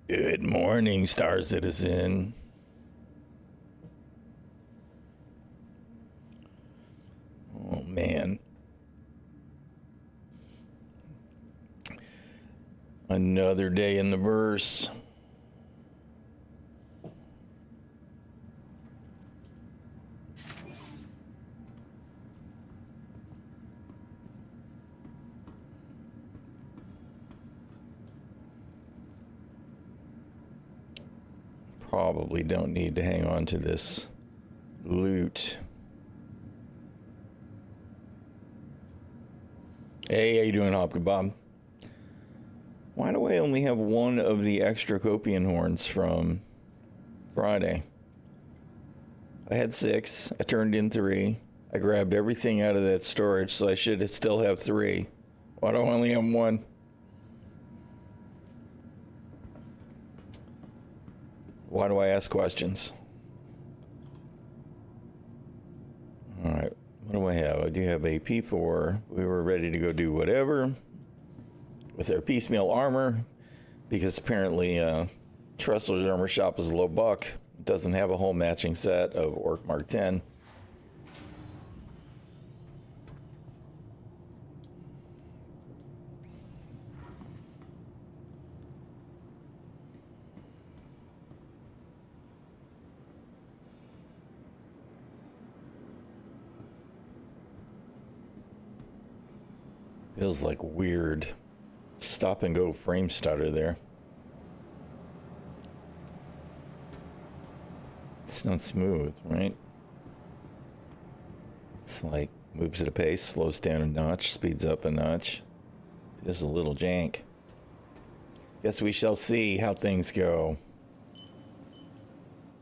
Good morning, Star Citizen. Oh, man. Another day in the verse. Probably don't need to hang on to this loot. Hey, how you doing, Hopka Bob? Why do I only have one of the extra Copian horns from Friday? I had 6. I turned in 3. I grabbed everything out of that storage, so I should still have 3. Why do I only have 1? Why do I ask questions? All right, what do I have? I do have a P4. We were ready to go do whatever with our piecemeal armor, because apparently Tressler's armor shop is low buck. It doesn't have a whole matching set of Orc Mark 10. Feels like weird stop and go frame stutter there. It's not smooth, right? It's like moves at a pace, slows down a notch, speeds up a notch. Feels a little jank. Guess we shall see how things go.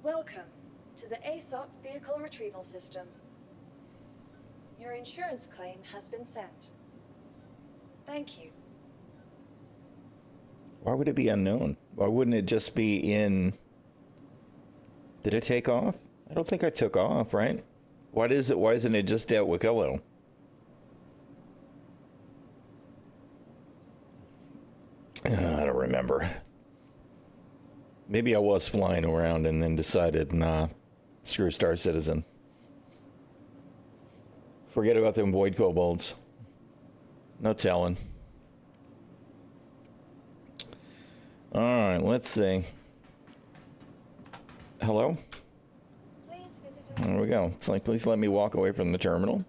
Welcome to the ASOP Vehicle Retrieval System. Your insurance claim has been sent. Thank you. Why would it be unknown? Why wouldn't it just be in... Did it take off? I don't think I took off, right? Why isn't it just at Ć̶iƙello? I don't remember. Maybe I was flying around and then decided, nah, screw Star Citizen. Forget about them void kobolds. No telling. All right, let's see. Hello? There we go. It's like, please let me walk away from the terminal.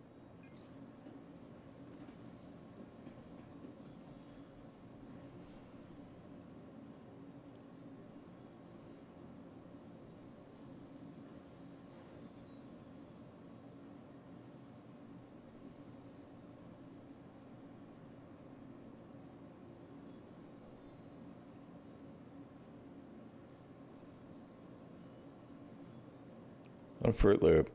A Fruit Loop.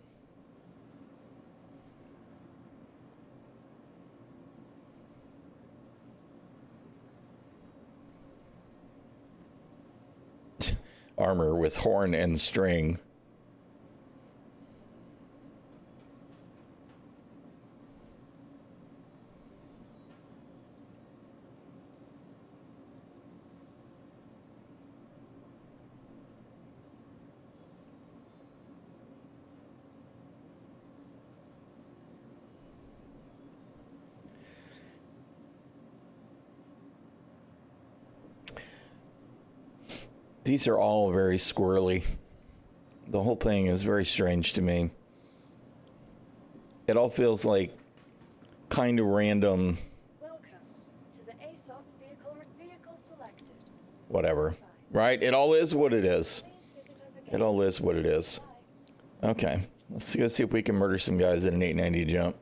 Armor with horn and string. These are all very squirrely. The whole thing is very strange to me. It all feels like kind of random. Welcome to the ASOP vehicle selected. Whatever. Right? It all is what it is. It all is what it is. Okay. Let's go see if we can murder some guys at an 890 jump.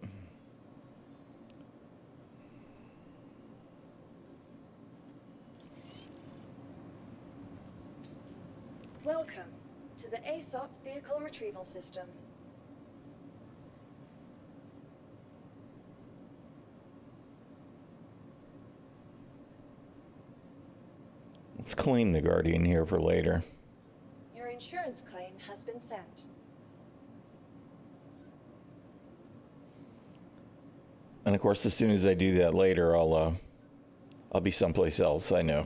Welcome to the ASOP Vehicle Retrieval System. Let's claim the Guardian here for later. Your insurance claim has been sent. And of course, as soon as I do that later, I'll be someplace else. I know,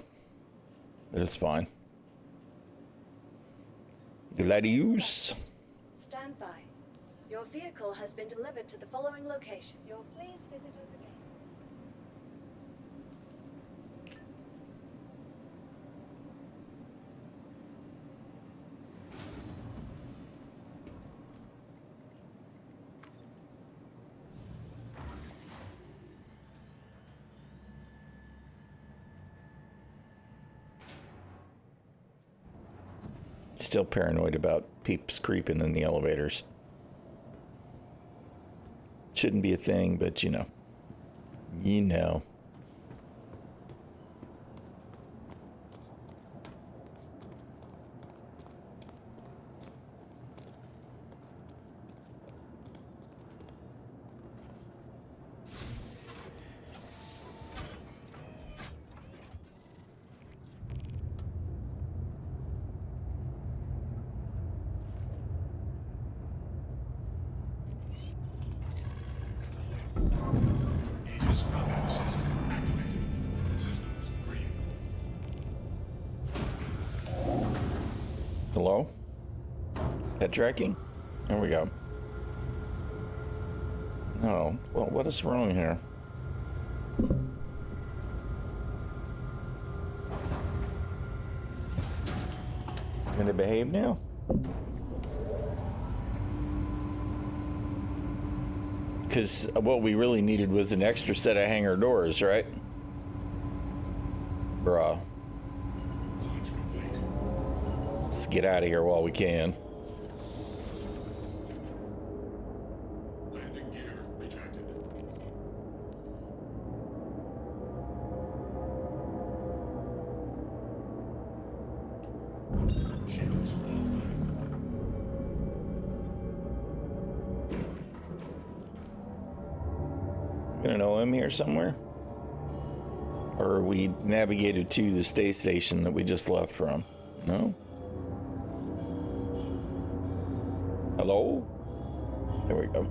but it's fine. Gladius. Stand by. Your vehicle has been delivered to the following location. Please visit us again. Still paranoid about peeps creeping in the elevators. Shouldn't be a thing, but you know. You know. Aegis combat assist activated. Systems green. Hello? Head tracking? There we go. No. Well, what is wrong here? Gonna behave now? Because what we really needed was an extra set of hangar doors, right? Bruh. Launch complete. Let's get out of here while we can. Landing gear retracted. Shields offline. Got an OM here somewhere? Or we navigated to the space station that we just left from? No? Hello? There we go.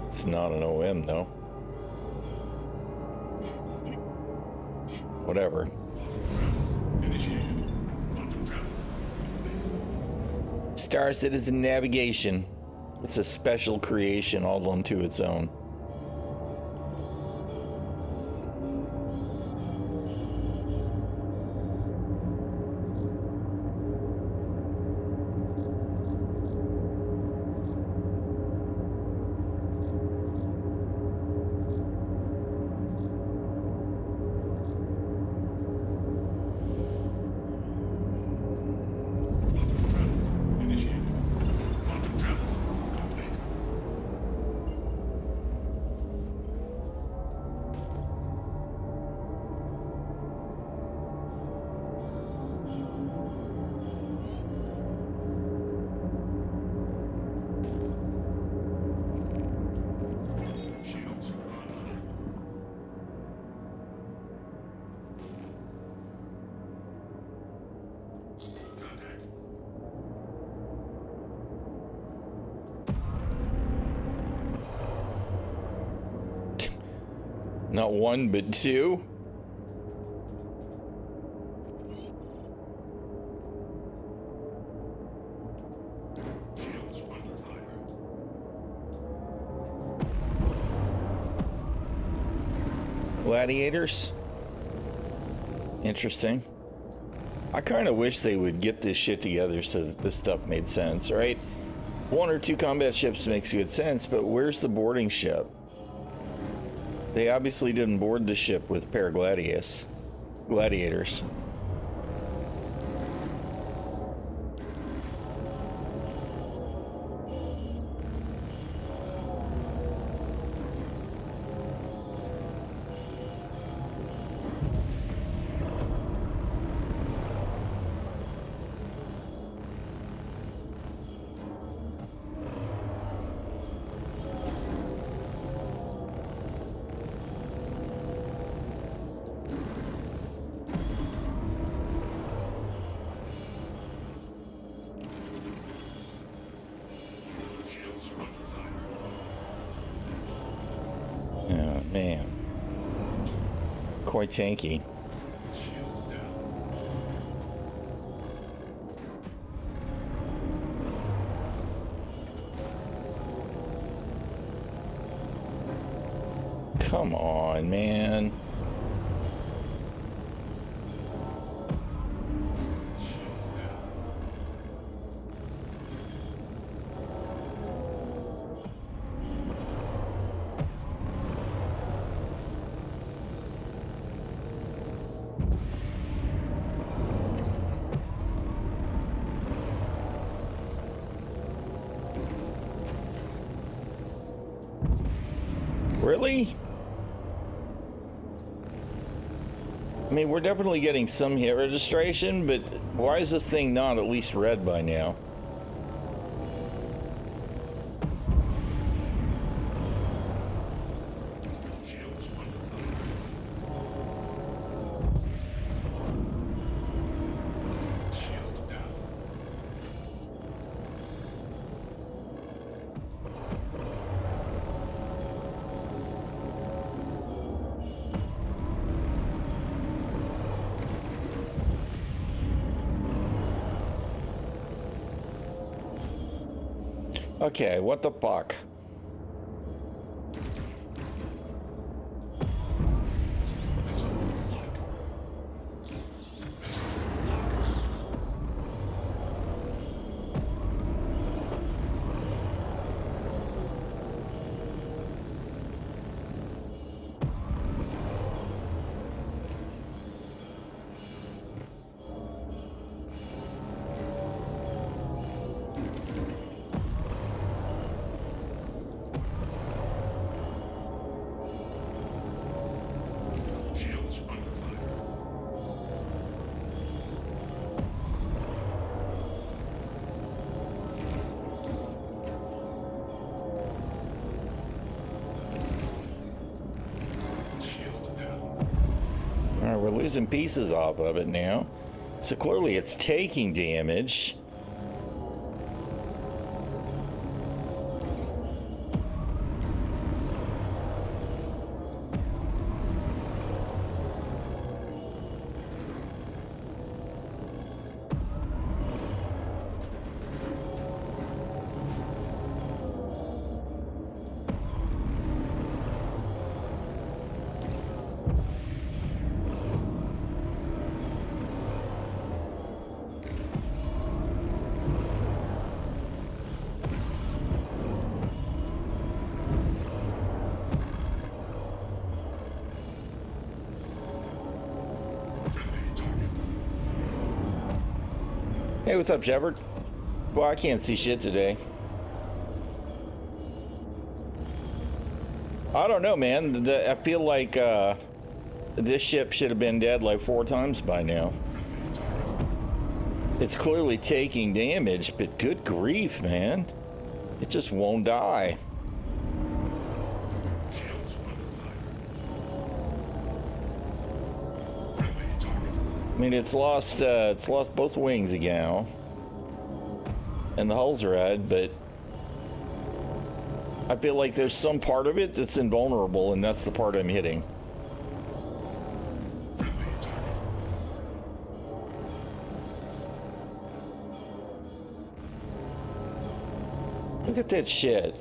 It's not an OM though. Whatever. Initiated. Quantum travel. Star Citizen Navigation. It's a special creation all unto its own. Quantum travel initiated. Quantum travel complete. Shields online. Contact. Not one, but two. Shields under fire. Gladiators. Interesting. I kind of wish they would get this shit together so that this stuff made sense, right? One or two combat ships makes good sense, but where's the boarding ship? They obviously didn't board the ship with gladiators. Shields are under fire. Oh, man. Quite tanky. Shield down. Come on, man. Really? I mean, we're definitely getting some hit registration, but why is this thing not at least red by now? Shields under fire. Shield down. Okay, what the fuck? Missile lock. Missile lock. Shields under fire. Shield down. All right, we're losing pieces off of it now. So clearly it's taking damage. Friendly target. Hey, what's up, Shepard? Well, I can't see shit today. I don't know, man. I feel like this ship should have been dead like 4 times by now. Friendly target. It's clearly taking damage, but good grief, man. It just won't die. Shields under fire. Friendly target. I mean, it's lost both wings again, and the hull's red, but I feel like there's some part of it that's invulnerable, and that's the part I'm hitting. Friendly target. Look at that shit.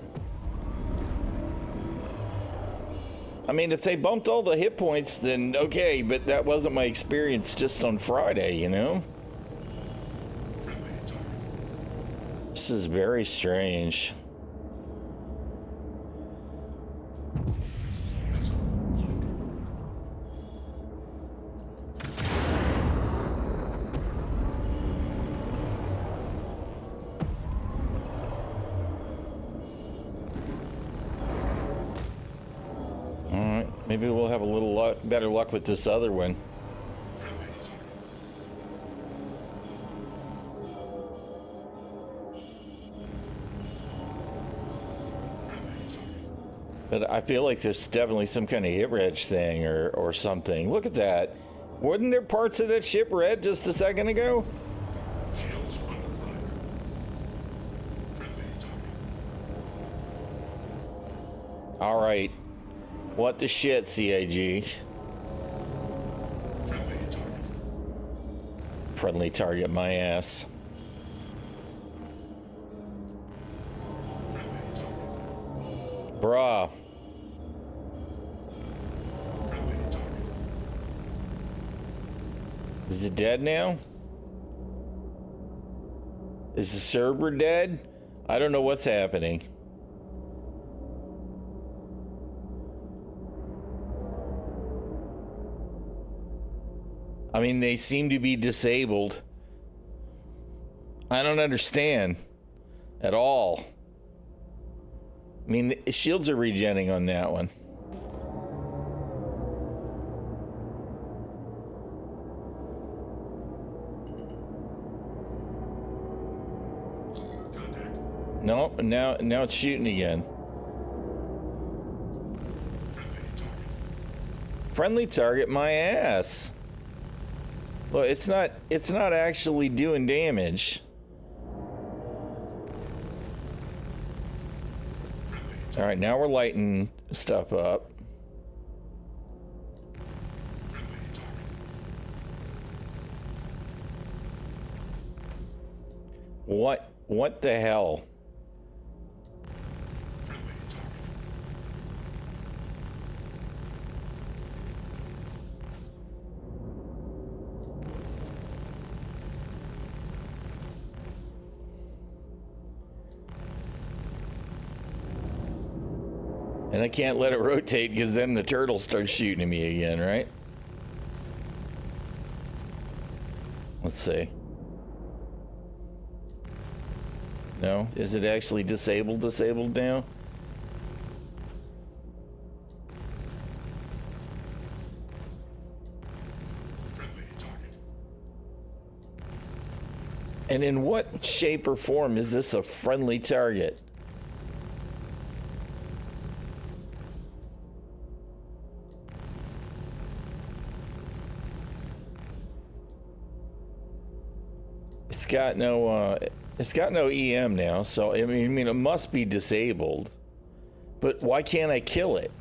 I mean, if they bumped all the hit points, then okay, but that wasn't my experience just on Friday, you know? Friendly target. This is very strange. Missile lock. All right, maybe we'll have a little better luck with this other one. Friendly target. Friendly target. But I feel like there's definitely some kind of hit reg thing or something. Look at that. Wasn't there parts of that ship red just a second ago? Shields under fire. Friendly target. All right. What the shit, CIG? Friendly target. Friendly target my ass. Friendly target. Bruh. Is it dead now? Is the server dead? I don't know what's happening. I mean, they seem to be disabled. I don't understand at all. I mean, the shields are regenning on that one. Contact. No, now it's shooting again. Friendly target, my ass. Look, it's not actually doing damage. All right, now we're lighting stuff up. What the hell? And I can't let it rotate because then the turtle starts shooting at me again, right? Let's see. No? Is it actually disabled now? And in what shape or form is this a friendly target? It's got no EM now, so I mean it must be disabled. But why can't I kill it?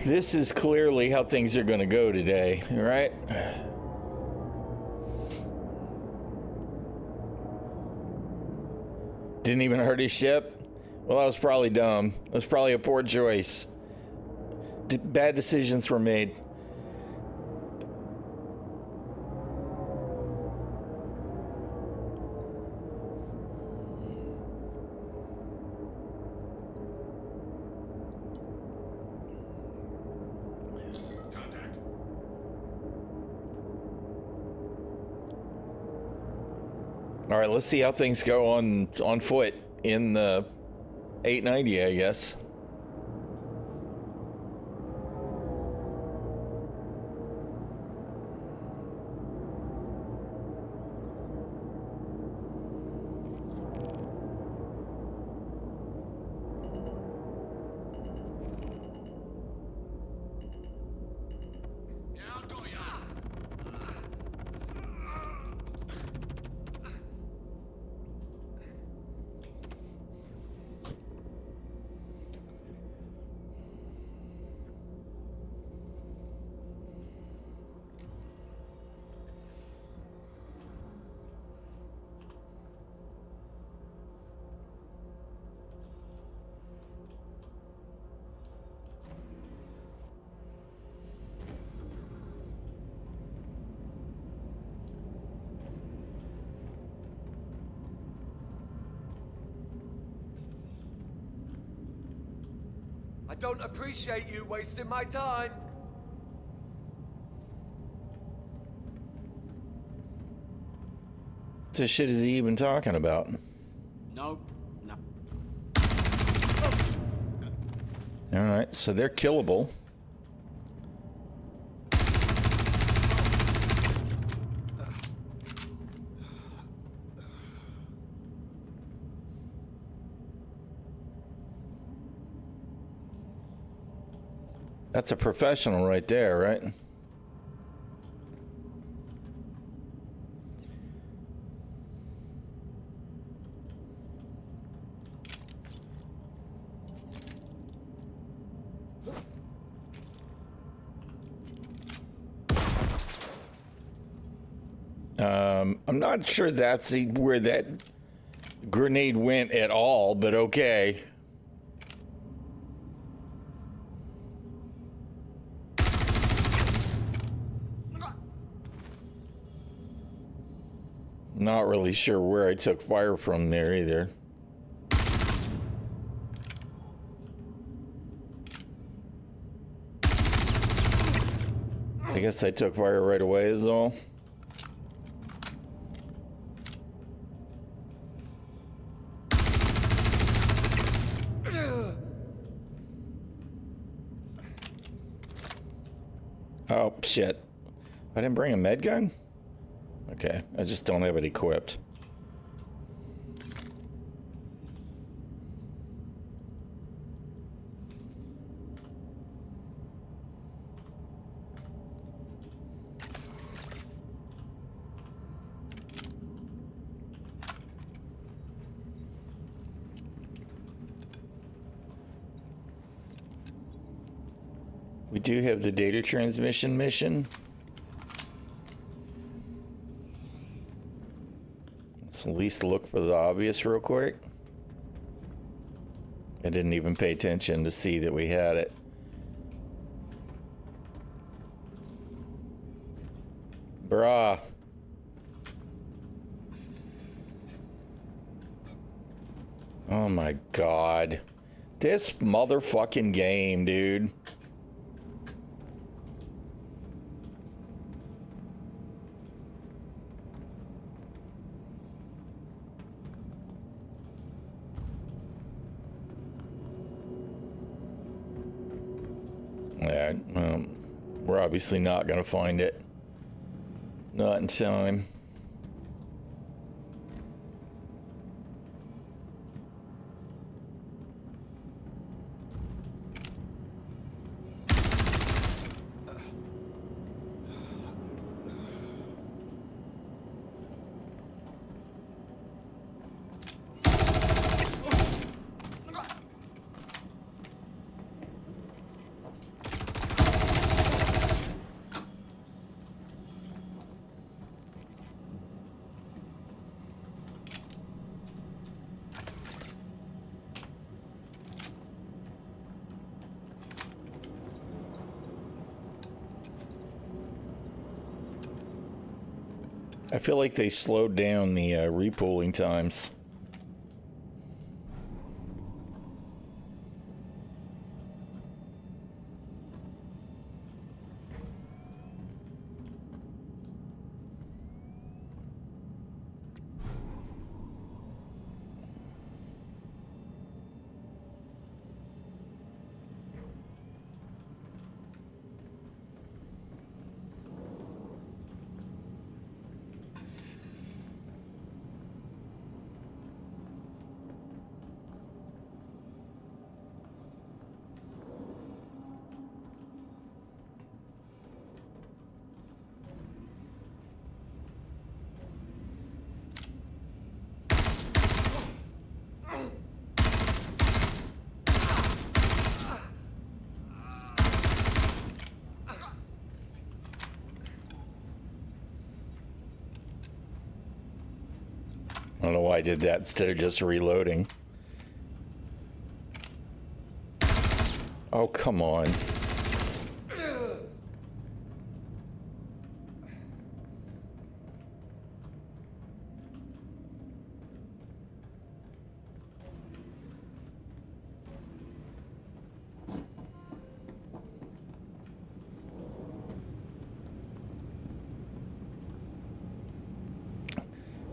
This is clearly how things are going to go today, right? Didn't even hurt his ship? Well, that was probably dumb. That was probably a poor choice. Bad decisions were made. All right, let's see how things go on foot in the 890, I guess. I don't appreciate you wasting my time. What the shit is he even talking about? No, no. All right, so they're killable. That's a professional right there, right? I'm not sure that's where that grenade went at all, but okay. Not really sure where I took fire from there either. I guess I took fire right away is all. Oh, shit. I didn't bring a med gun? Okay, I just don't have it equipped. We do have the data transmission mission. Let's at least look for the obvious real quick. I didn't even pay attention to see that we had it. Bruh. Oh my god. This motherfucking game, dude. Alright, well, we're obviously not gonna find it. Not in time. I feel like they slowed down the repooling times. I don't know why I did that instead of just reloading. Oh, come on.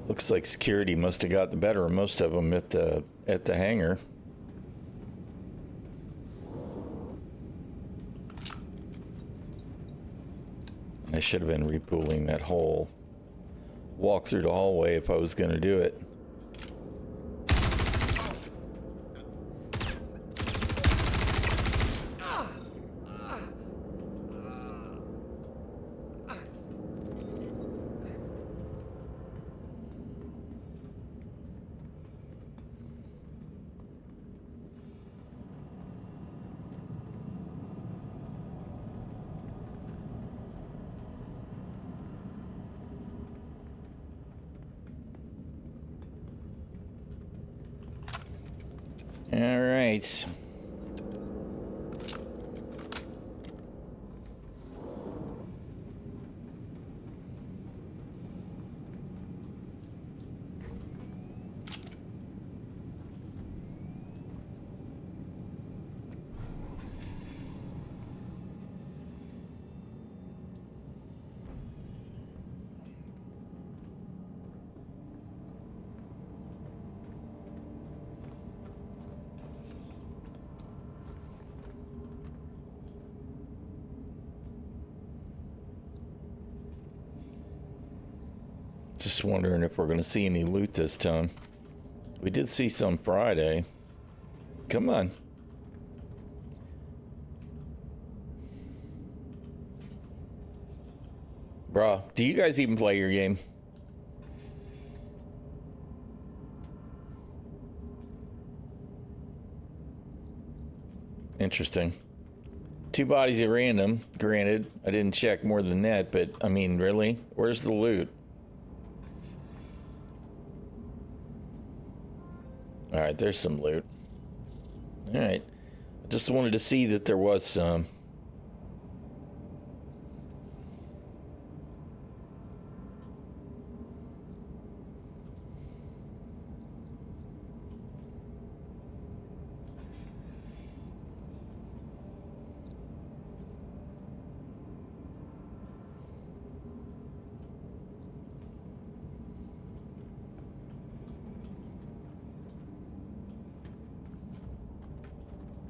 Looks like security must have got the better of most of them at the hangar. I should have been repooling that whole walk through the hallway if I was going to do it. right. Just wondering if we're going to see any loot this time. We did see some Friday. Come on. Bruh, do you guys even play your game? Interesting. 2 bodies at random. Granted, I didn't check more than that, but I mean, really? Where's the loot? Alright, there's some loot. Alright. I just wanted to see that there was some.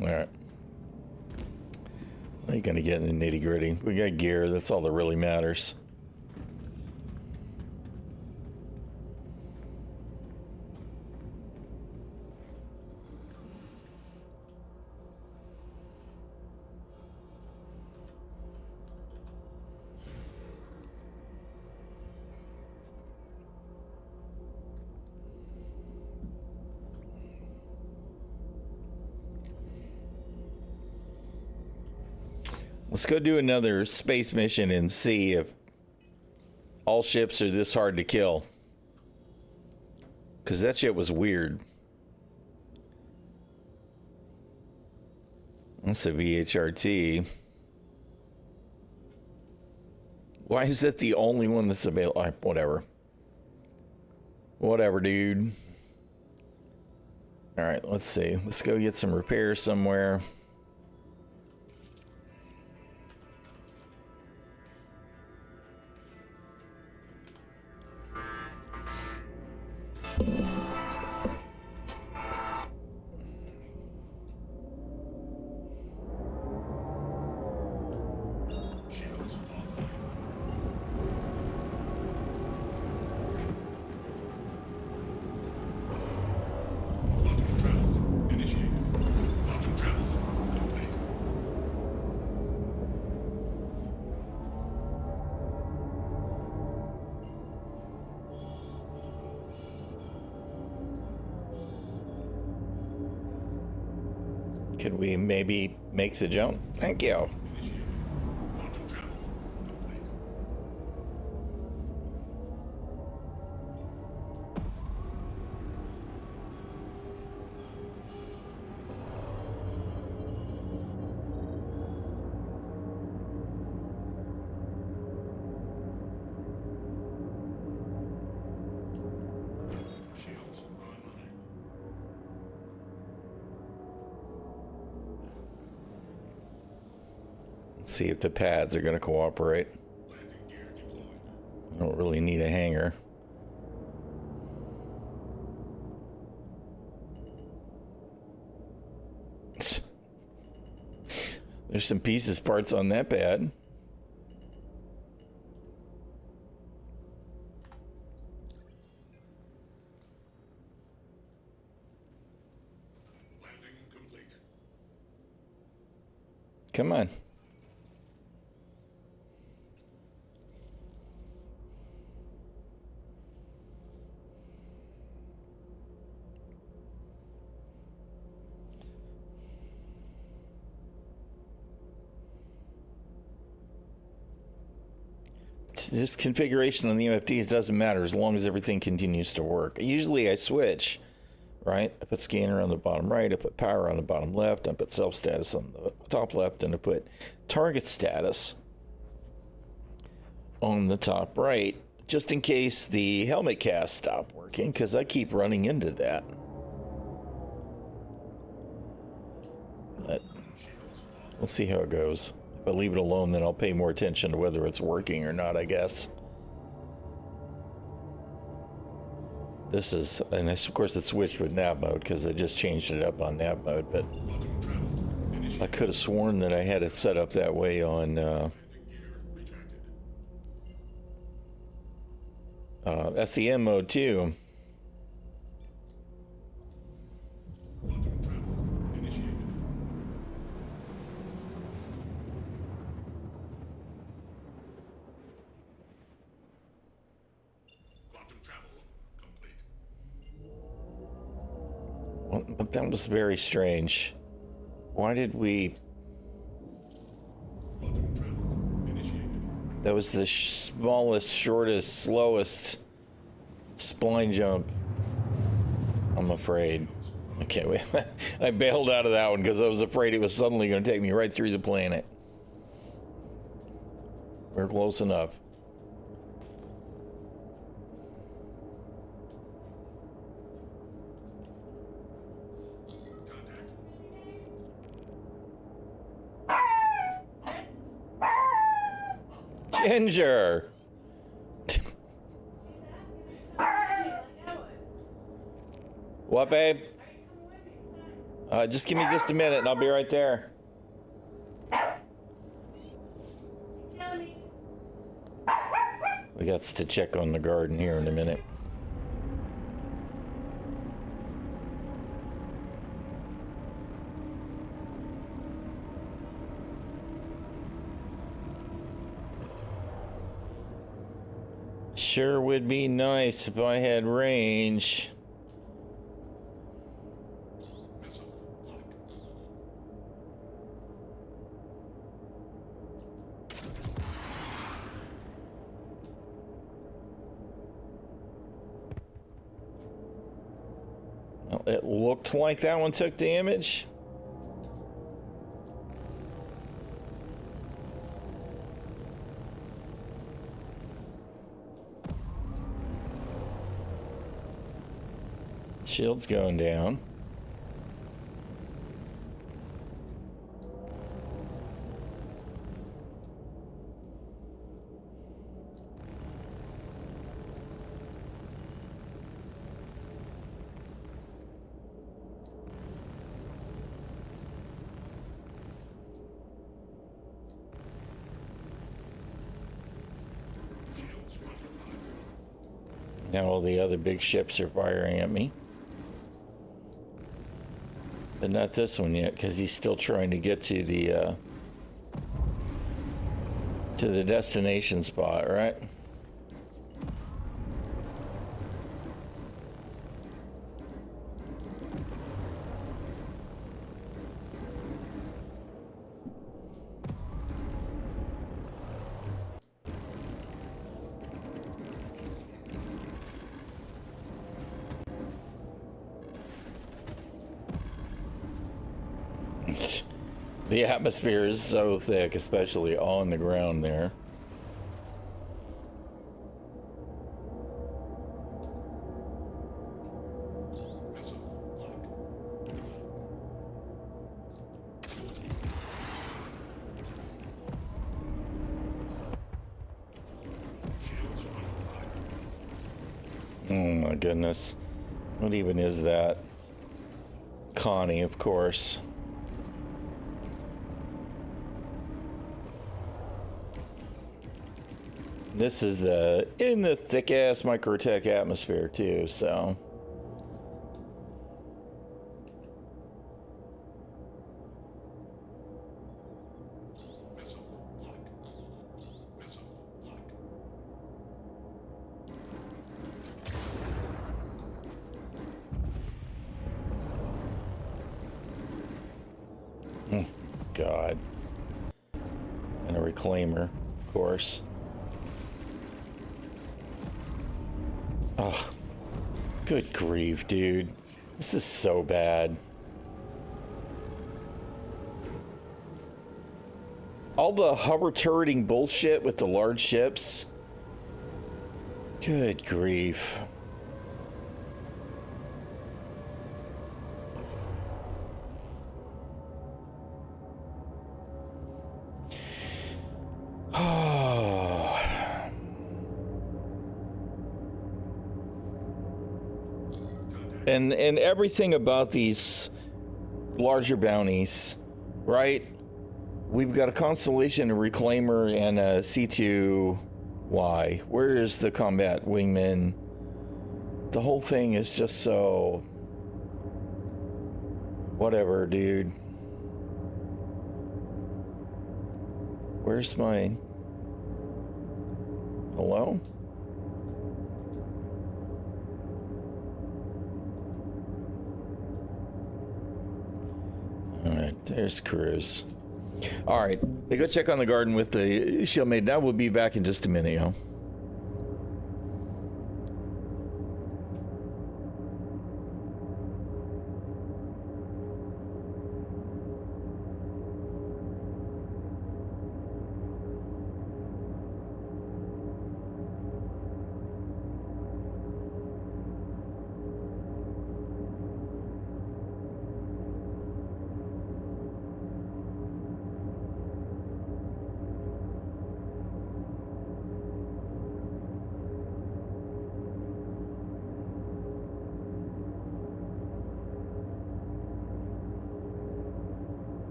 Alright. I ain't gonna get in the nitty gritty. We got gear, that's all that really matters. Let's go do another space mission and see if all ships are this hard to kill. Because that shit was weird. That's a VHRT. Why is that the only one that's available? Whatever. Whatever, dude. Alright, let's see. Let's go get some repairs somewhere. Shields offline. Quantum travel initiated. Quantum travel complete. Could we maybe make the jump? Thank you. Initiated. Quantum travel complete. Shields online. See if the pads are going to cooperate. Landing gear deployed. I don't really need a hangar. There's some pieces parts on that pad. Landing complete. Come on. This configuration on the MFTs doesn't matter as long as everything continues to work. Usually I switch, right? I put scanner on the bottom right, I put power on the bottom left, I put self status on the top left, and I put target status on the top right, just in case the helmet cast stopped working, because I keep running into that. But we'll see how it goes. If I leave it alone, then I'll pay more attention to whether it's working or not, I guess. This is, and of course it switched with nav mode because I just changed it up on nav mode, but I could have sworn that I had it set up that way on SEM mode too. Well, but that was very strange. Why did we... That was the smallest, shortest, slowest spline jump, I'm afraid. Okay, wait. I bailed out of that one because I was afraid it was suddenly going to take me right through the planet. We're close enough. Ginger! What, babe? Just give me just a minute and I'll be right there. We got to check on the garden here in a minute. Sure would be nice if I had range. Well, it looked like that one took damage. Shield's going down. Now all the other big ships are firing at me. But not this one yet, because he's still trying to get to the destination spot, right? The atmosphere is so thick, especially on the ground there. Oh my goodness. What even is that? Connie, of course. This is in the thick-ass microtech atmosphere, too, so... God. And a reclaimer, of course. Oh, good grief, dude. This is so bad. All the hover turreting bullshit with the large ships. Good grief. And everything about these larger bounties, right? We've got a Constellation, a Reclaimer, and a C2Y. Where is the combat wingman? The whole thing is just so... whatever, dude. Where's my... hello? Alright, there's Cruz. Alright, they go check on the garden with the shield maiden. Now we'll be back in just a minute, y'all.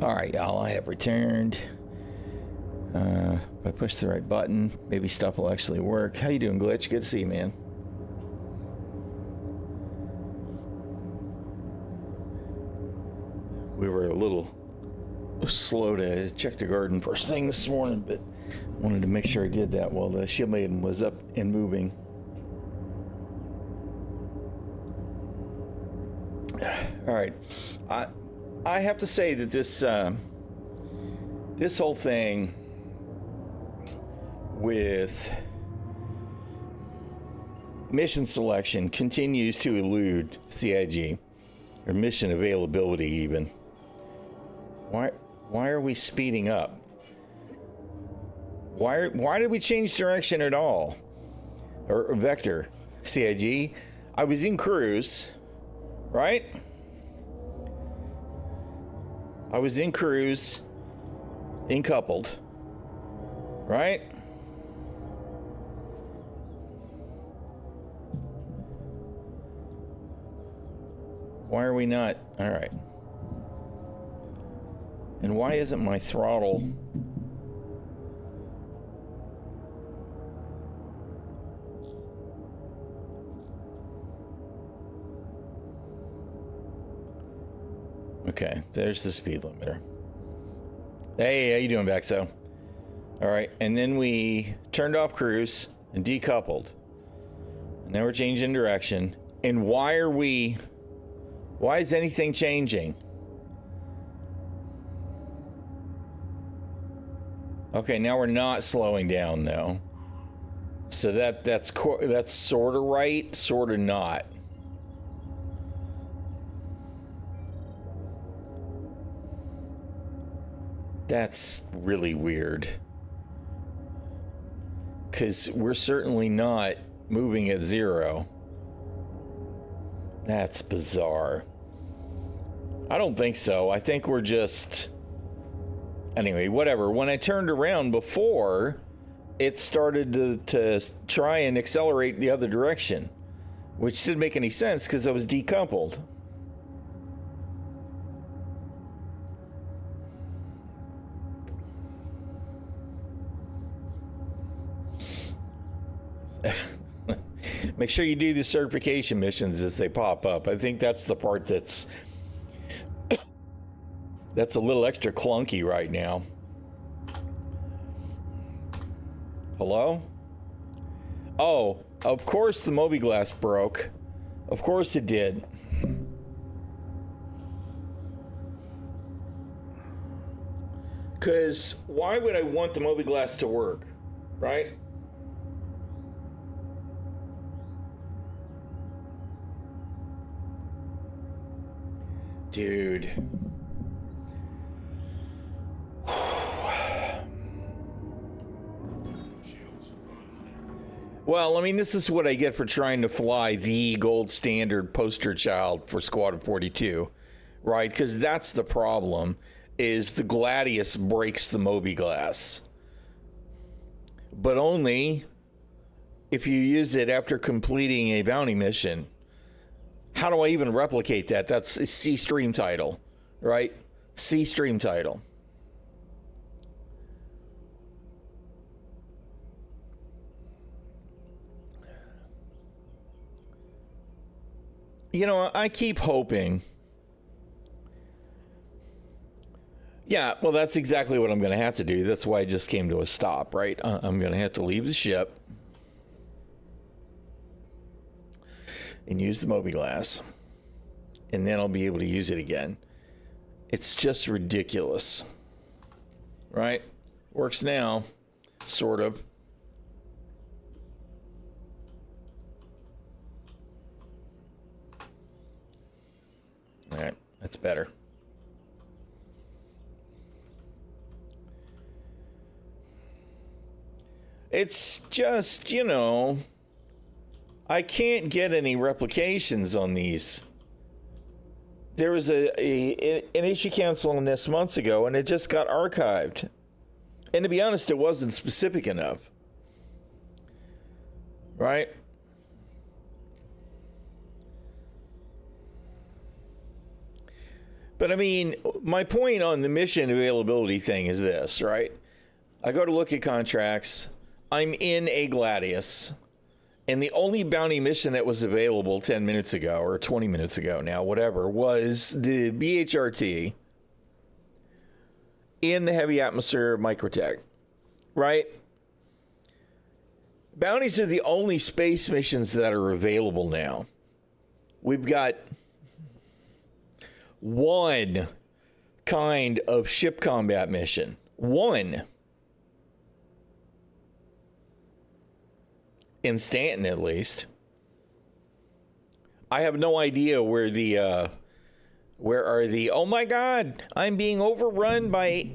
All right, y'all, I have returned. If I push the right button, maybe stuff will actually work. How you doing, Glitch? Good to see you, man. We were a little slow to check the garden first thing this morning, but wanted to make sure I did that while the Shield Maiden was up and moving. All right, I have to say that this whole thing with mission selection continues to elude CIG, or mission availability even. Why are we speeding up? Why did we change direction at all? Or vector, CIG? I was in cruise, right? I was in cruise, in coupled, right? Why are we not? All right. And why isn't my throttle? Okay, there's the speed limiter. Hey, how you doing, Baxo? All right, and then we turned off cruise and decoupled. And now we're changing direction. And why is anything changing? Okay, now we're not slowing down though. So that's sort of right, sort of not. That's really weird. Because we're certainly not moving at 0. That's bizarre. I don't think so. I think we're just... Anyway, whatever. When I turned around before, it started to try and accelerate the other direction, which didn't make any sense because I was decoupled. Make sure you do the certification missions as they pop up. I think that's the part that's a little extra clunky right now. Hello? Oh, of course the Mobi-Glass broke. Of course it did. Because why would I want the Mobi-Glass to work, right? Dude. Well, I mean, this is what I get for trying to fly the gold standard poster child for Squad of 42, right? Because that's the problem, is the Gladius breaks the Mobi-Glass. But only if you use it after completing a bounty mission. How do I even replicate that? That's a C stream title, right? C stream title. You know, I keep hoping. Yeah, well, that's exactly what I'm going to have to do. That's why I just came to a stop, right? I'm going to have to leave the ship and use the Mobi-Glass, and then I'll be able to use it again. It's just ridiculous, right? Works now, sort of. All right, that's better. It's just, you know, I can't get any replications on these. There was an issue cancel on this months ago, and it just got archived. And to be honest, it wasn't specific enough. Right? But I mean, my point on the mission availability thing is this, right? I go to look at contracts. I'm in a Gladius. And the only bounty mission that was available 10 minutes ago or 20 minutes ago now, whatever, was the BHRT in the heavy atmosphere microtech, right? Bounties are the only space missions that are available now. We've got one kind of ship combat mission. One. In Stanton, at least. I have no idea where oh my God, I'm being overrun by,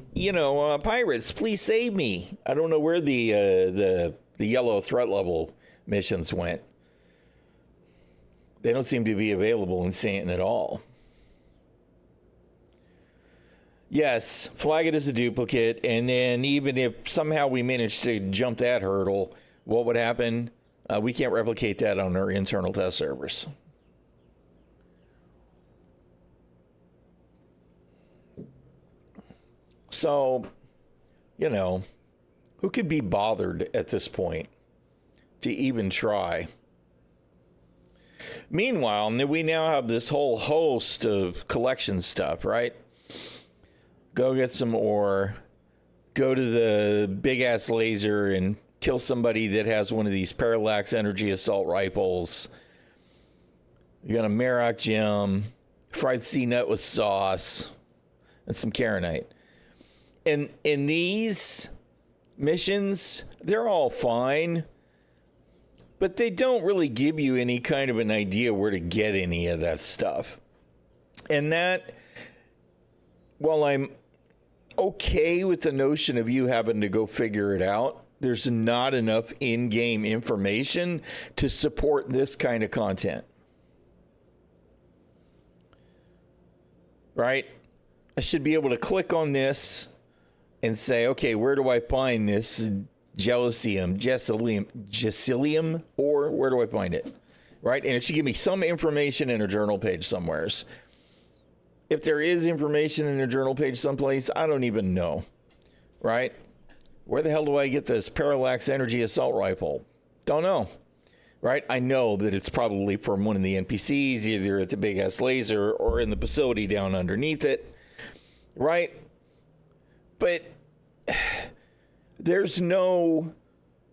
pirates. Please save me. I don't know where the yellow threat level missions went. They don't seem to be available in Stanton at all. Yes, flag it as a duplicate, and then even if somehow we managed to jump that hurdle, what would happen? We can't replicate that on our internal test servers. So, who could be bothered at this point to even try? Meanwhile, we now have this whole host of collection stuff, right? Go get some ore, go to the big ass laser and kill somebody that has one of these parallax energy assault rifles. You got a Marok gem, fried sea nut with sauce, and some Karenite. And in these missions, they're all fine, but they don't really give you any kind of an idea where to get any of that stuff. And that, while I'm okay with the notion of you having to go figure it out, there's not enough in-game information to support this kind of content. Right? I should be able to click on this and say, okay, where do I find this ᚻᚖᚪ᚞ᚻᚢ, or where do I find it? Right? And it should give me some information in a journal page somewheres. If there is information in a journal page someplace, I don't even know. Right? Where the hell do I get this parallax energy assault rifle? Don't know. Right? I know that it's probably from one of the NPCs, either at the big ass laser or in the facility down underneath it. Right? But there's no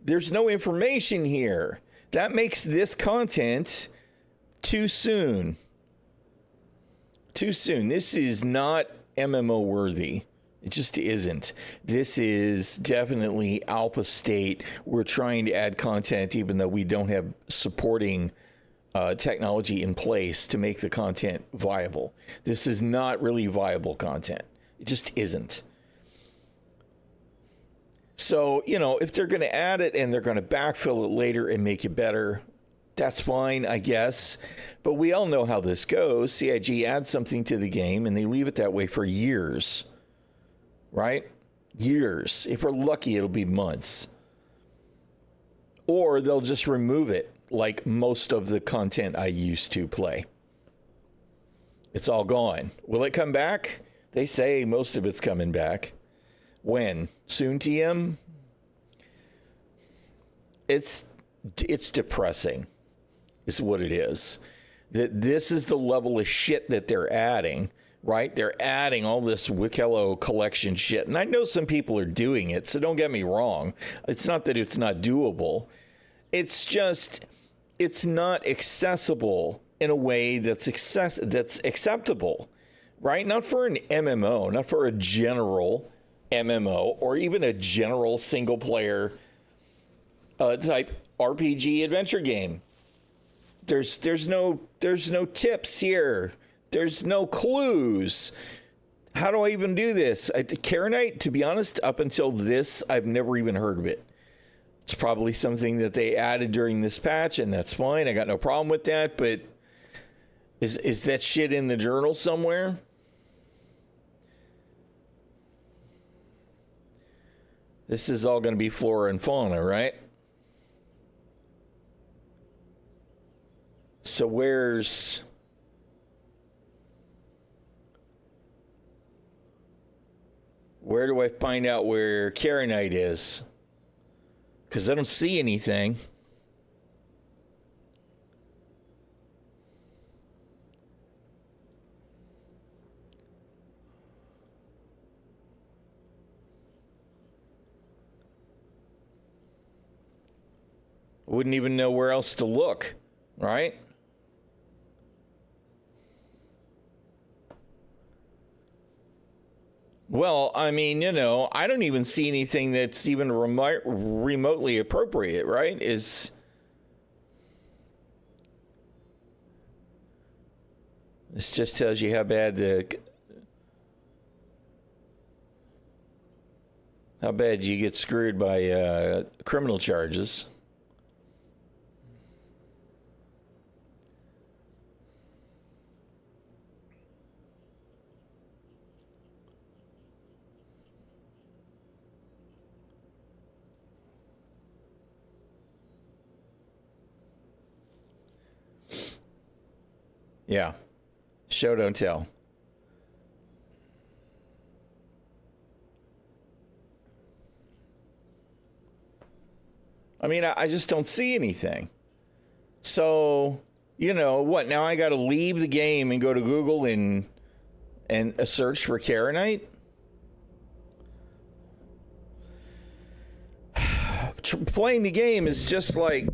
information here. That makes this content too soon. Too soon. This is not MMO worthy. It just isn't. This is definitely alpha state. We're trying to add content even though we don't have supporting technology in place to make the content viable. This is not really viable content. It just isn't. So, if they're going to add it and they're going to backfill it later and make it better, that's fine, I guess. But we all know how this goes. CIG adds something to the game and they leave it that way for years. Right? Years. If we're lucky, it'll be months. Or they'll just remove it like most of the content I used to play. It's all gone. Will it come back? They say most of it's coming back. When? Soon, TM? It's depressing, is what it is. That this is the level of shit that they're adding, right? They're adding all this Wikello collection shit. And I know some people are doing it, so don't get me wrong. It's not that it's not doable. It's just, it's not accessible in a way that's acceptable, right? Not for an MMO, not for a general MMO, or even a general single player type RPG adventure game. There's no tips here. There's no clues. How do I even do this? Karenite, to be honest, up until this, I've never even heard of it. It's probably something that they added during this patch, and that's fine. I got no problem with that, but is that shit in the journal somewhere? This is all going to be flora and fauna, right? So where's Where do I find out where ᚻᚖᚪ᚞ᚻᚢ is? Because I don't see anything. Wouldn't even know where else to look, right? Well, I mean, you know, I don't even see anything that's even remotely appropriate, right? This just tells you how bad you get screwed by criminal charges. Yeah. Show, don't tell. I mean, I just don't see anything. So, you know, what? Now I got to leave the game and go to Google and search for ᚻᚖᚪ᚞ᚻᚢ? Playing the game is just like...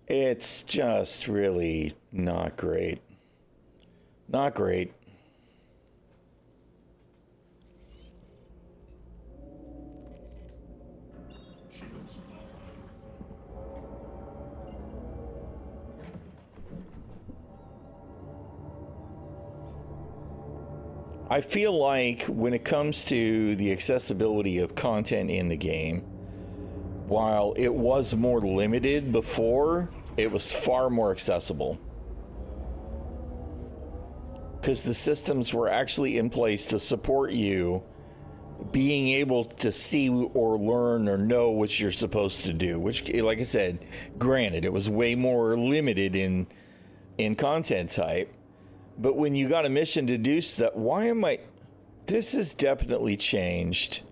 It's just really not great. Not great. Shields offline. I feel like when it comes to the accessibility of content in the game, while it was more limited before, it was far more accessible. Because the systems were actually in place to support you being able to see or learn or know what you're supposed to do. Which, like I said, granted, it was way more limited in content type. But when you got a mission to do stuff, this has definitely changed.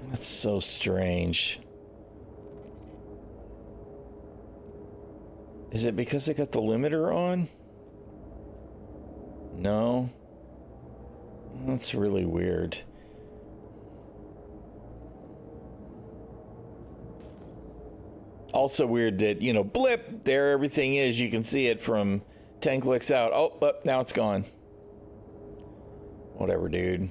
That's so strange. Is it because I got the limiter on? No. That's really weird. Also weird that, you know, blip, there everything is. You can see it from 10 clicks out. Oh, but now it's gone. Whatever, dude.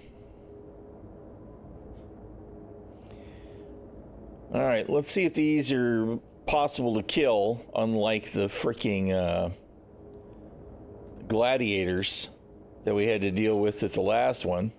All right, let's see if these are possible to kill, unlike the freaking gladiators that we had to deal with at the last one.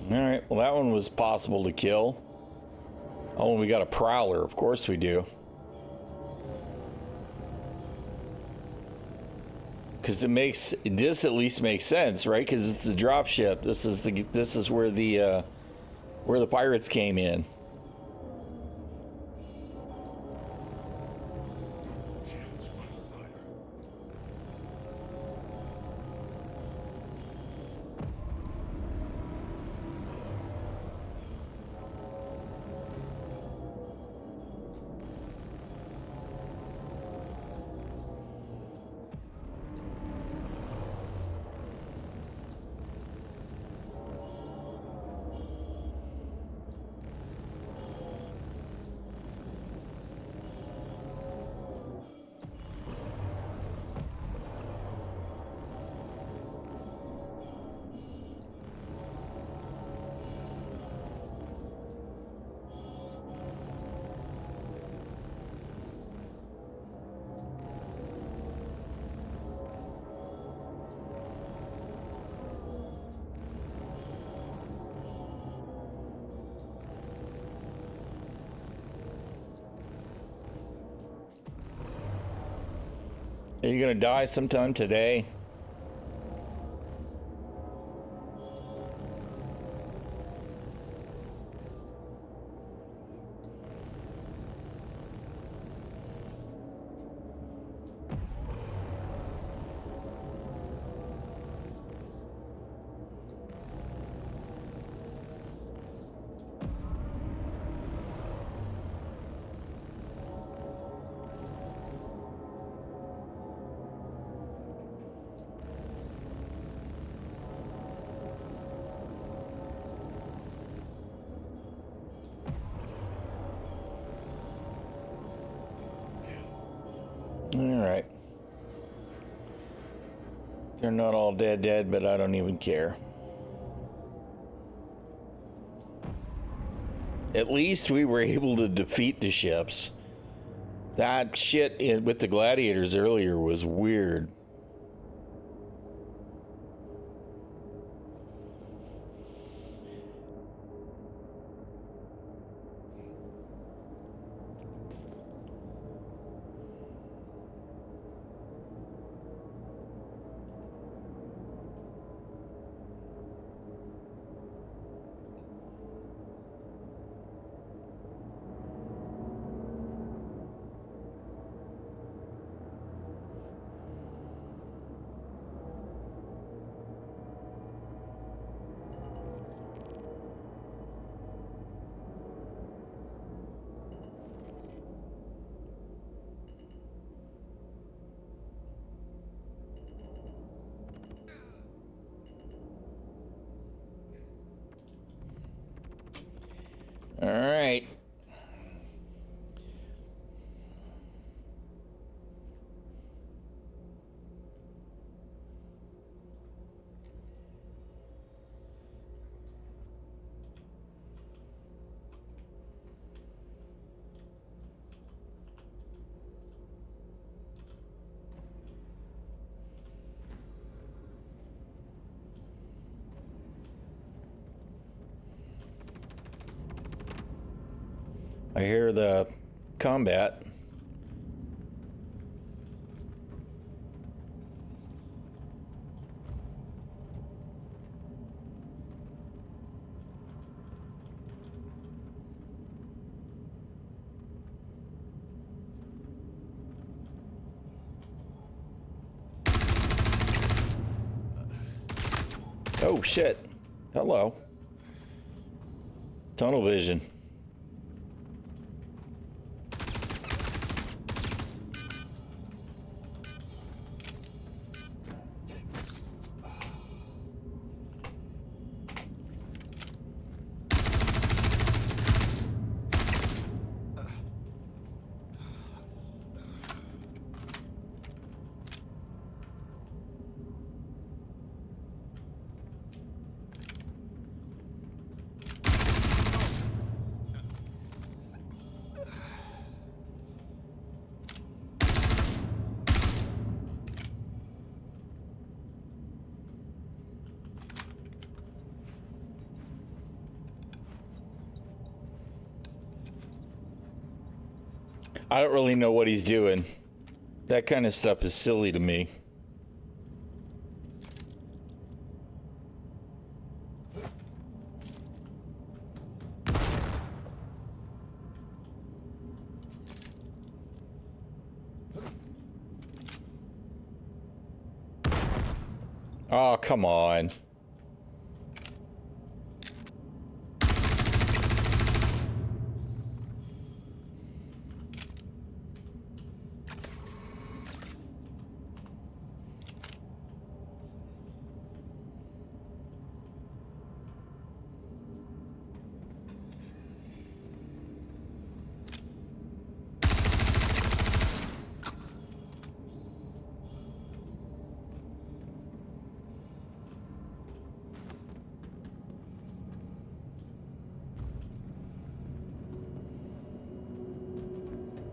All right, well, that one was possible to kill. Oh, and we got a prowler. Of course we do. Because this at least makes sense, right? Because it's a drop ship. This is where the pirates came in. Shields under fire. Are you gonna die sometime today? All right. They're not all dead, but I don't even care. At least we were able to defeat the ships. That shit with the gladiators earlier was weird. All right. I hear the combat. Oh shit. Hello. Tunnel vision. I don't really know what he's doing. That kind of stuff is silly to me. Oh, come on.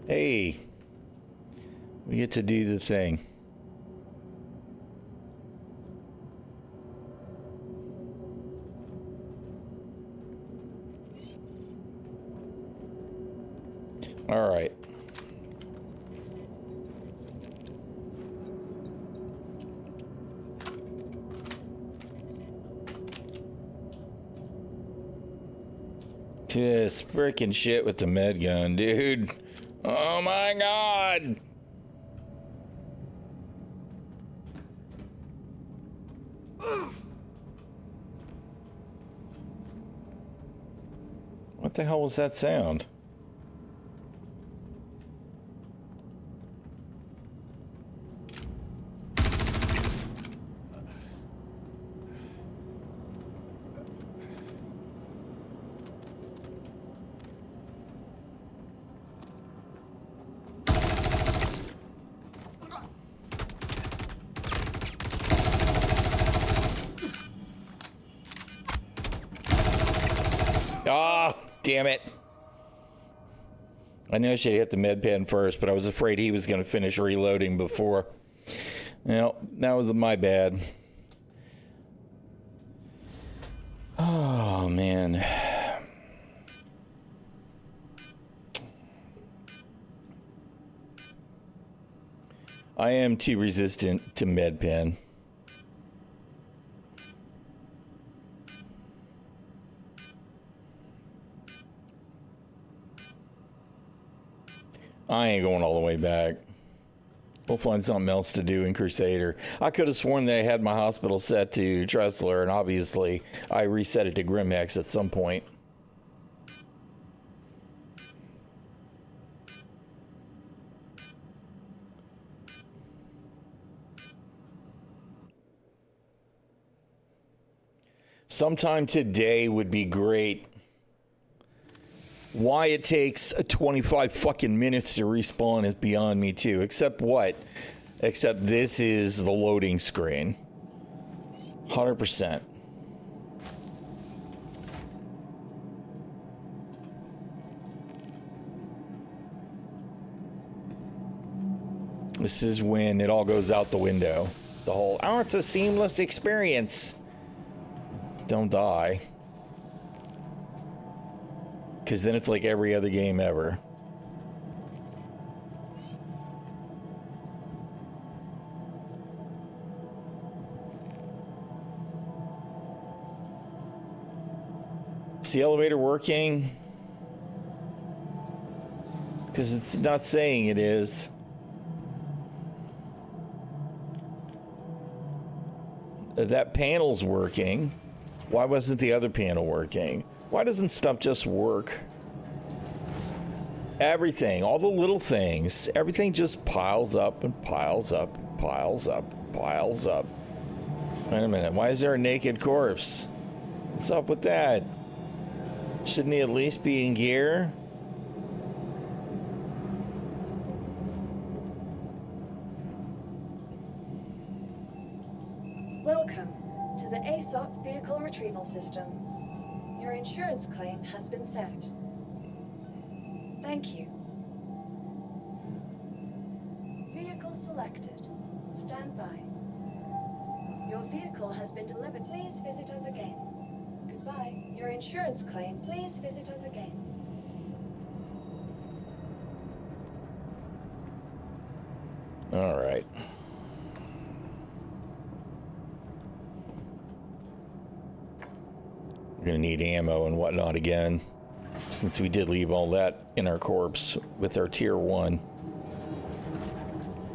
Hey, we get to do the thing. All right. This freaking shit with the med gun, dude. Oh my god. What the hell was that sound? Ah, damn it. I knew I should hit the med pen first, but I was afraid he was going to finish reloading before. Well, that was my bad. Oh, man. I am too resistant to med pen. I ain't going all the way back. We'll find something else to do in Crusader. I could have sworn that I had my hospital set to ᚻᚖᚪ᚞ᚻᚢ, and obviously I reset it to Grimhex at some point. Sometime today would be great. Why it takes 25 fucking minutes to respawn is beyond me too. Except what? Except this is the loading screen. 100%. This is when it all goes out the window. The whole, oh, it's a seamless experience. Don't die. Because then it's like every other game ever. Is the elevator working? Because it's not saying it is. That panel's working. Why wasn't the other panel working? Why doesn't stuff just work? Everything, all the little things, everything just piles up and piles up, and piles up, and piles up. Wait a minute, why is there a naked corpse? What's up with that? Shouldn't he at least be in gear? Welcome to the ᚻᚖᚪ᚞ᚻᚢ vehicle retrieval system. Your insurance claim has been set. Thank you. Vehicle selected. Stand by. Your vehicle has been delivered. Please visit us again. Goodbye. Your insurance claim. Please visit us again. All right. We're gonna need ammo and whatnot again, since we did leave all that in our corpse with our tier 1.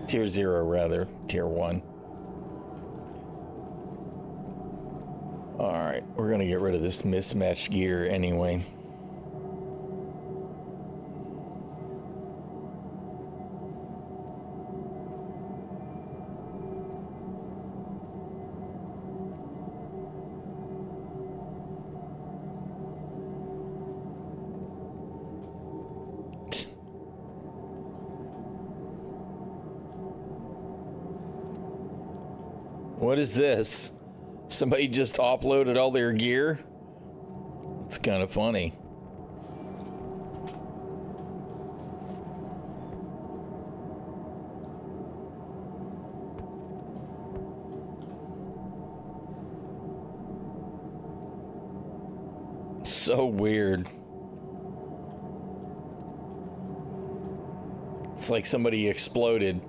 Tier 0 rather, tier 1. Alright, we're gonna get rid of this mismatched gear anyway. What is this? Somebody just uploaded all their gear? It's kind of funny. So weird. It's like somebody exploded.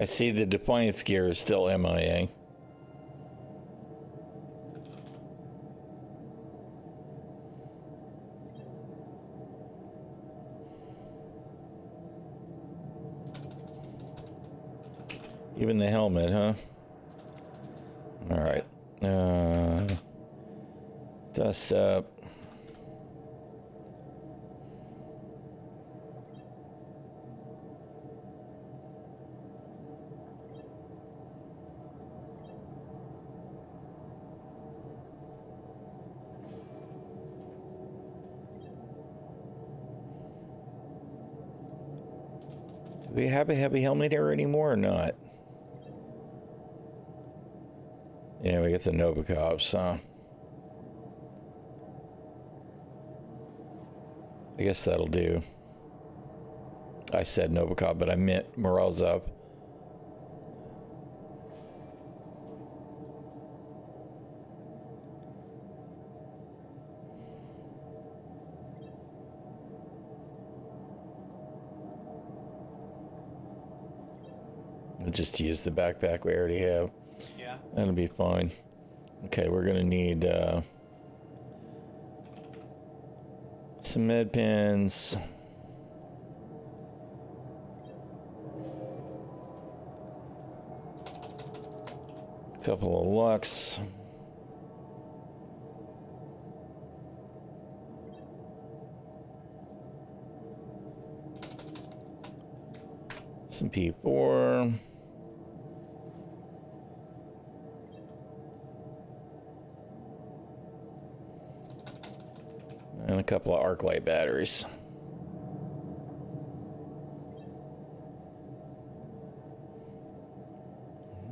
I see the Defiance gear is still MIA. Even the helmet, huh? All right. Dust up. Do we have a heavy helmet here anymore or not? Yeah, we get the Novikovs, huh? I guess that'll do. I said Novikov, but I meant Morozov. I'll just use the backpack we already have. Yeah. That'll be fine. Okay, we're gonna need some med pens. A couple of Lux. Some P4. And a couple of arc light batteries.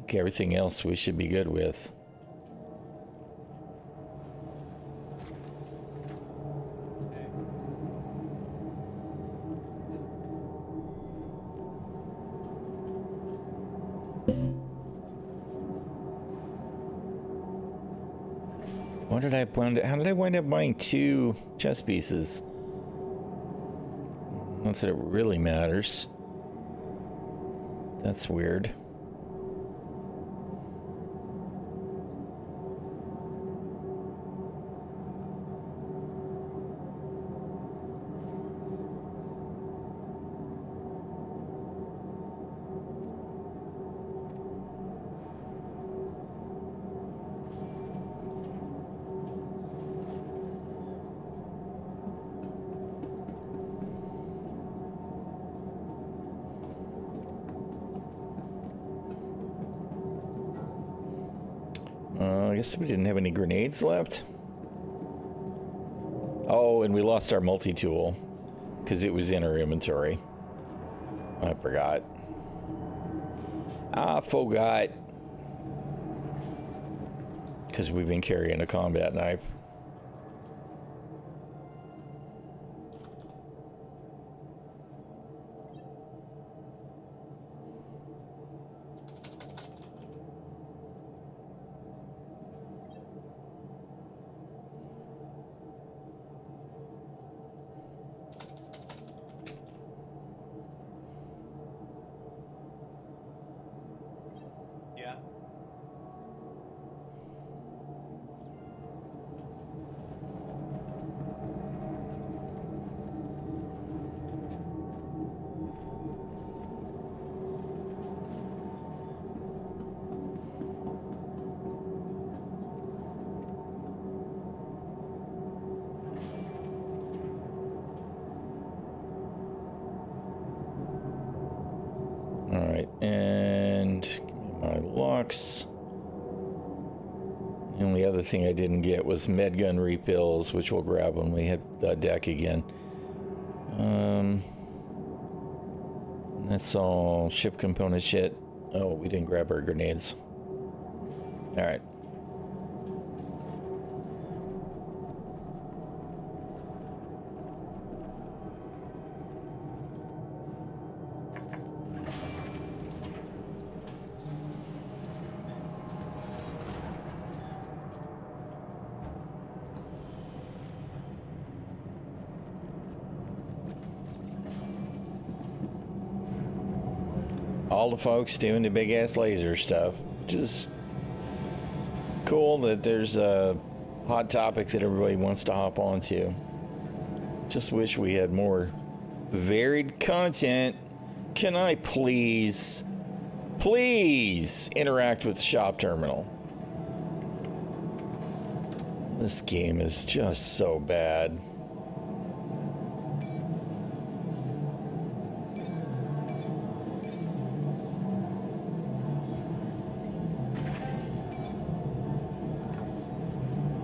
Okay, everything else we should be good with. How did I wind up buying 2 chess pieces? Not that it really matters. That's weird. I guess we didn't have any grenades left. Oh, and we lost our multi-tool because it was in our inventory. I forgot. I forgot. Because we've been carrying a combat knife. Yeah. All right, and my Lux. The only other thing I didn't get was med gun refills, which we'll grab when we hit the deck again. That's all ship component shit. Oh, we didn't grab our grenades. All right. all the folks doing the big ass laser stuff. Just cool that there's a hot topic that everybody wants to hop onto. Just wish we had more varied content. Can I please interact with the shop terminal? This game is just so bad.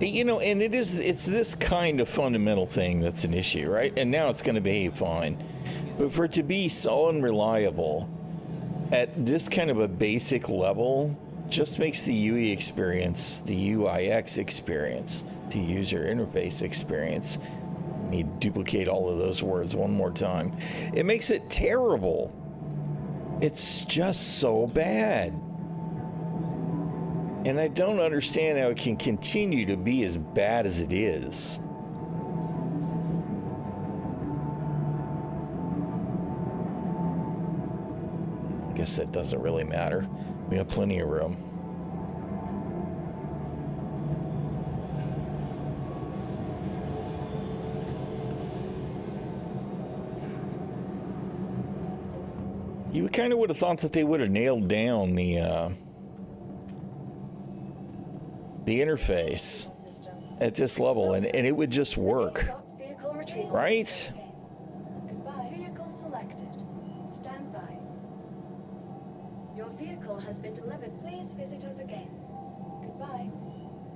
You know, and it's this kind of fundamental thing that's an issue, right? And now it's going to behave fine. But for it to be so unreliable at this kind of a basic level just makes the UE experience, the UIX experience, the user interface experience. Let me duplicate all of those words one more time. It makes it terrible. It's just so bad. And I don't understand how it can continue to be as bad as it is. I guess that doesn't really matter. We have plenty of room. You kind of would have thought that they would have nailed down the interface at this level, and it would just work, right? Goodbye. Vehicle selected. Stand by. Your vehicle has been delivered. Please visit us again. Goodbye.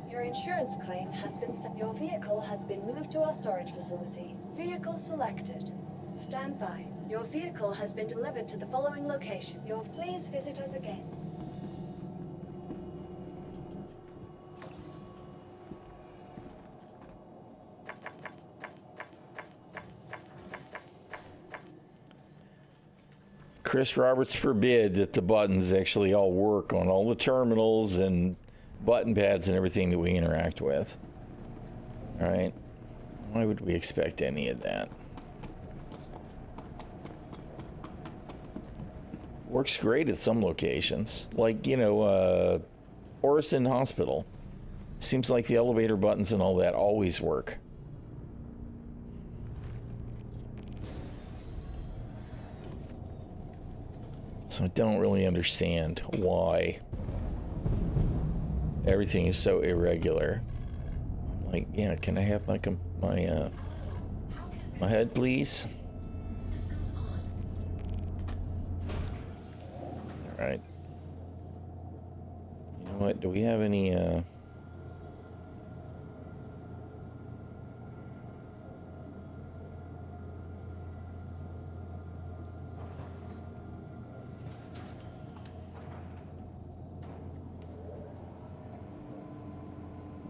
Your insurance claim has been set. Your vehicle has been moved to our storage facility. Vehicle selected. Stand by. Your vehicle has been delivered to the following location. Please visit us again. Chris Roberts forbid that the buttons actually all work on all the terminals and button pads and everything that we interact with. All right. Why would we expect any of that? Works great at some locations. Like, you know, Orison Hospital. Seems like the elevator buttons and all that always work. So I don't really understand why everything is so irregular. I'm like, yeah, can I have my head, please? All right. You know what? Do we have any?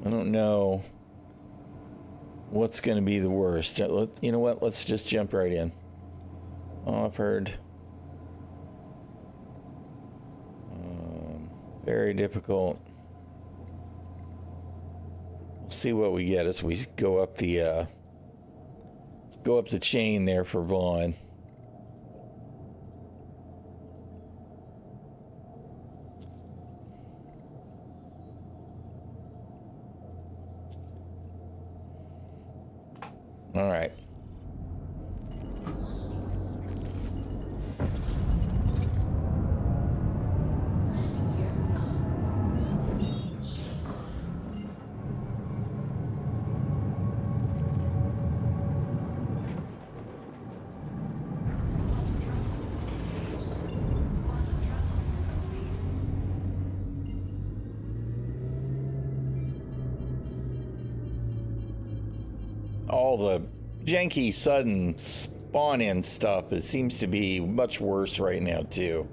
I don't know what's going to be the worst. You know what? Let's just jump right in. Offered. Very difficult. We'll see what we get as we go up the chain there for Vaughn. All right. All the janky sudden spawn-in stuff, it seems to be much worse right now too.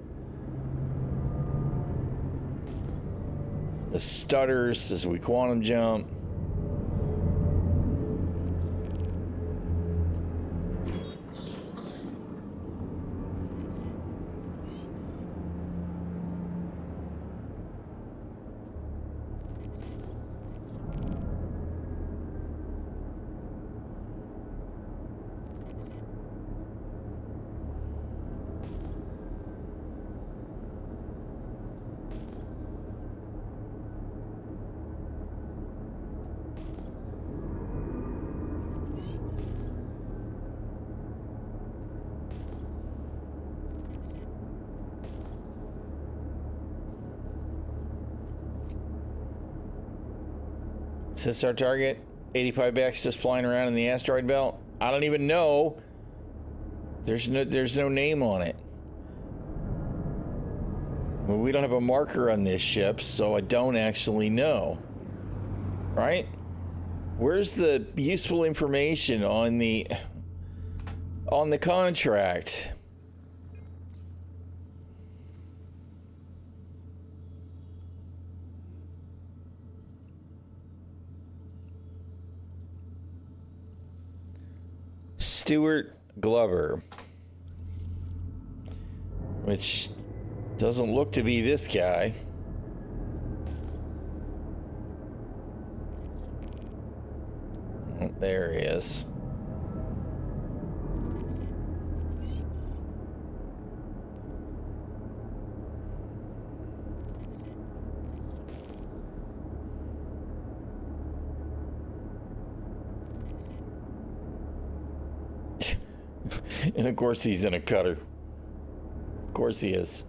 The stutters as we quantum jump. Is this our target? 85X just flying around in the asteroid belt? I don't even know. There's no name on it. Well, we don't have a marker on this ship, so I don't actually know. Right? Where's the useful information on the contract? Stuart Glover, which doesn't look to be this guy. Oh, there he is. And of course he's in a cutter. Of course he is.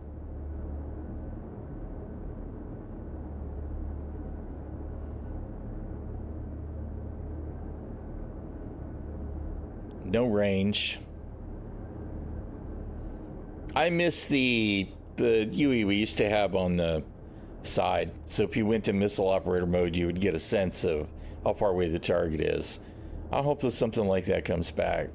No range. I miss the UE we used to have on the side. So if you went to missile operator mode, you would get a sense of how far away the target is. I hope that something like that comes back.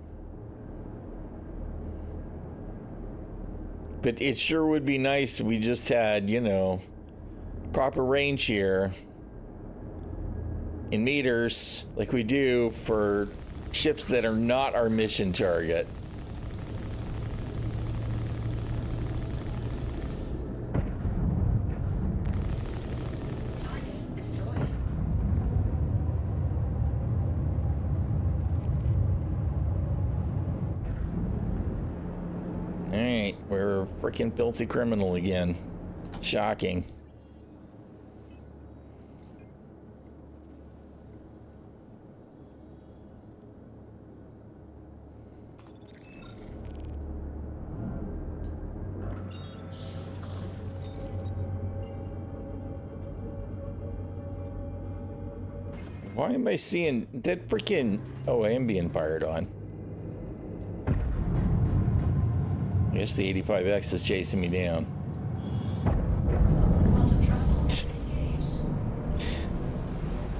But it sure would be nice if we just had, you know, proper range here in meters like we do for ships that are not our mission target. Target destroyed. Alright, we're a freaking filthy criminal again. Shocking. Why am I seeing that freaking... Oh, I am being fired on. I guess the 85X is chasing me down. Quantum travel engaged. Quantum travel complete.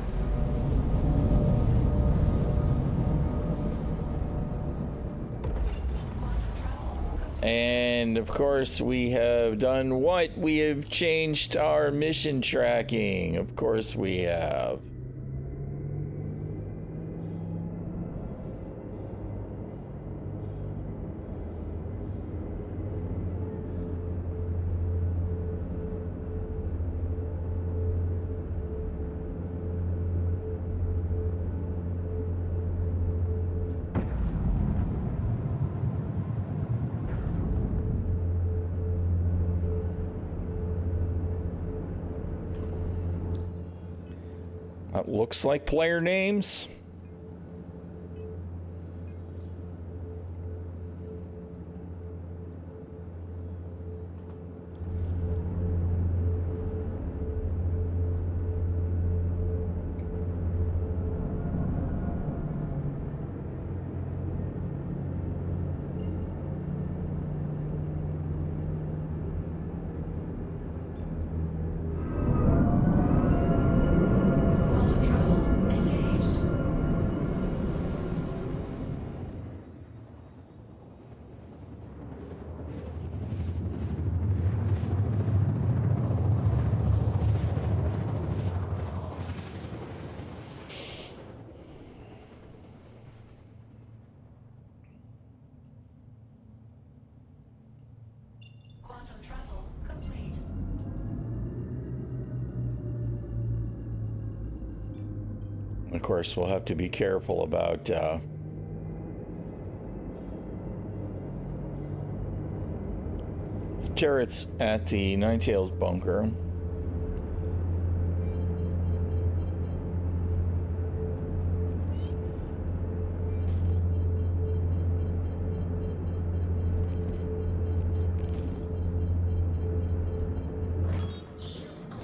And of course we have done what? We have changed our mission tracking. Of course we have. That looks like player names. Quantum travel engaged. Quantum travel complete. Of course, we'll have to be careful about turrets at the Ninetails bunker. Shield on.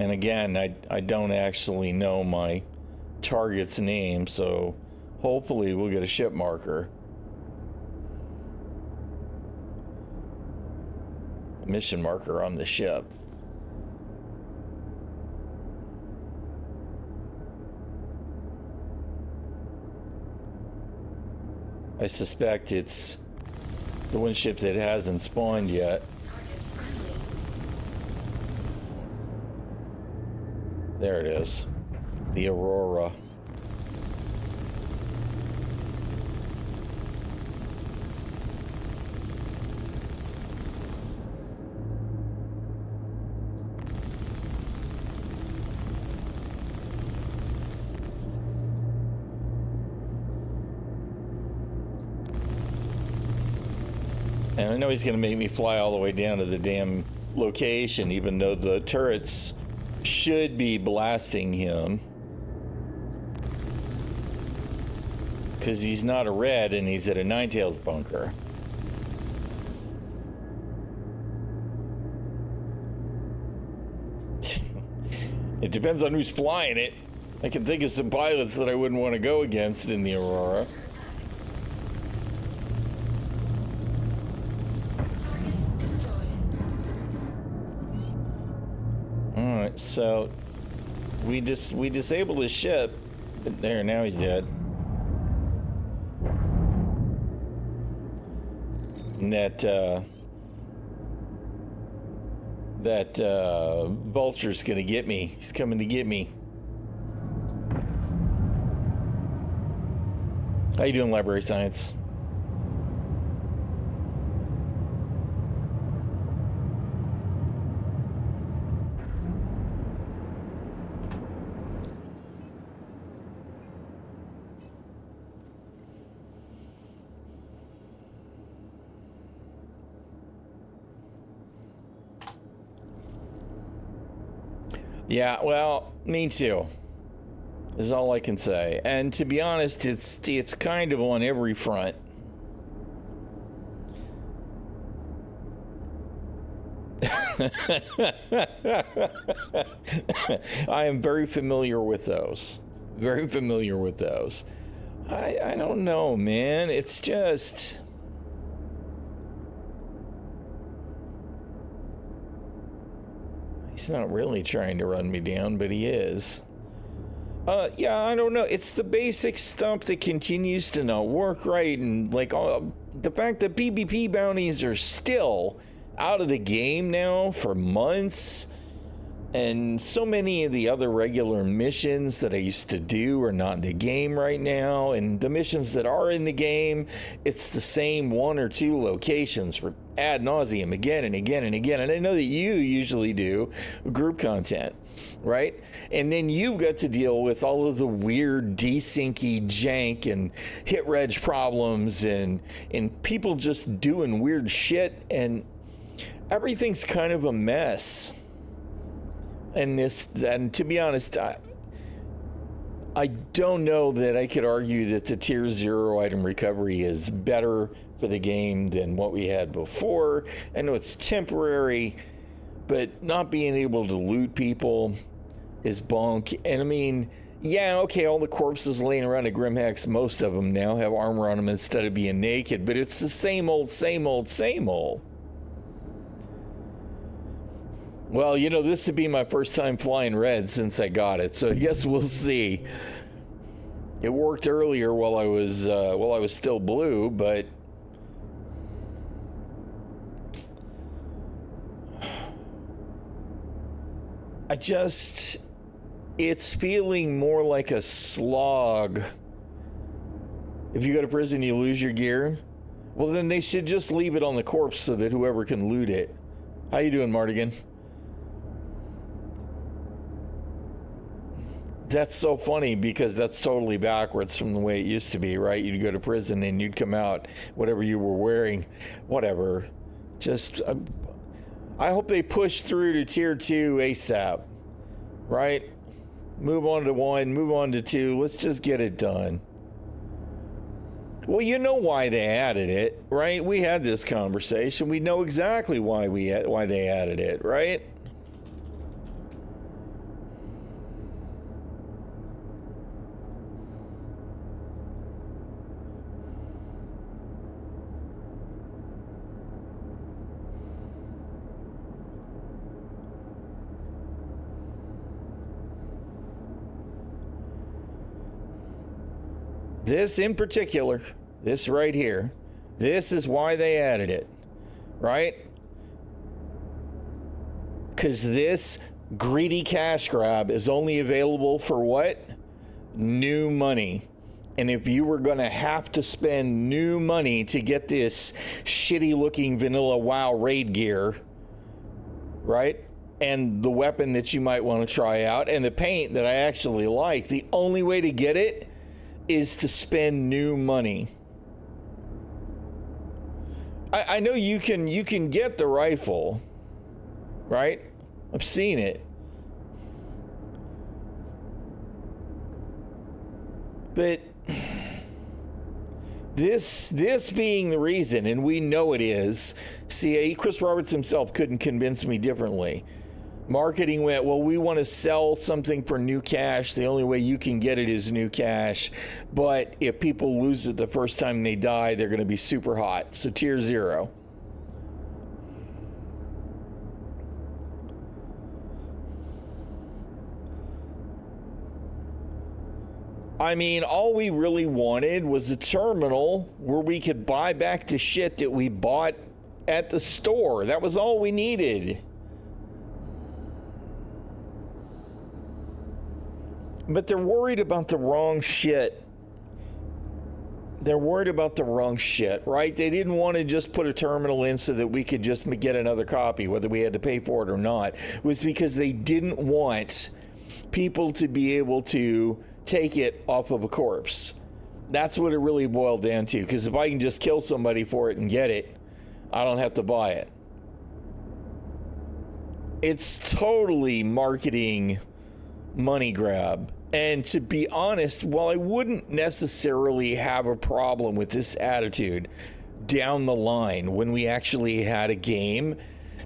And again, I don't actually know my target's name, so hopefully we'll get a ship marker. A mission marker on the ship. I suspect it's the one ship that hasn't spawned yet. Target friendly. There it is. The Aurora. And I know he's going to make me fly all the way down to the damn location, even though the turrets should be blasting him. Because he's not a red and he's at a Ninetales bunker. It depends on who's flying it. I can think of some pilots that I wouldn't want to go against in the Aurora. Target destroyed. Alright, so we disabled his ship. But there, now he's dead. And that vulture's gonna get me. He's coming to get me. How you doing, Library Science? Yeah, well, me too. Is all I can say. And to be honest, it's kind of on every front. I am very familiar with those. Very familiar with those. I don't know, man. It's just... He's not really trying to run me down, but he is. Yeah, I don't know. It's the basic stuff that continues to not work right, and like the fact that PvP bounties are still out of the game now for months, and so many of the other regular missions that I used to do are not in the game right now, and the missions that are in the game, it's the same one or two locations for ad nauseum again and again and again. And I know that you usually do group content, right? And then you've got to deal with all of the weird desyncy jank and hit reg problems and people just doing weird shit, and everything's kind of a mess. And to be honest, I don't know that I could argue that the tier 0 item recovery is better for the game than what we had before. I know it's temporary, but not being able to loot people is bunk. And I mean, yeah, okay, all the corpses laying around at Grimhex, most of them now have armor on them instead of being naked, but it's the same old, same old, same old. Well, you know, this would be my first time flying red since I got it, so I guess we'll see. It worked earlier while I was still blue, but it's feeling more like a slog. If you go to prison, you lose your gear. Well, then they should just leave it on the corpse so that whoever can loot it. How you doing, Mardigan? That's so funny because that's totally backwards from the way it used to be, right? You'd go to prison and you'd come out, whatever you were wearing, whatever. Just, I hope they push through to tier 2 ASAP, right? Move on to 1, move on to 2. Let's just get it done. Well, you know why they added it, right? We had this conversation. We know exactly why they added it, right? This in particular, this right here, this is why they added it, right? Because this greedy cash grab is only available for what? New money. And if you were going to have to spend new money to get this shitty looking vanilla WoW raid gear, right? And the weapon that you might want to try out and the paint that I actually like, the only way to get it is to spend new money. I know you can get the rifle, right? I've seen it. But this being the reason, and we know it is, CIG, Chris Roberts himself couldn't convince me differently. Marketing went, well, we want to sell something for new cash. The only way you can get it is new cash. But if people lose it the first time they die, they're going to be super hot. So tier 0. I mean, all we really wanted was a terminal where we could buy back the shit that we bought at the store. That was all we needed. But they're worried about the wrong shit. They're worried about the wrong shit, right? They didn't want to just put a terminal in so that we could just get another copy, whether we had to pay for it or not. It was because they didn't want people to be able to take it off of a corpse. That's what it really boiled down to. Because if I can just kill somebody for it and get it, I don't have to buy it. It's totally marketing money grab. And to be honest, while I wouldn't necessarily have a problem with this attitude down the line when we actually had a game,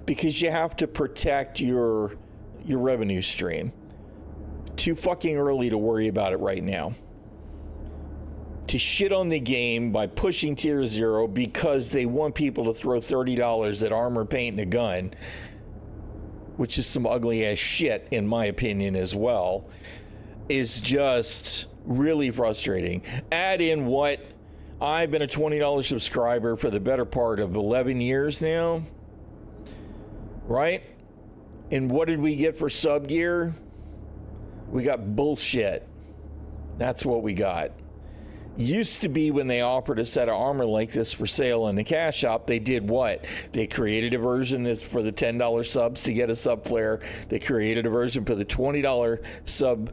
because you have to protect your revenue stream. Too fucking early to worry about it right now. To shit on the game by pushing tier 0 because they want people to throw $30 at armor, paint, and a gun, which is some ugly ass shit in my opinion as well, is just really frustrating. Add in what I've been a $20 subscriber for the better part of 11 years now, right? And what did we get for sub gear? We got bullshit. That's what we got. Used to be when they offered a set of armor like this for sale in the cash shop, they did what? They created a version that's for the $10 subs to get a sub flare. They created a version for the $20 sub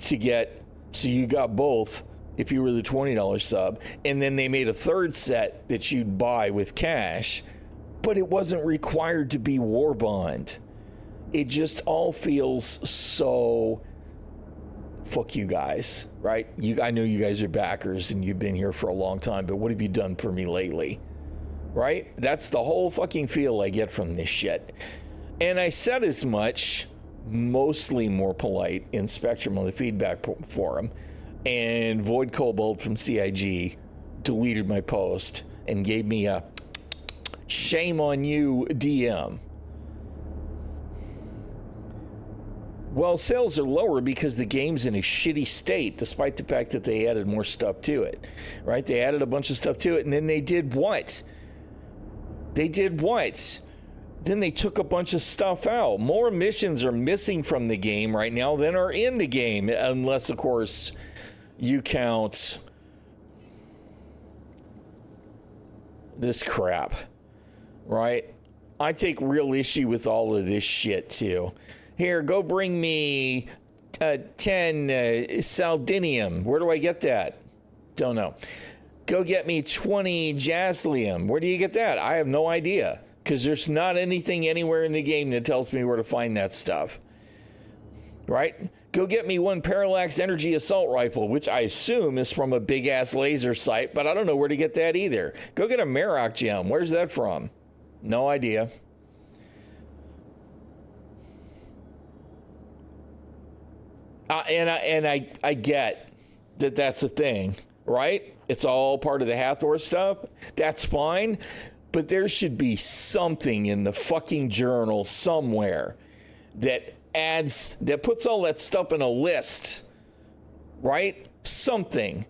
to get, so you got both if you were the $20 sub. And then they made a third set that you'd buy with cash, but it wasn't required to be War Bond. It just all feels so fuck you guys, right? I know you guys are backers and you've been here for a long time, but what have you done for me lately? Right? That's the whole fucking feel I get from this shit. And I said as much, mostly more polite, in Spectrum on the feedback forum, and Void Kobold from CIG deleted my post and gave me a shame on you DM. Well, sales are lower because the game's in a shitty state, despite the fact that they added more stuff to it, right? They added a bunch of stuff to it, and then they did what? Then they took a bunch of stuff out. More missions are missing from the game right now than are in the game, unless, of course, you count this crap, right? I take real issue with all of this shit, too. Here, go bring me 10 Saldinium. Where do I get that? Don't know. Go get me 20 Jaslium. Where do you get that? I have no idea, because there's not anything anywhere in the game that tells me where to find that stuff. Right? Go get me one Parallax Energy Assault Rifle, which I assume is from a big-ass laser sight, but I don't know where to get that either. Go get a Marok Gem. Where's that from? No idea. And I get that that's a thing, right? It's all part of the Hathor stuff. That's fine. But there should be something in the fucking journal somewhere that puts all that stuff in a list, right? Something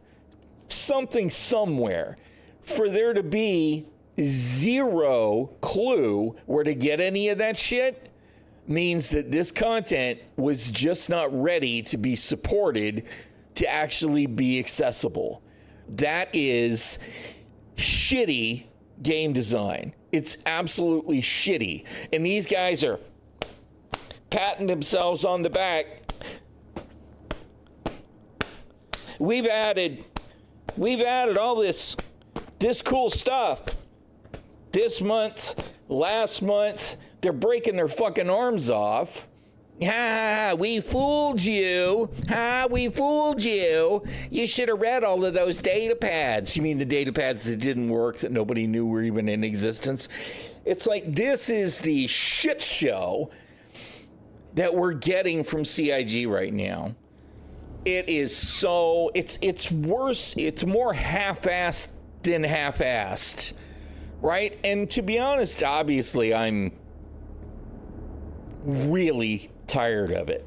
something somewhere. For there to be zero clue where to get any of that shit means that this content was just not ready to be supported to actually be accessible. That is shitty game design. It's absolutely shitty. And these guys are patting themselves on the back. We've added all this cool stuff. This month, last month, they're breaking their fucking arms off. Ha, we fooled you. Ha, we fooled you. You should have read all of those data pads. You mean the data pads that didn't work, that nobody knew were even in existence? It's like, this is the shit show that we're getting from CIG right now. It is so, it's worse, it's more half-assed than half-assed, right? And to be honest, obviously, I'm really tired of it,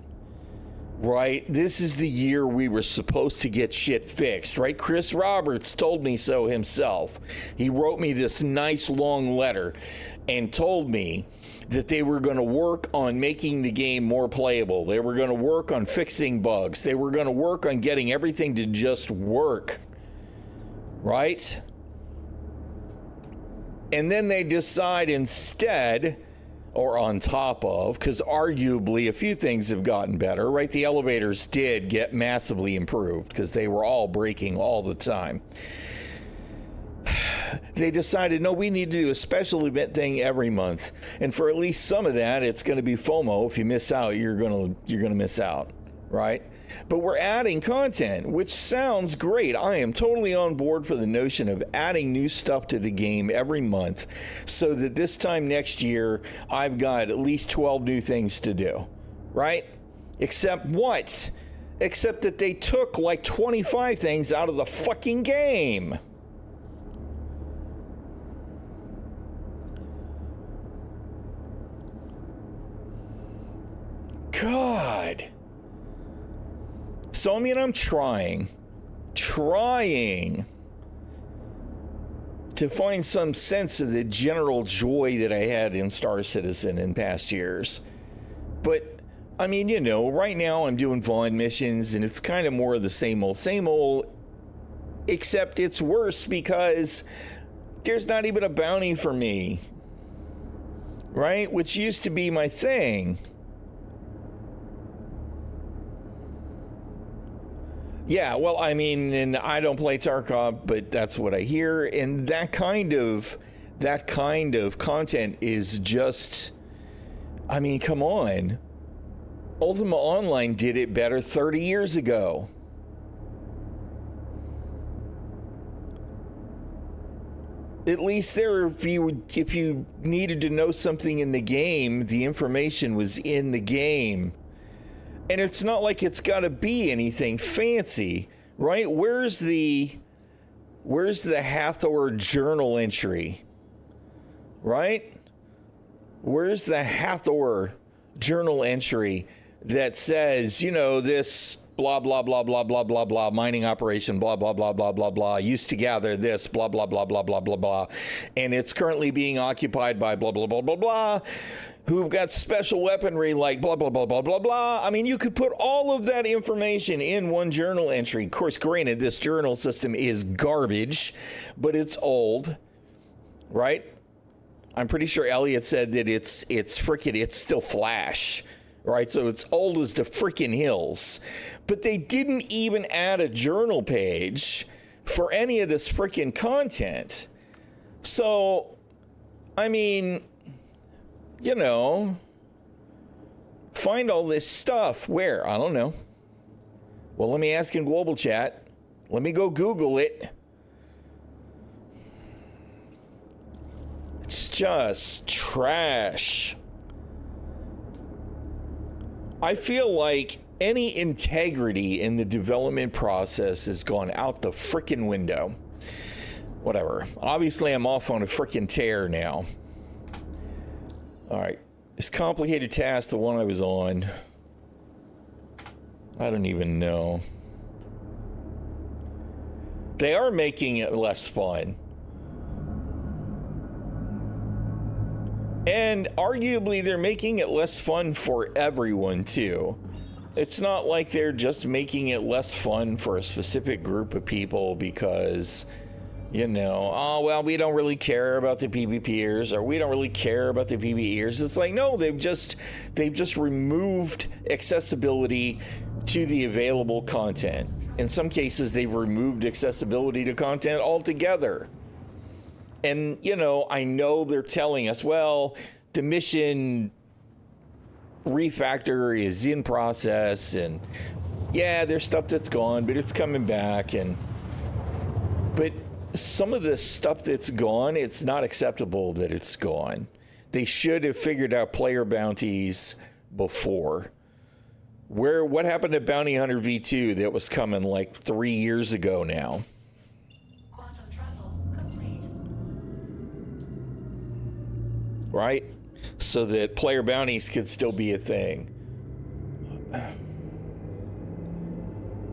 right? This is the year we were supposed to get shit fixed, right? Chris Roberts told me so himself. He wrote me this nice long letter and told me that they were going to work on making the game more playable. They were going to work on fixing bugs. They were going to work on getting everything to just work, right? And then they decide instead, or on top of, because arguably a few things have gotten better, right? The elevators did get massively improved because they were all breaking all the time. They decided, no, we need to do a special event thing every month. And for at least some of that, it's going to be FOMO. If you miss out, you're going to miss out, right? But we're adding content, which sounds great. I am totally on board for the notion of adding new stuff to the game every month so that this time next year, I've got at least 12 new things to do, right? Except what? Except that they took like 25 things out of the fucking game. God. So, I mean, I'm trying to find some sense of the general joy that I had in Star Citizen in past years. But, I mean, you know, right now I'm doing Vaughn missions, and it's kind of more of the same old, except it's worse because there's not even a bounty for me, right? Which used to be my thing. Yeah, well, I mean, and I don't play Tarkov, but that's what I hear. And that kind of content is just, I mean, come on. Ultima Online did it better 30 years ago. At least there, if you needed to know something in the game, the information was in the game. And it's not like it's got to be anything fancy, right? Where's the Hathor journal entry, right? Where's the Hathor journal entry that says, you know, this blah, blah, blah, blah, blah, blah, blah, mining operation, blah, blah, blah, blah, blah, blah, used to gather this, blah, blah, blah, blah, blah, blah, blah, and it's currently being occupied by blah, blah, blah, blah, blah, who've got special weaponry like blah, blah, blah, blah, blah, blah. I mean, you could put all of that information in one journal entry. Of course, granted, this journal system is garbage, but it's old, right? I'm pretty sure Elliot said that it's still Flash, right? So it's old as the freaking hills. But they didn't even add a journal page for any of this freaking content. So, I mean, you know, find all this stuff where? I don't know. Well, let me ask in global chat. Let me go Google it. It's just trash. I feel like any integrity in the development process has gone out the frickin' window. Whatever. Obviously, I'm off on a frickin' tear now. All right, this complicated task, the one I was on, I don't even know. They are making it less fun. And arguably, they're making it less fun for everyone, too. It's not like they're just making it less fun for a specific group of people because, you know, oh, well, we don't really care about the PvPers, or we don't really care about the PvEers. It's like, no, they've just removed accessibility to the available content. In some cases, they've removed accessibility to content altogether. And, you know, I know they're telling us, well, the mission refactor is in process, and yeah, there's stuff that's gone, but it's coming back. But some of the stuff that's gone, it's not acceptable that it's gone. They should have figured out player bounties before. What happened to Bounty Hunter V2 that was coming like 3 years ago now? Quantum travel complete. Right? So that player bounties could still be a thing.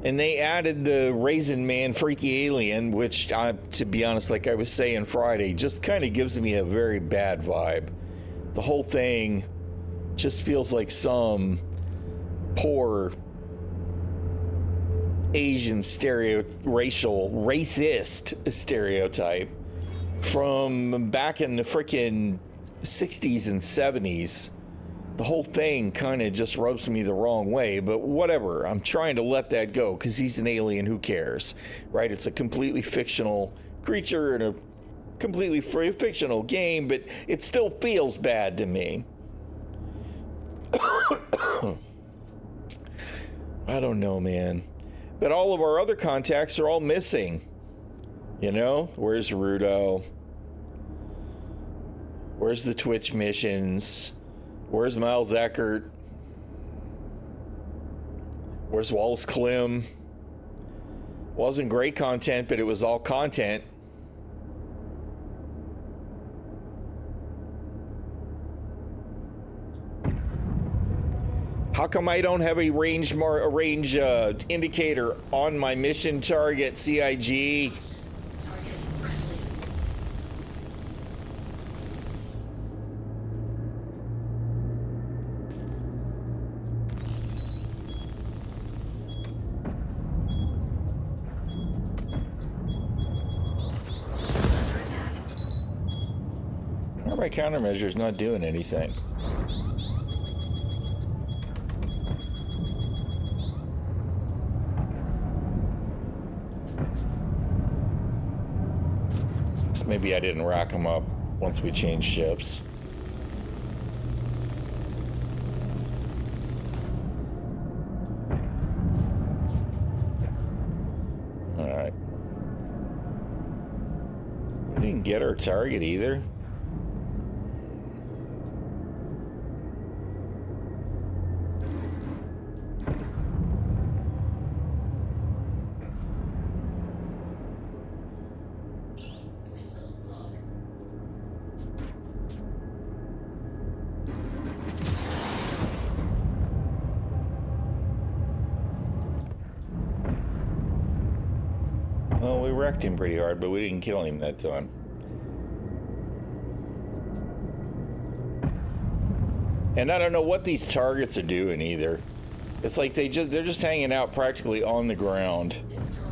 And they added the Raisin Man Freaky Alien, which, to be honest, like I was saying Friday, just kind of gives me a very bad vibe. The whole thing just feels like some poor Asian racist stereotype from back in the frickin' 60s and 70s. The whole thing kind of just rubs me the wrong way, but whatever. I'm trying to let that go because he's an alien. Who cares, right? It's a completely fictional creature in a completely fictional game, but it still feels bad to me. I don't know, man. But all of our other contacts are all missing. You know, where's Rudo? Where's the Twitch missions? Where's Miles Eckert? Where's Wallace Clem? Wasn't great content, but it was all content. How come I don't have a range indicator on my mission target, CIG? Target friendly. Under attack. Why are my countermeasures not doing anything? Maybe I didn't rack them up once we changed ships. All right. We didn't get our target either. Missile log. Well, we wrecked him pretty hard, but we didn't kill him that time. And I don't know what these targets are doing either. It's like they're just hanging out practically on the ground. Destroyed.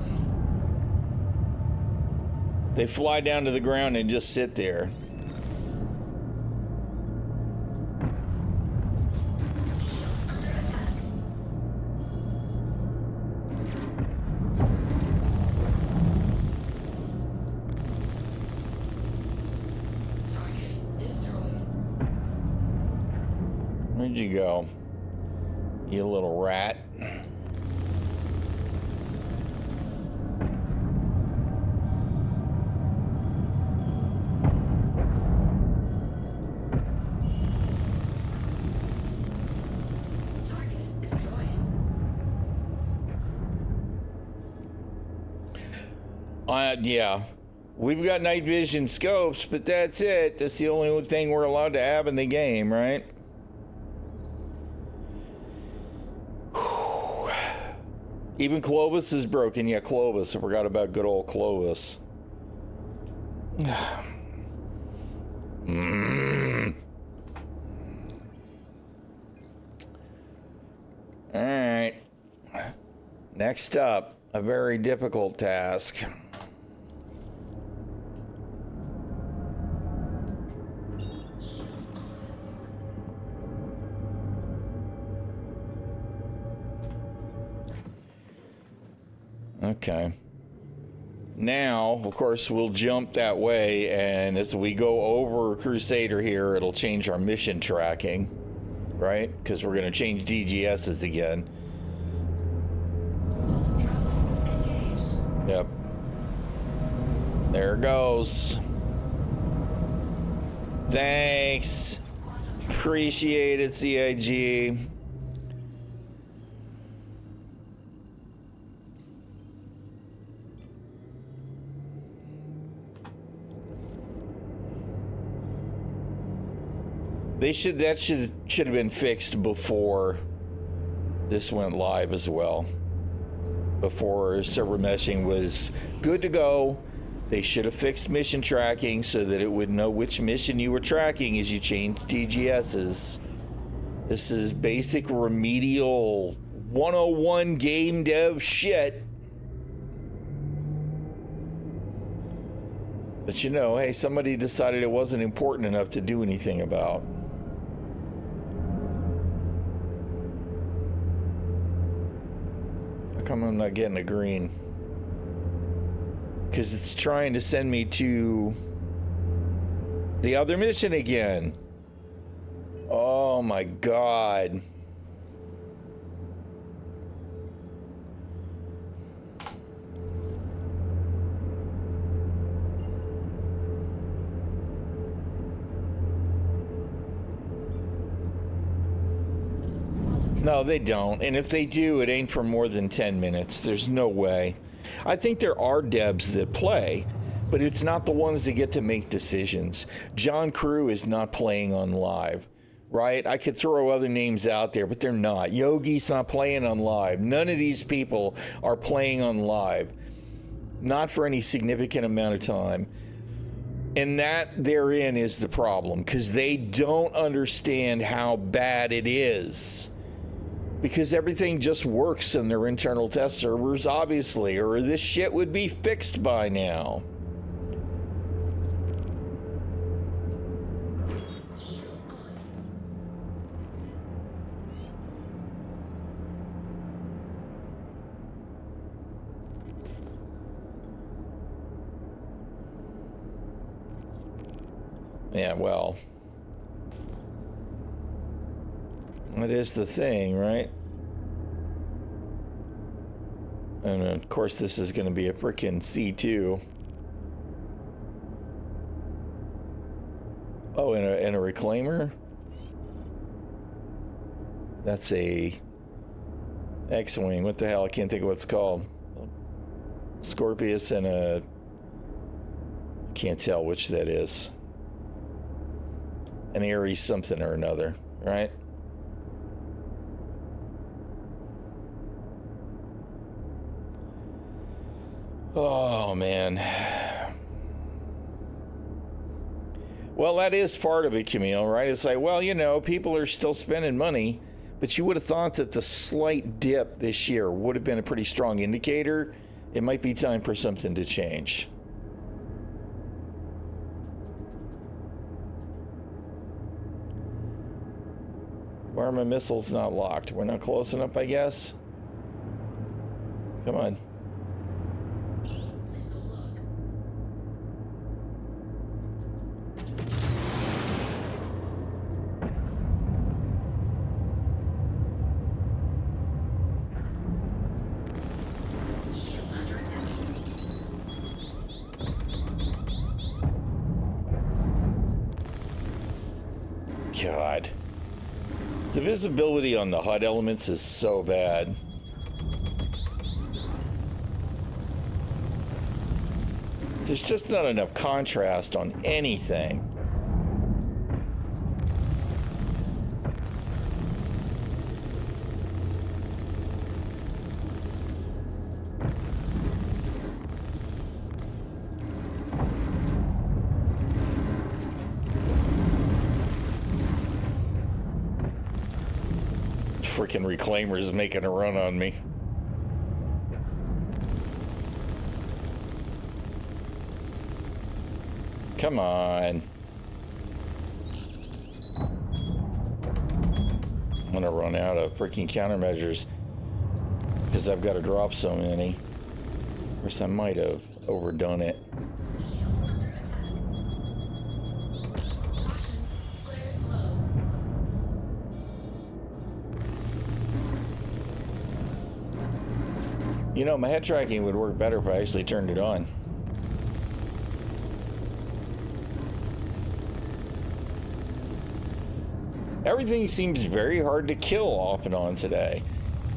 They fly down to the ground and just sit there. Shield under attack. Target destroyed. Where'd you go? You little rat. Target destroyed. Yeah. We've got night vision scopes, but that's it. That's the only thing we're allowed to have in the game, right? Even Clovis is broken. Yeah, Clovis. I forgot about good old Clovis. All right. Next up, a very difficult task. Okay. Now, of course, we'll jump that way, and as we go over Crusader here, it'll change our mission tracking, right? Because we're going to change DGSs again. Yep. There it goes. Thanks. Appreciate it, CIG. That should have been fixed before this went live as well. Before server meshing was good to go, they should have fixed mission tracking so that it would know which mission you were tracking as you changed DGSs. This is basic remedial 101 game dev shit. But you know, hey, somebody decided it wasn't important enough to do anything about. How come I'm not getting a green? Because it's trying to send me to the other mission again. Oh my God. No, they don't. And if they do, it ain't for more than 10 minutes. There's no way. I think there are devs that play, but it's not the ones that get to make decisions. John Crew is not playing on live, right? I could throw other names out there, but they're not. Yogi's not playing on live. None of these people are playing on live. Not for any significant amount of time. And that therein is the problem, because they don't understand how bad it is. Because everything just works in their internal test servers, obviously, or this shit would be fixed by now. Yeah, well, that is the thing, right? And of course, this is going to be a frickin' C2. Oh, and a reclaimer? That's a X-Wing. What the hell? I can't think of what it's called. Scorpius and a... I can't tell which that is. An Ares something or another, right? Oh, man. Well, that is part of it, Camille, right? It's like, well, you know, people are still spending money, but you would have thought that the slight dip this year would have been a pretty strong indicator. It might be time for something to change. Why are my missiles not locked? We're not close enough, I guess. Come on. Missile lock. Shield under attack. God. The visibility on the HUD elements is so bad. There's just not enough contrast on anything. freaking reclaimers making a run on me. Come on. I'm gonna run out of freaking countermeasures because I've got to drop so many. Of course, I might have overdone it. Shield under attack. Caution, flares low. You know, my head tracking would work better if I actually turned it on. Everything seems very hard to kill off and on today.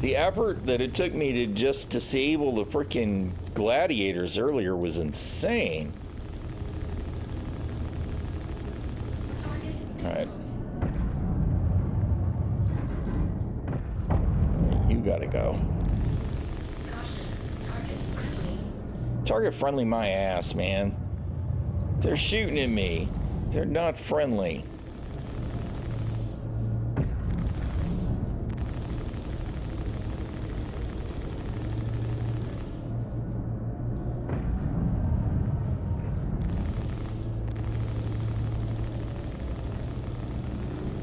The effort that it took me to just disable the freaking gladiators earlier was insane. Target All right. destroyed. You gotta go. Caution, target friendly. Target friendly my ass, man. They're shooting at me. They're not friendly.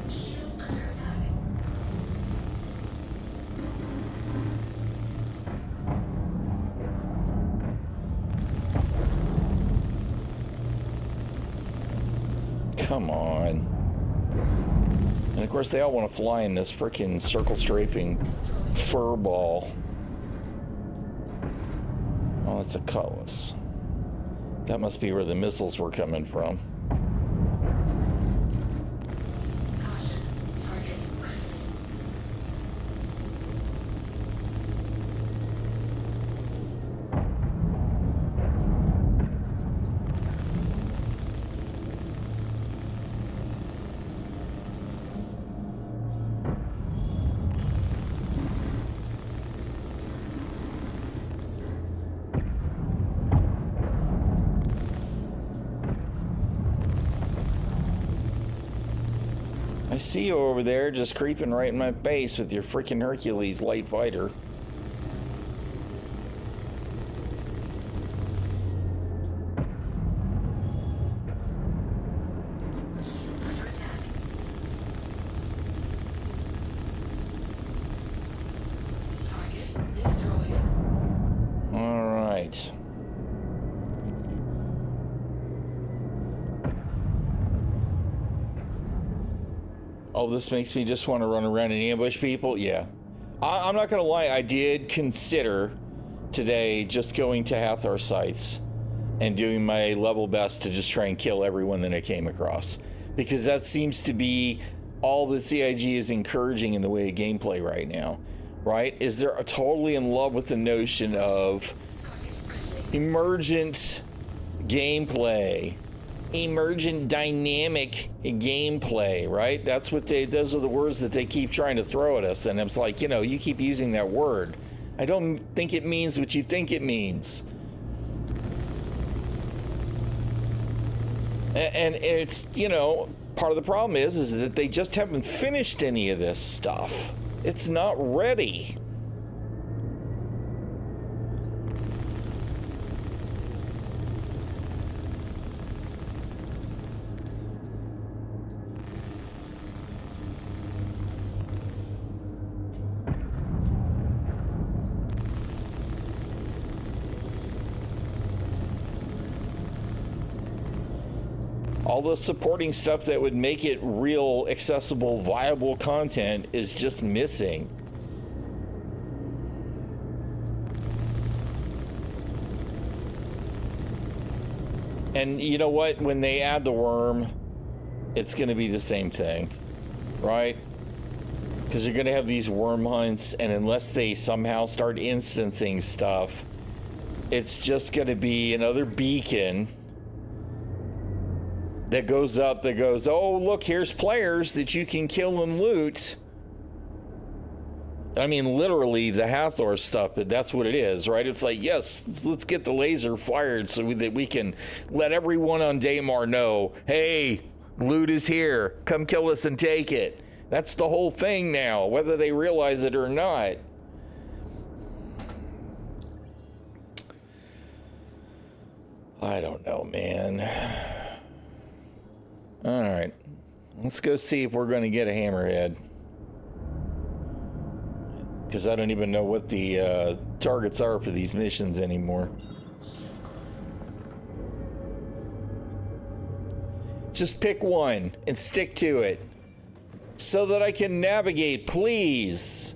Shield under attack. Come on. And of course, they all want to fly in this freaking circle strafing fur ball. Oh, it's a cutlass. That must be where the missiles were coming from. Caution, target friendly. I see you over there just creeping right in my face with your freaking Hercules light fighter. Shield under attack. Target destroyed. All right. Oh, this makes me just want to run around and ambush people? Yeah. I'm not going to lie. I did consider today just going to Hathor sites and doing my level best to just try and kill everyone that I came across. Because that seems to be all that CIG is encouraging in the way of gameplay right now. Right? Is they're totally in love with the notion of Target friendly. emergent gameplay, emergent dynamic gameplay, right? That's what those are the words that they keep trying to throw at us. And it's like, you know, you keep using that word. I don't think it means what you think it means. And it's, you know, part of the problem is that they just haven't finished any of this stuff. It's not ready. All the supporting stuff that would make it real, accessible, viable content is just missing. And you know what? When they add the worm, it's going to be the same thing, right? Because you're going to have these worm hunts, and unless they somehow start instancing stuff, it's just going to be another beacon that goes up that goes, oh, look, here's players that you can kill and loot. I mean, literally, the Hathor stuff, that's what it is, right? It's like, yes, let's get the laser fired so that we can let everyone on Daymar know, hey, loot is here. Come kill us and take it. That's the whole thing now, whether they realize it or not. I don't know, man. All right. Let's go see if we're going to get a hammerhead. Because I don't even know what the targets are for these missions anymore. Just pick one and stick to it. So that I can navigate, please.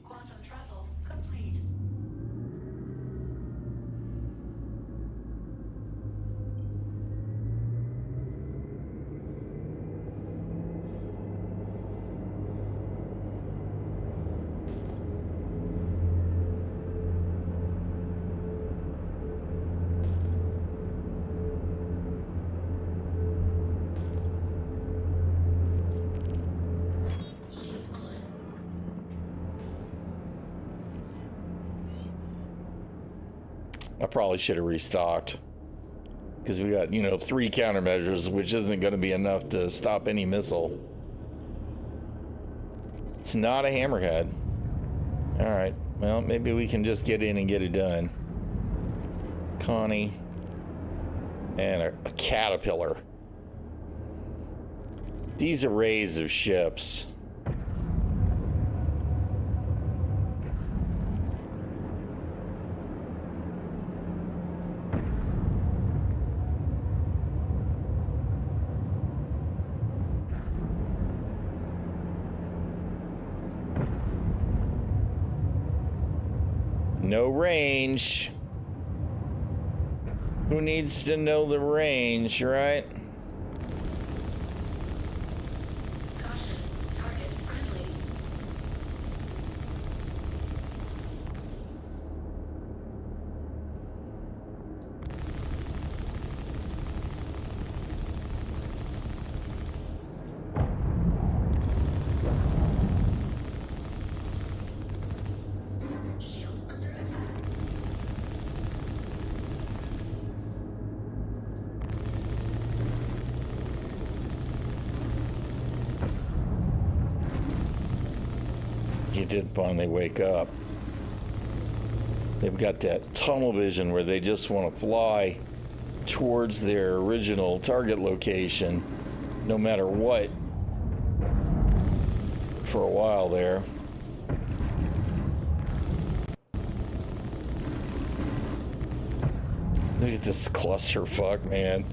Quantum travel complete. Shield on. I probably should have restocked. Because we got, 3 countermeasures, which isn't going to be enough to stop any missile. It's not a hammerhead. Alright, well, maybe we can just get in and get it done. Connie. And a caterpillar. These arrays of ships. No range. Who needs to know the range, right? Caution. Target friendly. Shield under attack. You did finally wake up. They've got that tunnel vision where they just want to fly towards their original target location, no matter what, for a while there. Look at this clusterfuck, man.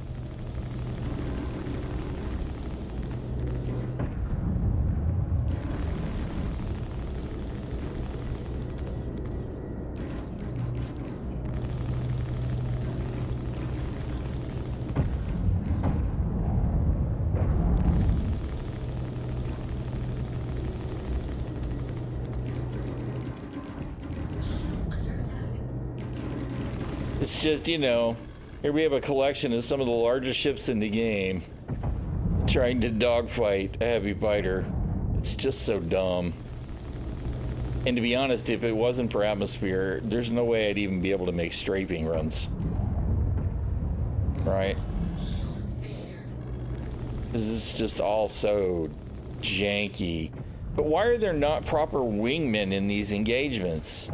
It's just, here we have a collection of some of the largest ships in the game trying to dogfight a heavy fighter. It's just so dumb. And to be honest, if it wasn't for atmosphere, there's no way I'd even be able to make strafing runs. Right? This is just all so janky. But why are there not proper wingmen in these engagements?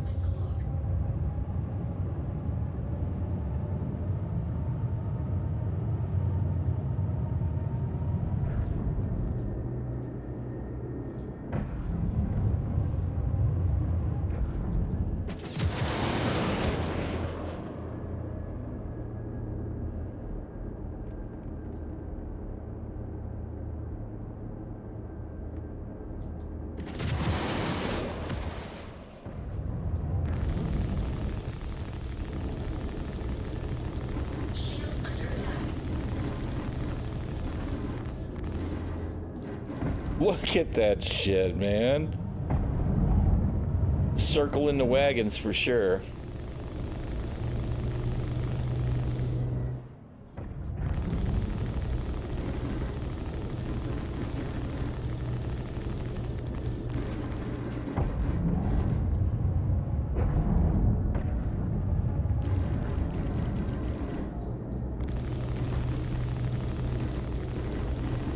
Missile lock. Look at that shit, man. Circling the wagons for sure.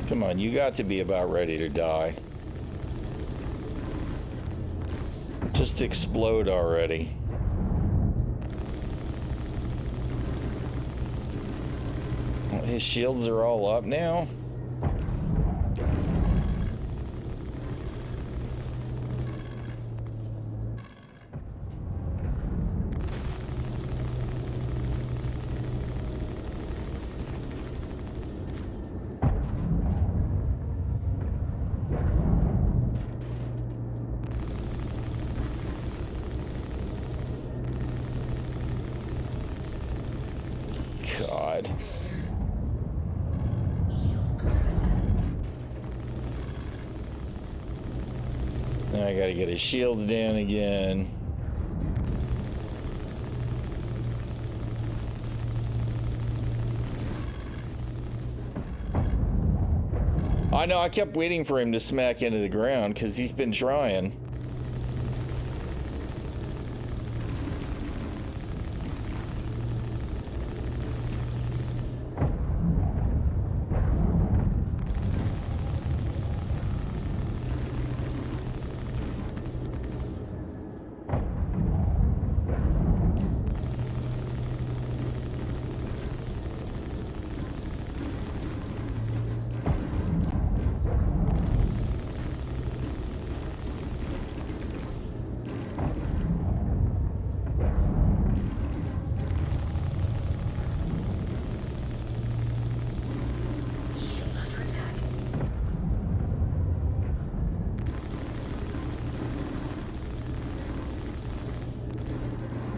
Come on, you got to be about ready to die. Just explode already. Well, his shields are all up now. God. Now I gotta get his shields down again. I know, I kept waiting for him to smack into the ground because he's been trying. Shield under attack.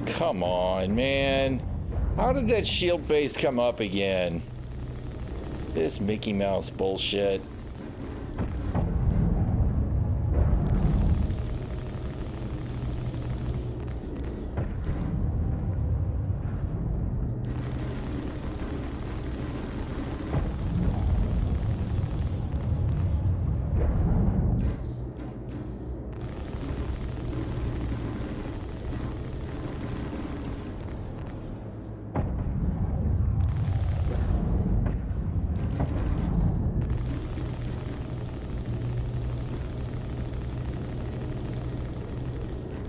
Come on, man. How did that shield base come up again? This Mickey Mouse bullshit.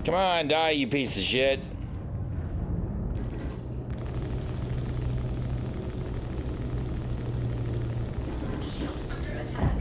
Come on, die, you piece of shit. Shield under attack.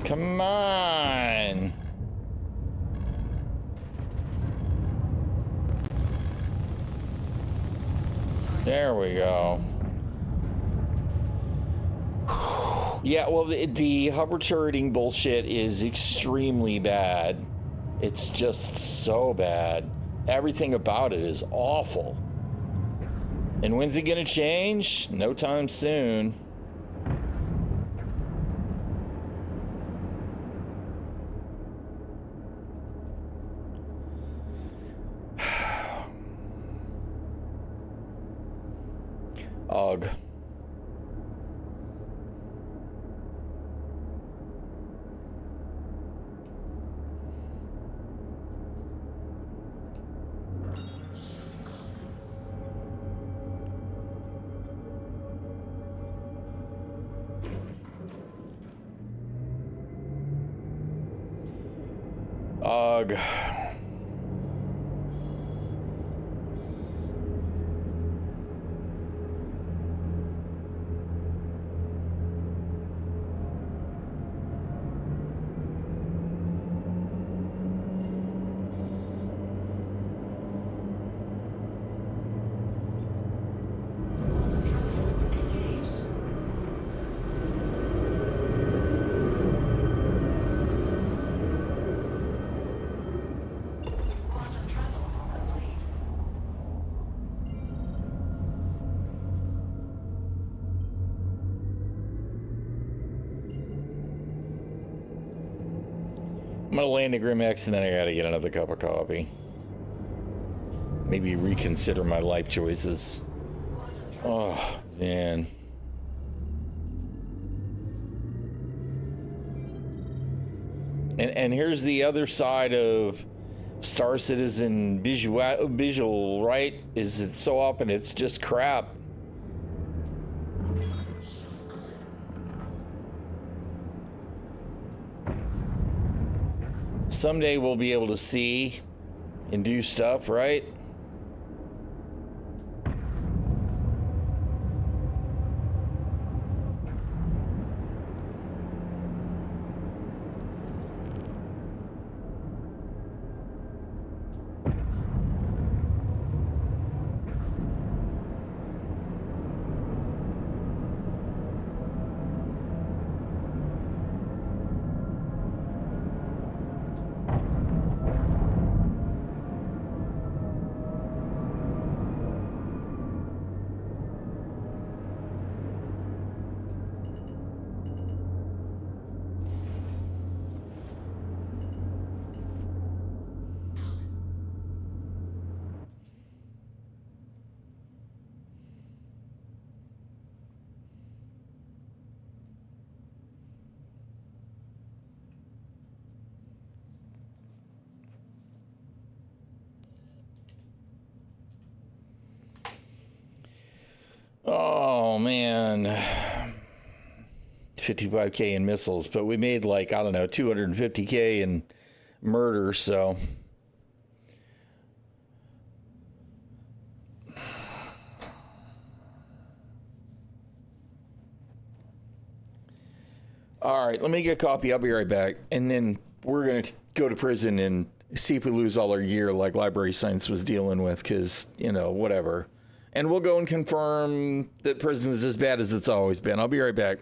Come on. There we go. Yeah, well, the hover turreting bullshit is extremely bad. It's just so bad. Everything about it is awful. And when's it gonna change? No time soon. Ugh. Ugh. I'm gonna land a Grim X and then I gotta get another cup of coffee. Maybe reconsider my life choices. Oh, man. And here's the other side of Star Citizen visual, right? Is it so often it's just crap. Someday we'll be able to see and do stuff, right? Oh man, 55K in missiles, but we made like, I don't know, 250K in murder, so all right, let me get a copy. I'll be right back, and then we're gonna go to prison and see if we lose all our gear like Library Science was dealing with, because, you know, whatever. And we'll go and confirm that prison is as bad as it's always been. I'll be right back.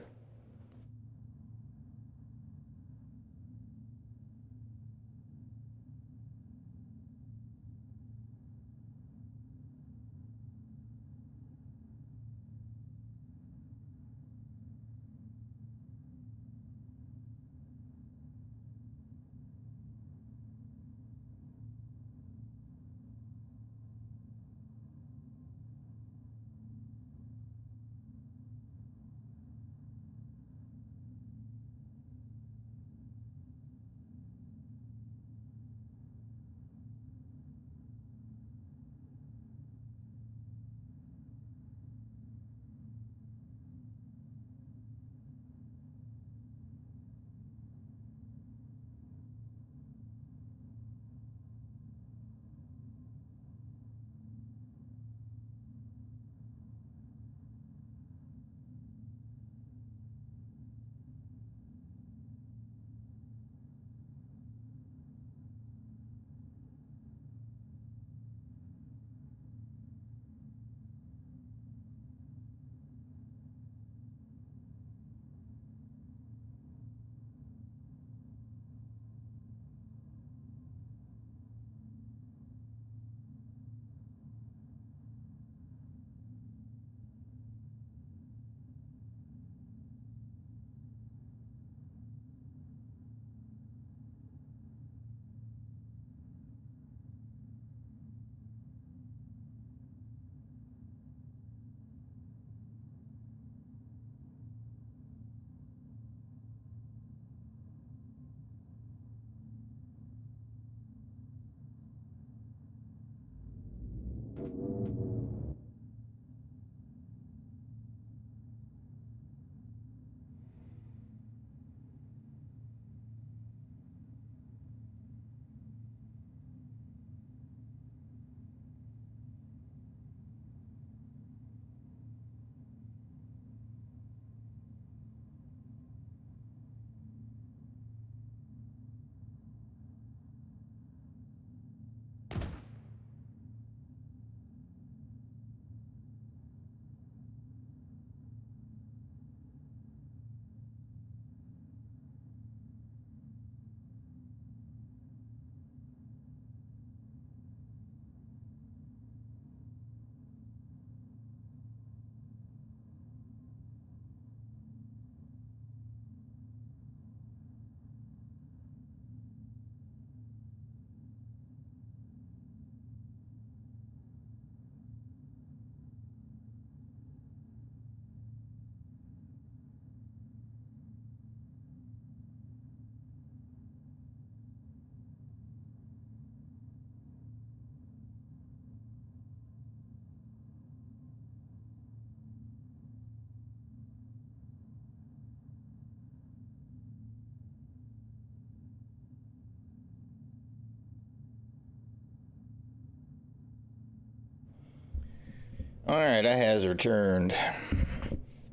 All right, I has returned.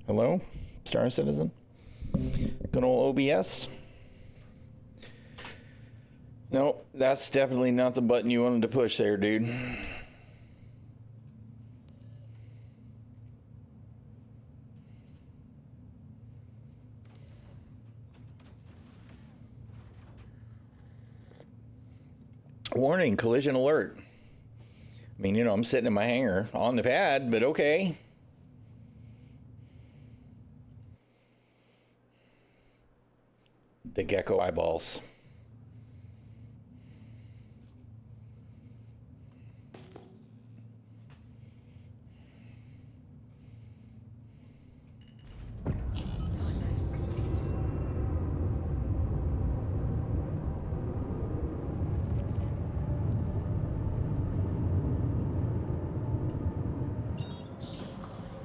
Hello, Star Citizen. Good old OBS. No, that's definitely not the button you wanted to push there, dude. Warning, collision alert. I mean, you know, I'm sitting in my hangar on the pad, but okay. The gecko eyeballs. Contact received. Shield off.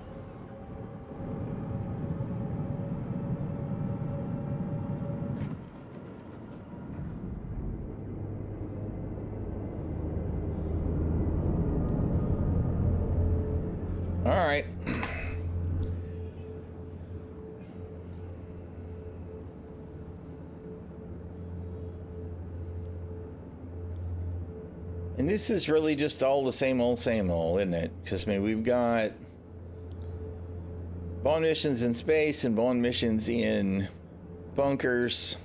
All right. And this is really just all the same old, isn't it? Because I mean, we've got bond missions in space and bond missions in bunkers.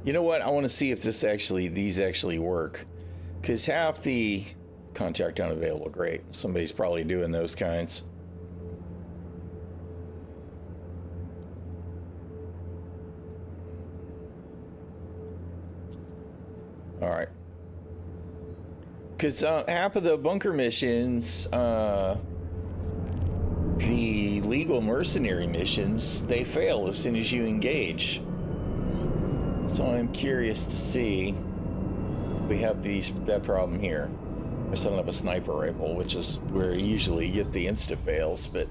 You know what? I want to see if these actually work. Because half the contract unavailable, great. Somebody's probably doing those kinds. All right. Because half of the bunker missions, the legal mercenary missions, they fail as soon as you engage. So I'm curious to see if we have that problem here. We're setting up a sniper rifle, which is where you usually get the insta fails, but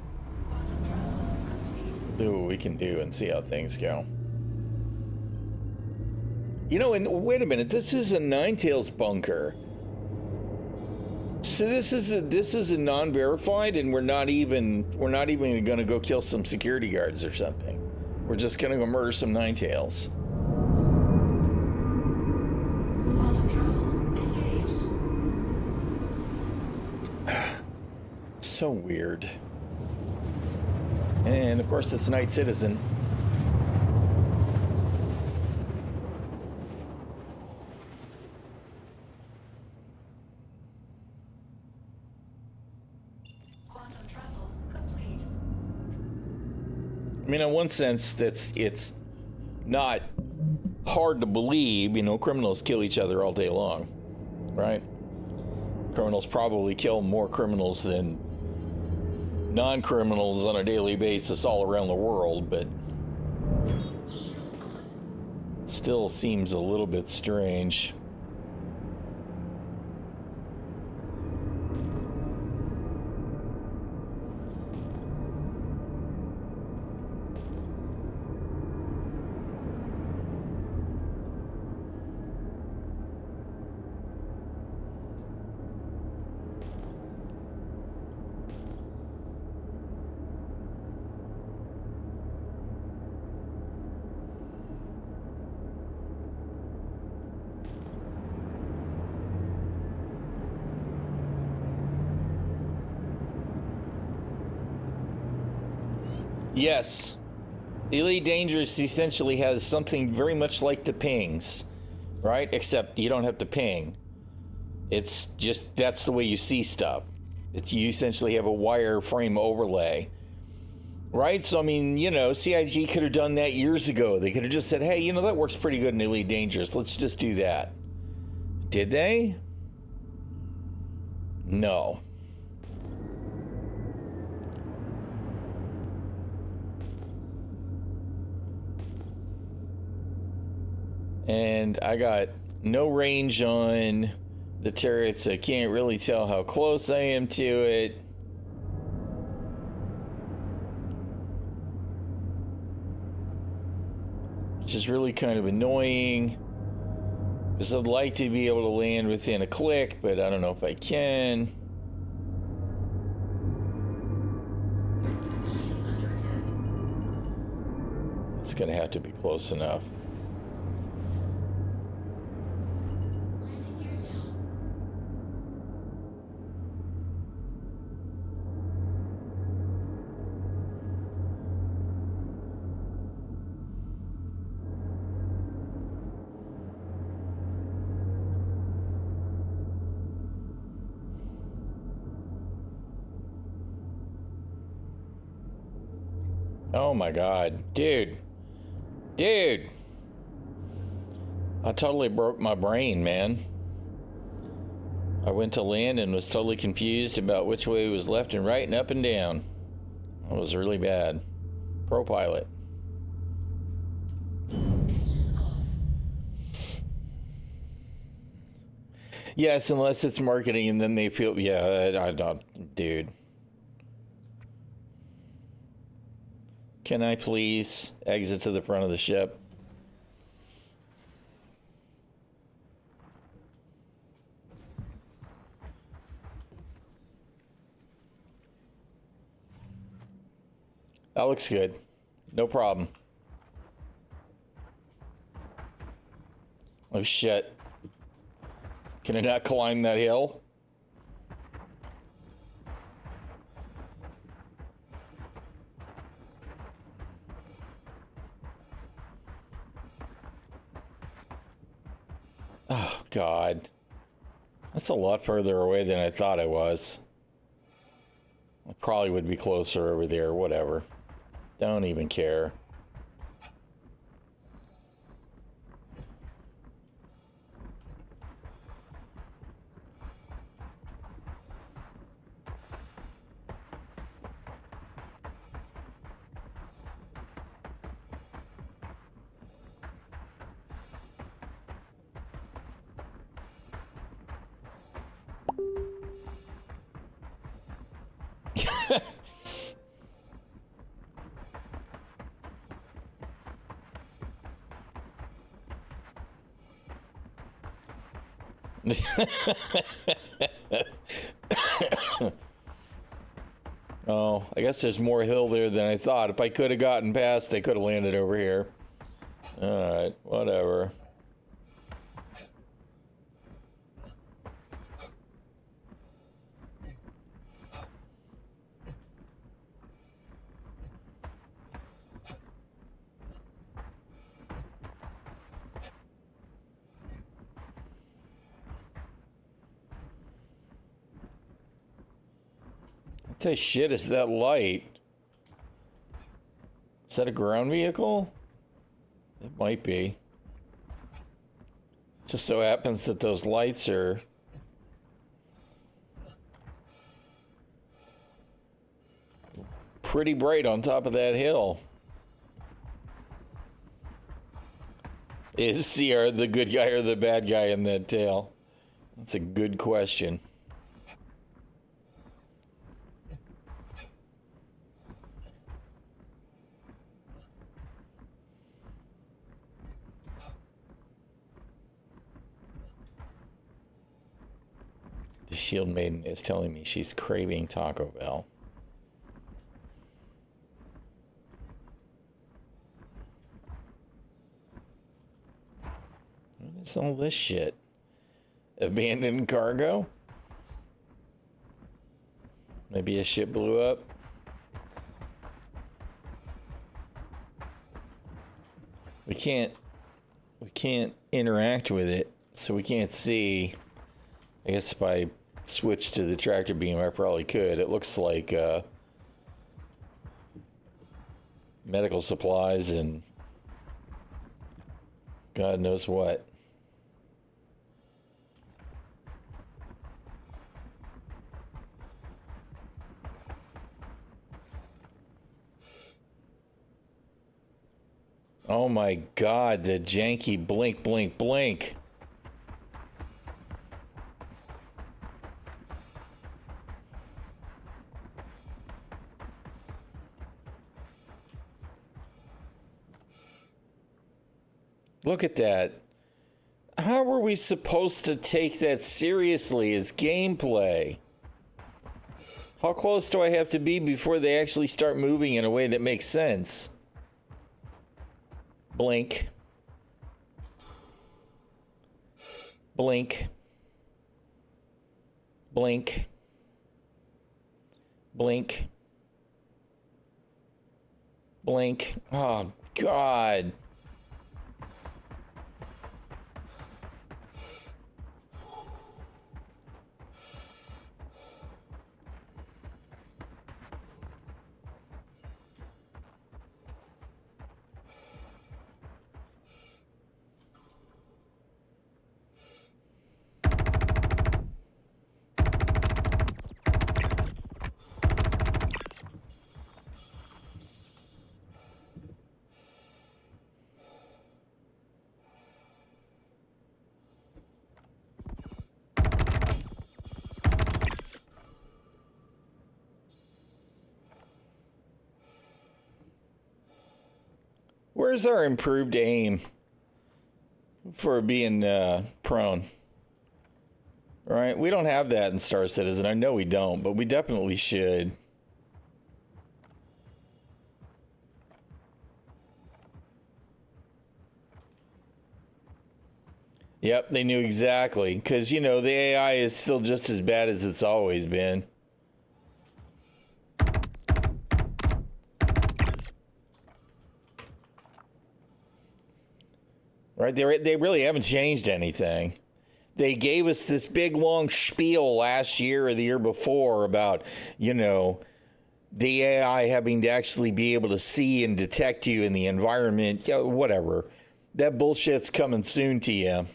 we'll do what we can do and see how things go. You know, and wait a minute, this is a Ninetales bunker. So this is a non-verified, and we're not even going to go kill some security guards or something. We're just going to go murder some Ninetales. So weird. And of course it's Night Citizen. Quantum travel complete. I mean, in one sense, it's not hard to believe. You know, criminals kill each other all day long, right? Criminals probably kill more criminals than non-criminals on a daily basis all around the world, but it still seems a little bit strange. Yes. Elite Dangerous essentially has something very much like the pings, right? Except you don't have to ping. It's just, that's the way you see stuff. You essentially have a wireframe overlay, right? So, I mean, you know, CIG could have done that years ago. They could have just said, hey, you know, that works pretty good in Elite Dangerous. Let's just do that. Did they? No. And I got no range on the turret, so I can't really tell how close I am to it. which is really kind of annoying. Because I'd like to be able to land within a click, but I don't know if I can. It's gonna have to be close enough. Landing gear down. Oh my god, dude. Dude! I totally broke my brain, man. I went to land and was totally confused about which way was left and right and up and down. That was really bad. Pro pilot. Engines off. Yes, unless it's marketing and then they feel, yeah, I don't, dude. Can I please exit to the front of the ship? That looks good. No problem. Oh shit. Can I not climb that hill? Oh, God. That's a lot further away than I thought it was. I probably would be closer over there, whatever. Don't even care. Oh, I guess there's more hill there than I thought. If I could have gotten past, I could have landed over here. Alright, whatever. What the shit is that light? Is that a ground vehicle? It might be. Just so happens that those lights are pretty bright on top of that hill. Is Sierra the good guy or the bad guy in that tale? That's a good question. The Shield Maiden is telling me she's craving Taco Bell. What is all this shit? Abandoned cargo? Maybe a ship blew up? We can't interact with it, so we can't see. I guess if I switch to the tractor beam, I probably could. It looks like medical supplies and God knows what. Oh my God, the janky blink, blink, blink. Look at that. How are we supposed to take that seriously as gameplay? How close do I have to be before they actually start moving in a way that makes sense? Blink. Blink. Blink. Blink. Blink. Oh, God. Where's our improved aim for being prone? Right? We don't have that in Star Citizen. I know we don't, but we definitely should. Yep, they knew exactly. Because, you know, the AI is still just as bad as it's always been. Right? They really haven't changed anything. They gave us this big, long spiel last year or the year before about, you know, the AI having to actually be able to see and detect you in the environment. Yeah, whatever. That bullshit's coming soon to you.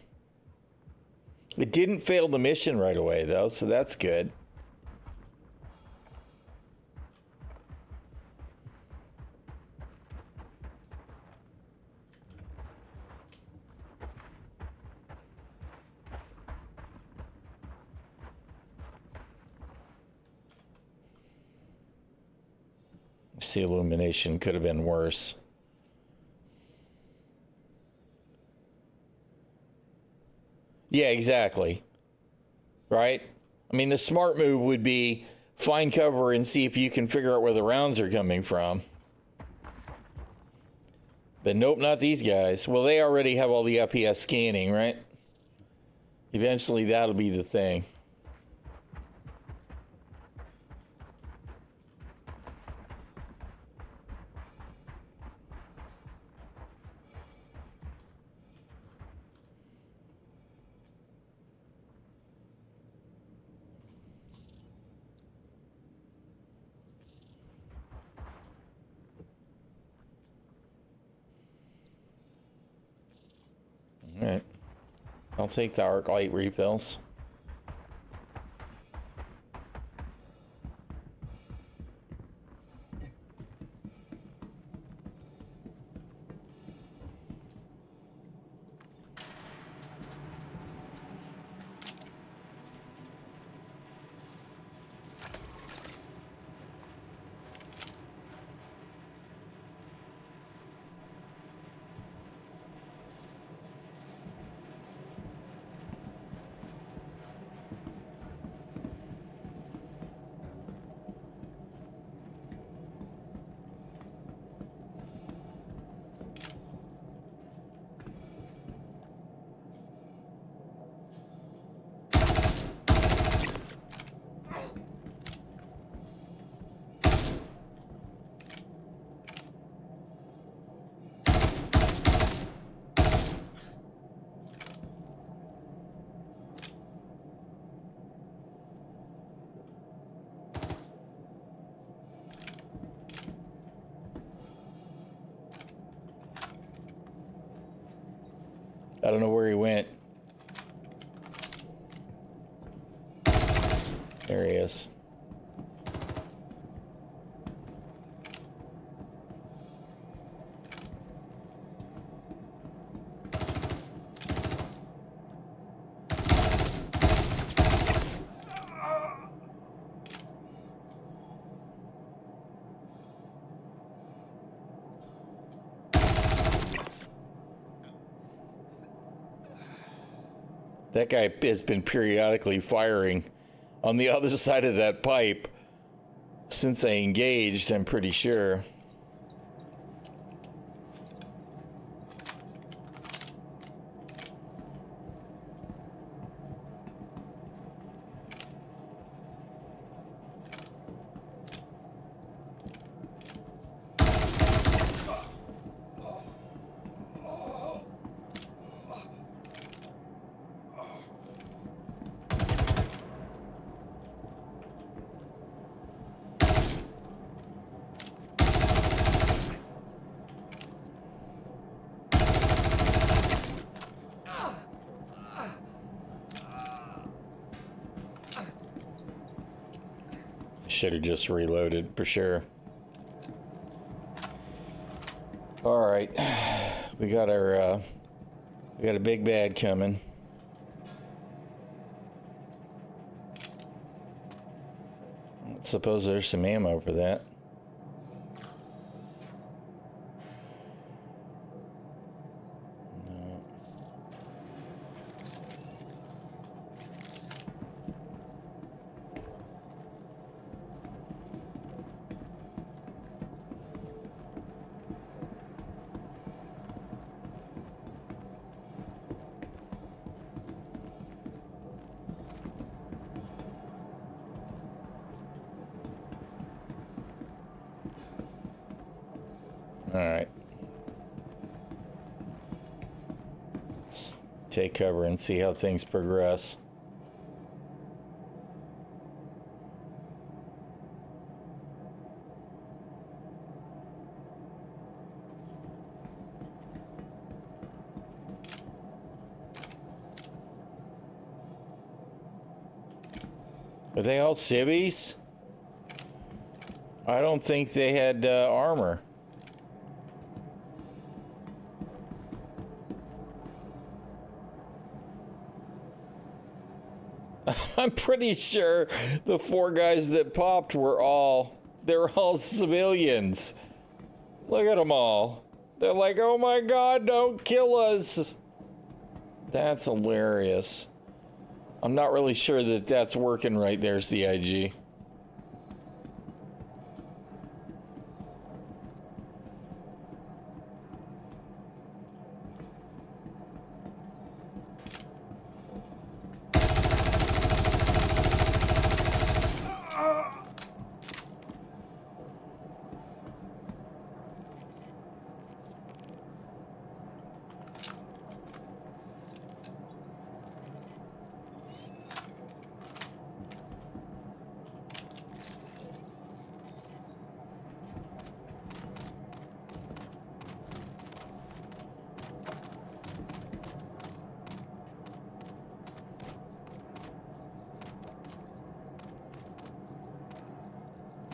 It didn't fail the mission right away, though, so that's good. ᚻᚖᚪ᚞ᚻᚢ could have been worse. Yeah, exactly. Right? I mean, the smart move would be find cover and see if you can figure out where the rounds are coming from. But nope, not these guys. Well, they already have all the FPS scanning, right? Eventually, that'll be the thing. All right. I'll take the arc light refills. I don't know where he went. There he is. That guy has been periodically firing on the other side of that pipe since I engaged, I'm pretty sure. Should have just reloaded for sure. All right, we got our we got a big bad coming. I suppose there's some ammo for that. No. All right. Let's take cover and see how things progress. Are they all civvies? I don't think they had armor. I'm pretty sure the 4 guys that popped were they're all civilians. Look at them all. They're like, oh my God, don't kill us. That's hilarious. I'm not really sure that that's working right there, CIG.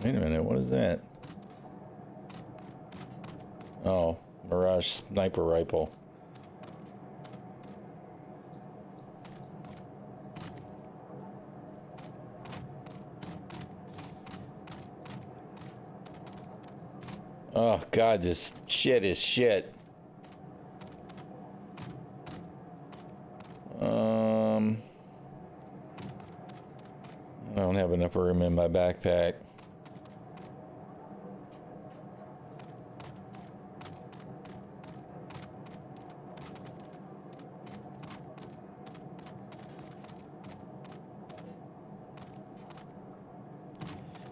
Wait a minute, what is that? Oh, Mirage sniper rifle. Oh God, this shit is shit. I don't have enough room in my backpack.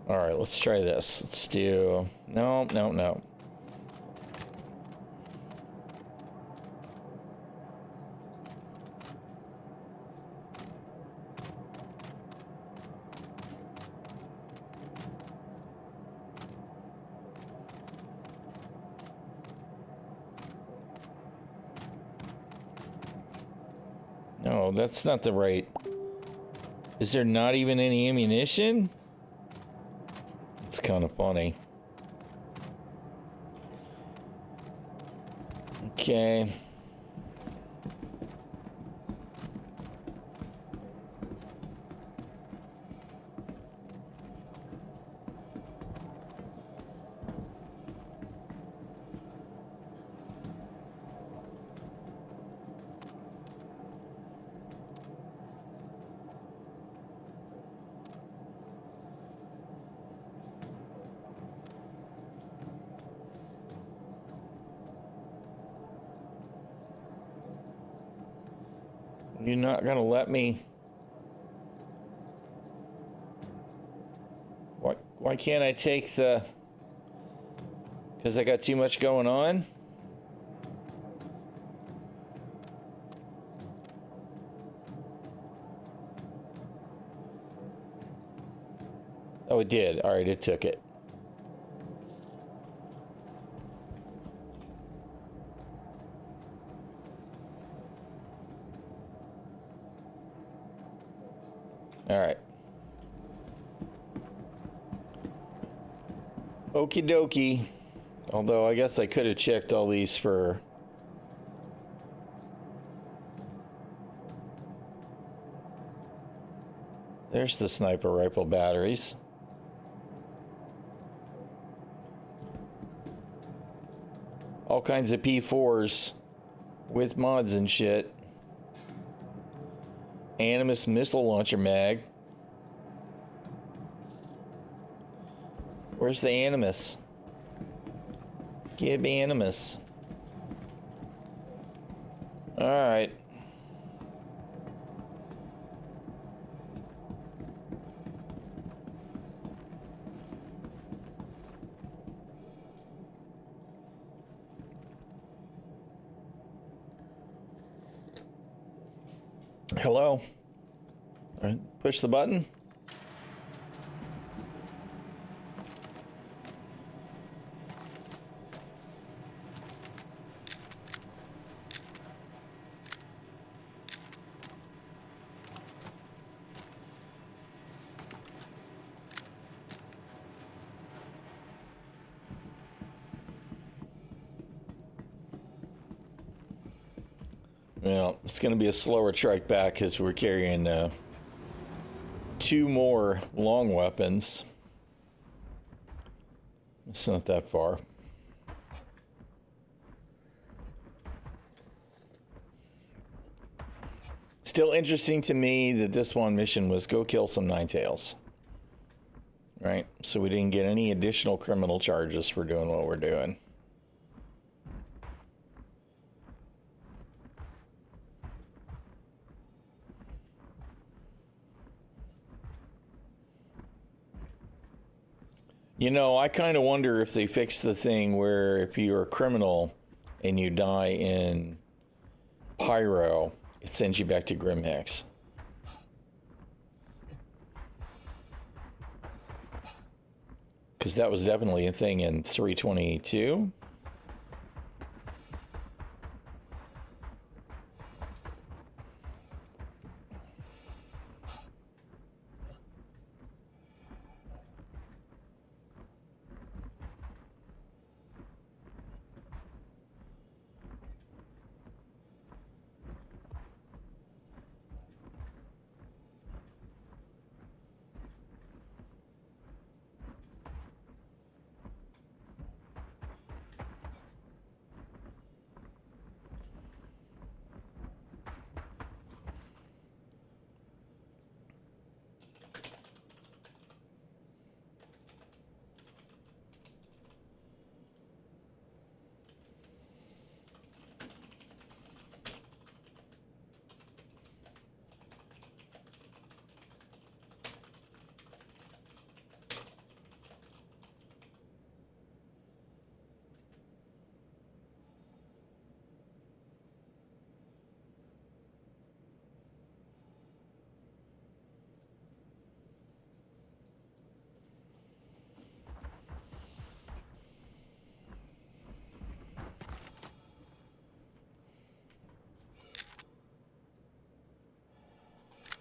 All right, let's try this. Let's do... No. No, that's not the right... Is there not even any ammunition? It's kind of funny. Okay. You're not gonna let me. Why can't I take the? Because I got too much going on? Oh, it did. All right, it took it. All right. Okie dokie. Although I guess I could have checked all these for... There's the sniper rifle batteries. All kinds of P4s with mods and shit. Animus missile launcher mag. Where's the Animus? Give me Animus. All right. Hello. All right, push the button. Well, it's going to be a slower trek back because we're carrying 2 more long weapons. It's not that far. Still interesting to me that this one mission was go kill some Ninetales. Right? So we didn't get any additional criminal charges for doing what we're doing. You know, I kind of wonder if they fixed the thing where if you're a criminal and you die in Pyro, it sends you back to Grimhex. Because that was definitely a thing in 322.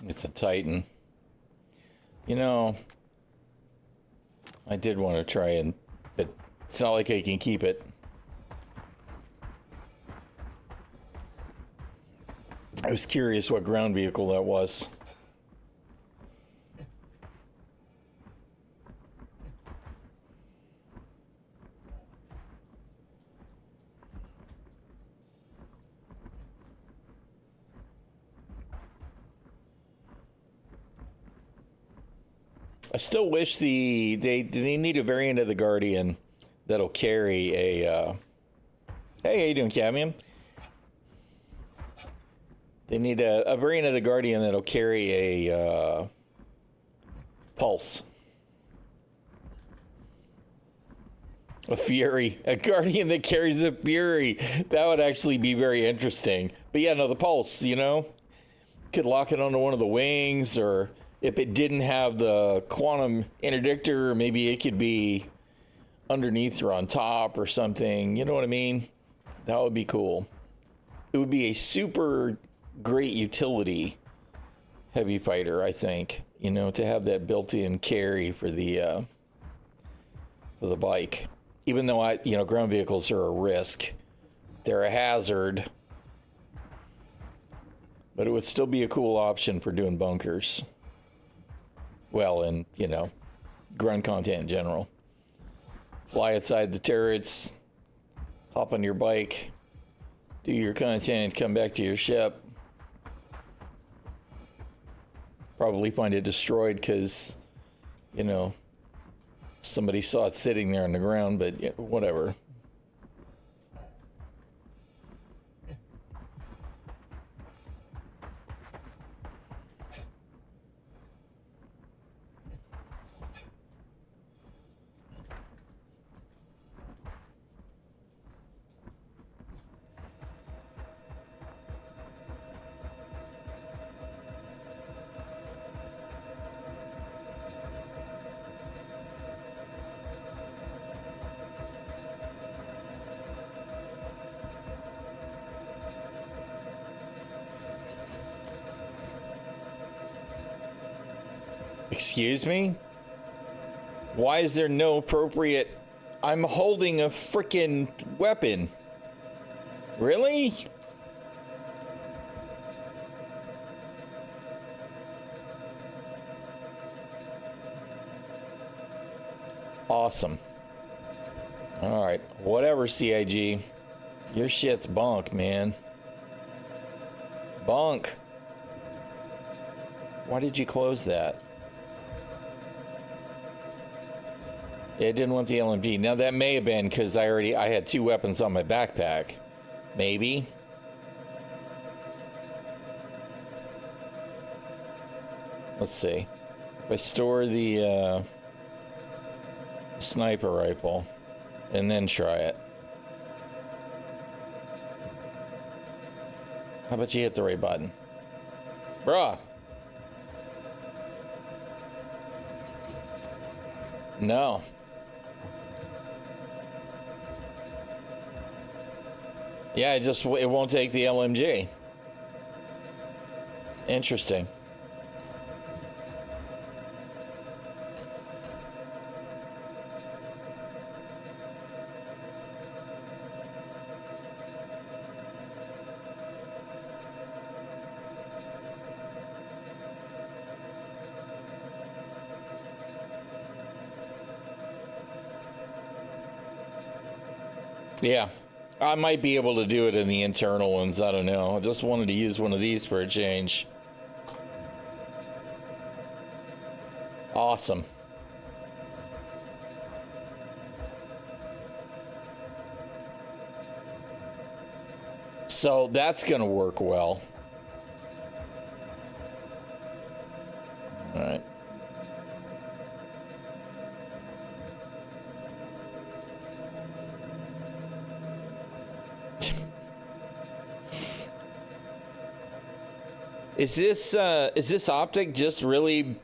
It's a Titan. You know, I did want to try and, but it's not like I can keep it. I was curious what ground vehicle that was. I still wish they need a variant of the Guardian that'll carry a hey, how you doing, Cadmium? They need a variant of the Guardian that'll carry a pulse. A Fury. A Guardian that carries a Fury. That would actually be very interesting. But yeah, no, the pulse, you know? Could lock it onto one of the wings, or if it didn't have the quantum interdictor, maybe it could be underneath or on top or something. You know what I mean? That would be cool. It would be a super great utility heavy fighter, I think. You know, to have that built-in carry for the bike. Even though ground vehicles are a risk, they're a hazard. But it would still be a cool option for doing bunkers. Well, and, grunt content in general. Fly outside the turrets, hop on your bike, do your content, come back to your ship. Probably find it destroyed because, somebody saw it sitting there on the ground, but whatever. Excuse me? Why is there no appropriate... I'm holding a frickin' weapon. Really? Awesome. Alright, whatever, CIG. Your shit's bonk, man. Bonk. Why did you close that? It didn't want the LMG. Now that may have been because I had two weapons on my backpack. Maybe. Let's see. If I store the sniper rifle and then try it. How about you hit the right button? Bruh. No. Yeah, it won't take the LMG. Interesting. Yeah. I might be able to do it in the internal ones. I don't know. I just wanted to use one of these for a change. Awesome. So that's going to work well. All right. Is this optic just really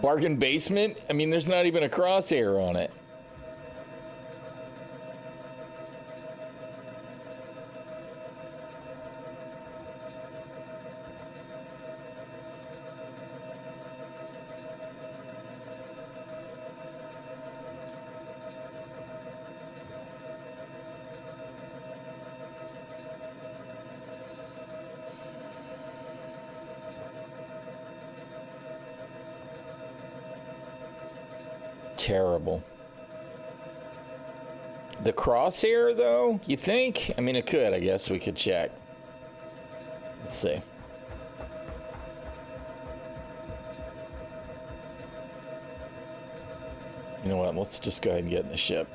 bargain basement? I mean, there's not even a crosshair on it. Terrible. The crosshair, though, you think? I mean, it could. I guess we could check. Let's see. You know what? Let's just go ahead and get in the ship.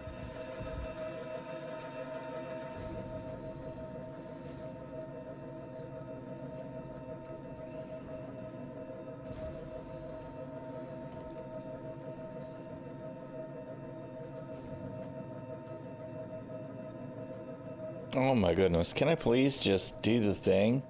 Oh my goodness. Can I please just do the thing?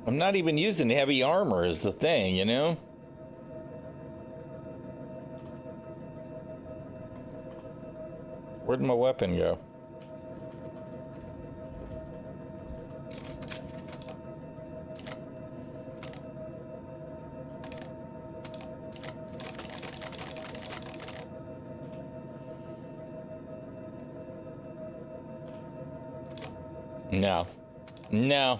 I'm not even using heavy armor is the thing, you know? Where'd my weapon go? No. No.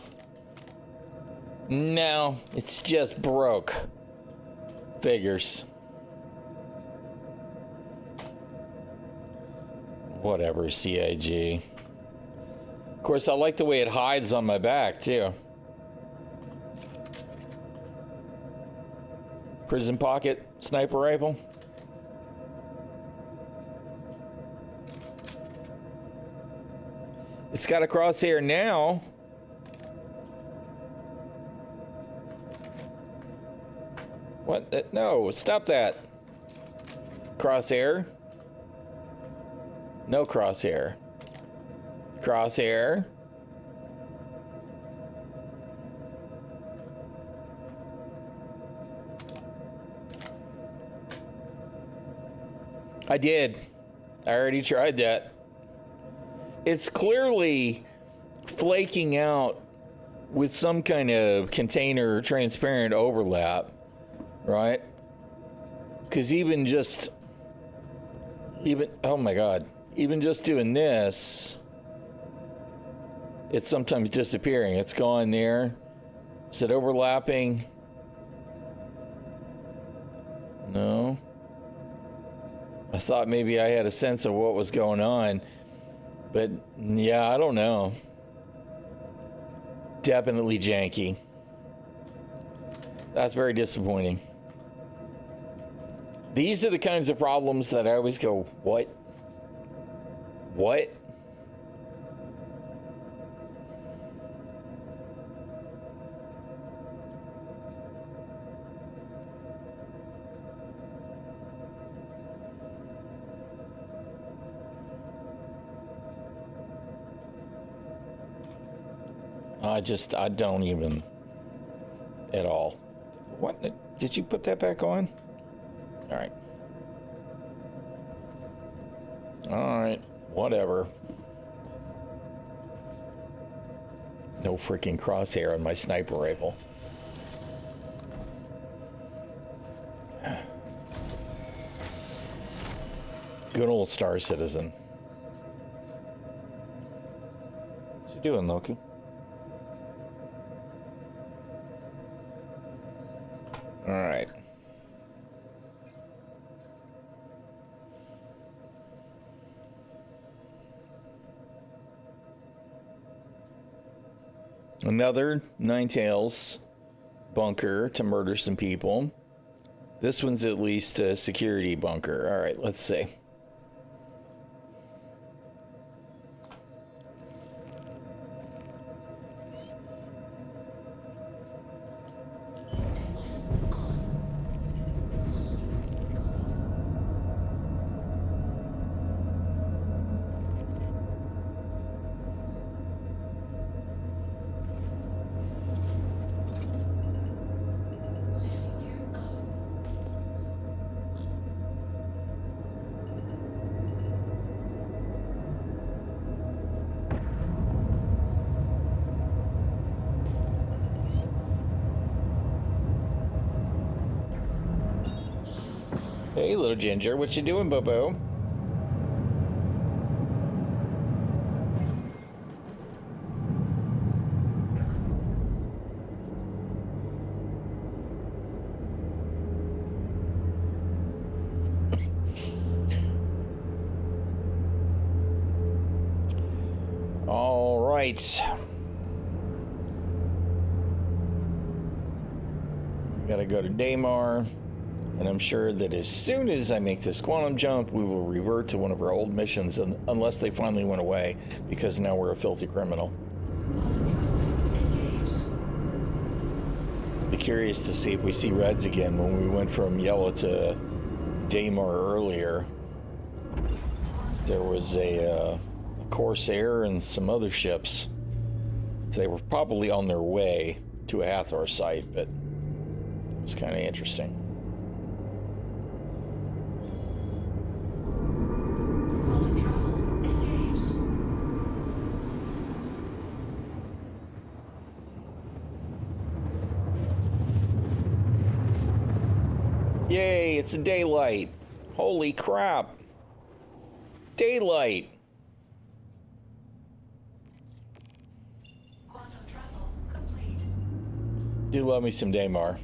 No, it's just broke. Figures. Whatever, CIG. Of course, I like the way it hides on my back, too. Prison pocket sniper rifle. It's got a crosshair now. What? No, stop that. Crosshair. No crosshair. Crosshair. I did. I already tried that. It's clearly flaking out with some kind of container transparent overlap. Right? Because oh my God, even just doing this, it's sometimes disappearing. It's gone there. Is it overlapping? No. I thought maybe I had a sense of what was going on, but yeah, I don't know. Definitely janky. That's very disappointing. These are the kinds of problems that I always go, what? What? I don't even at all. What? Did you put that back on? All right. All right. Whatever. No freaking crosshair on my sniper rifle. Good old Star Citizen. What you doing, Loki? All right. Another Ninetales bunker to murder some people. This one's at least a security bunker. All right, let's see. Engines on. Constructs complete. Landing gear up. Hey, little ginger, what you doing, Bobo? All right. Gotta go to Daymar. And I'm sure that as soon as I make this quantum jump, we will revert to one of our old missions, unless they finally went away, because now we're a filthy criminal. Be curious to see if we see reds again when we went from yellow to Daymar earlier. There was a Corsair and some other ships. They were probably on their way to a Hathor site, but it was kind of interesting. Yay, it's daylight. Holy crap. Daylight. Quantum travel complete. Do love me some Daymar.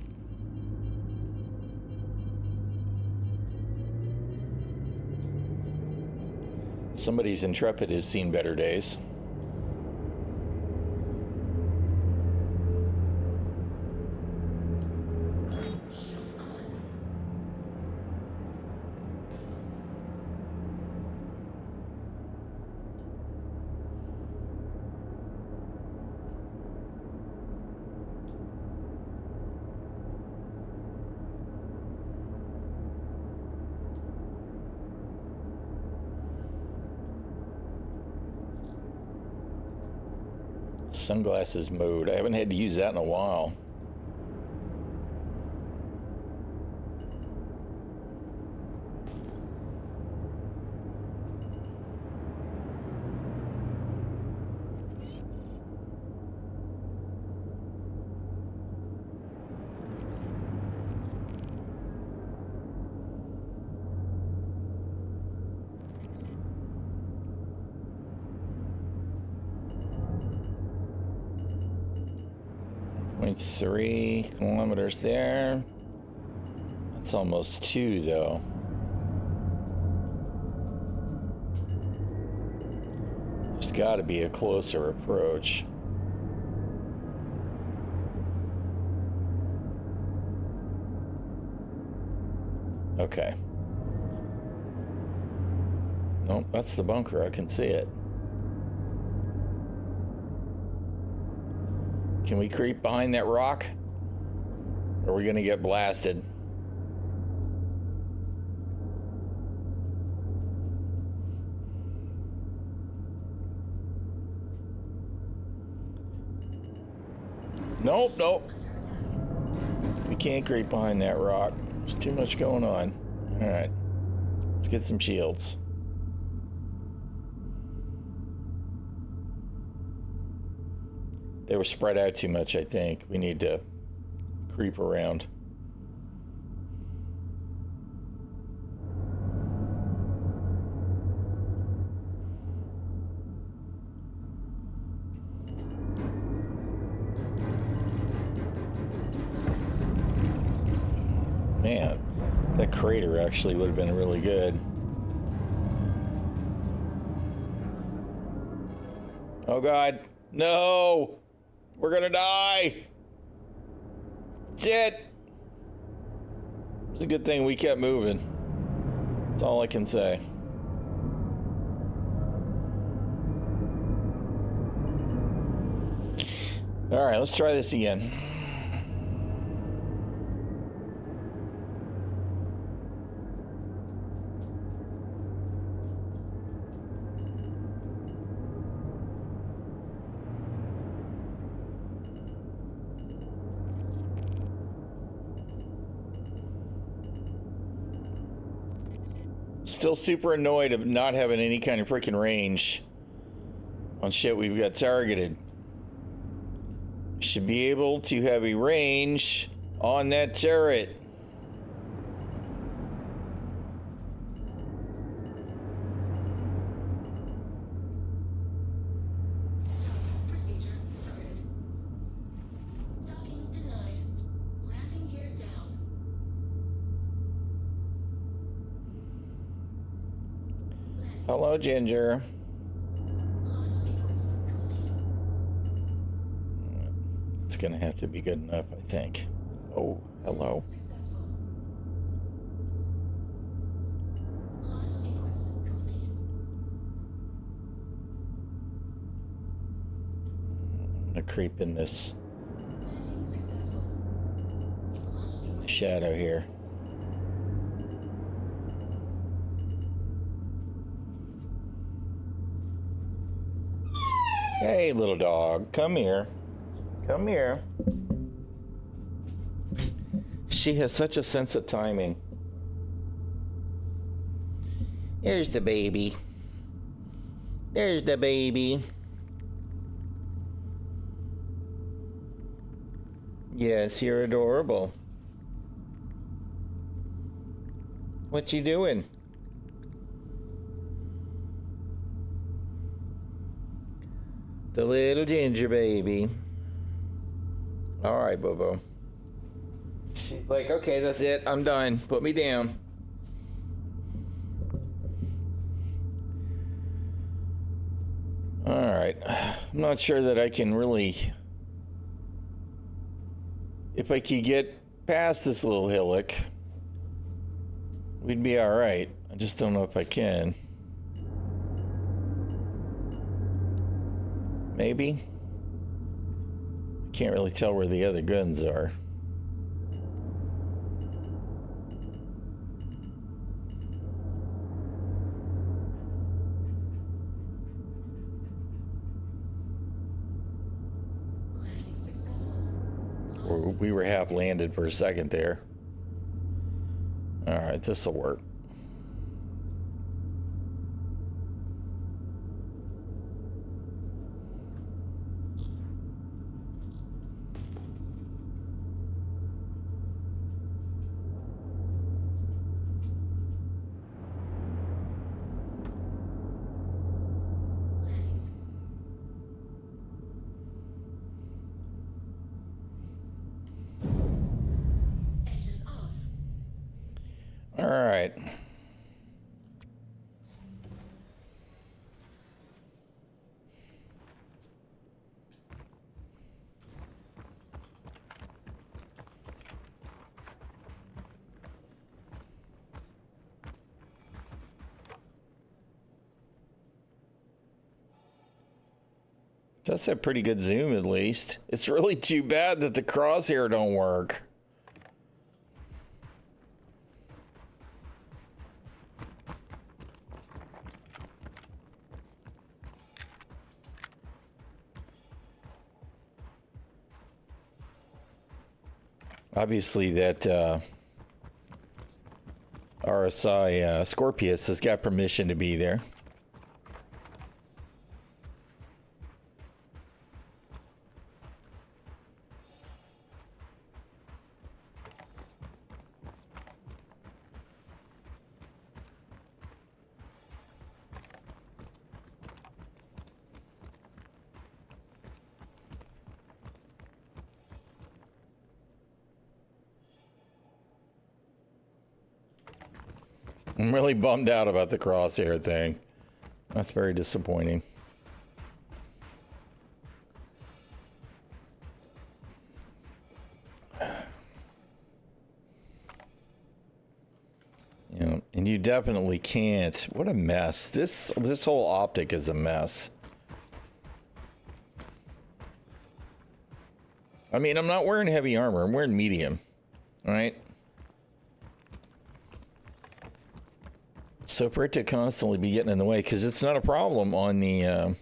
Somebody's Intrepid has seen better days. Shields on. Sunglasses mode. I haven't had to use that in a while. .3 kilometers there. That's almost 2 though. There's got to be a closer approach. Okay. Nope, that's the bunker. I can see it. Can we creep behind that rock? Or are we gonna get blasted? Nope, nope. We can't creep behind that rock. There's too much going on. All right, let's get some shields. They were spread out too much, I think. We need to creep around. Man, that crater actually would have been really good. Oh God, no! We're gonna die! Shit! It's a good thing we kept moving. That's all I can say. Alright, let's try this again. Still super annoyed of not having any kind of freaking range on shit we've got targeted. Should be able to have a range on that turret. Procedure started. Docking denied. Landing gear down. Hello, Ginger. Launch sequence complete. that's going to have to be good enough, I think. Oh, hello. Successful. Launch sequence complete. I'm going to creep in this Landing successful. Launch sequence. shadow here. Hey, little dog, come here. Come here. She has such a sense of timing. There's the baby. There's the baby. Yes, you're adorable. What you doing? The little ginger baby. All right, Bobo. She's like, okay, that's it. I'm done. Put me down. All right. I'm not sure that I can really... If I could get past this little hillock, we'd be all right. I just don't know if I can. Maybe. I can't really tell where the other guns are. Landing successful. We were half landed for a second there. All right, this will work. Landings. Engines off. All right. That's a pretty good zoom, at least. It's really too bad that the crosshair don't work. Obviously, that RSI Scorpius has got permission to be there. I'm really bummed out about the crosshair thing. That's very disappointing. You know, and you definitely can't. What a mess. This whole optic is a mess. I mean, I'm not wearing heavy armor. I'm wearing medium. All right? So for it to constantly be getting in the way, because it's not a problem on the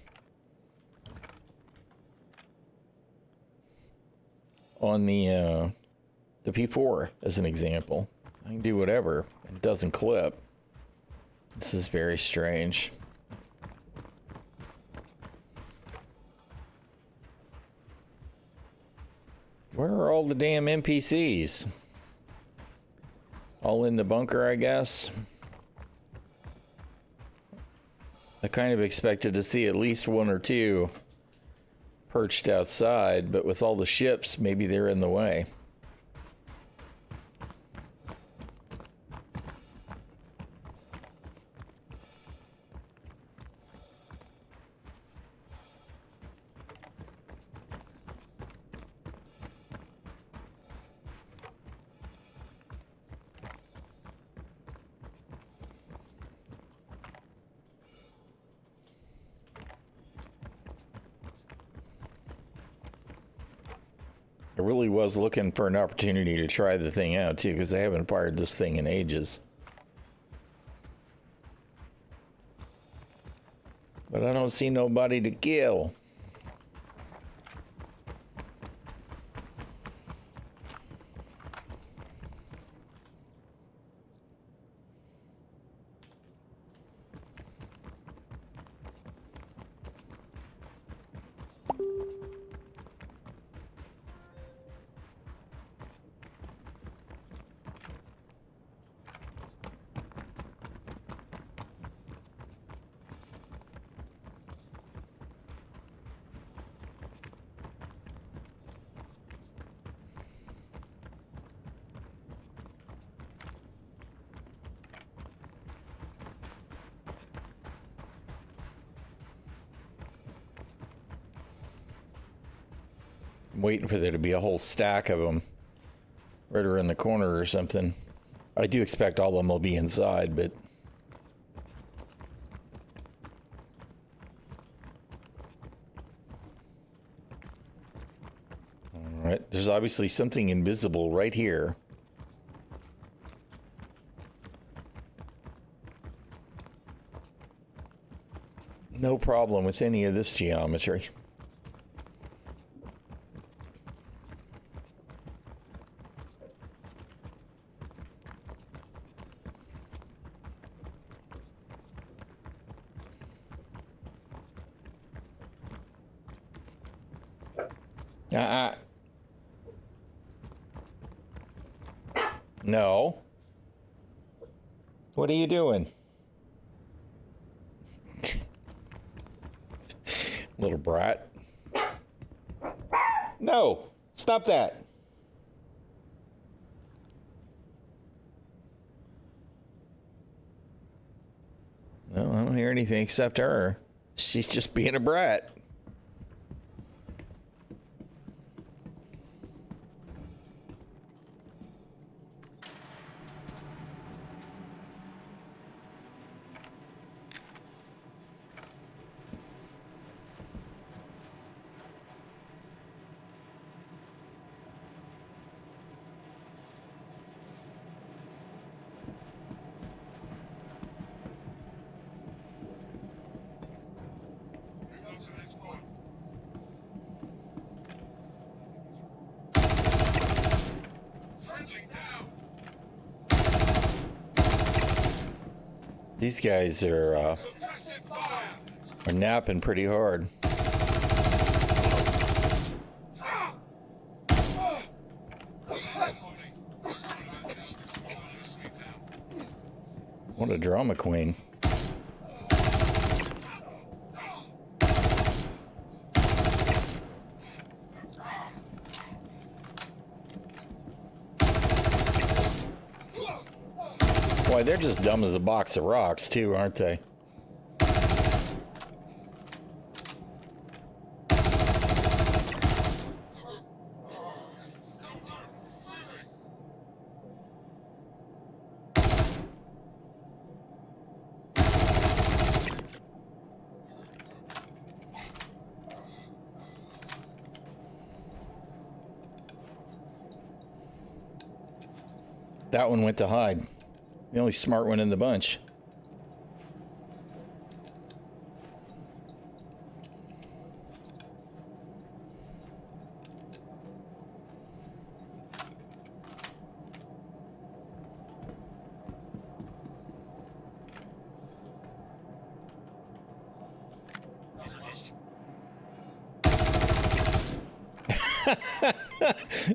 P4 as an example. I can do whatever. It doesn't clip. This is very strange. Where are all the damn NPCs? All in the bunker, I guess. I kind of expected to see at least one or two perched outside, but with all the ships, maybe they're in the way. really was looking for an opportunity to try the thing out, too, because I haven't fired this thing in ages. But I don't see nobody to kill. I'm waiting for there to be a whole stack of them right around the corner or something. I do expect all of them will be inside, but... Alright, there's obviously something invisible right here. No problem with any of this geometry. No. What are you doing? Little brat. No. Stop that. No, I don't hear anything except her. She's just being a brat. These guys are napping pretty hard. What a drama queen. Boy, they're just dumb as a box of rocks, too, aren't they? That one went to hide. The only smart one in the bunch.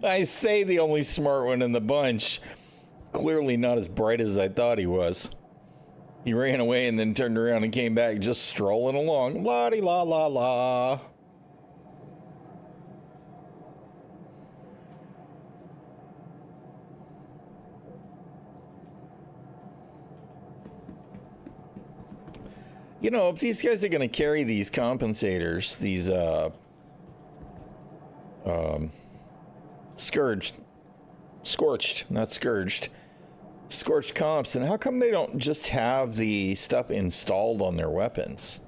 I say the only smart one in the bunch. Clearly not as bright as I thought he was. He ran away and then turned around and came back just strolling along. La-di-la-la-la. You know, if these guys are going to carry these compensators, these scorched comps, and how come they don't just have the stuff installed on their weapons?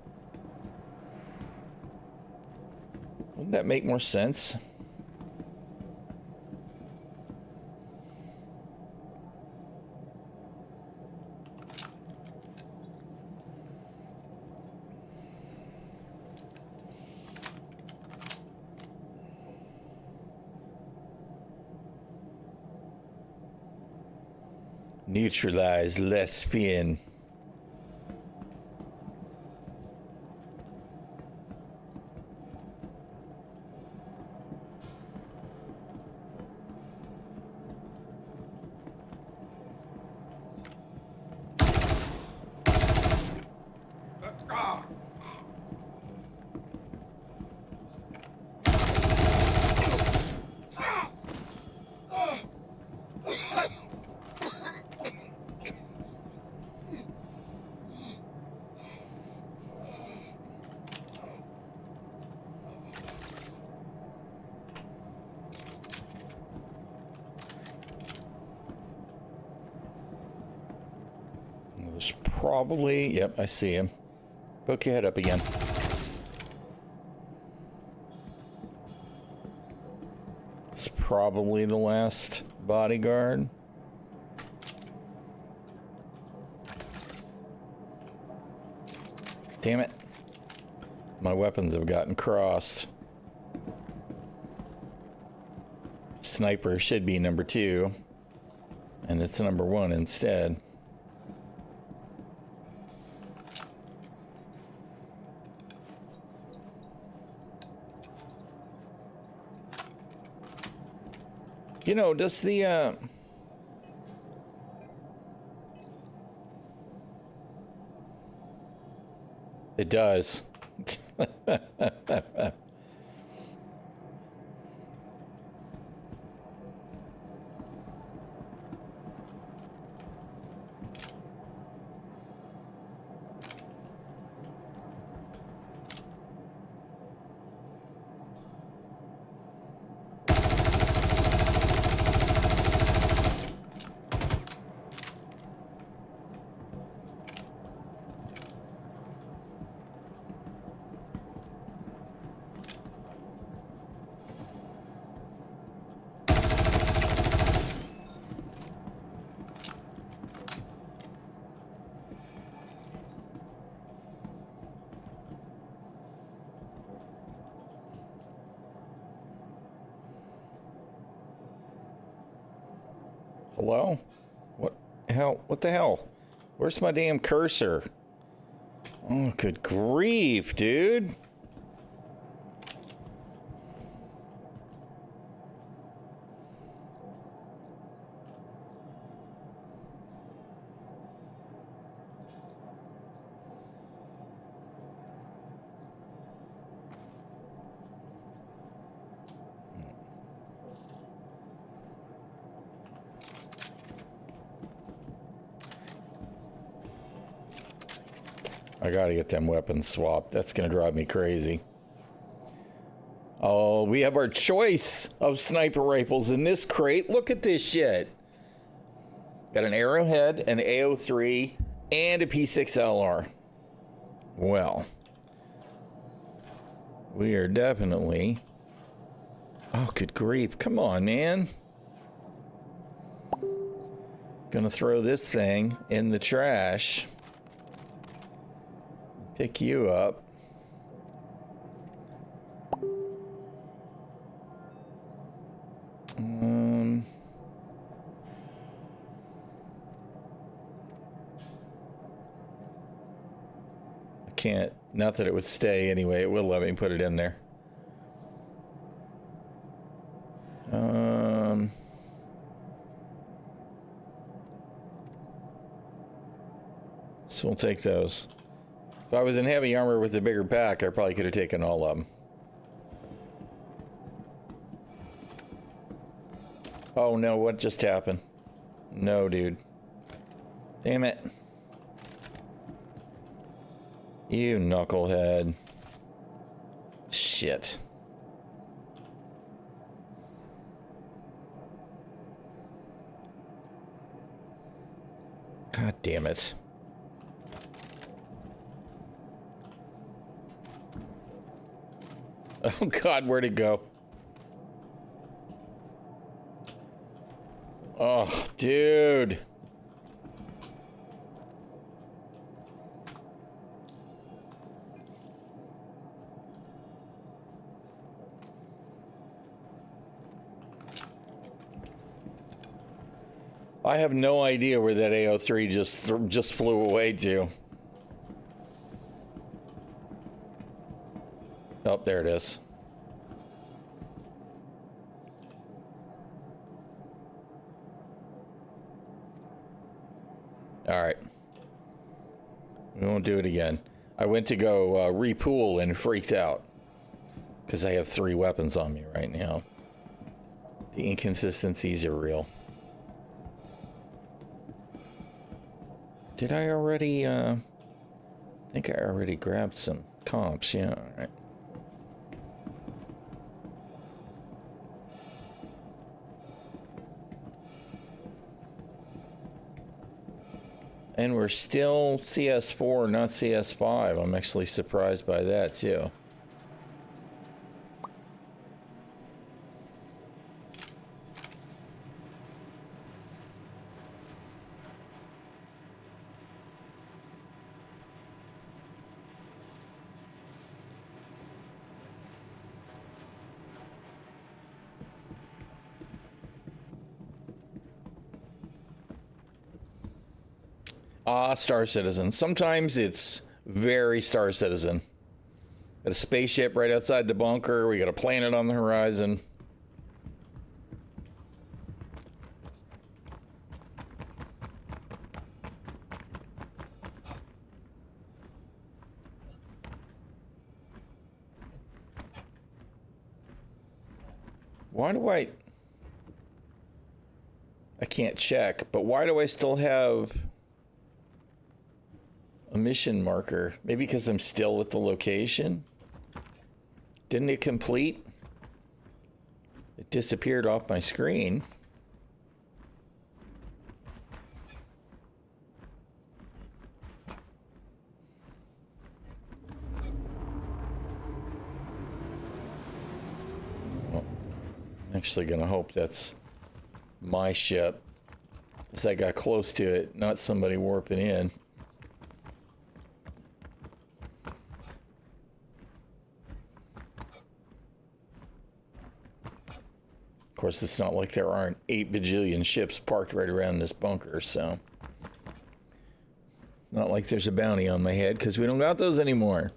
Wouldn't that make more sense? Neutralize lesbian. There's probably, yep, I see him. Poke your head up again. It's probably the last bodyguard. Damn it. My weapons have gotten crossed. Sniper should be number 2. And it's number 1 instead. You know, does the, It does. Hello? What hell? What the hell? Where's my damn cursor? Oh, good grief, dude. I gotta get them weapons swapped. That's gonna drive me crazy. Oh, we have our choice of sniper rifles in this crate. Look at this shit. Got an arrowhead, an AO3, and a P6LR. Well, we are definitely... Oh, good grief. Come on, man. Gonna throw this thing in the trash. Pick you up. I can't, not that it would stay anyway, it will let me put it in there. So we'll take those. If I was in heavy armor with a bigger pack, I probably could have taken all of them. Oh no, what just happened? No, dude. Damn it. You knucklehead. Shit. God damn it. Oh God, where'd it go? Oh, dude. I have no idea where that AO3 just flew away to. Oh, there it is. All right. We won't do it again. I went to go repool and freaked out because I have 3 weapons on me right now. The inconsistencies are real. Did I already, I think I already grabbed some comps. Yeah, all right. And we're still CS4, not CS5. I'm actually surprised by that, too. Star Citizen. Sometimes it's very Star Citizen. Got a spaceship right outside the bunker. We got a planet on the horizon. Why do I can't check, but why do I still have a mission marker? Maybe because I'm still at the location? Didn't it complete? It disappeared off my screen. Well, I'm actually gonna hope that's my ship, as I got close to it, not somebody warping in. Of course, it's not like there aren't 8 bajillion ships parked right around this bunker, so it's not like there's a bounty on my head, because we don't got those anymore.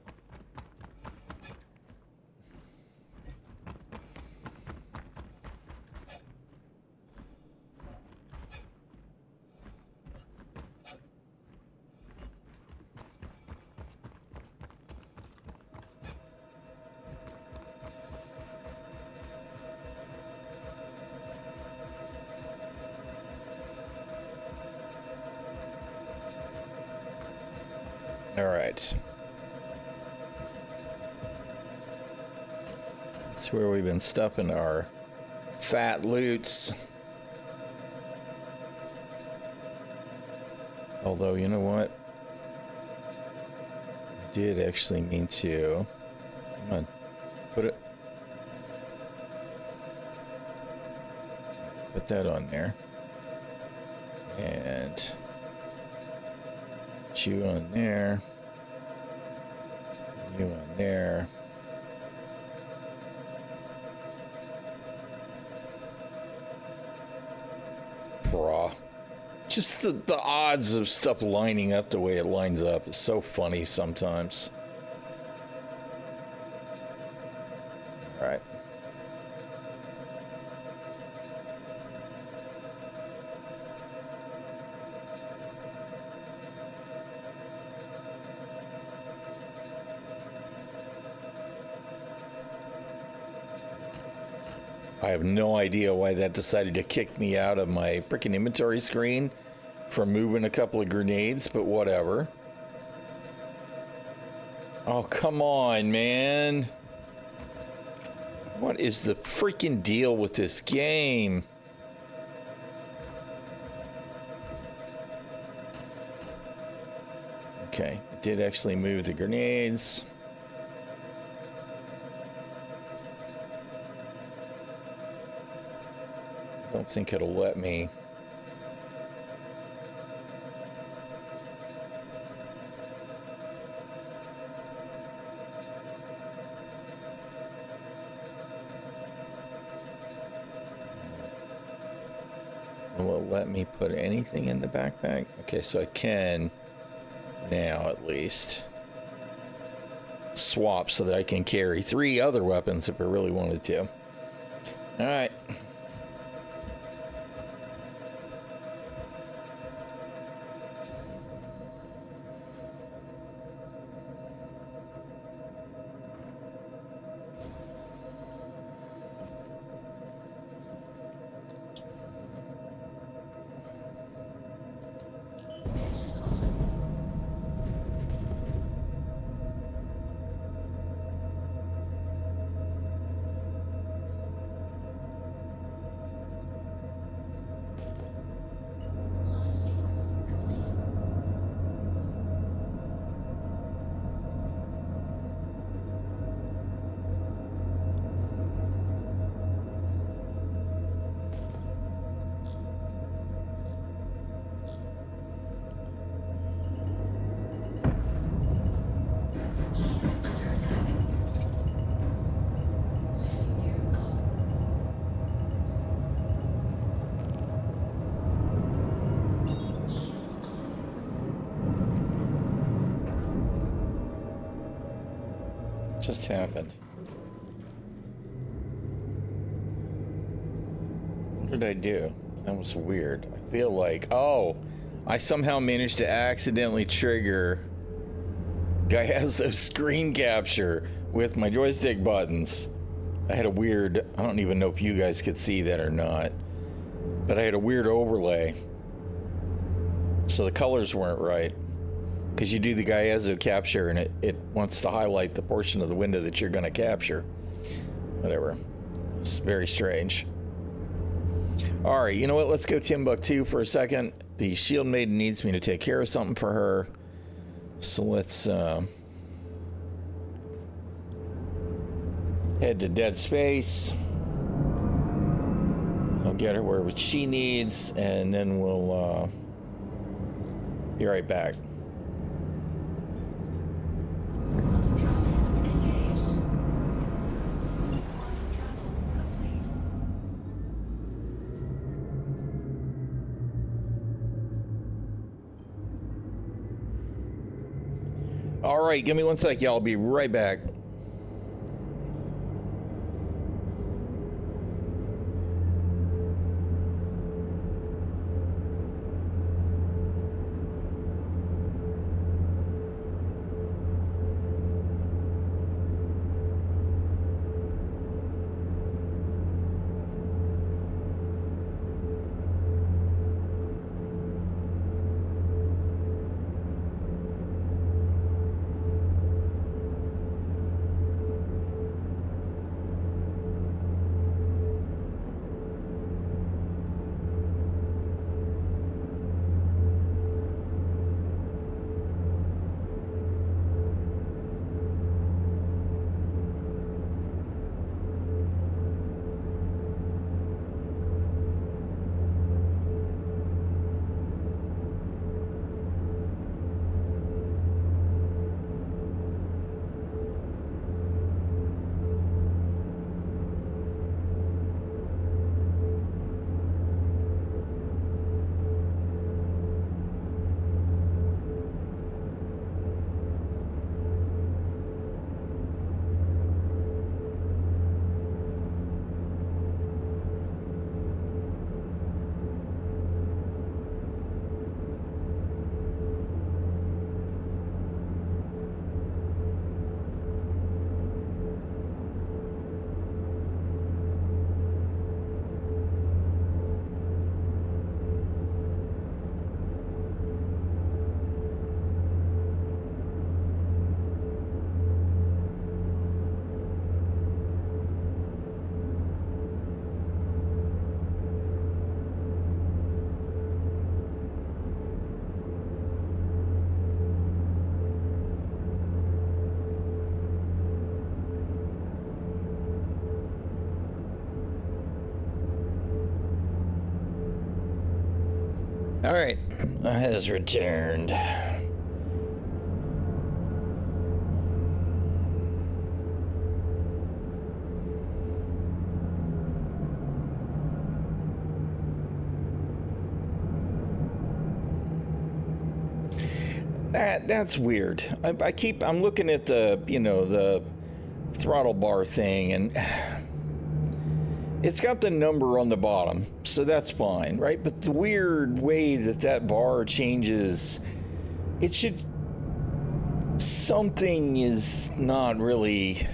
All right. That's where we've been stuffing our fat loots. Although, you know what? I did actually mean to. Come on. Put that on there. And you on there. You on there. Bruh. Just the odds of stuff lining up the way it lines up is so funny sometimes. All right. I have no idea why that decided to kick me out of my freaking inventory screen from moving a couple of grenades, but whatever. Oh, come on, man. What is the freaking deal with this game? Okay, I did actually move the grenades. I don't think it'll let me. Will it let me put anything in the backpack? Okay, so I can now at least swap so that I can carry 3 other weapons if I really wanted to. All right. Engines on. Launch sequence complete. Shield under attack. Landing gear up. Shield off. Just happened. What did I do? That was weird. I feel like, oh, I somehow managed to accidentally trigger Gaiazo's screen capture with my joystick buttons. I had a weird, I don't even know if you guys could see that or not, but I had a weird overlay. So the colors weren't right. Because you do the Gaiazo capture and it wants to highlight the portion of the window that you're going to capture. Whatever. It's very strange. All right, you know what? Let's go Timbuktu for a second. The Shield Maiden needs me to take care of something for her. So let's head to Dead Space. I'll get her where she needs, and then we'll be right back. Quantum travel engaged. Quantum travel complete. All right, give me one sec, y'all. I'll be right back. All right, has returned. That's weird. I'm looking at the, the throttle bar thing, and it's got the number on the bottom, so that's fine, right? But the weird way that bar changes, something is not really.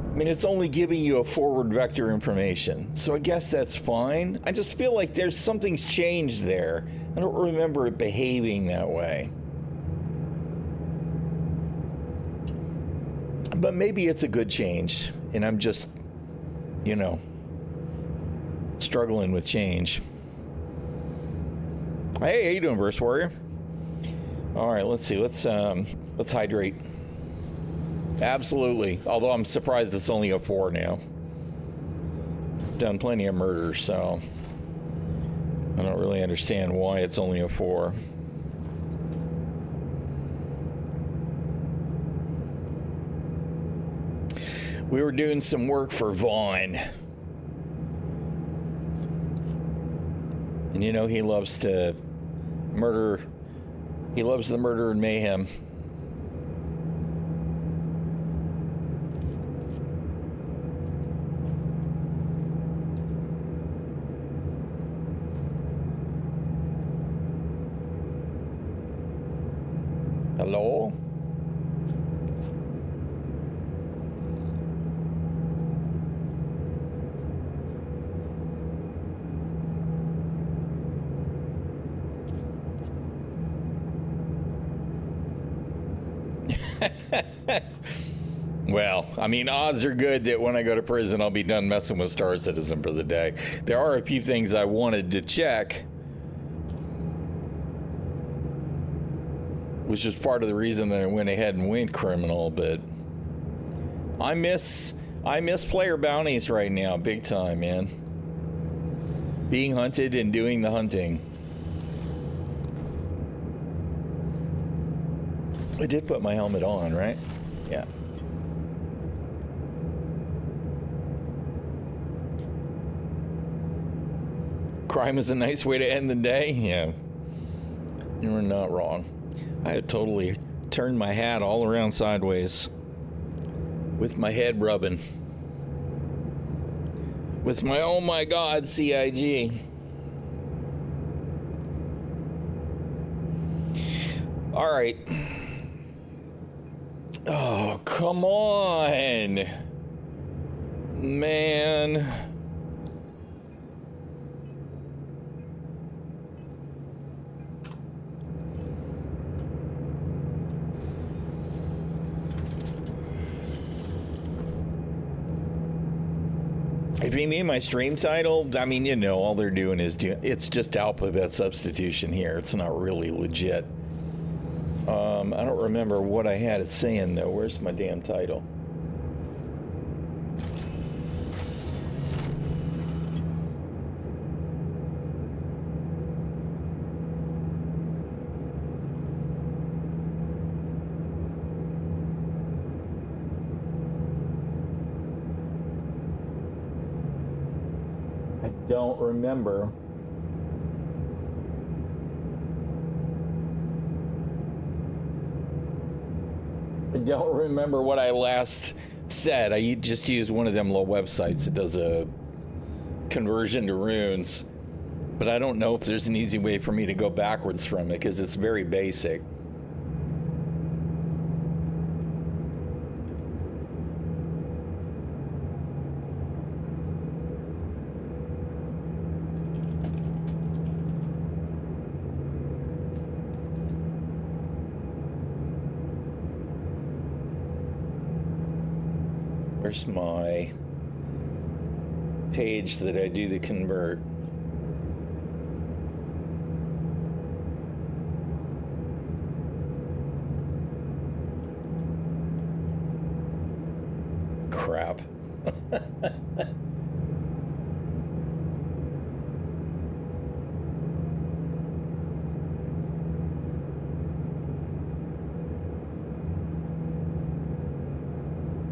I mean, it's only giving you a forward vector information, so I guess that's fine. I just feel like something's changed there. I don't remember it behaving that way. But maybe it's a good change, and I'm just, struggling with change. Hey, how you doing, Verse Warrior? All right, let's see. Let's hydrate. Absolutely. Although I'm surprised it's only a 4 now. Done plenty of murders, so I don't really understand why it's only a 4. We were doing some work for Vaughn. And he loves to murder. He loves the murder and mayhem. Hello? Well, I mean, odds are good that when I go to prison, I'll be done messing with Star Citizen for the day. There are a few things I wanted to check, which is part of the reason that I went ahead and went criminal, but I miss player bounties right now, big time, man. Being hunted and doing the hunting. I did put my helmet on, right? Yeah. Crime is a nice way to end the day. Yeah. You were not wrong. I had totally turned my hat all around sideways with my head rubbing. With my, oh my God, CIG. All right. Oh, come on. Man. If you mean my stream title, I mean, all they're doing is it's just alphabet substitution here. It's not really legit. I don't remember what I had it saying, though. Where's my damn title? I don't remember. I don't remember what I last said. I just used one of them little websites that does a conversion to runes. But I don't know if there's an easy way for me to go backwards from it, because it's very basic. Where's my page that I do the convert? Crap.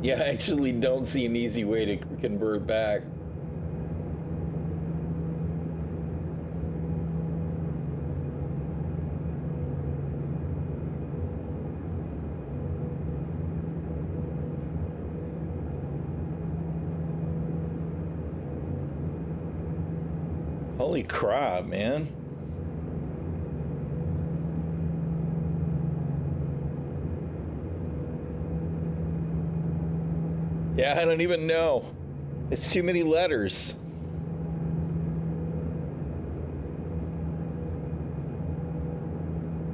Yeah, I actually don't see an easy way to convert back. Holy crap, man. Yeah, I don't even know. It's too many letters.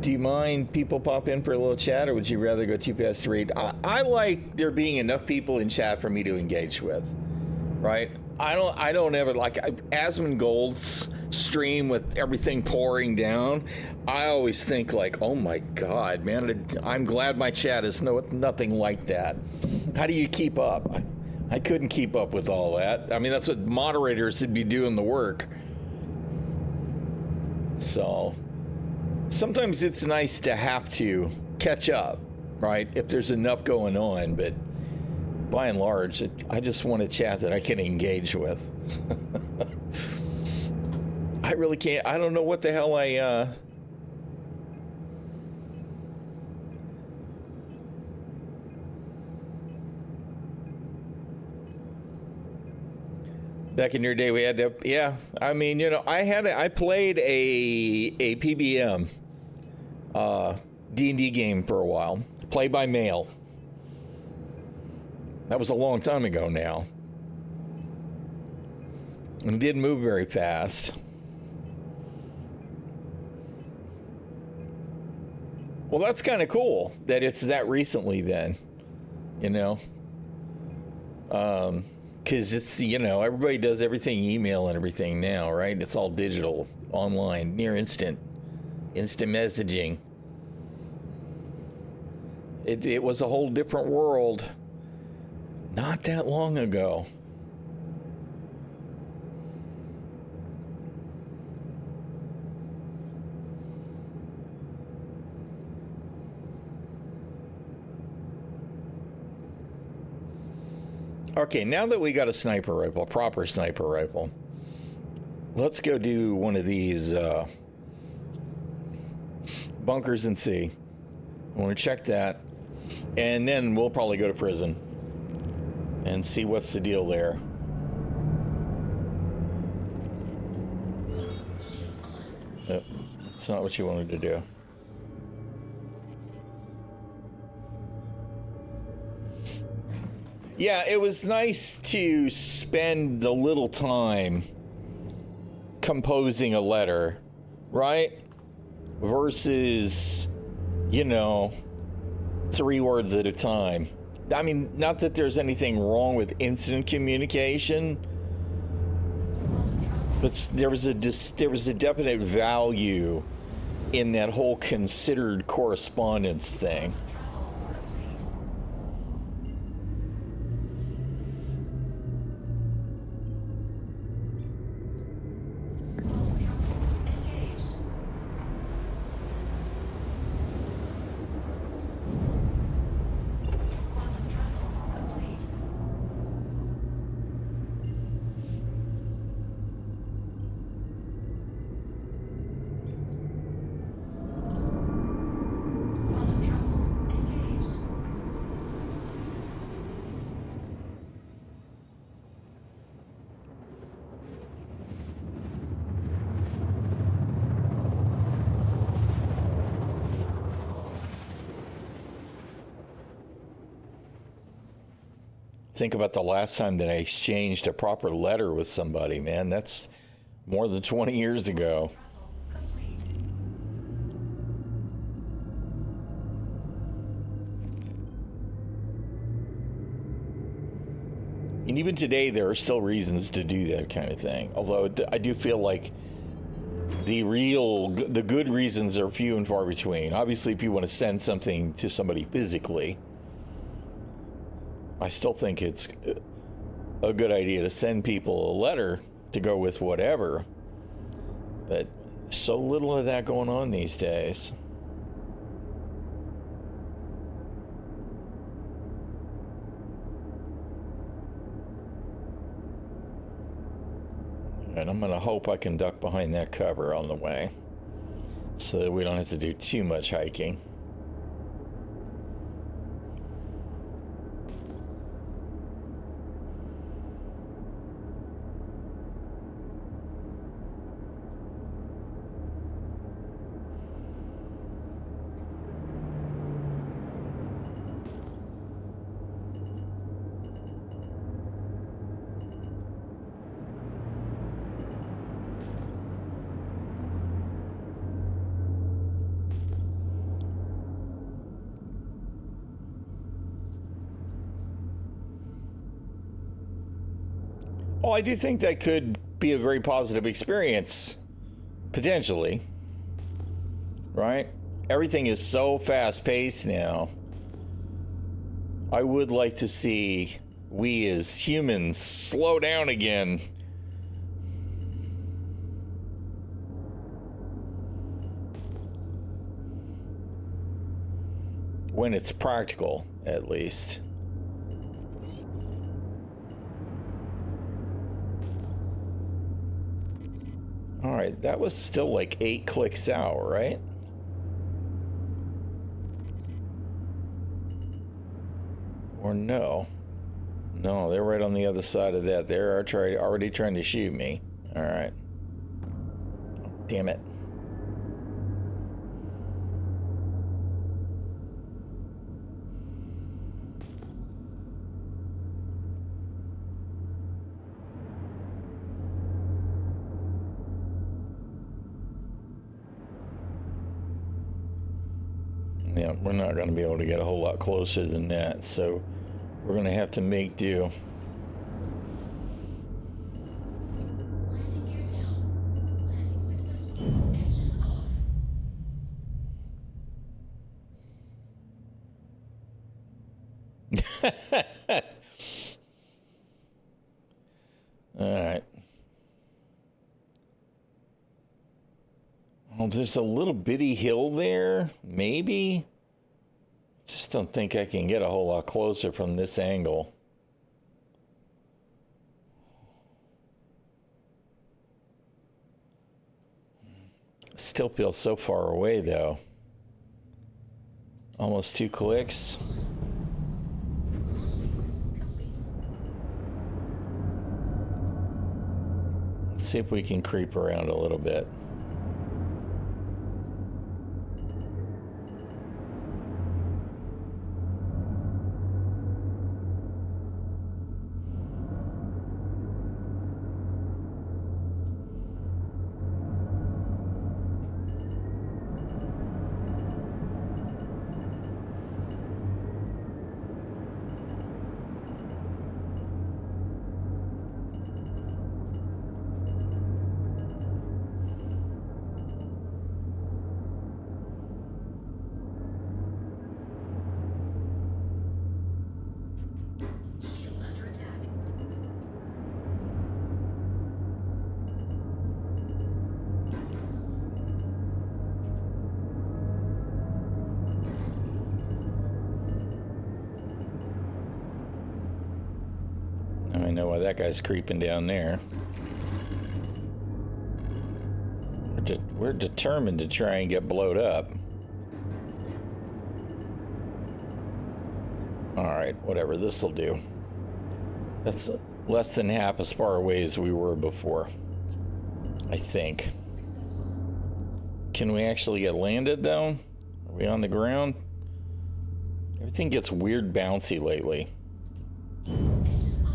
Do you mind people pop in for a little chat, or would you rather go too fast to read? I like there being enough people in chat for me to engage with, right? I don't ever like Asmongold's stream with everything pouring down. I always think like, oh my God, man, I'm glad my chat is nothing like that. How do you keep up? I couldn't keep up with all that. I mean, that's what moderators would be doing the work. So sometimes it's nice to have to catch up, right? If there's enough going on, but by and large, I just want a chat that I can engage with. I really can't. I don't know what the hell back in your day, we had to, yeah. I mean, you know, I played a PBM D&D game for a while, play by mail. That was a long time ago now. And it didn't move very fast. Well, that's kind of cool that it's that recently then, you know? Because it's, you know, everybody does everything email and everything now, right? It's all digital, online, near instant messaging. It was a whole different world not that long ago. Okay, now that we got a sniper rifle, a proper sniper rifle, let's go do one of these bunkers and see. I want to check that, and then we'll probably go to prison and see what's the deal there. Nope, that's not what you wanted to do. Yeah, it was nice to spend a little time composing a letter, right? Versus, you know, 3 words at a time. I mean, not that there's anything wrong with instant communication, but there was a definite value in that whole considered correspondence thing. Think about the last time that I exchanged a proper letter with somebody, man. That's more than 20 years ago. And even today, there are still reasons to do that kind of thing. Although I do feel like the good reasons are few and far between. Obviously, if you want to send something to somebody physically, I still think it's a good idea to send people a letter to go with whatever. But so little of that going on these days. And I'm going to hope I can duck behind that cover on the way so that we don't have to do too much hiking. Well, I do think that could be a very positive experience, potentially. Right? Everything is so fast-paced now. I would like to see we as humans slow down again. When it's practical, at least. All right, that was still like 8 clicks out, right? Or no? No, they're right on the other side of that. They're already trying to shoot me. All right. Damn it. Yeah, we're not going to be able to get a whole lot closer than that, so we're going to have to make do. Landing gear down. Landing successful. Engines off. All right. Well, there's a little bitty hill there, maybe. Just don't think I can get a whole lot closer from this angle. Still feels so far away, though. Almost 2 clicks. Launch sequence complete. Let's see if we can creep around a little bit. Shield under attack. Now I know why that guy's creeping down there. We're determined to try and get blowed up. Alright, whatever, this'll do. That's less than half as far away as we were before. I think. Can we actually get landed, though? Are we on the ground? Everything gets weird bouncy lately. Engines off.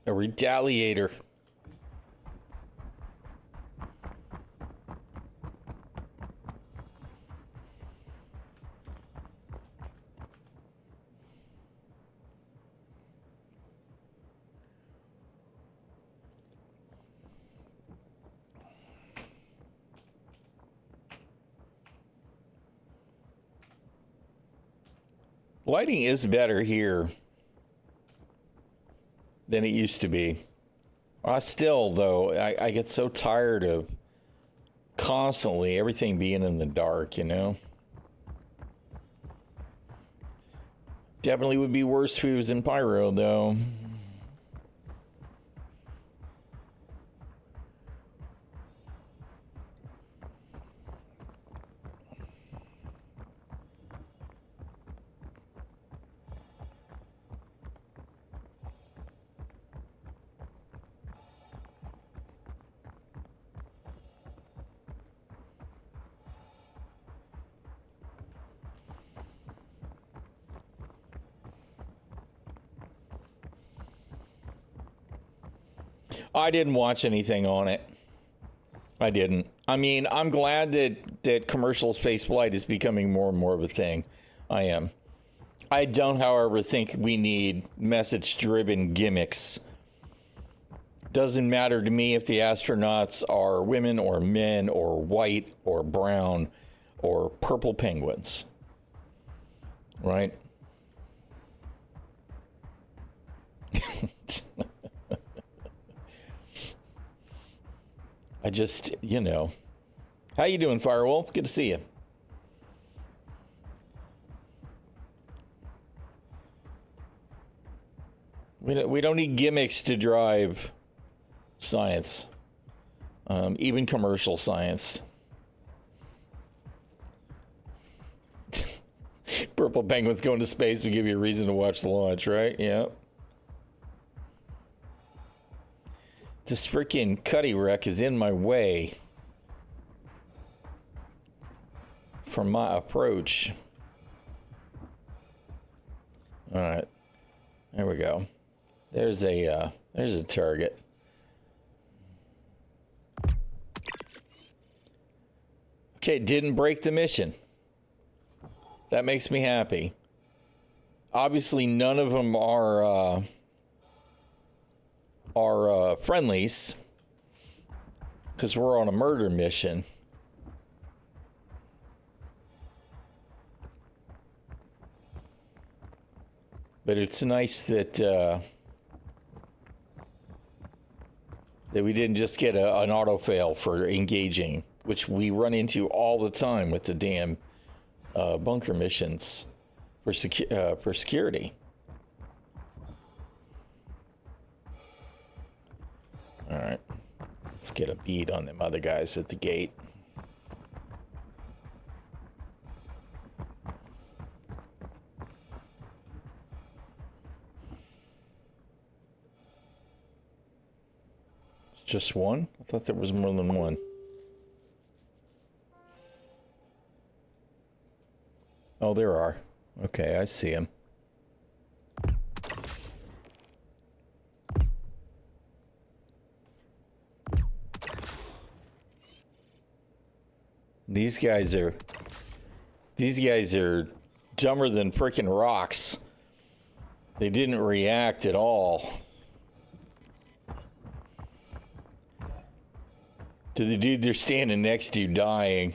A retaliator. Lighting is better here than it used to be. Still, though, I get so tired of constantly everything being in the dark, you know? Definitely would be worse if he was in Pyro, though. I didn't watch anything on it. I didn't. I mean, I'm glad that commercial space flight is becoming more and more of a thing. I am. I don't, however, think we need message-driven gimmicks. Doesn't matter to me if the astronauts are women or men or white or brown or purple penguins. Right? I just, you know. How you doing, Firewolf? Good to see you. We don't need gimmicks to drive science, even commercial science. Purple penguins going to space would give you a reason to watch the launch, right? Yeah. This freaking Cuddy wreck is in my way from my approach. All right, there we go. There's a target. Okay, didn't break the mission. That makes me happy. Obviously, none of them are friendlies, because we're on a murder mission. But it's nice that that we didn't just get an auto fail for engaging, which we run into all the time with the damn bunker missions for security. All right, let's get a bead on them other guys at the gate. Just one? I thought there was more than one. Oh, there are. Okay, I see him. These guys are dumber than frickin' rocks. They didn't react at all to the dude they're standing next to dying.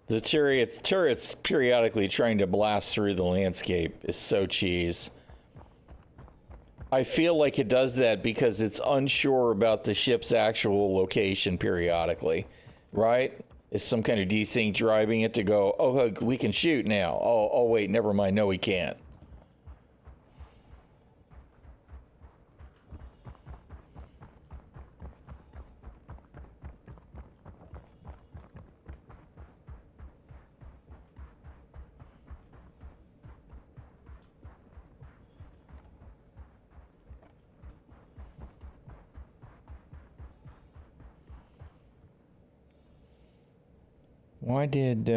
The turrets periodically trying to blast through the landscape is so cheese. I feel like it does that because it's unsure about the ship's actual location periodically, right? It's some kind of desync driving it to go, oh, we can shoot now. Oh, wait, never mind. No, we can't. Why did,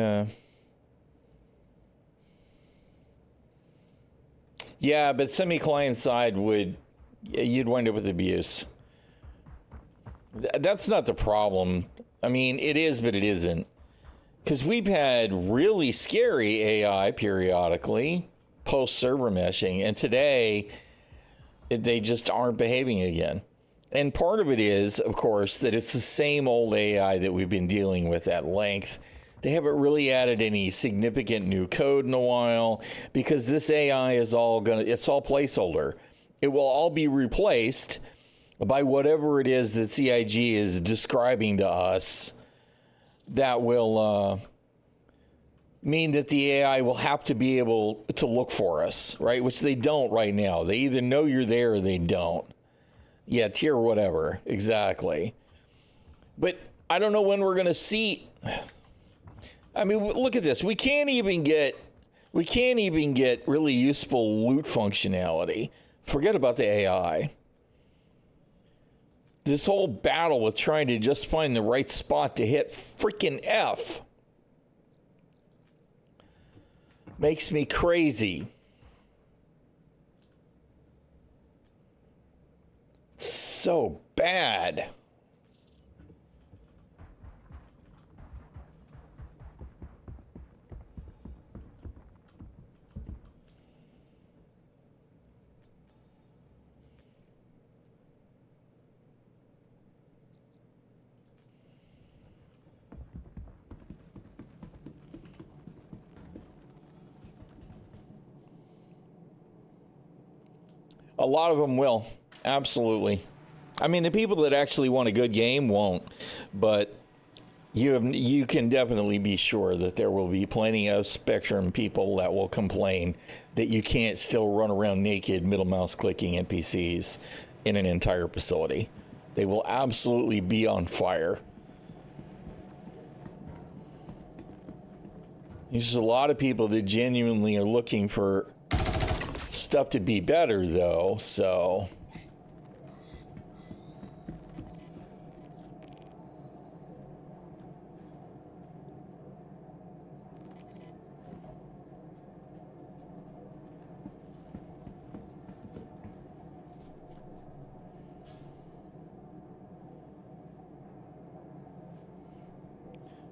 yeah, but semi-client side you'd wind up with abuse. That's not the problem. I mean, it is, but it isn't. Because we've had really scary AI periodically, post-server meshing, and today, they just aren't behaving again. And part of it is, of course, that it's the same old AI that we've been dealing with at length. They haven't really added any significant new code in a while because this AI is it's all placeholder. It will all be replaced by whatever it is that CIG is describing to us that will mean that the AI will have to be able to look for us, right? Which they don't right now. They either know you're there or they don't. Yeah, tier whatever. Exactly. But I don't know when we're going to see. I mean, look at this. We can't even get really useful loot functionality. Forget about the AI. This whole battle with trying to just find the right spot to hit freaking F makes me crazy. So bad. A lot of them will. Absolutely. I mean, the people that actually want a good game won't, but you can definitely be sure that there will be plenty of Spectrum people that will complain that you can't still run around naked middle mouse clicking NPCs in an entire facility. They will absolutely be on fire. There's just a lot of people that genuinely are looking for stuff to be better, though, so.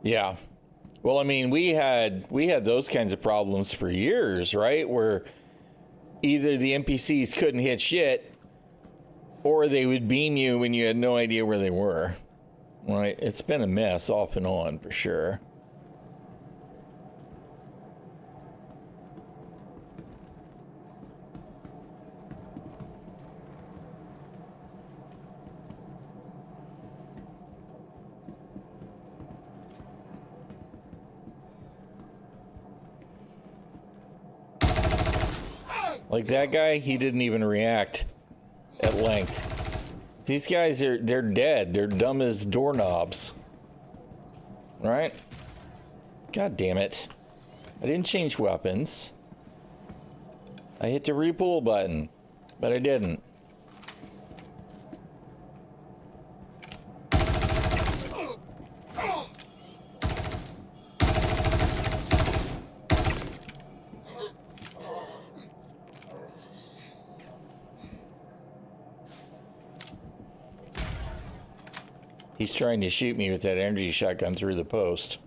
Yeah. Well, I mean, we had those kinds of problems for years, right? Where either the NPCs couldn't hit shit or they would beam you when you had no idea where they were. Right? It's been a mess off and on for sure. Like that guy, he didn't even react at length. These guys they're dead. They're dumb as doorknobs. Right? God damn it. I didn't change weapons. I hit the repool button, but I didn't. He's trying to shoot me with that energy shotgun through the post.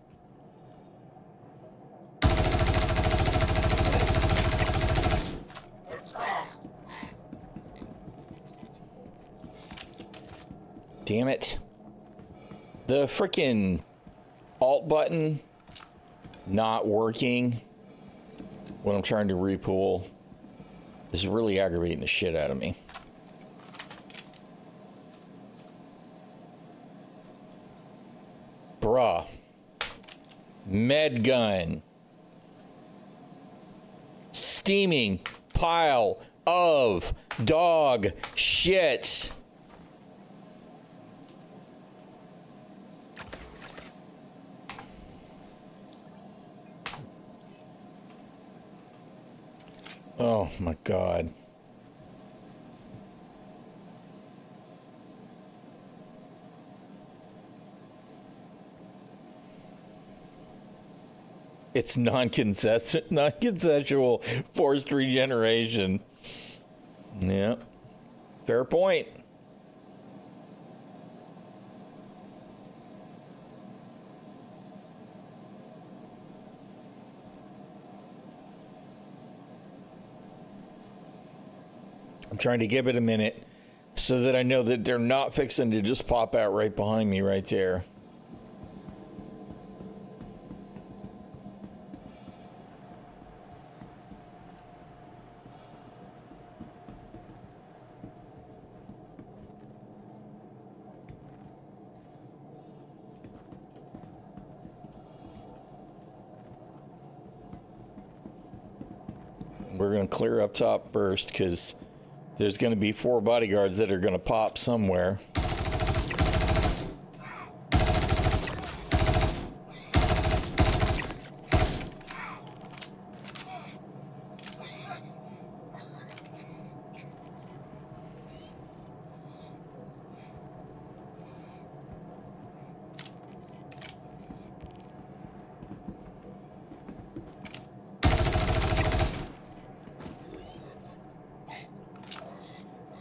Damn it. The frickin' alt button not working when I'm trying to repool is really aggravating the shit out of me. Bruh. Med gun. Steaming pile of dog shit. Oh my God. It's non-consensual forced regeneration. Yeah. Fair point. I'm trying to give it a minute so that I know that they're not fixing to just pop out right behind me right there. We're going to clear up top first because there's going to be 4 bodyguards that are going to pop somewhere.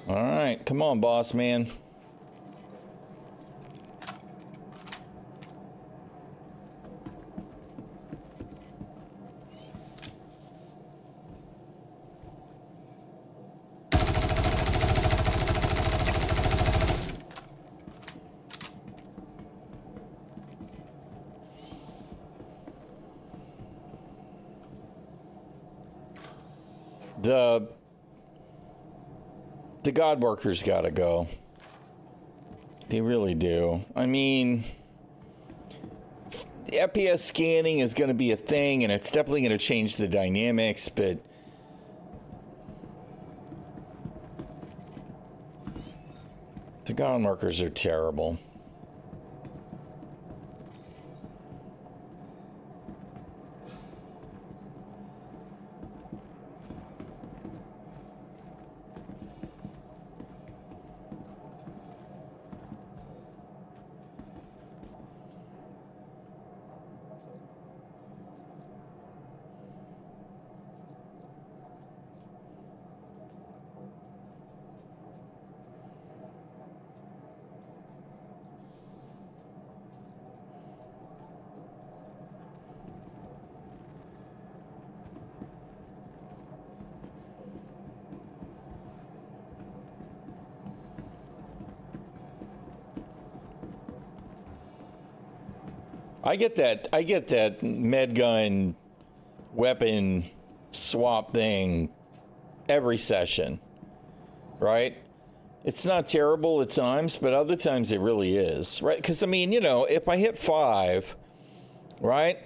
All right, come on, boss man. The God workers gotta go. They really do. I mean, the FPS scanning is going to be a thing, and it's definitely going to change the dynamics, but the God workers are terrible. I get that med gun weapon swap thing every session, right? It's not terrible at times, but other times it really is, right? Because, I mean, you know, if I hit 5, right,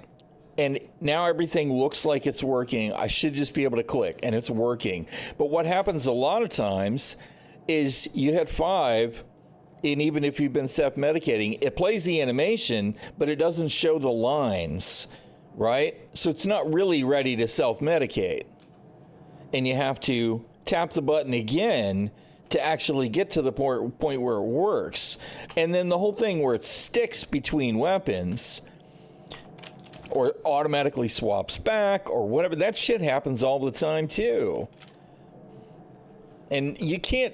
and now everything looks like it's working, I should just be able to click, and it's working. But what happens a lot of times is you hit 5, and even if you've been self-medicating, it plays the animation, but it doesn't show the lines, right? So it's not really ready to self-medicate. And you have to tap the button again to actually get to the point where it works. And then the whole thing where it sticks between weapons or automatically swaps back or whatever, that shit happens all the time too. And you can't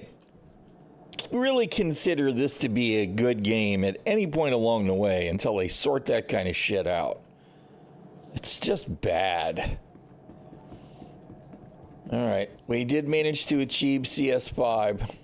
really consider this to be a good game at any point along the way until they sort that kind of shit out. It's just bad. All right, we did manage to achieve CS5.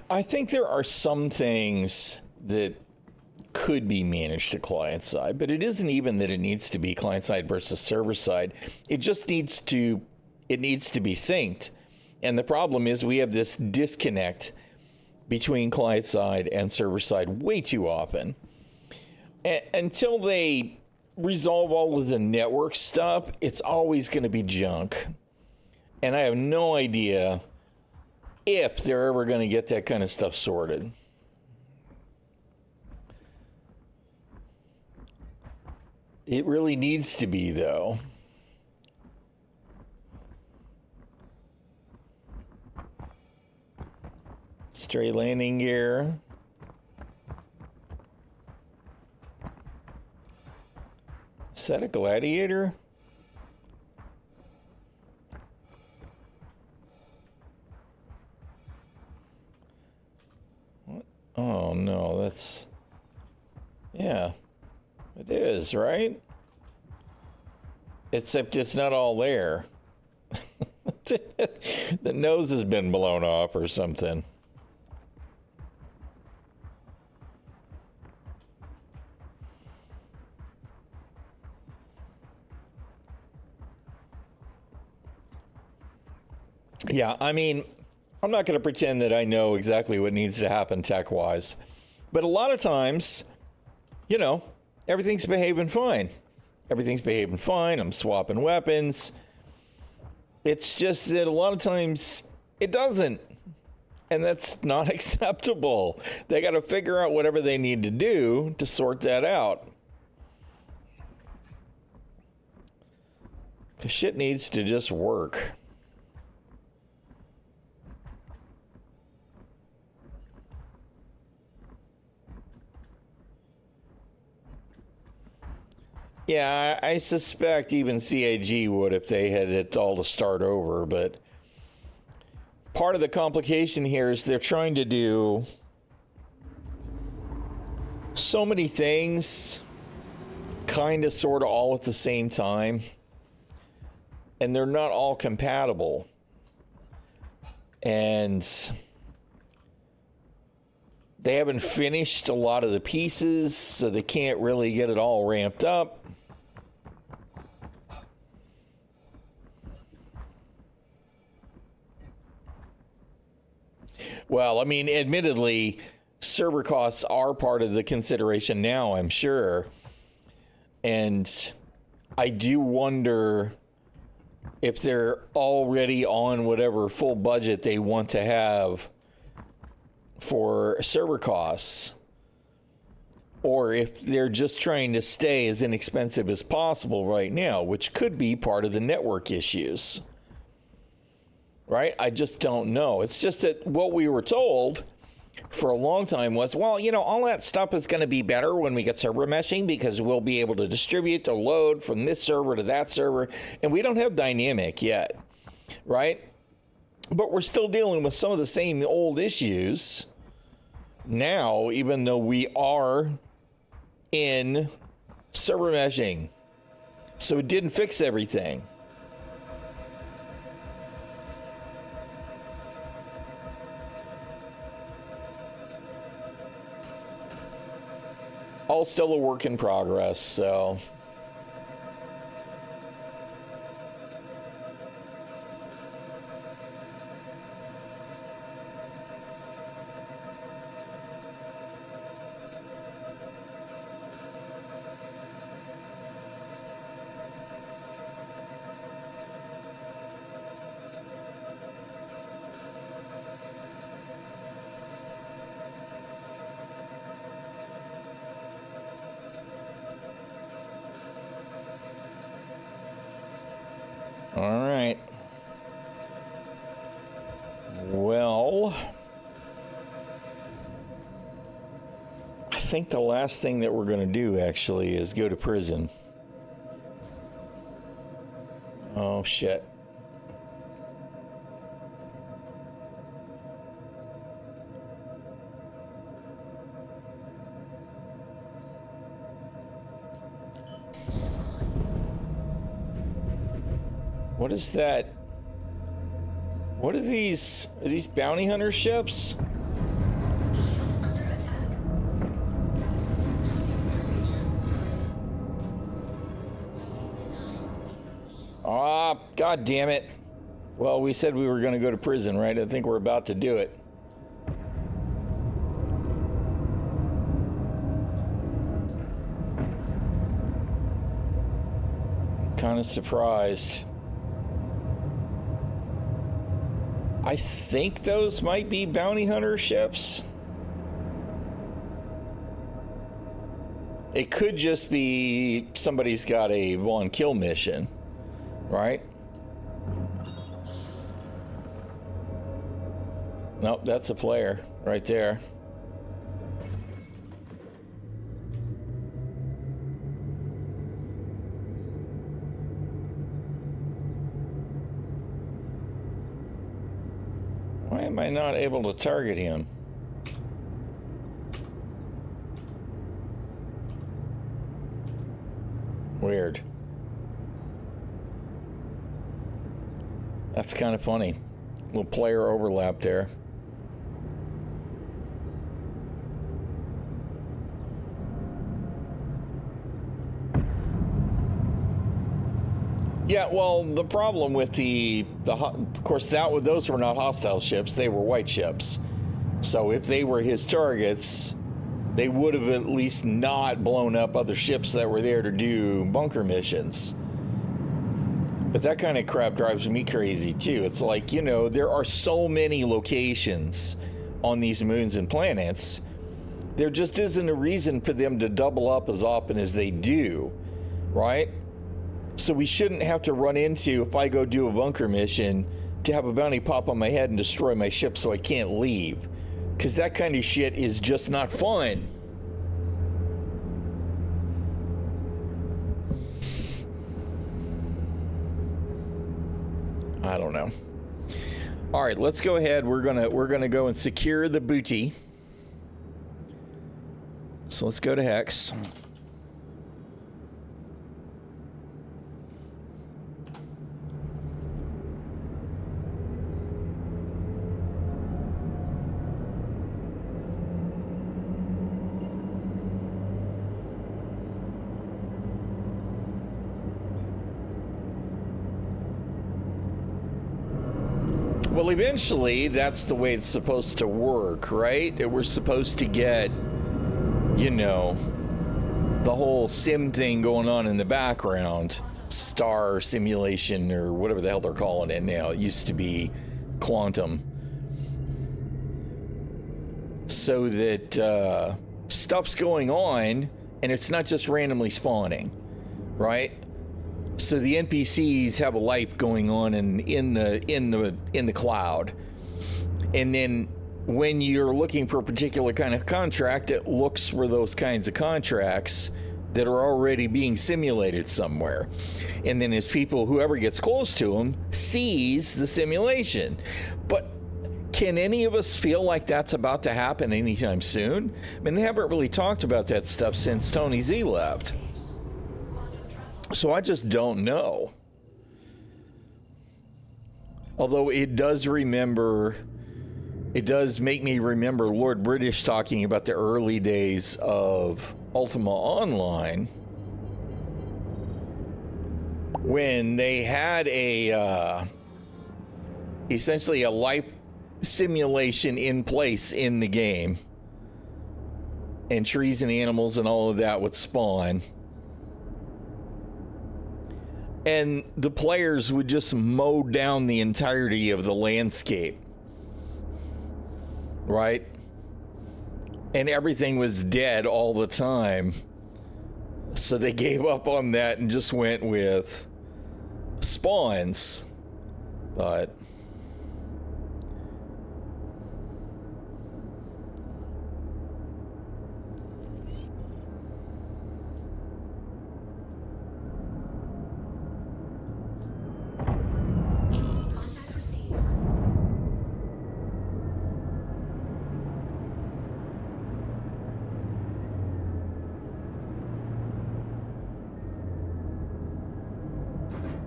I think there are some things that could be managed to client side, but it isn't even that it needs to be client side versus server side. It just needs to be synced. And the problem is we have this disconnect between client side and server side way too often. Until they resolve all of the network stuff, it's always going to be junk. And I have no idea if they're ever going to get that kind of stuff sorted. It really needs to be, though. Straight landing gear. Is that a gladiator? Oh, no, that's... Yeah. It is, right? Except it's not all there. The nose has been blown off or something. Yeah, I mean, I'm not going to pretend that I know exactly what needs to happen tech-wise. But a lot of times, you know, everything's behaving fine. Everything's behaving fine. I'm swapping weapons. It's just that a lot of times it doesn't. And that's not acceptable. They got to figure out whatever they need to do to sort that out. Because shit needs to just work. Yeah, I suspect even CIG would if they had it all to start over, but part of the complication here is they're trying to do so many things kind of sort of all at the same time, and they're not all compatible. And they haven't finished a lot of the pieces, so they can't really get it all ramped up. Well, I mean, admittedly, server costs are part of the consideration now, I'm sure. And I do wonder if they're already on whatever full budget they want to have for server costs, or if they're just trying to stay as inexpensive as possible right now, which could be part of the network issues. Right? I just don't know. It's just that what we were told for a long time was, well, you know, all that stuff is going to be better when we get server meshing because we'll be able to distribute the load from this server to that server. And we don't have dynamic yet, right? But we're still dealing with some of the same old issues now, even though we are in server meshing. So it didn't fix everything. All still a work in progress, so. All right. Well, I think the last thing that we're going to do actually is go to prison. Oh, shit. What is that? What are these? Are these bounty hunter ships? Under attack. Ah, god damn it. Well, we said we were going to go to prison, right? I think we're about to do it. Kind of surprised. I think those might be bounty hunter ships. It could just be somebody's got a Vaughn kill mission, right? Nope, that's a player right there. Why am I not able to target him? Weird. That's kind of funny. Little player overlap there. Yeah, well, the problem with of course, those were not hostile ships. They were white ships. So if they were his targets, they would have at least not blown up other ships that were there to do bunker missions. But that kind of crap drives me crazy too. It's like, you know, there are so many locations on these moons and planets. There just isn't a reason for them to double up as often as they do, right? So we shouldn't have to run into, if I go do a bunker mission, to have a bounty pop on my head and destroy my ship so I can't leave. Because that kind of shit is just not fun. I don't know. All right, let's go ahead. We're gonna go and secure the booty. So let's go to Hex. Well, eventually, that's the way it's supposed to work, right? We're supposed to get, you know, the whole sim thing going on in the background. Star simulation, or whatever the hell they're calling it now. It used to be quantum. So that stuff's going on, and it's not just randomly spawning, right? So the NPCs have a life going on in the cloud, and then when you're looking for a particular kind of contract, it looks for those kinds of contracts that are already being simulated somewhere, and then as whoever gets close to them sees the simulation. But can any of us feel like that's about to happen anytime soon? I mean, they haven't really talked about that stuff since Tony Z left. So I just don't know. Although it does make me remember Lord British talking about the early days of Ultima Online, when they had essentially a life simulation in place in the game, and trees and animals and all of that would spawn. And the players would just mow down the entirety of the landscape, right? And everything was dead all the time. So they gave up on that and just went with spawns. But Contact received.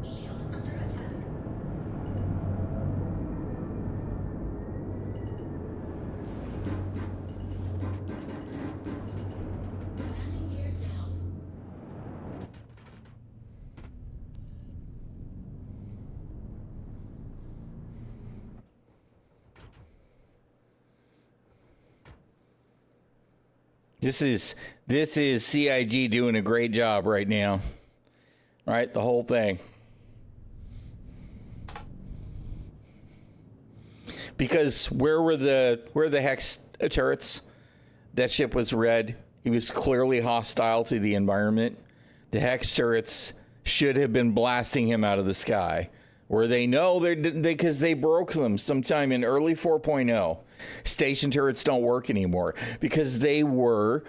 Shield under attack. Landing gear down. this is CIG doing a great job right now. Right, the whole thing. Because where were the Hex turrets? That ship was red. He was clearly hostile to the environment. The Hex turrets should have been blasting him out of the sky. Where they know because they broke them sometime in early 4.0. Station turrets don't work anymore because they were,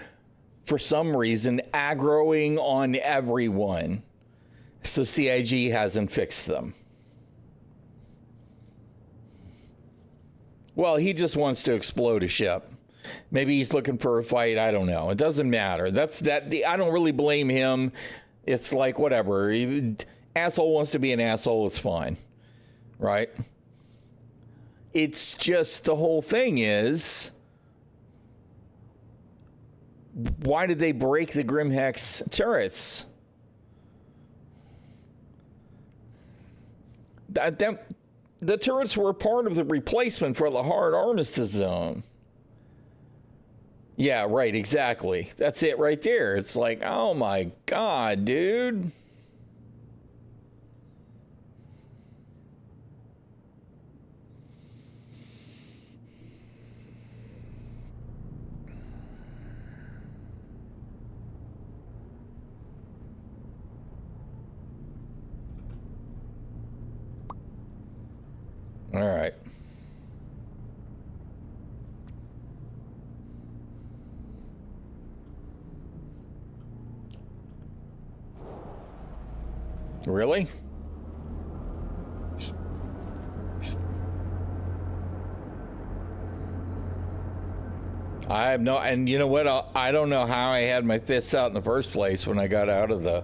for some reason, aggroing on everyone. So CIG hasn't fixed them. Well, he just wants to explode a ship. Maybe he's looking for a fight. I don't know. It doesn't matter. I don't really blame him. It's like, whatever. Asshole wants to be an asshole, it's fine. Right? It's just the whole thing is, why did they break the Grimhex turrets? The turrets were part of the replacement for the hard armistice zone. Yeah, right, exactly. That's it right there. It's like, oh my God, dude. All right. Really? I have no, and you know what? I don't know how I had my fists out in the first place when I got out of the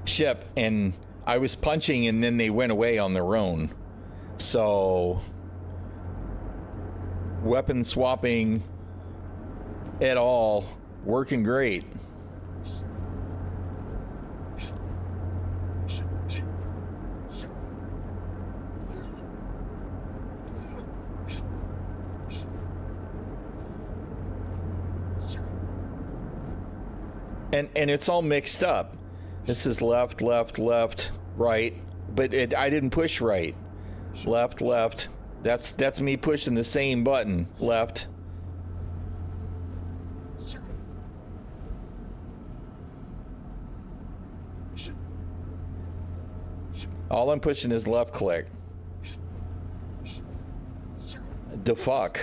ship, and I was punching and then they went away on their own. So, weapon swapping at all, working great. And it's all mixed up. This is left, left, left, right, but I didn't push right. Left, left. That's me pushing the same button. Left. All I'm pushing is left click. The fuck.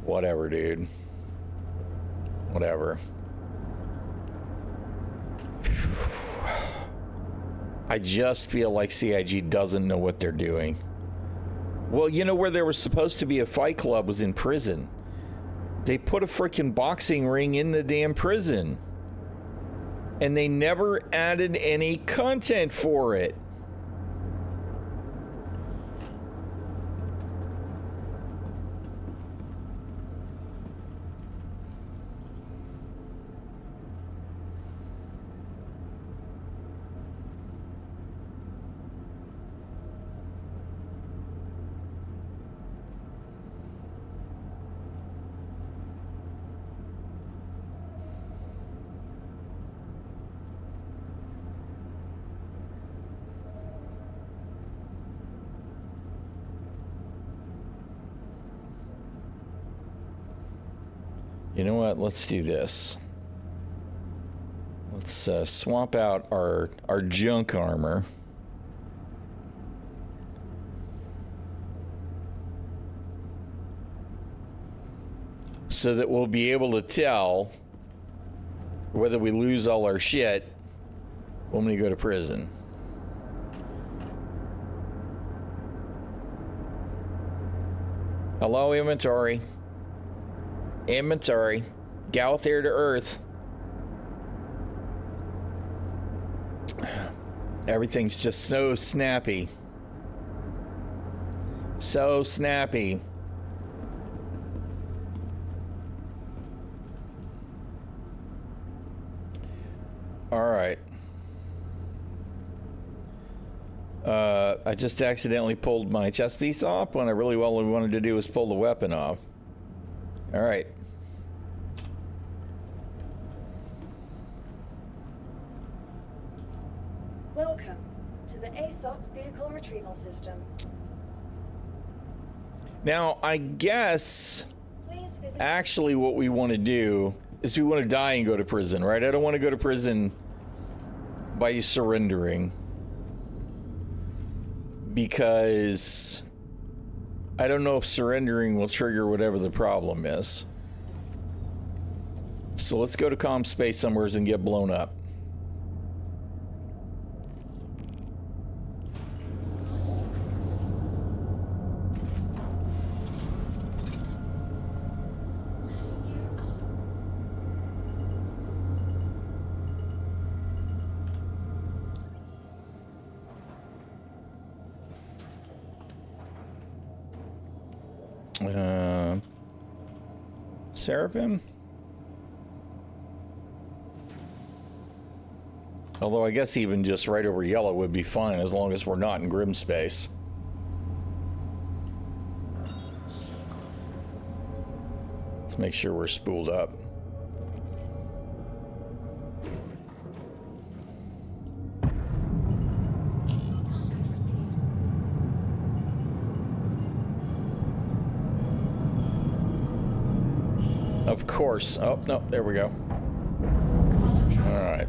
Whatever, dude. Whatever. I just feel like CIG doesn't know what they're doing. Well, you know where there was supposed to be a fight club was in prison. They put a freaking boxing ring in the damn prison. And they never added any content for it. You know what? Let's do this. Let's swap out our junk armor. So that we'll be able to tell whether we lose all our shit when we go to prison. Hello, inventory. Inventory. Galathir to Earth. Everything's just so snappy. So snappy. All right. I just accidentally pulled my chest piece off when I really all I wanted to do was pull the weapon off. All right. Welcome to the ASOC Vehicle Retrieval System. Now, I guess Please visit. actually what we want to do is we want to die and go to prison, right? I don't want to go to prison by surrendering. Because I don't know if surrendering will trigger whatever the problem is. So let's go to comm space somewhere and get blown up. Seraphim? Although I guess even just right over yellow would be fine as long as we're not in grim space. Let's make sure we're spooled up. Contact received. Of course. Oh, no, there we go. All right.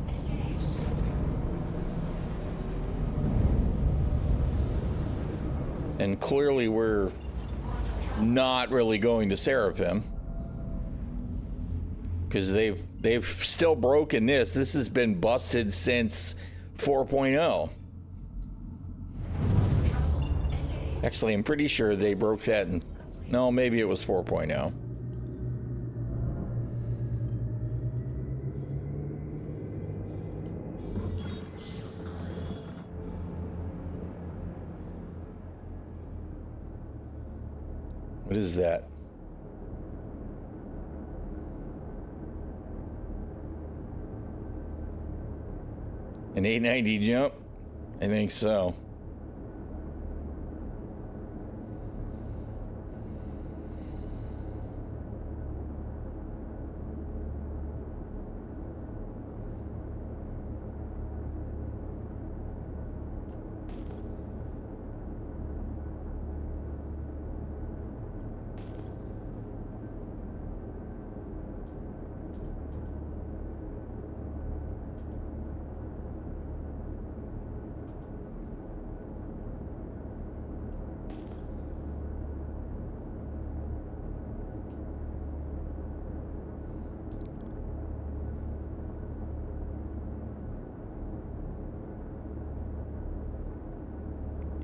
And clearly we're not really going to Seraphim. Because they've still broken this. This has been busted since 4.0. Actually, I'm pretty sure they broke that in... No, maybe it was 4.0. What is that? An 890 jump? I think so.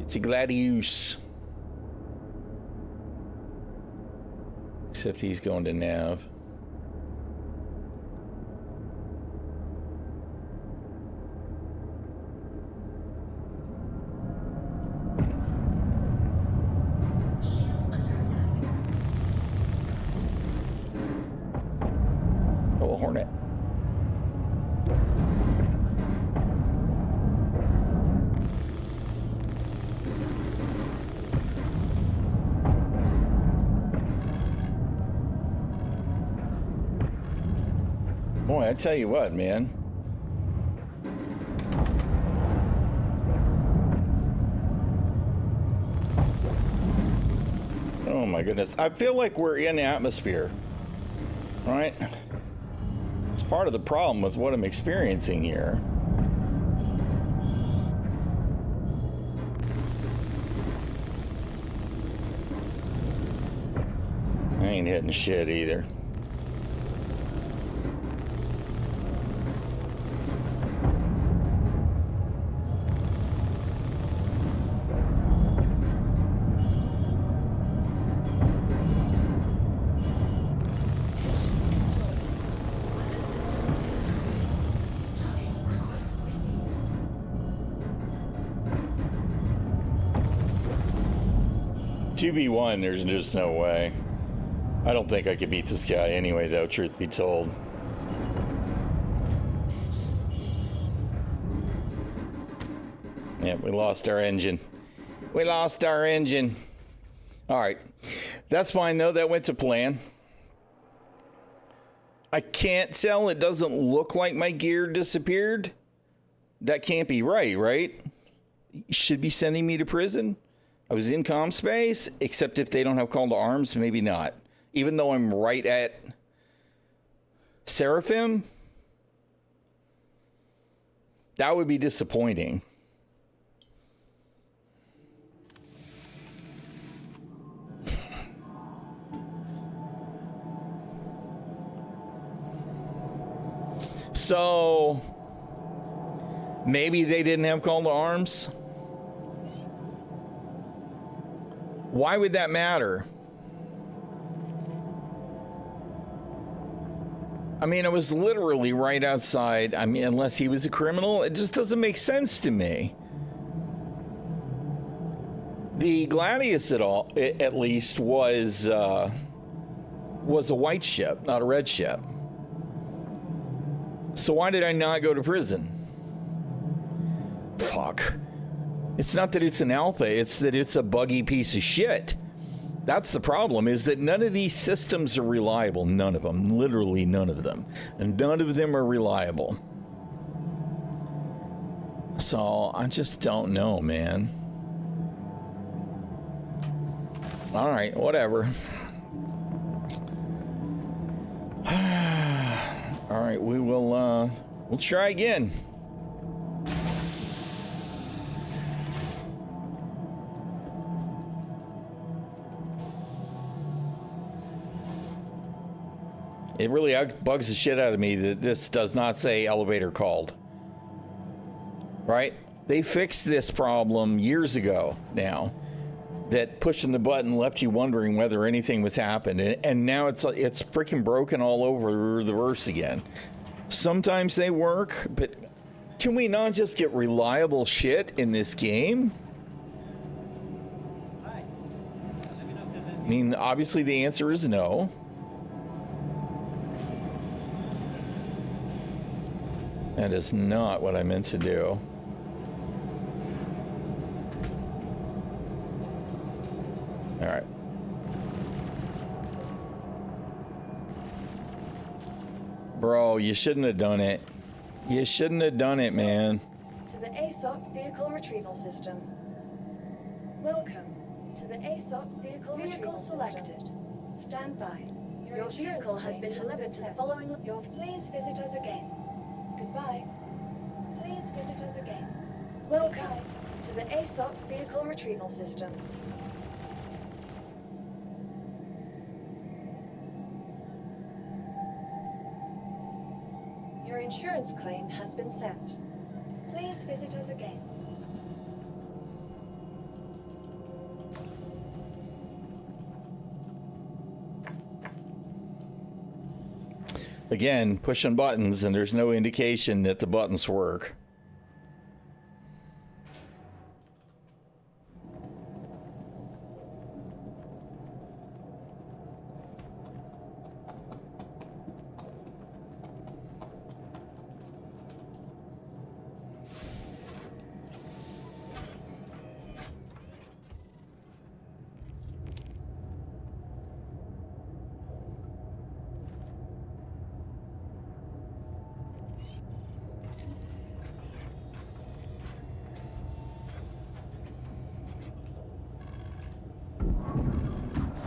It's a Gladius. Except he's going to Nav. Shield under attack. Oh, a Hornet. Boy, I tell you what, man. Oh my goodness. I feel like we're in atmosphere. Right? It's part of the problem with what I'm experiencing here. I ain't hitting shit either. Engines destroyed. Weapon system destroyed. Docking request received. 2v1, there's just no way. I don't think I could beat this guy anyway, though, truth be told. Engines destroyed. Yeah, we lost our engine. We lost our engine. All right. That's fine, though. That went to plan. I can't tell. It doesn't look like my gear disappeared. That can't be right, right? You should be sending me to prison. I was in comm space, except if they don't have call to arms, maybe not. Even though I'm right at Seraphim, that would be disappointing. So maybe they didn't have call to arms. Why would that matter? I mean, I was literally right outside. I mean, unless he was a criminal, it just doesn't make sense to me. The Gladius at least was a white ship, not a red ship. So why did I not go to prison? Fuck. It's not that it's an alpha, it's that it's a buggy piece of shit. That's the problem, is that none of these systems are reliable. None of them. Literally none of them. And none of them are reliable. So I just don't know, man. All right, whatever. All right, we'll try again. It really bugs the shit out of me that this does not say elevator called. Right? They fixed this problem years ago now. That pushing the button left you wondering whether anything was happening. And now it's freaking broken all over the verse again. Sometimes they work, but can we not just get reliable shit in this game? I mean, obviously the answer is no. That is not what I meant to do. All right. Bro, you shouldn't have done it. You shouldn't have done it, man. To the ASOC Vehicle Retrieval System. Welcome to the ASOC Vehicle Retrieval selected. Stand by. Your vehicle has been delivered to the following. Please visit us again. Goodbye. Please visit us again. Welcome to the ASOC Vehicle Retrieval System. Your insurance claim has been sent. Please visit us again. Again, pushing buttons and there's no indication that the buttons work.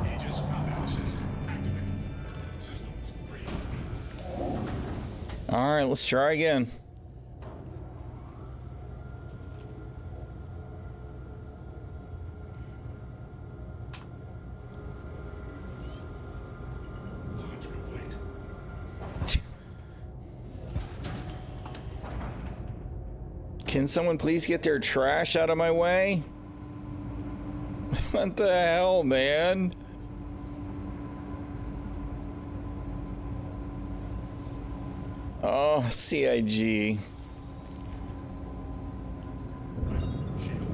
Aegis combat system activated. Systems green. All right, let's try again. Launch complete. Can someone please get their trash out of my way? What the hell, man? Oh, CIG. Shields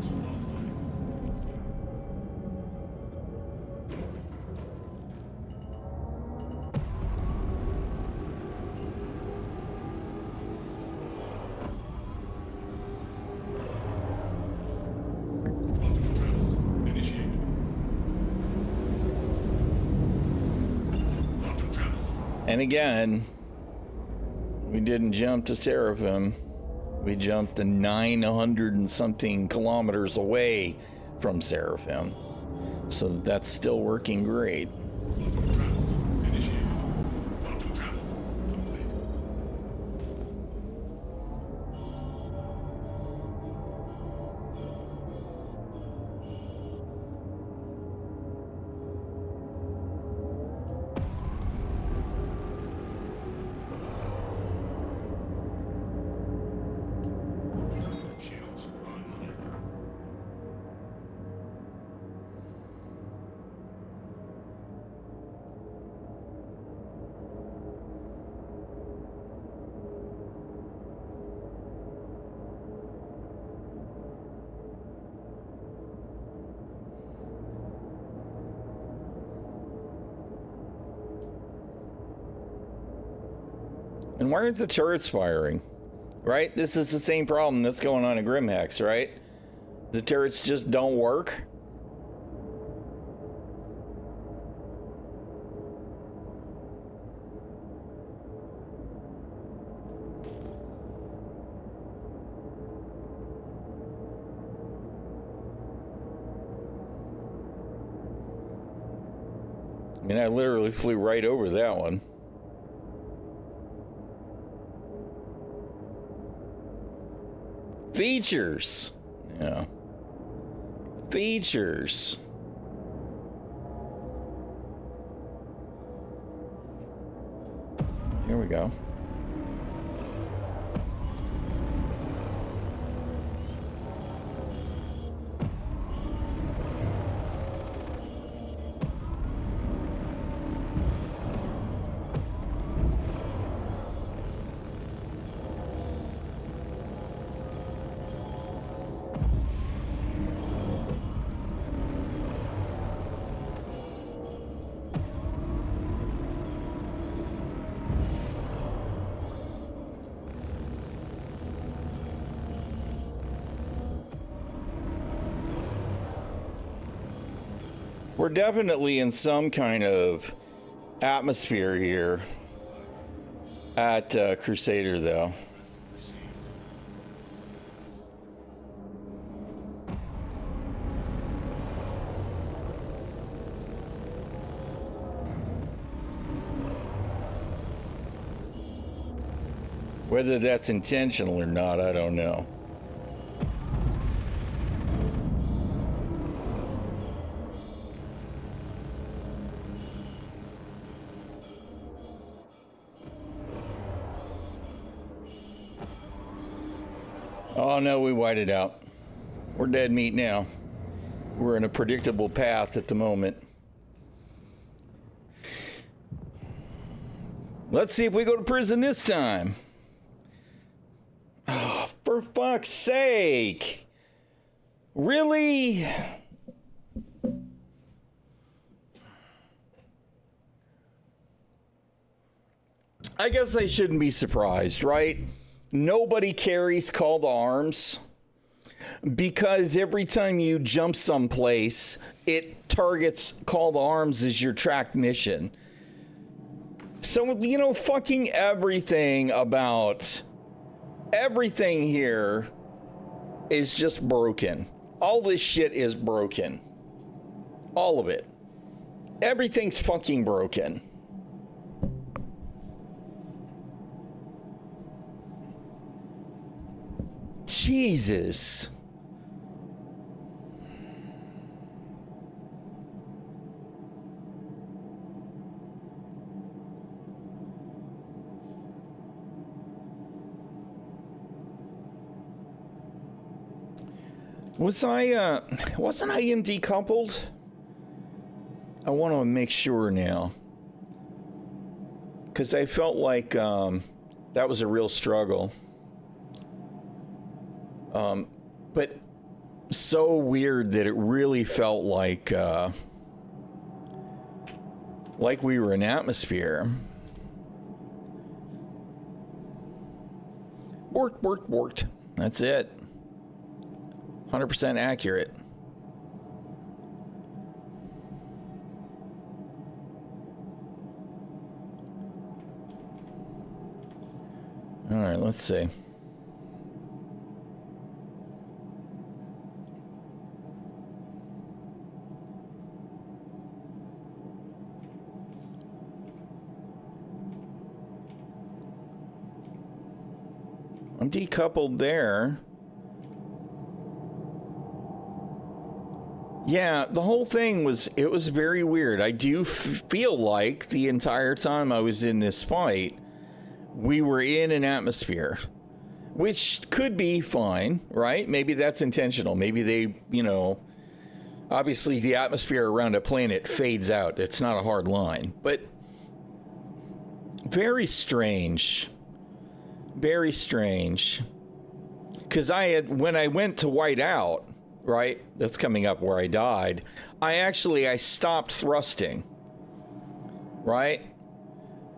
offline. Quantum travel initiated. Quantum travel. And again, we didn't jump to Seraphim. We jumped to 900 and something kilometers away from Seraphim. So that's still working great. Quantum travel initiated. Quantum travel complete. Shields online. And why aren't the turrets firing? Right? This is the same problem that's going on in Grimhex, right? The turrets just don't work. I mean, I literally flew right over that one. Features. Yeah. Features. Here we go. We're definitely in some kind of atmosphere here at Crusader, though. Whether that's intentional or not, I don't know. Oh no, we whited out. We're dead meat now. We're in a predictable path at the moment. Let's see if we go to prison this time. Oh, for fuck's sake. Really? I guess I shouldn't be surprised, right? Nobody carries call to arms because every time you jump someplace, it targets call to arms as your tracked mission. So, you know, fucking everything about everything here is just broken. All this shit is broken. All of it. Everything's fucking broken. Jesus. Wasn't I in decoupled? I want to make sure now. Because I felt like that was a real struggle. But so weird that it really felt like we were in atmosphere. Worked. That's it. 100% accurate. All right, let's see. I'm decoupled there. Yeah, the whole thing was very weird. I do feel like the entire time I was in this fight, we were in an atmosphere, which could be fine, right? Maybe that's intentional. Maybe they, you know, obviously the atmosphere around a planet fades out. It's not a hard line, but very strange. Very strange. Because when I went to white out, right, that's coming up where I died, I stopped thrusting, right?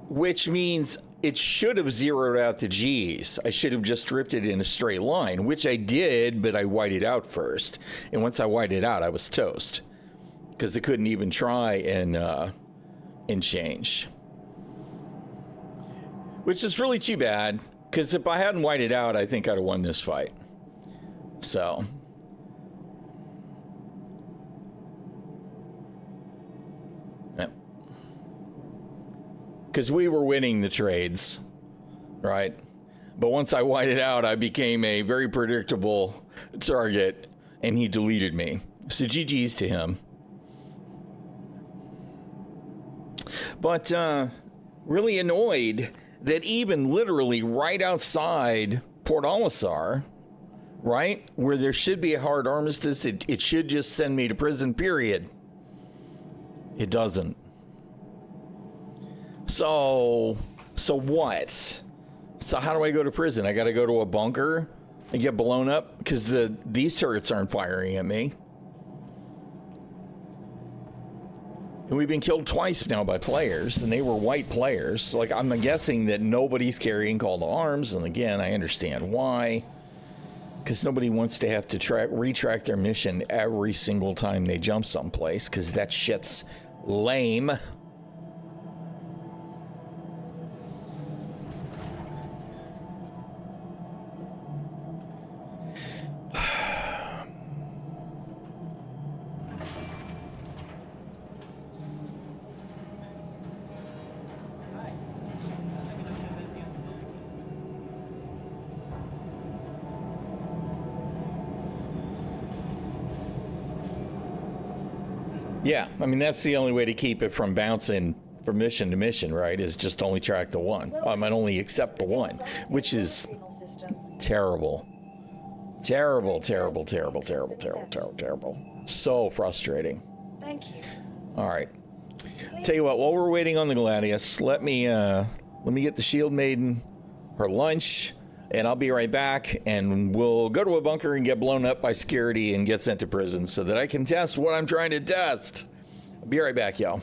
Which means it should have zeroed out the G's. I should have just stripped it in a straight line, which I did, but I whited out first. And once I whited out, I was toast because I couldn't even try and change, which is really too bad. Because if I hadn't whited out, I think I'd have won this fight. So. Because we were winning the trades, right? But once I whited out, I became a very predictable target, and he deleted me. So GG's to him. But really annoyed that even literally right outside Port Olisar, right, where there should be a hard armistice, it should just send me to prison, period. It doesn't. So what? So how do I go to prison? I got to go to a bunker and get blown up because these turrets aren't firing at me. And we've been killed twice now by players, and they were white players. Like, I'm guessing that nobody's carrying call to arms, and again, I understand why. Because nobody wants to have to retract their mission every single time they jump someplace, because that shit's lame. Yeah, I mean, that's the only way to keep it from bouncing from mission to mission, right? Is just only track the one. I might only accept the one, which is terrible. Terrible, terrible, terrible, terrible, terrible, terrible, terrible. So frustrating. Thank you. All right. Tell you what, while we're waiting on the Gladius, let me get the Shield Maiden her lunch, and I'll be right back, and we'll go to a bunker and get blown up by security and get sent to prison so that I can test what I'm trying to test. I'll be right back, y'all.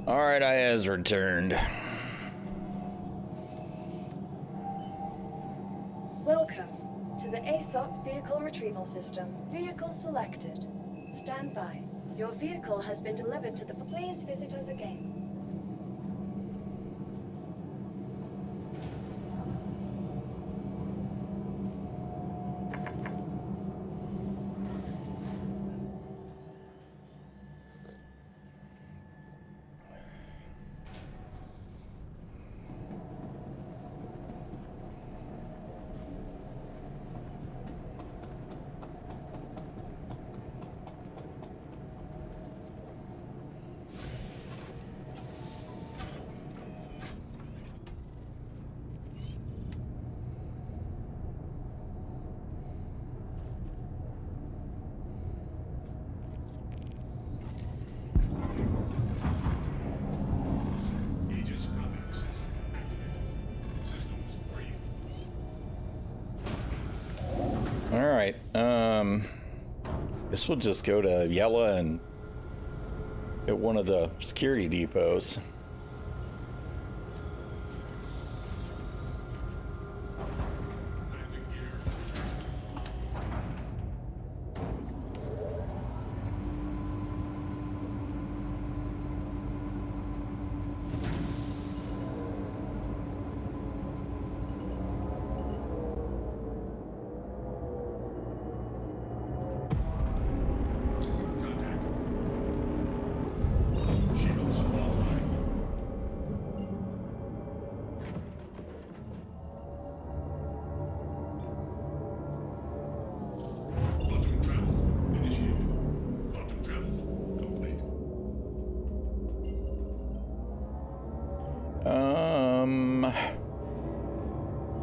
All right, I has returned. Welcome to the ASOP Vehicle Retrieval System. Vehicle selected. Stand by. Your vehicle has been delivered to the... Please visit us again. Aegis combat system activated. Systems green. All right. Guess we'll just go to Yella and at one of the security depots. Landing gear. Contact. Shields offline. Quantum travel initiated. Quantum travel complete.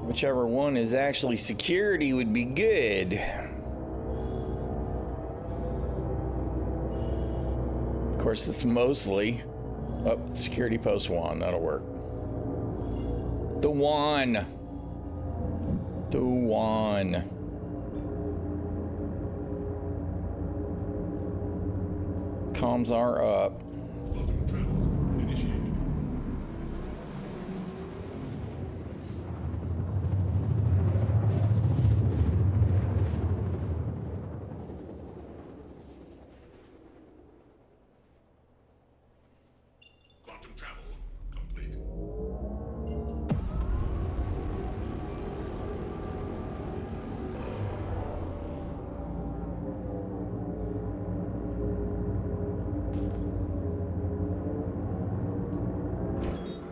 Whichever one is actually security would be good. Of course, it's mostly security post 1. That'll work. The one. The one. Comms are up. Quantum travel initiated. Quantum travel complete.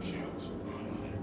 Shields online.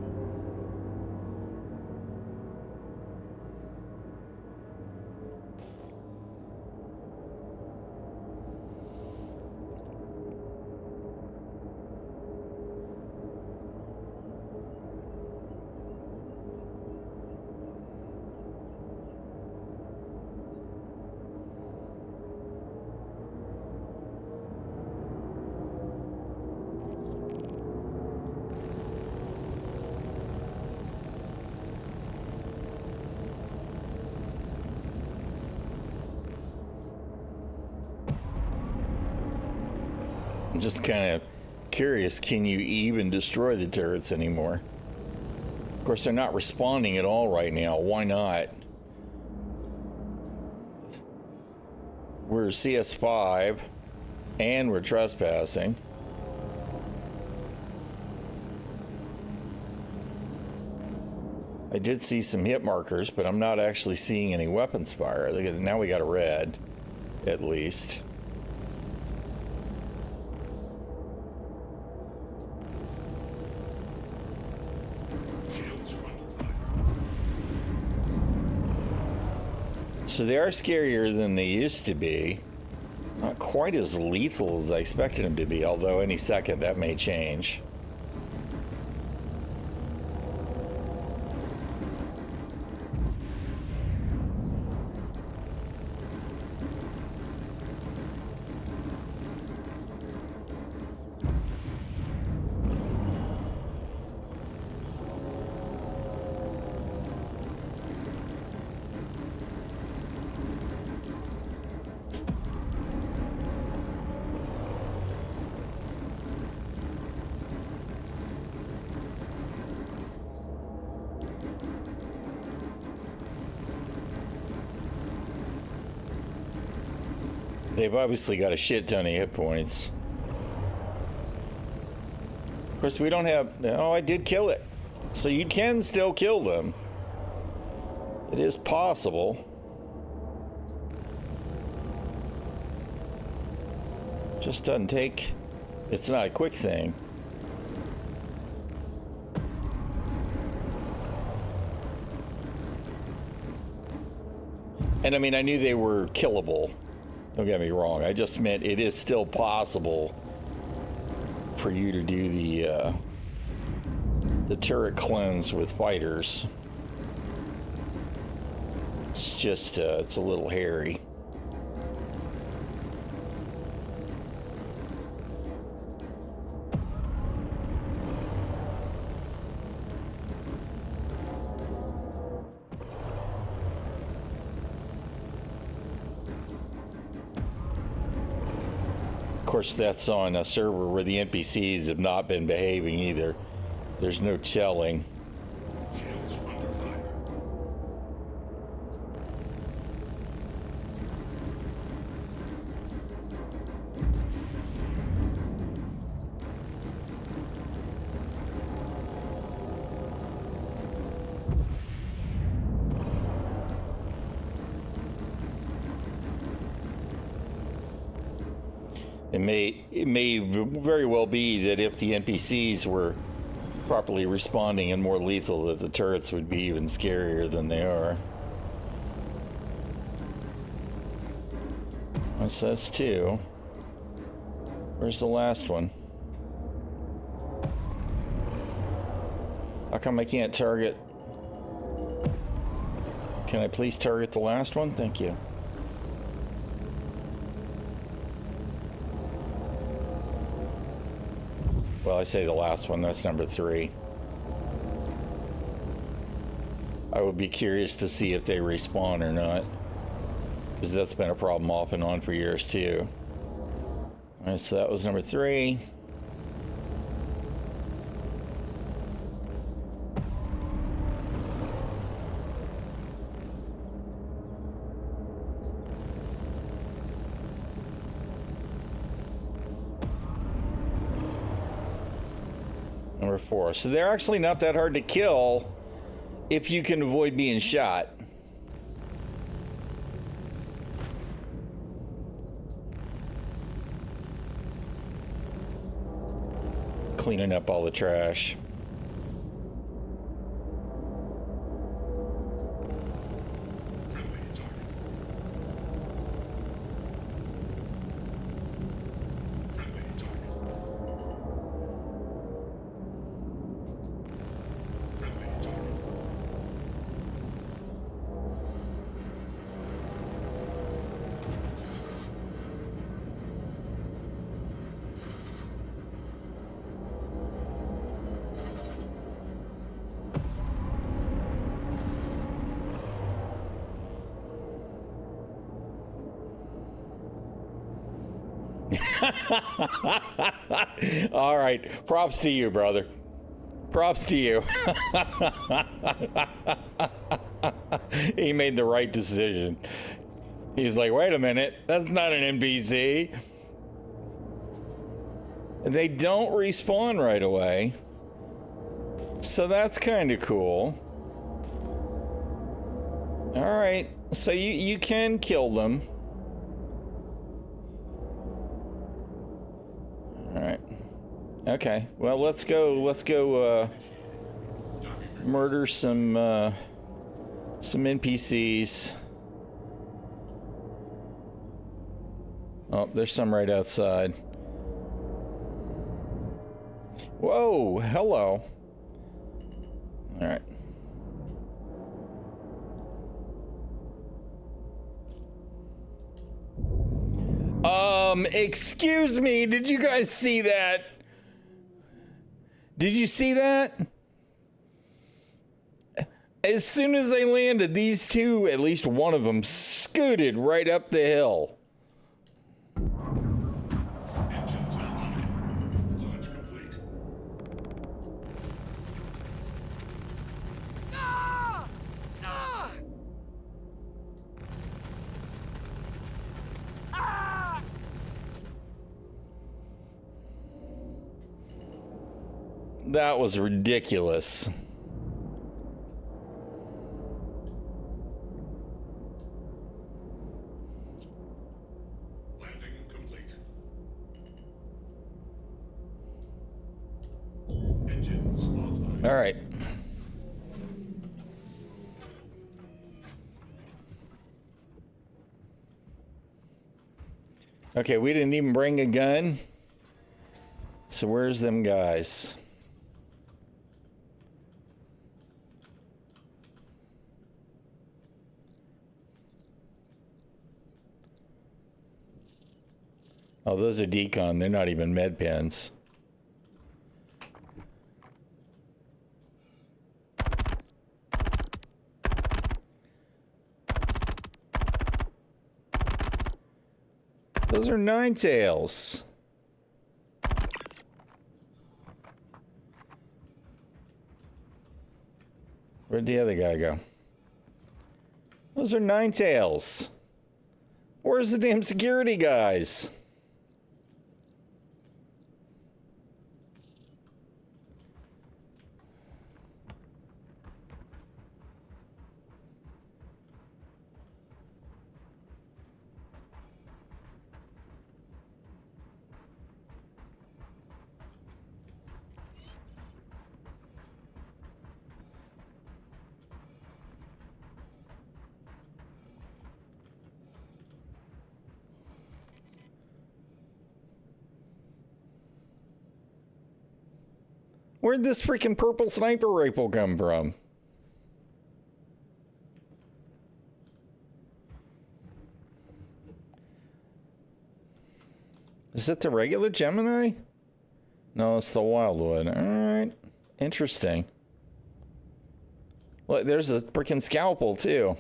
I'm just kind of curious, can you even destroy the turrets anymore? Of course, they're not responding at all right now. Why not? We're CS5 and we're trespassing. I did see some hit markers, but I'm not actually seeing any weapons fire. Now we got a red, at least. Shields are under fire. So they are scarier than they used to be. Not quite as lethal as I expected them to be, although any second that may change. They've obviously got a shit ton of hit points. Of course, we don't have... Oh, I did kill it. So you can still kill them. It is possible. Just doesn't take... It's not a quick thing. And I mean, I knew they were killable. Don't get me wrong. I just meant it is still possible for you to do the turret cleanse with fighters. It's just, it's a little hairy. Of course, that's on a server where the NPCs have not been behaving either. There's no telling. Shields under fire. It may very well be that if the NPCs were properly responding and more lethal, that the turrets would be even scarier than they are. So that's two. Where's the last one? How come I can't target? Can I please target the last one? Thank you. Well, I say the last one, that's number 3. I would be curious to see if they respawn or not, because that's been a problem off and on for years too. All right, so that was number 3. Number 4. So they're actually not that hard to kill if you can avoid being shot. Cleaning up all the trash. Friendly target. Friendly target. Friendly target. All right, props to you, brother. Props to you. He made the right decision. He's like, wait a minute, that's not an NPC. They don't respawn right away. So that's kind of cool. All right, so you can kill them. All right. Okay. Well, let's go murder some NPCs. Oh, there's some right outside. Whoa, hello. All right. Excuse me, did you guys see that? Did you see that? As soon as they landed, these two, at least one of them, scooted right up the hill. Engines online. Launch complete. Ah! Ah! Ah! That was ridiculous. Landing complete. Engines offline. All right. Okay, we didn't even bring a gun. So where's them guys? Oh, those are decon. They're not even med pens. Those are nine tails. Where'd the other guy go? Those are nine tails. Where's the damn security guys? Where'd this freaking purple sniper rifle come from? Is that the regular Gemini? No, it's the Wildwood. All right. Interesting. Look, there's a freaking scalpel, too.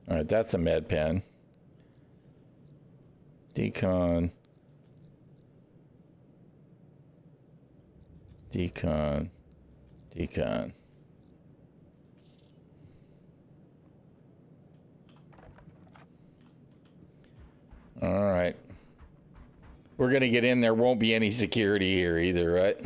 All right, that's a med pen. Decon. Decon. Decon. All right. We're going to get in. There won't be any security here either, right?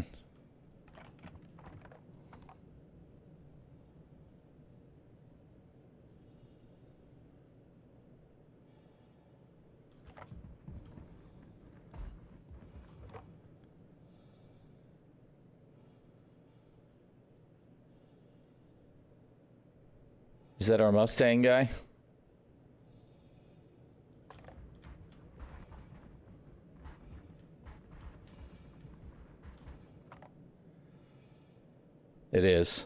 Is that our Mustang guy? It is.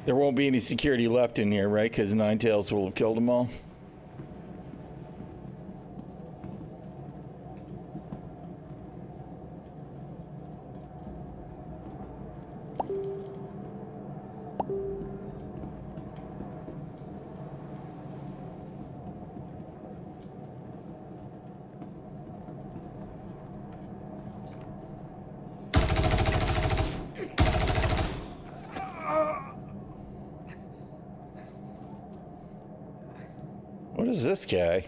There won't be any security left in here, right? Because Nine Tails will have killed them all. What is this guy?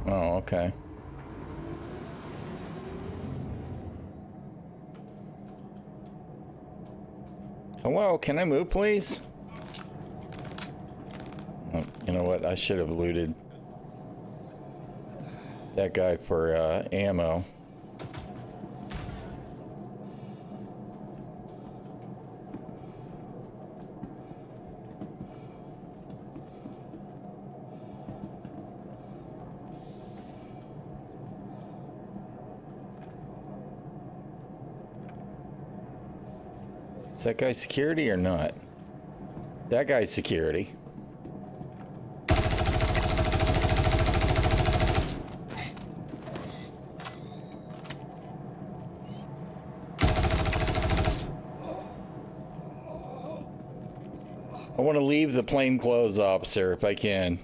Oh, okay. Hello, can I move, please? Oh, you know what? I should have looted that guy for ammo. Is that guy security or not? That guy's security. I want to leave the plainclothes officer if I can.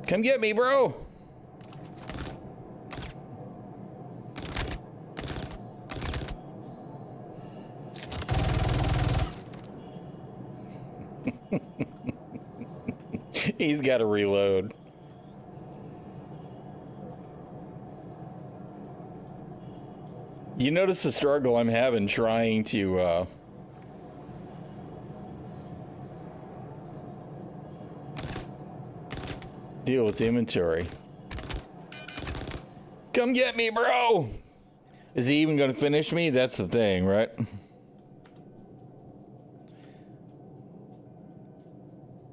Come get me, bro. He's got to reload. You notice the struggle I'm having trying to deal with inventory. Come get me, bro! Is he even gonna finish me? That's the thing, right?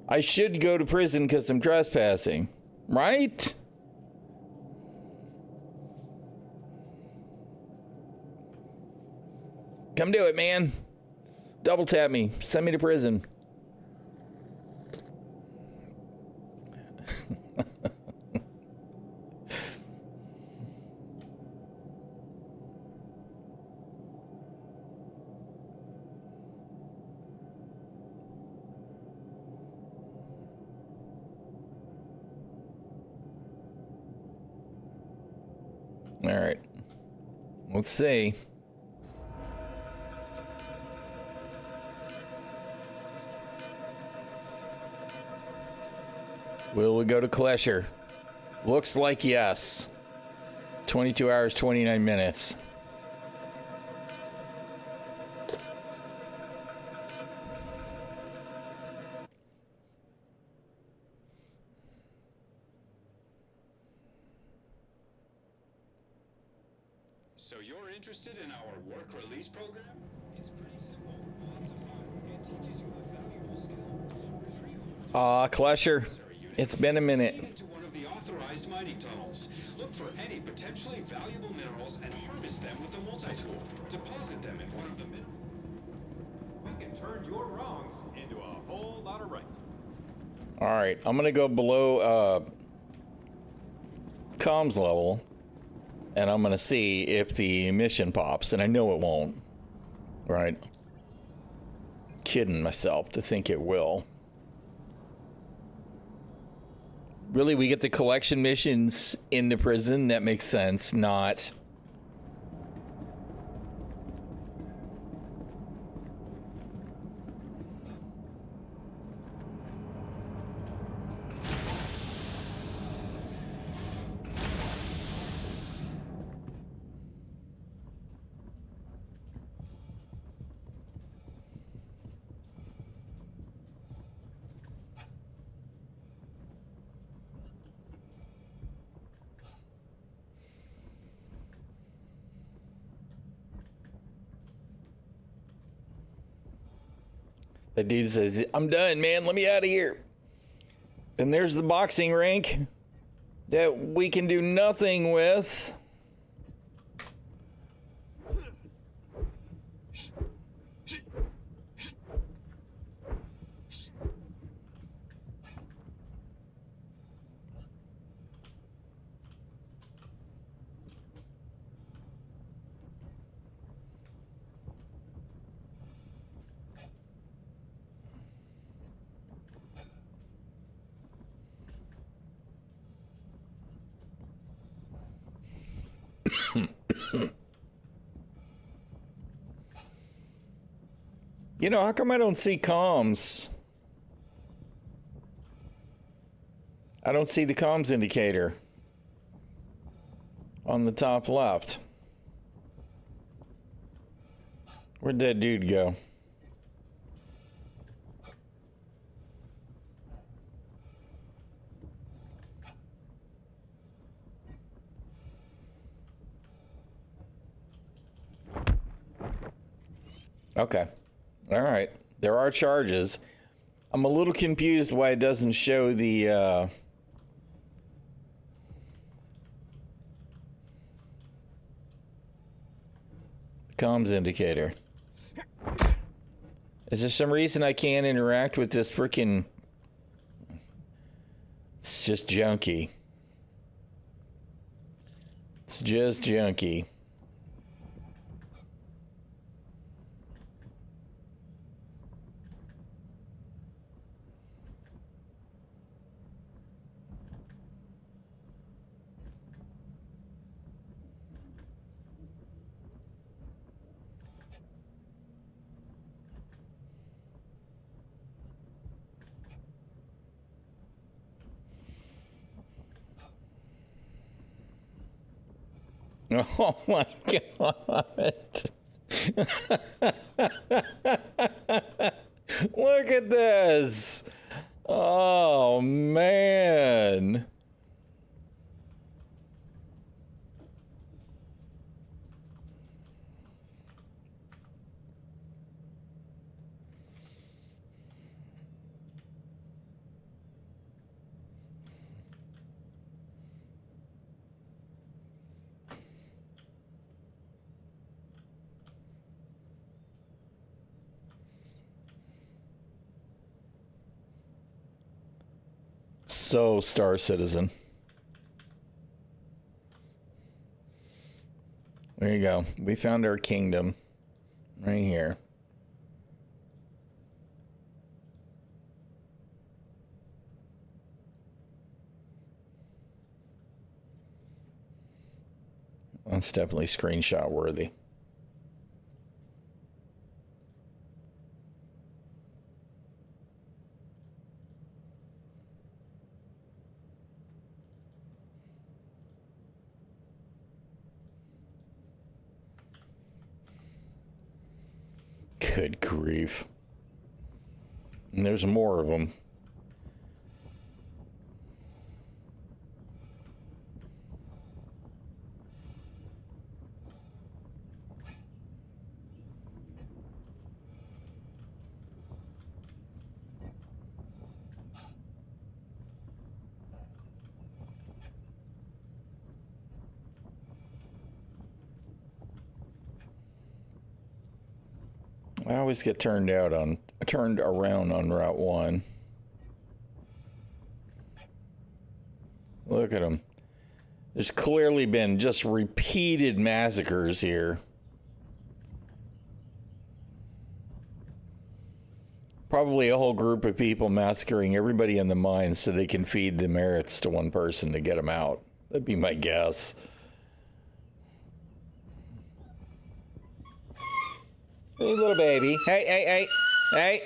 I should go to prison because I'm trespassing, right? Come do it, man. Double tap me. Send me to prison. All right. Let's see. Will we go to Klesher? Looks like yes. 22 hours, 29 minutes. So you're interested in our work release program? It's pretty simple. Lots of fun. It teaches you a valuable skill. Retrieve Klesher. It's been a minute. into one of the authorized mining tunnels. Look for any potentially valuable minerals and harvest them with the multi-tool. Deposit them in one of the We can turn your wrongs into a whole lot of right. All right, I'm gonna go below comms level, and I'm gonna see if the mission pops, and I know it won't. Right? Kidding myself to think it will. Really, we get the collection missions in the prison? That makes sense, not... The dude says, I'm done, man. Let me out of here. And there's the boxing rink that we can do nothing with. You know, how come I don't see comms? I don't see the comms indicator on the top left. Where'd that dude go? Okay. All right. There are charges. I'm a little confused why it doesn't show the comms indicator. Is there some reason I can't interact with this freaking... It's just junky. It's just junky. Oh my God. Look at this. Oh man. So, Star Citizen. There you go. We found our kingdom right here. That's definitely screenshot worthy. Good grief. And there's more of them. I always get turned around on Route 1. Look at them. There's clearly been just repeated massacres here. Probably a whole group of people massacring everybody in the mines so they can feed the merits to one person to get them out. That'd be my guess. Hey, little baby. Hey, hey, hey, hey.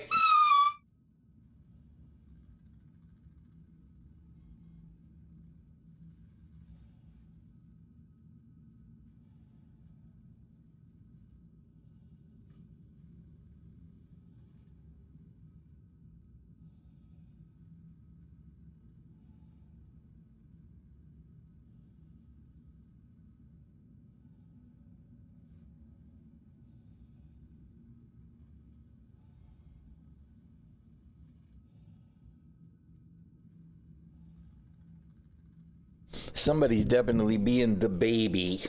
Somebody's definitely being the baby.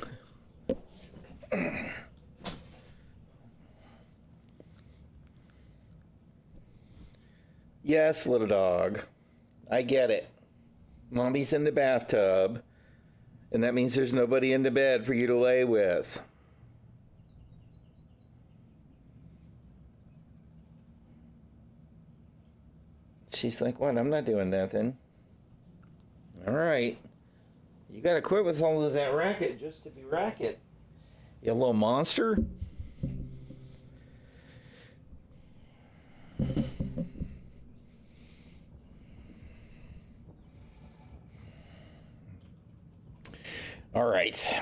Yes, little dog. I get it. Mommy's in the bathtub, and that means there's nobody in the bed for you to lay with. She's like, what? I'm not doing nothing. All right. You gotta quit with all of that racket just to be racket. You little monster. All right.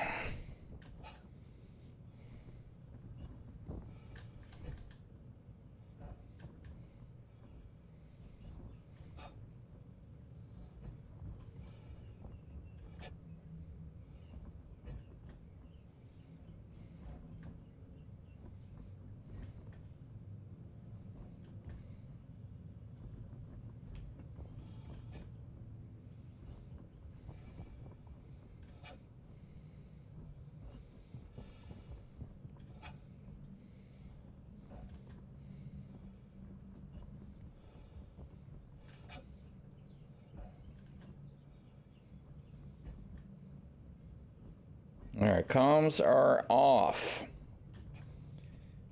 All right, comms are off.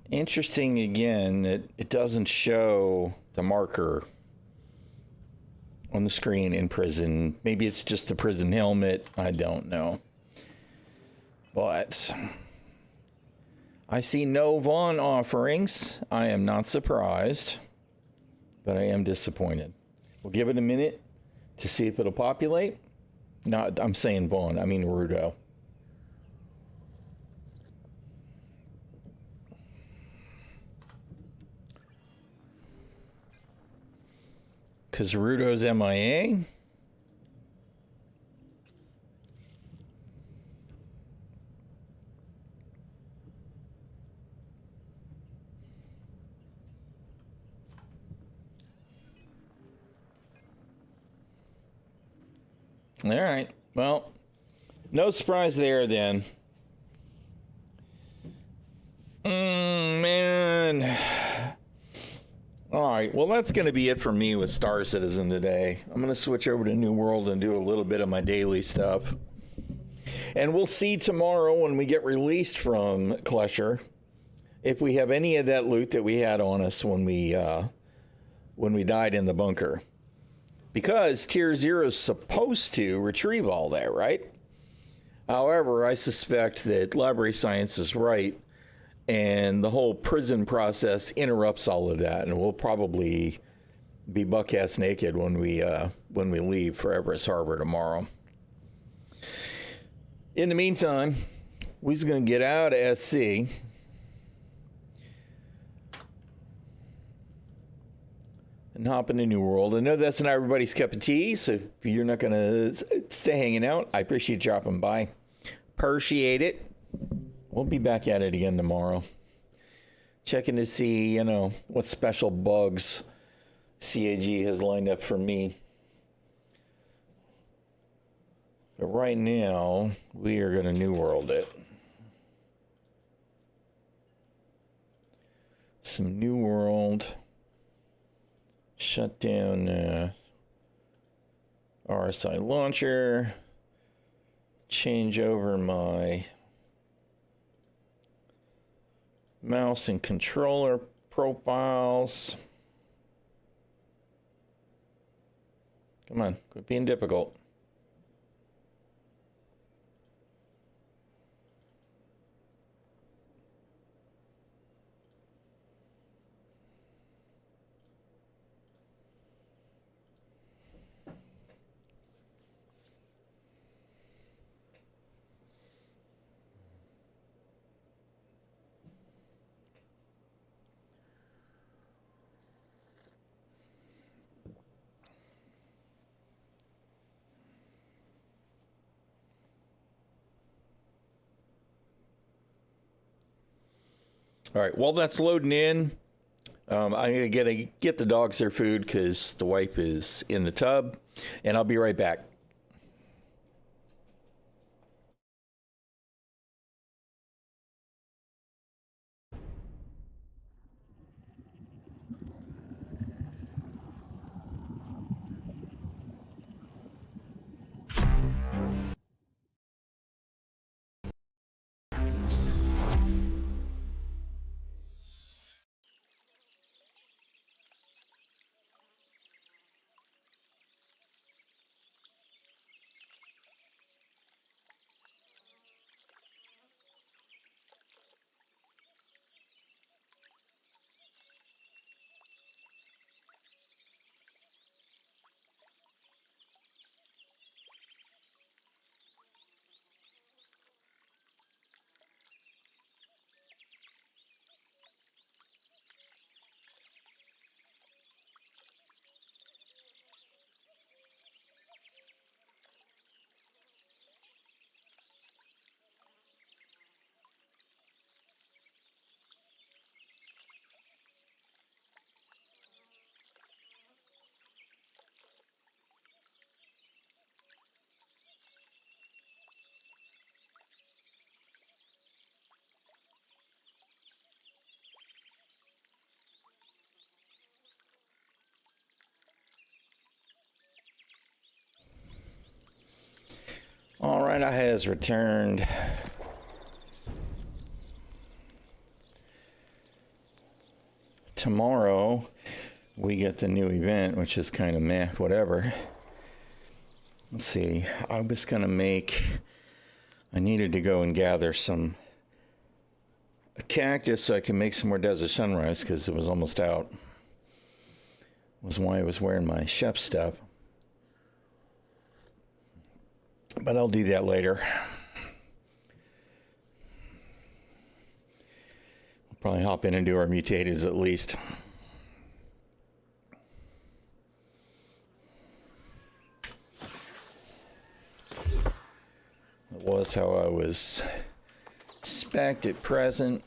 Interesting again that it doesn't show the marker on the screen in prison. Maybe it's just a prison helmet. I don't know. But I see no Vaughn offerings. I am not surprised, but I am disappointed. We'll give it a minute to see if it'll populate. Not, I'm saying Vaughn, I mean Rudo. Because Rudo's MIA. All right. Well, no surprise there then. Man. All right, well, that's going to be it for me with Star Citizen today. I'm going to switch over to New World and do a little bit of my daily stuff. And we'll see tomorrow when we get released from ᚻᚖᚪ᚞ᚻᚢ if we have any of that loot that we had on us when we died in the bunker. Because Tier 0 is supposed to retrieve all that, right? However, I suspect that Library Science is right, and the whole prison process interrupts all of that, and we'll probably be buck-ass naked when we leave for Everest Harbor tomorrow. In the meantime, we're just going to get out of SC. And hop into New World. I know that's not everybody's cup of tea, so if you're not going to stay hanging out, I appreciate you dropping by. Appreciate it. We'll be back at it again tomorrow. Checking to see, what special bugs CIG has lined up for me. But right now, we are going to New World it. Some New World. Shut down RSI launcher. Change over my mouse and controller profiles. Come on, quit being difficult. All right, while that's loading in, I'm going to get the dogs their food because the wife is in the tub, and I'll be right back. Friday has returned. Tomorrow, we get the new event, which is kind of meh, whatever. Let's see. I was going to make... I needed to go and gather a cactus so I can make some more Desert Sunrise because it was almost out. Was why I was wearing my chef stuff. But I'll do that later. I'll probably hop in and do our mutateds at least. That was how I was spec'd at present.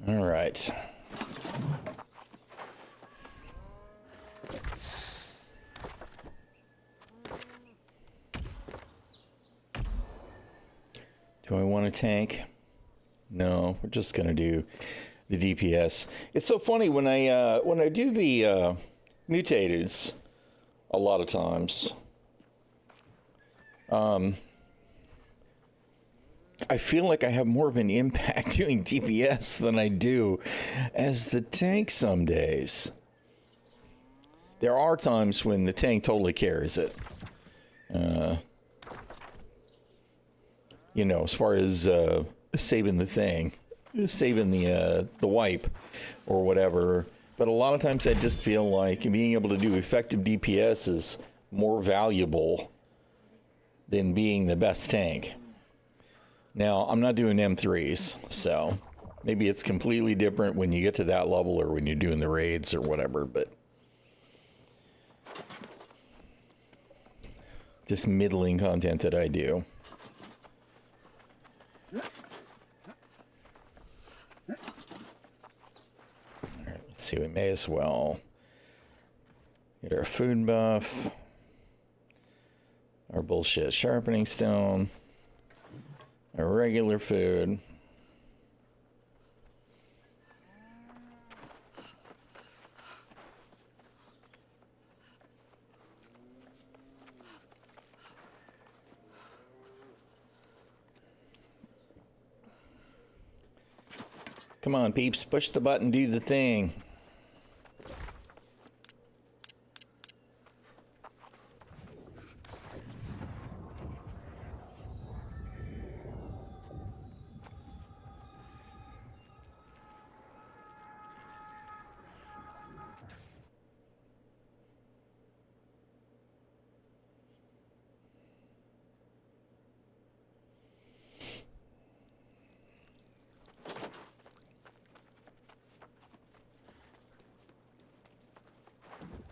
All right. Do I want a tank? No, we're just gonna do the DPS. It's so funny when I do the mutateds, a lot of times. I feel like I have more of an impact doing DPS than I do as the tank some days. There are times when the tank totally carries it. You know, as far as saving the thing, saving the wipe or whatever. But a lot of times I just feel like being able to do effective DPS is more valuable than being the best tank. Now, I'm not doing M3s, so maybe it's completely different when you get to that level or when you're doing the raids or whatever, but this middling content that I do. All right, let's see, we may as well get our food buff, our bullshit sharpening stone, our regular food. Come on, peeps, push the button, do the thing.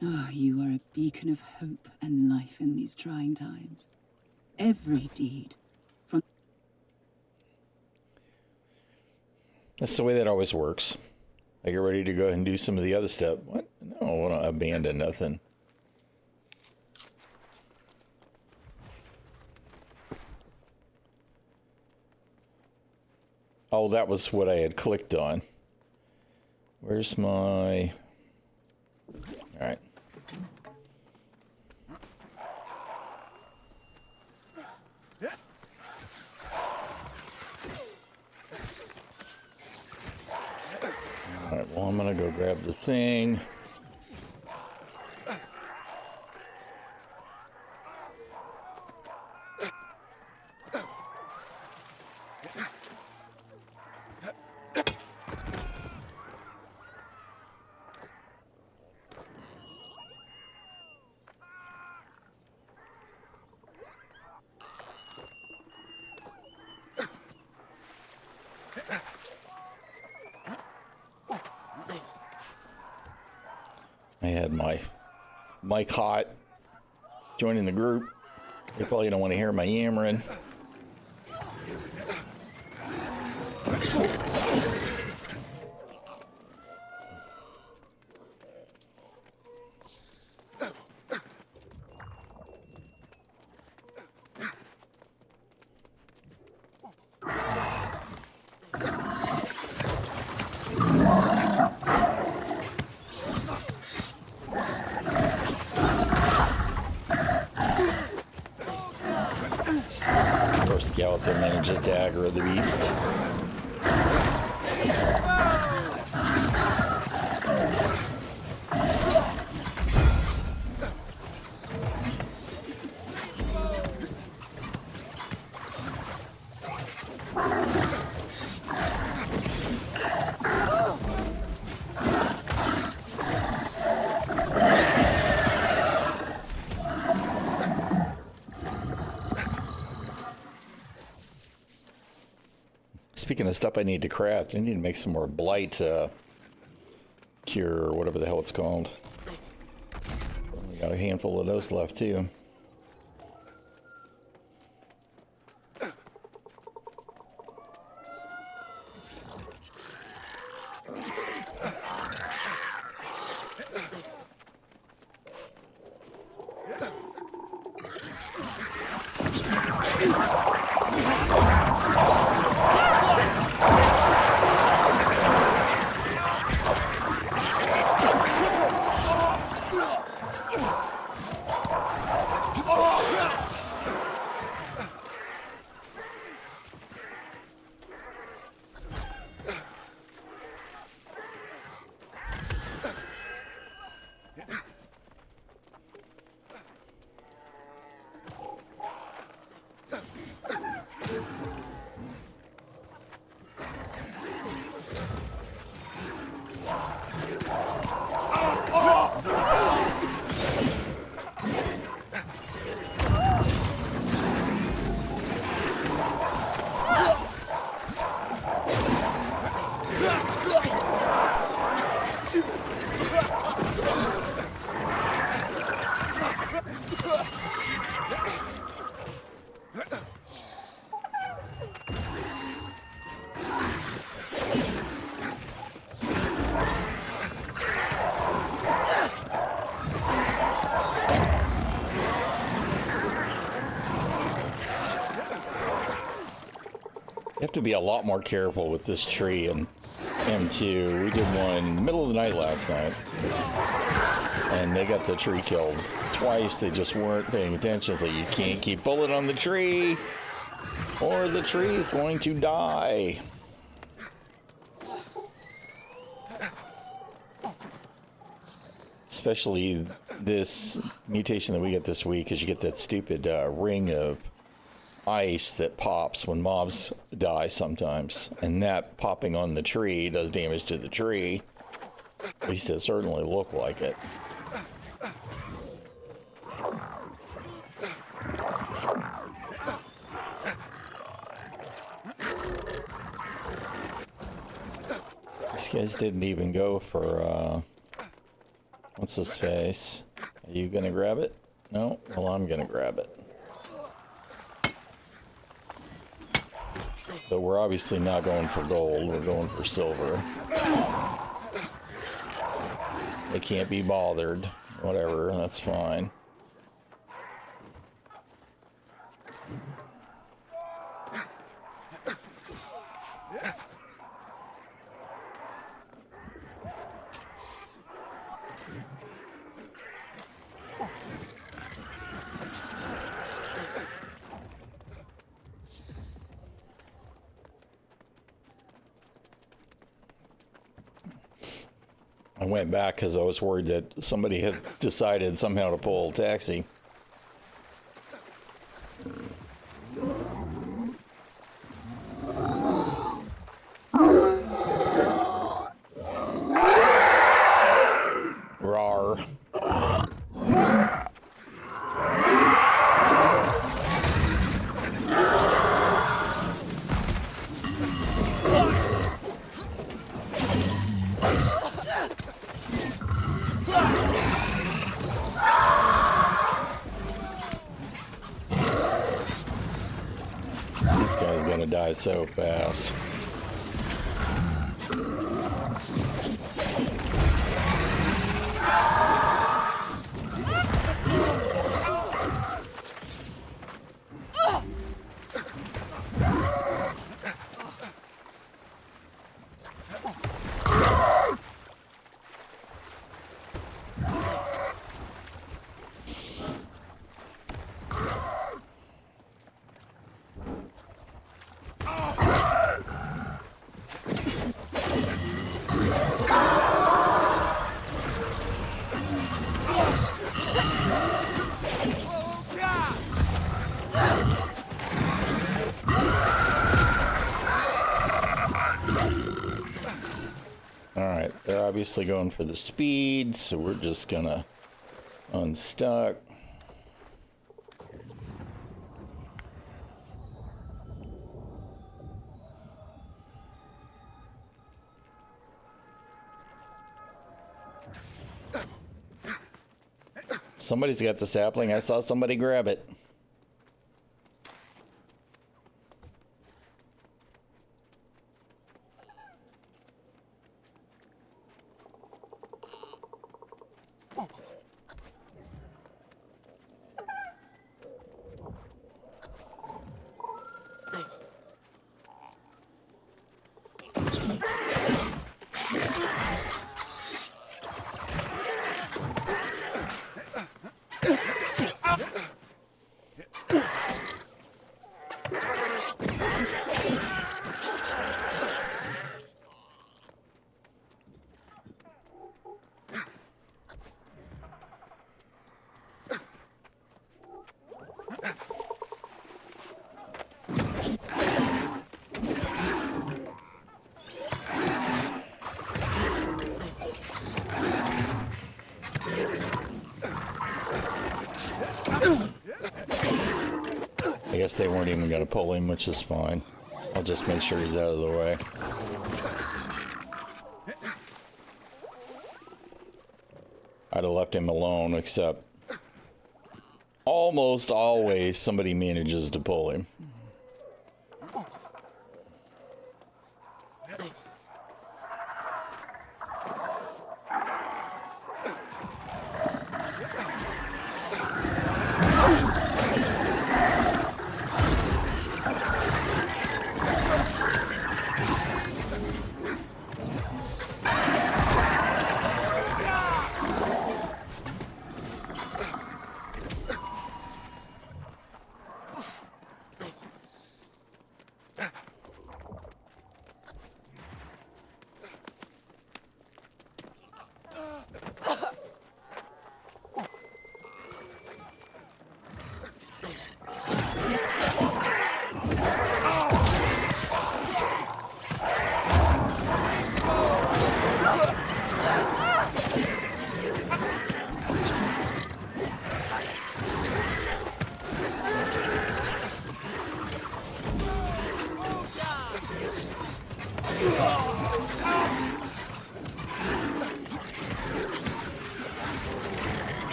Ah, you are a beacon of hope and life in these trying times. Every deed, from... That's the way that always works. I get ready to go ahead and do some of the other stuff. What? No, I don't abandon nothing. Oh, that was what I had clicked on. Where's my... All right. All right, well, I'm gonna go grab the thing. I had my mic hot joining the group. You probably don't want to hear my yammering. skeleton manages to aggro the beast. Speaking of stuff I need to craft, I need to make some more blight cure or whatever the hell it's called. We got a handful of those left too. You have to be a lot more careful with this tree in M2. We did one in the middle of the night last night, and they got the tree killed twice. They just weren't paying attention. So you can't keep pulling on the tree, or the tree is going to die. Especially this mutation that we get this week, is you get that stupid ring of ice that pops when mobs die sometimes, and that popping on the tree does damage to the tree. At least it certainly looked like it. These guys didn't even go for what's his face? Are you gonna grab it? No? Well, I'm gonna grab it. So we're obviously not going for gold, we're going for silver. They can't be bothered. Whatever, that's fine. I went back because I was worried that somebody had decided somehow to pull a taxi. Rawr. This guy's gonna die so fast. obviously going for the speed, so we're just gonna unstuck. Somebody's got the sapling. I saw somebody grab it. I guess they weren't even going to pull him, which is fine. I'll just make sure he's out of the way. I'd have left him alone, except almost always somebody manages to pull him.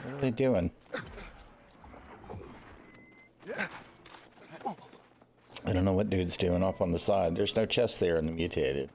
What are they doing? I don't know what dude's doing off on the side. There's no chest there in the mutated.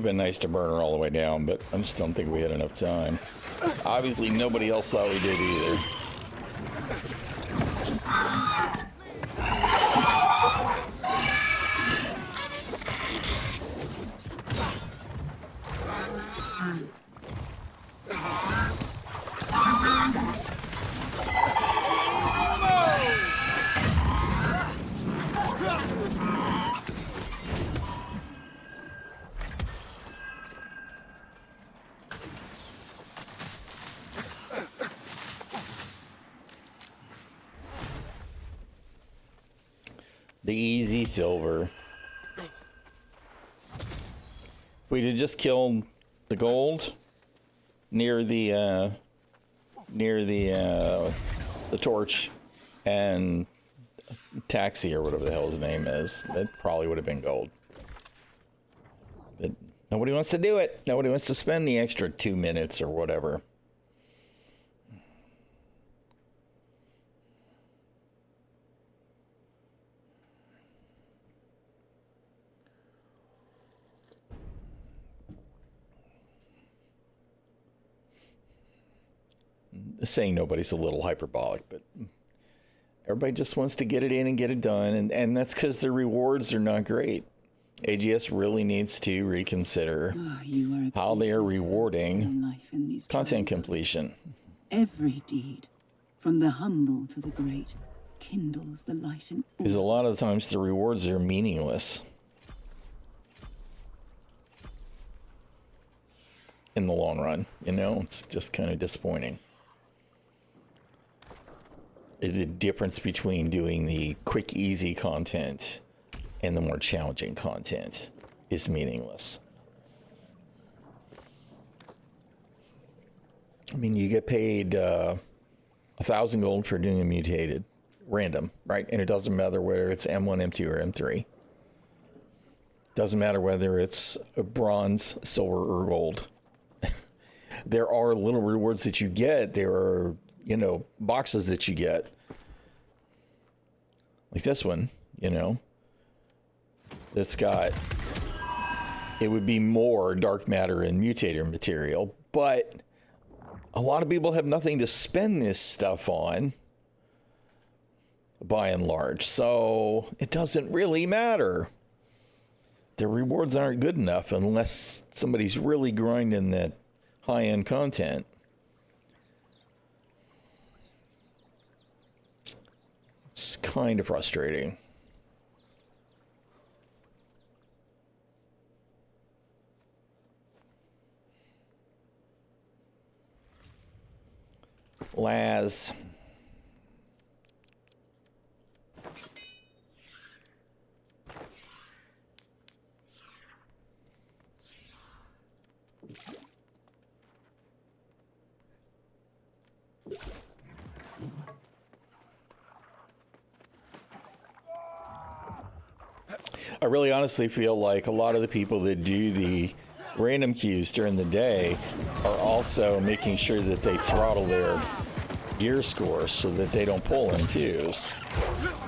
have been nice to burn her all the way down, but I just don't think we had enough time. Obviously, nobody else thought we did either. The easy silver. We'd have just killed the gold near the torch and taxi or whatever the hell his name is. That probably would have been gold. But nobody wants to do it. Nobody wants to spend the extra 2 minutes or whatever. Saying nobody's a little hyperbolic, but everybody just wants to get it in and get it done, and that's because the rewards are not great. AGS really needs to reconsider how they are rewarding content completion. Every deed, from the humble to the great, kindles the light in all. Because a lot of the times the rewards are meaningless in the long run. You know, it's just kind of disappointing. The difference between doing the quick, easy content and the more challenging content is meaningless. I mean, you get paid 1,000 gold for doing a mutated random, right? And it doesn't matter whether it's M1, M2, or M3. Doesn't matter whether it's a bronze, silver, or gold. There are little rewards that you get. There are, you know, boxes that you get. Like this one, you know. That's got, it would be more dark matter and mutator material, but a lot of people have nothing to spend this stuff on, by and large, so it doesn't really matter. The rewards aren't good enough unless somebody's really grinding that high-end content. It's kind of frustrating. Laz. I really honestly feel like a lot of the people that do the random queues during the day are also making sure that they throttle their gear scores so that they don't pull in twos.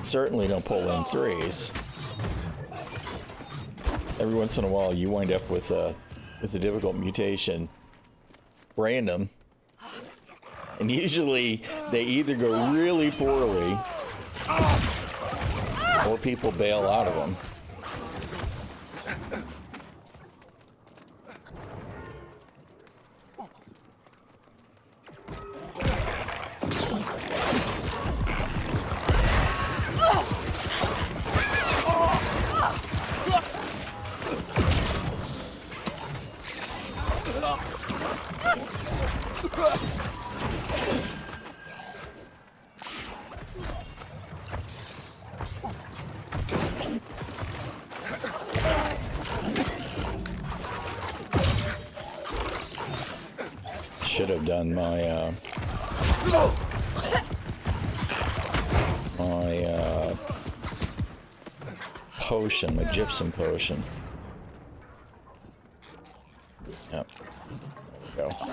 Certainly don't pull in threes. Every once in a while you wind up with a difficult mutation random, and usually they either go really poorly or people bail out of them. Should have done my potion, my gypsum potion. Yep. There we go.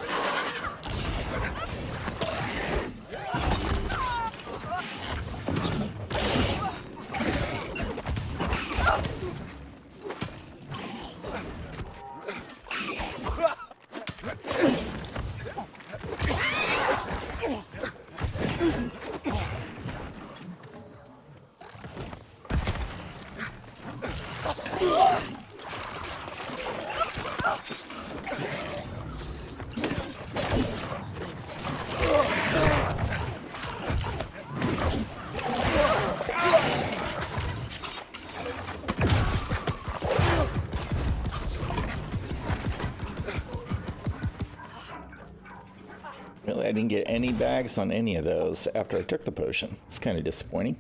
Really, I didn't get any bags on any of those after I took the potion. It's kind of disappointing.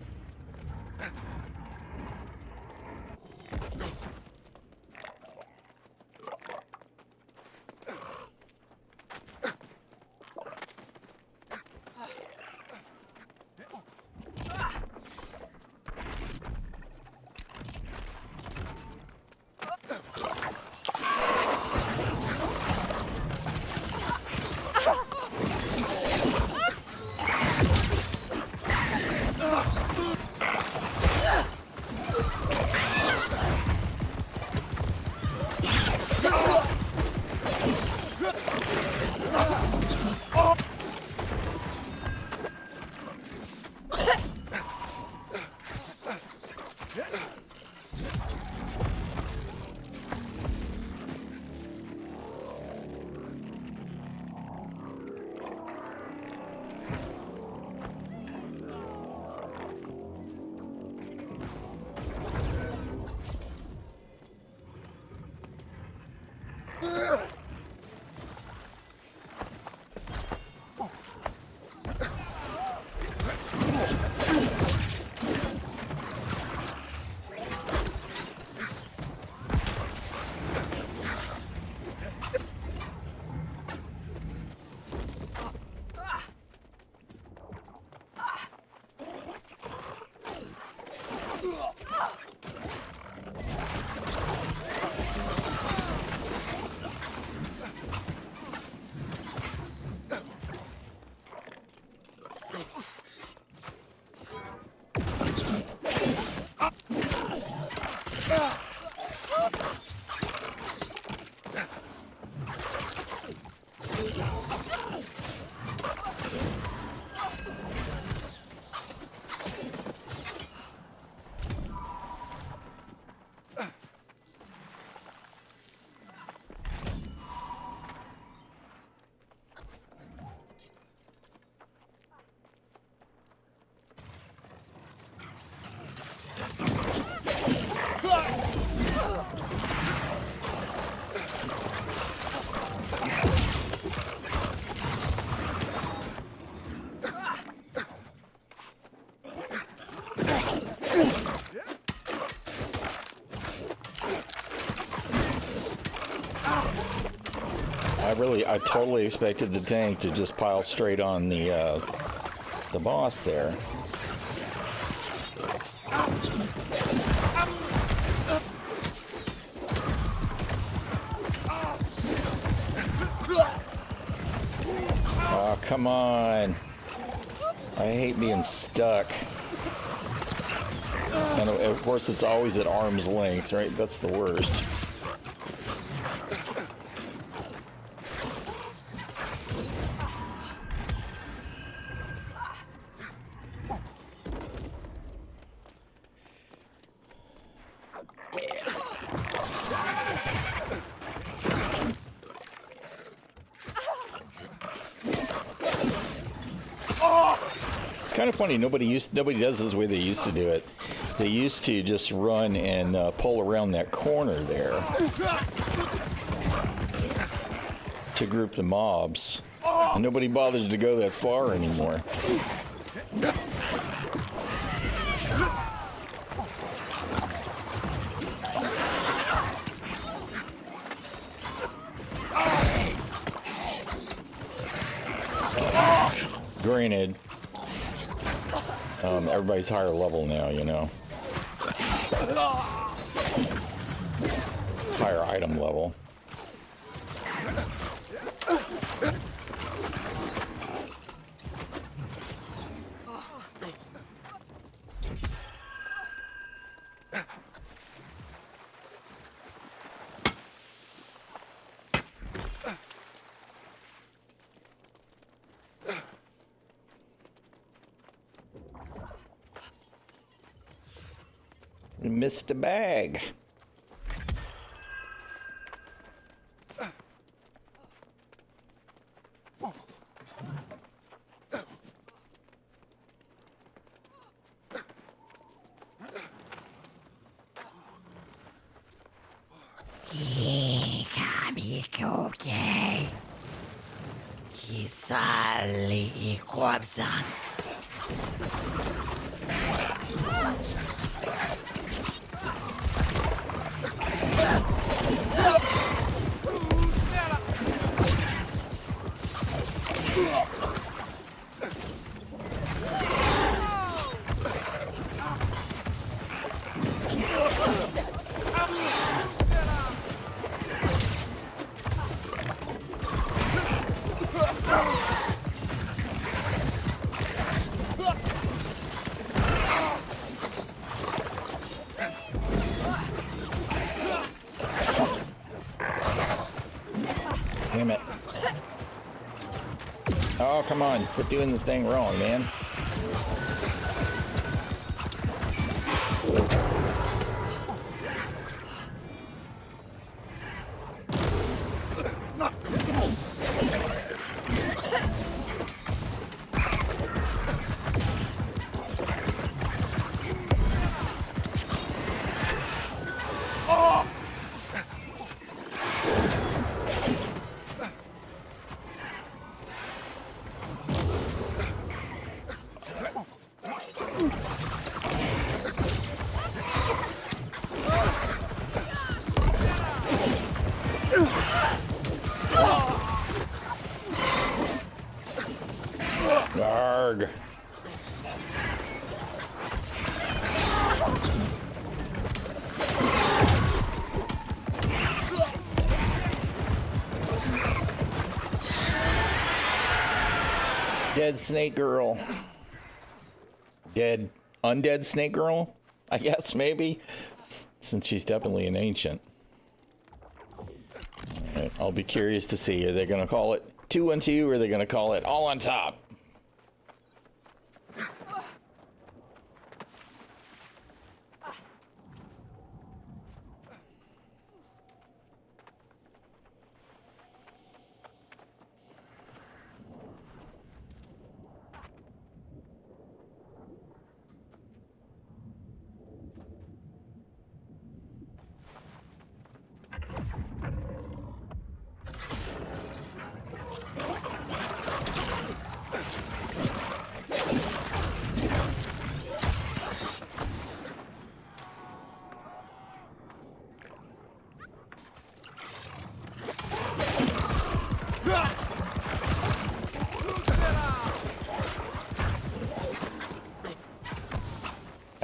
I totally expected the tank to just pile straight on the boss there. Oh, come on. I hate being stuck. And of course, it's always at arm's length, right? That's the worst. It's kind of funny. Nobody does this the way they used to do it. They used to just run and pull around that corner there to group the mobs. And nobody bothers to go that far anymore. Granted, everybody's higher level now, you know. Higher item level. Missed a bag. ᚻᚖᚪ᚞ᚻᚢ. Damn it. Oh, come on. Quit doing the thing wrong, man. Arg. Dead snake girl. Dead, undead snake girl? I guess, maybe. Since she's definitely an ancient. Alright, I'll be curious to see. Are they going to call it 2 and 2 or are they going to call it all on top?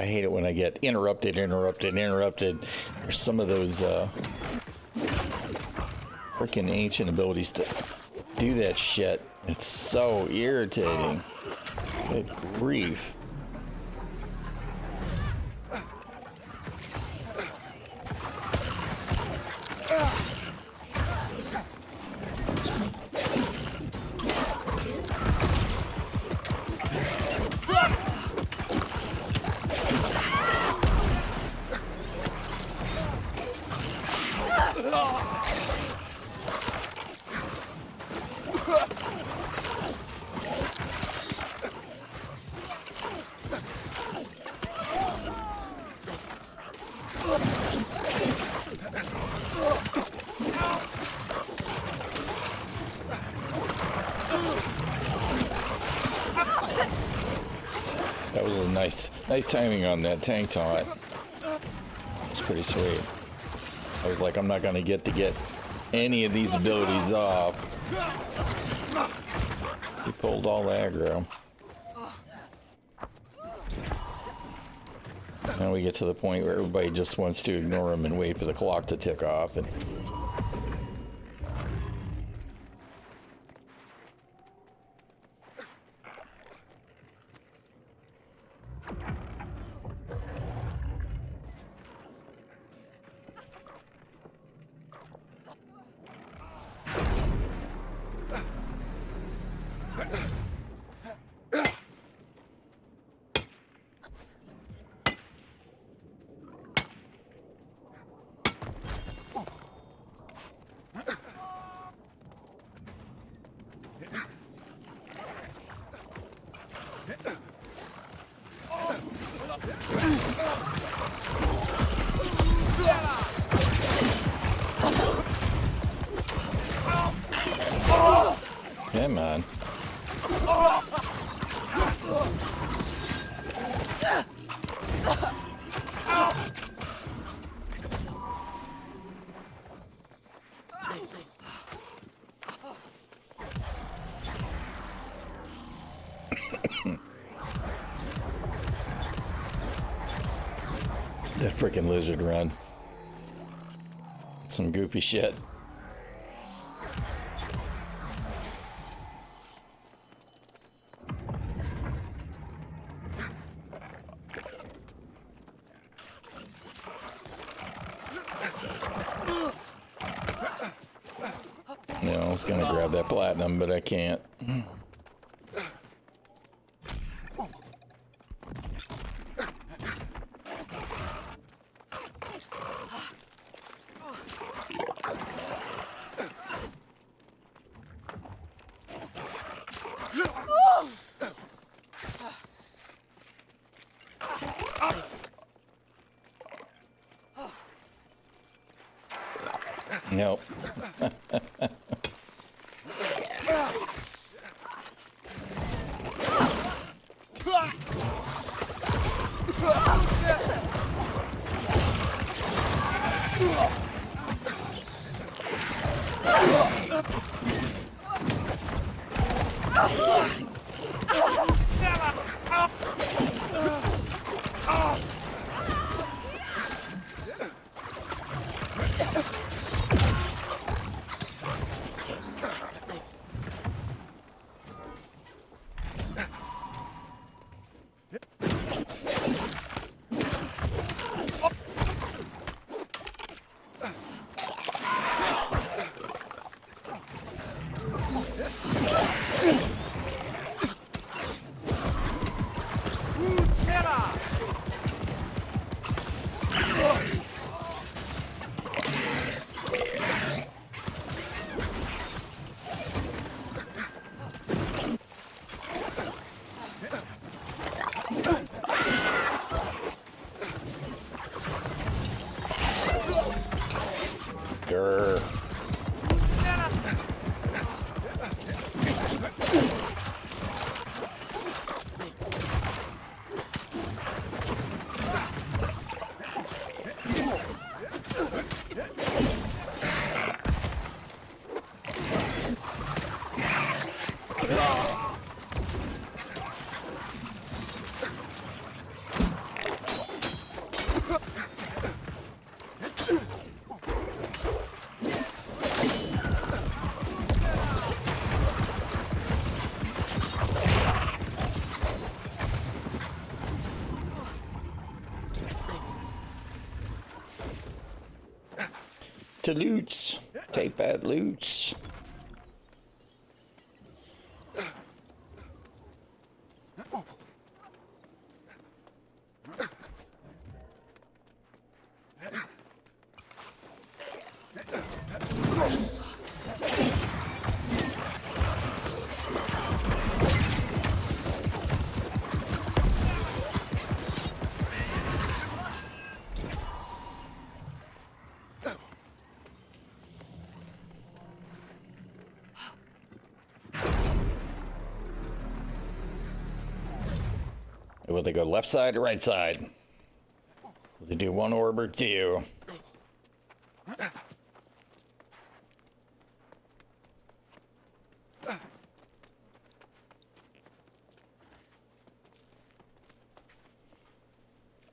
I hate it when I get interrupted. There's some of those freaking ancient abilities to do that shit. It's so irritating. Good grief. That was a nice timing on that tank taunt. It's pretty sweet. I was like, I'm not gonna get any of these abilities off. He pulled all aggro. Now we get to the point where everybody just wants to ignore him and wait for the clock to tick off. And come on. That freaking lizard run. Some goofy shit. You know, I was gonna grab that platinum, but I can't. Nope. Grr. To loots. Take bad loots. Will they go left side or right side? Will they do one orb or two?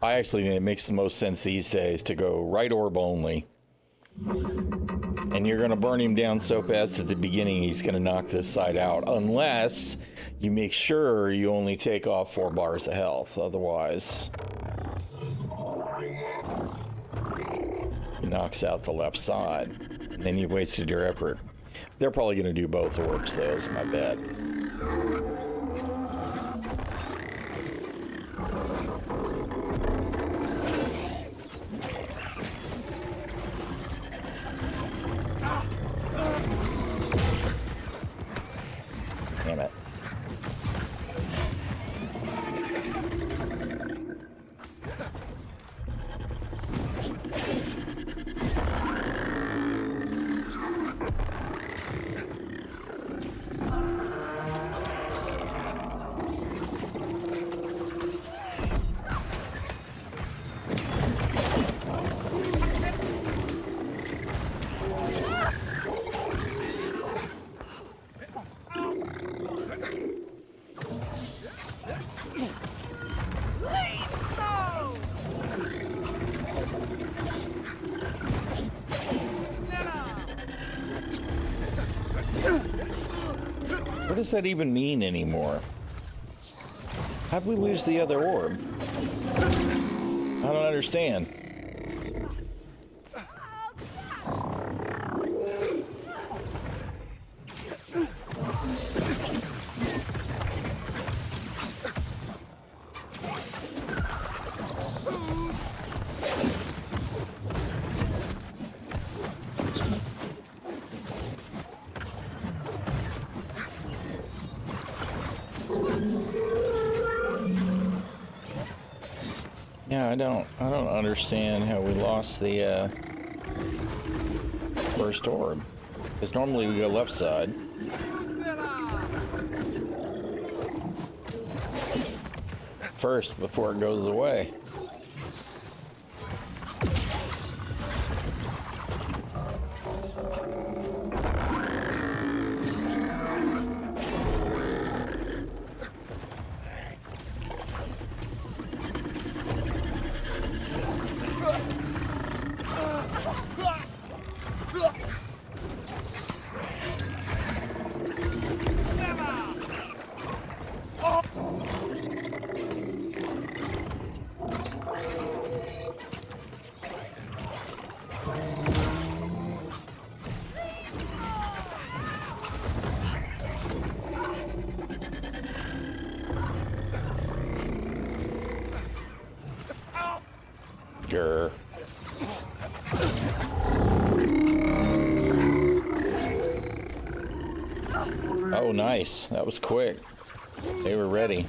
I actually think it makes the most sense these days to go right orb only. And you're going to burn him down so fast at the beginning, he's going to knock this side out. Unless you make sure you only take off 4 bars of health. Otherwise, he knocks out the left side. And then you've wasted your effort. They're probably going to do both orbs, though, is my bet. Damn it. What does that even mean anymore? How'd we lose the other orb? I don't understand. Yeah, I don't understand how we lost the first orb. Because normally we go left side. First before it goes away. Grr. Oh, nice. That was quick. They were ready.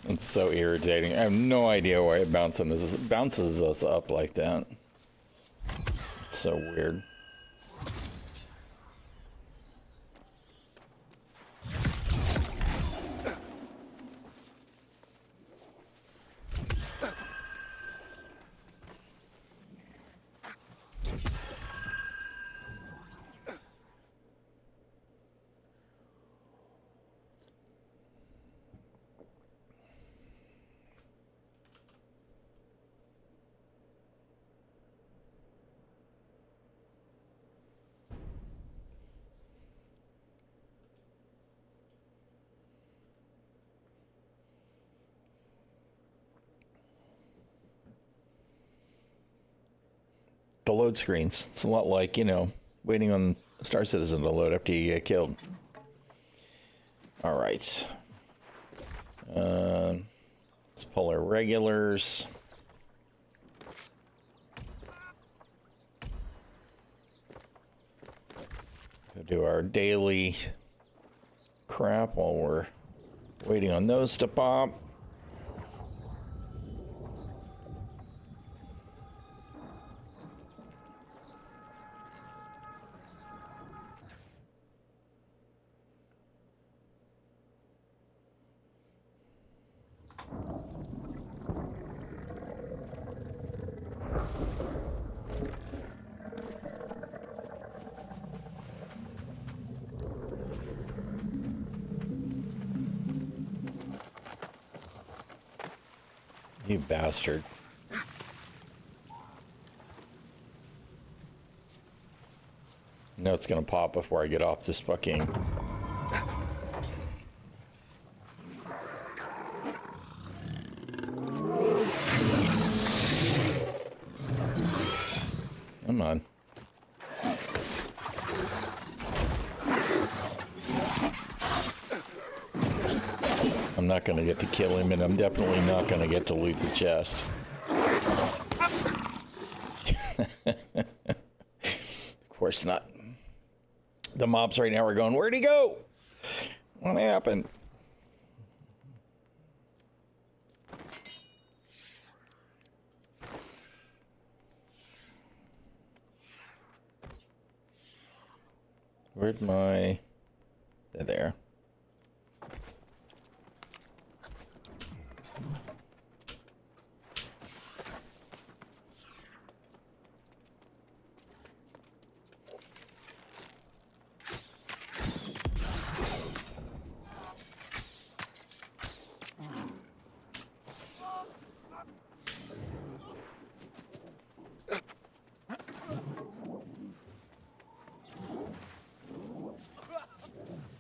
It's so irritating. I have no idea why it bounces us up like that. It's so weird. The load screens. It's a lot like, you know, waiting on Star Citizen to load after you get killed. All right. Let's pull our regulars. Go do our daily crap while we're waiting on those to pop. You bastard. No, it's gonna pop before I get off this fucking... Come on. I'm not going to get to kill him, and I'm definitely not going to get to loot the chest. Of course not. The mobs right now are going, where'd he go? What happened? Where'd my... They're there.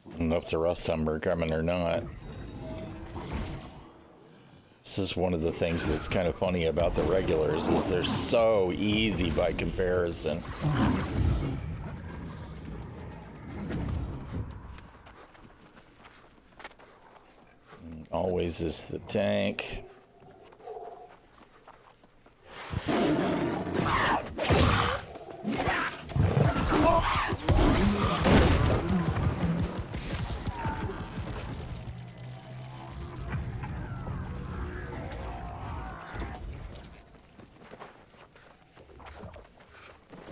I don't know if the rest of them are coming or not. This is one of the things that's kind of funny about the regulars, is they're so easy by comparison. And always is the tank.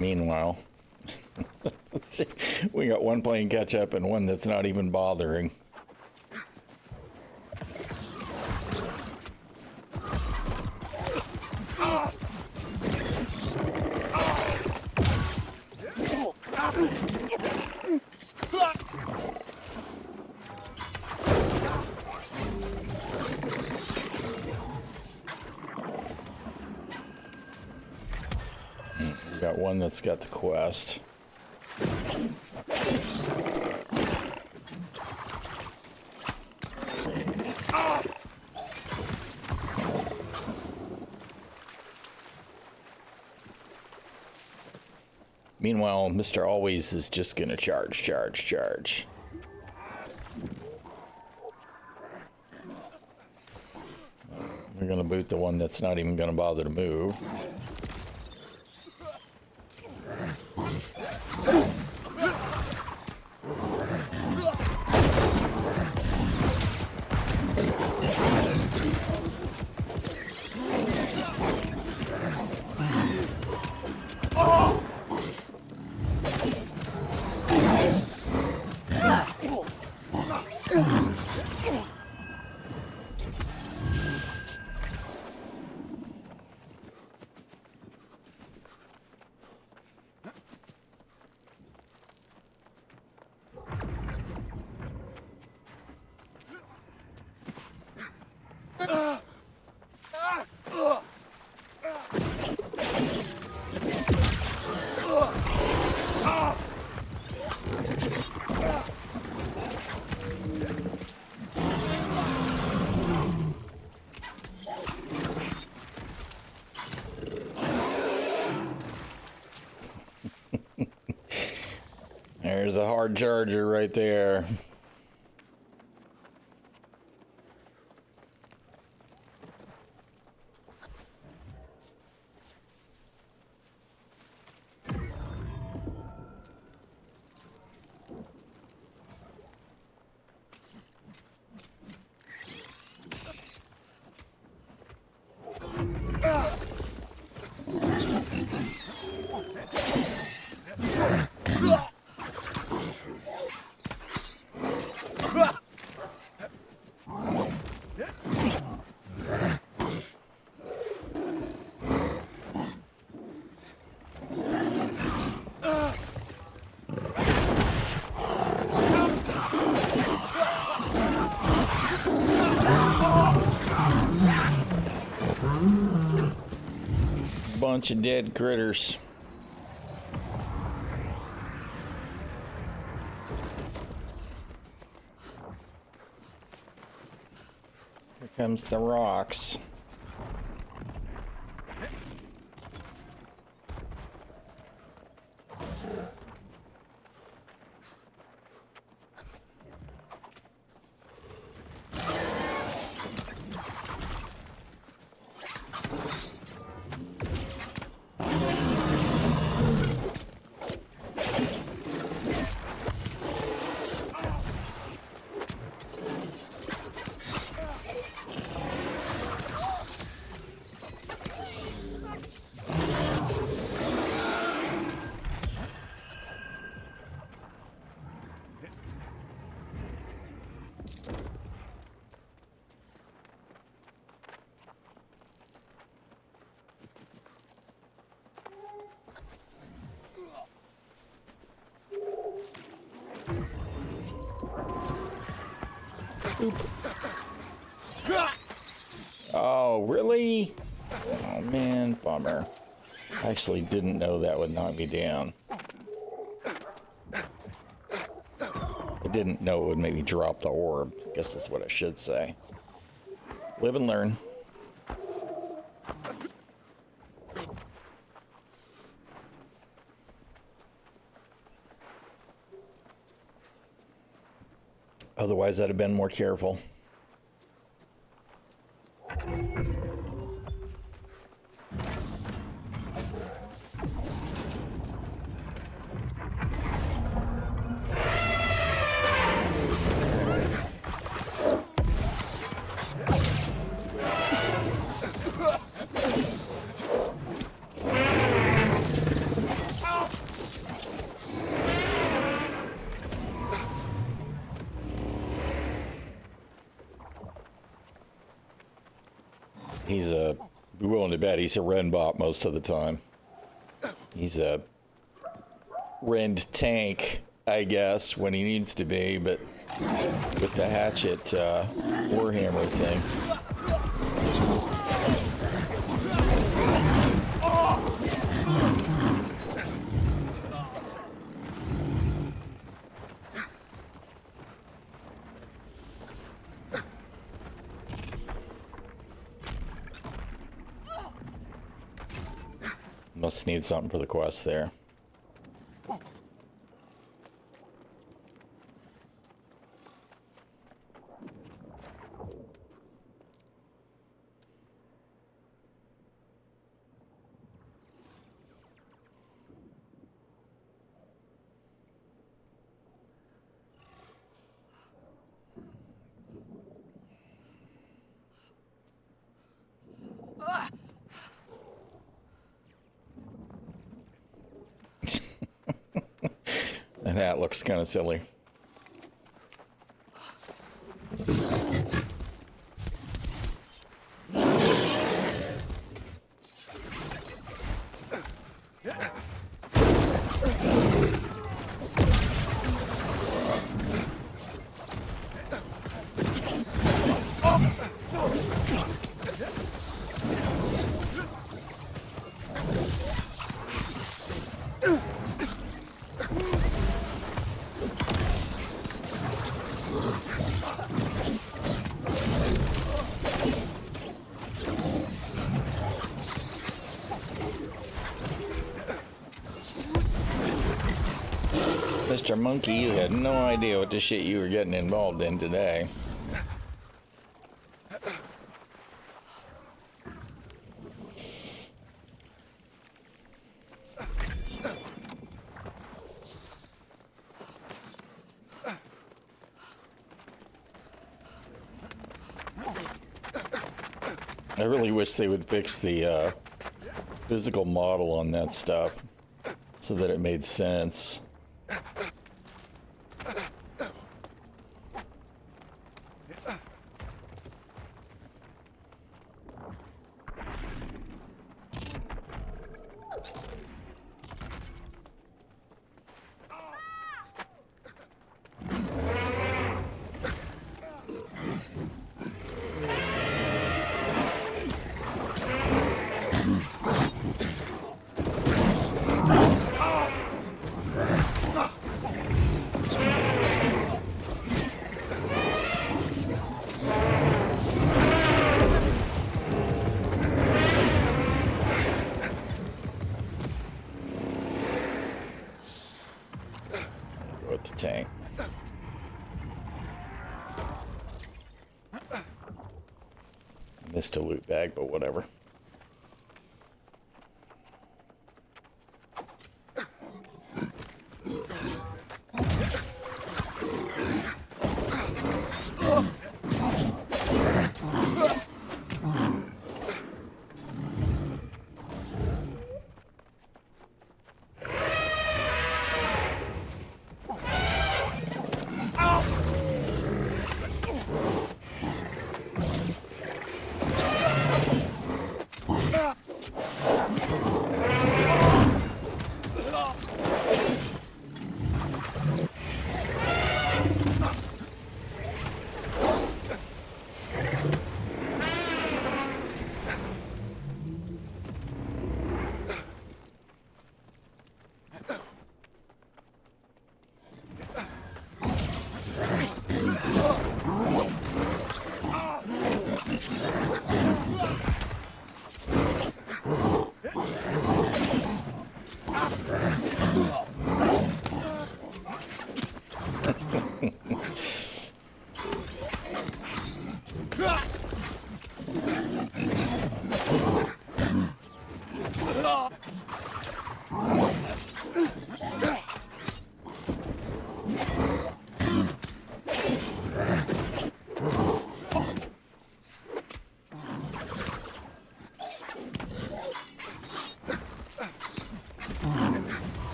Meanwhile, we got one playing catch up and one that's not even bothering. Got one that's got the quest. Meanwhile, Mr. Always is just gonna charge. We're gonna boot the one that's not even gonna bother to move. There's a hard charger right there. Bunch of dead critters. Here comes the rocks. Oh, really? Oh, man, bummer. I actually didn't know that would knock me down. I didn't know it would make me drop the orb. I guess that's what I should say. Live and learn. Otherwise, I'd have been more careful. He's a, be willing to bet he's a Ren bot most of the time. He's a Rend tank, I guess, when he needs to be, but with the hatchet Warhammer thing. Must need something for the quest there. And that looks kind of silly. Mr. Monkey, you had no idea what the shit you were getting involved in today. I really wish they would fix the physical model on that stuff so that it made sense. With the tank. Missed a loot bag, but whatever.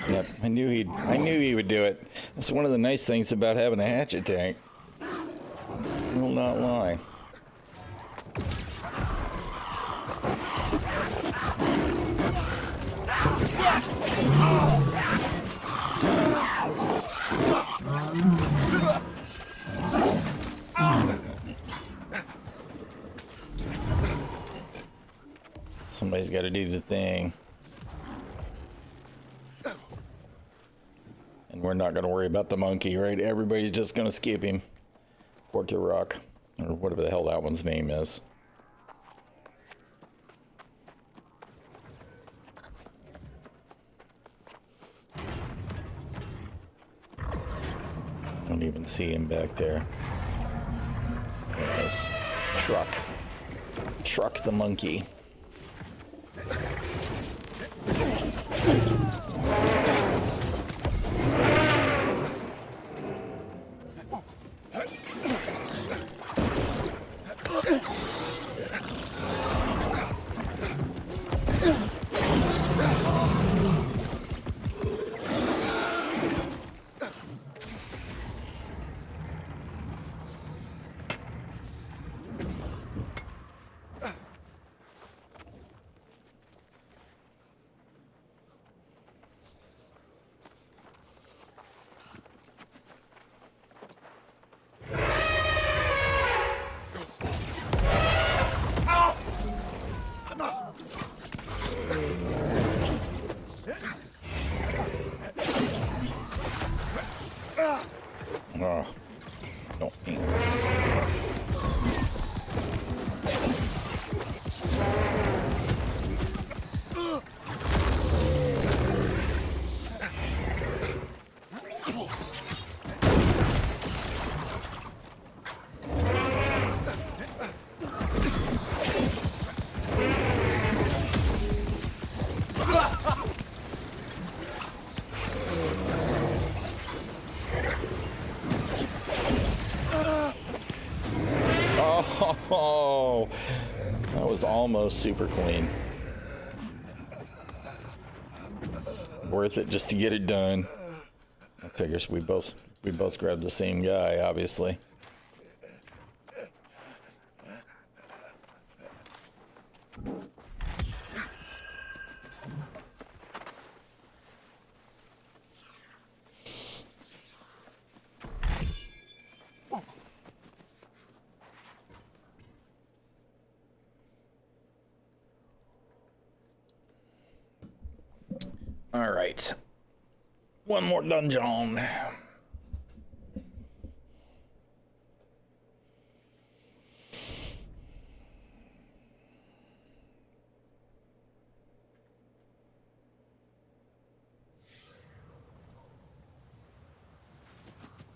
Yep, I knew he would do it. That's one of the nice things about having a hatchet tank. I will not lie. Somebody's got to do the thing. And we're not going to worry about the monkey, right? Everybody's just going to skip him. Porto Rock, or whatever the hell that one's name is. Don't even see him back there. Yes. Truck the monkey. Oh, don't aim. Oh, that was almost super clean. Worth it just to get it done. I figures we both grabbed the same guy, obviously. All right. One more dungeon.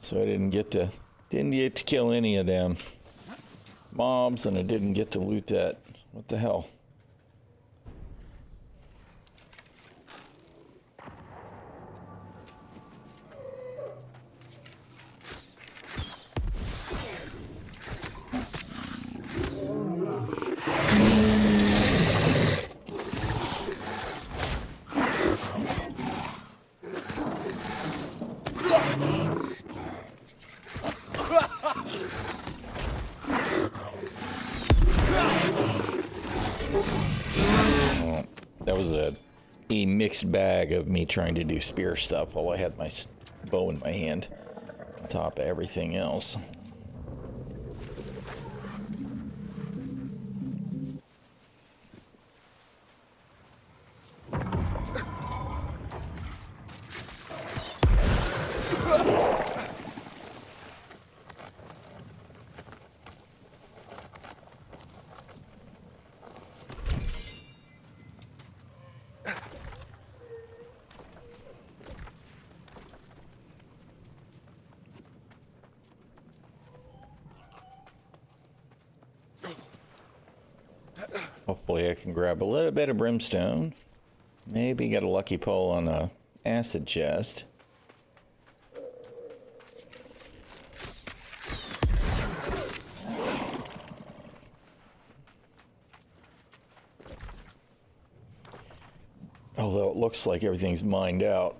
So I didn't get to kill any of them mobs, and I didn't get to loot that. What the hell? Well, that was a mixed bag of me trying to do spear stuff while I had my bow in my hand on top of everything else. Hopefully I can grab a little bit of brimstone. Maybe get a lucky pull on a acid chest. Although it looks like everything's mined out.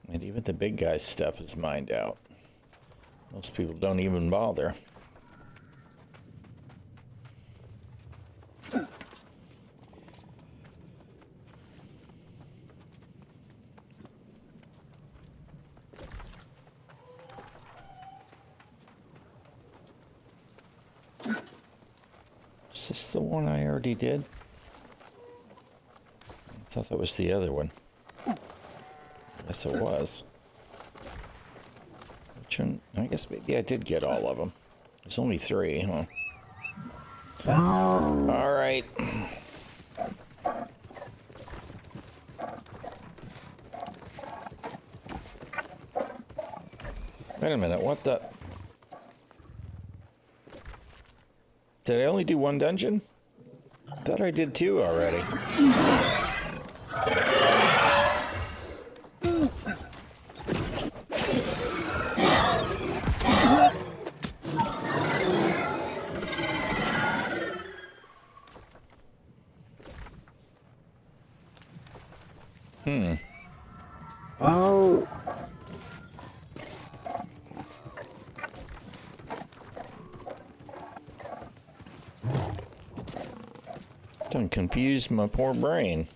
And even the big guy's stuff is mined out. Most people don't even bother. Is this the one I already did? I thought that was the other one. Yes, it was. Which one? I guess maybe I did get all of them. There's only 3, huh? All right. Wait a minute, what the? Did I only do 1 dungeon? I thought I did 2 already. Don't confuse my poor brain.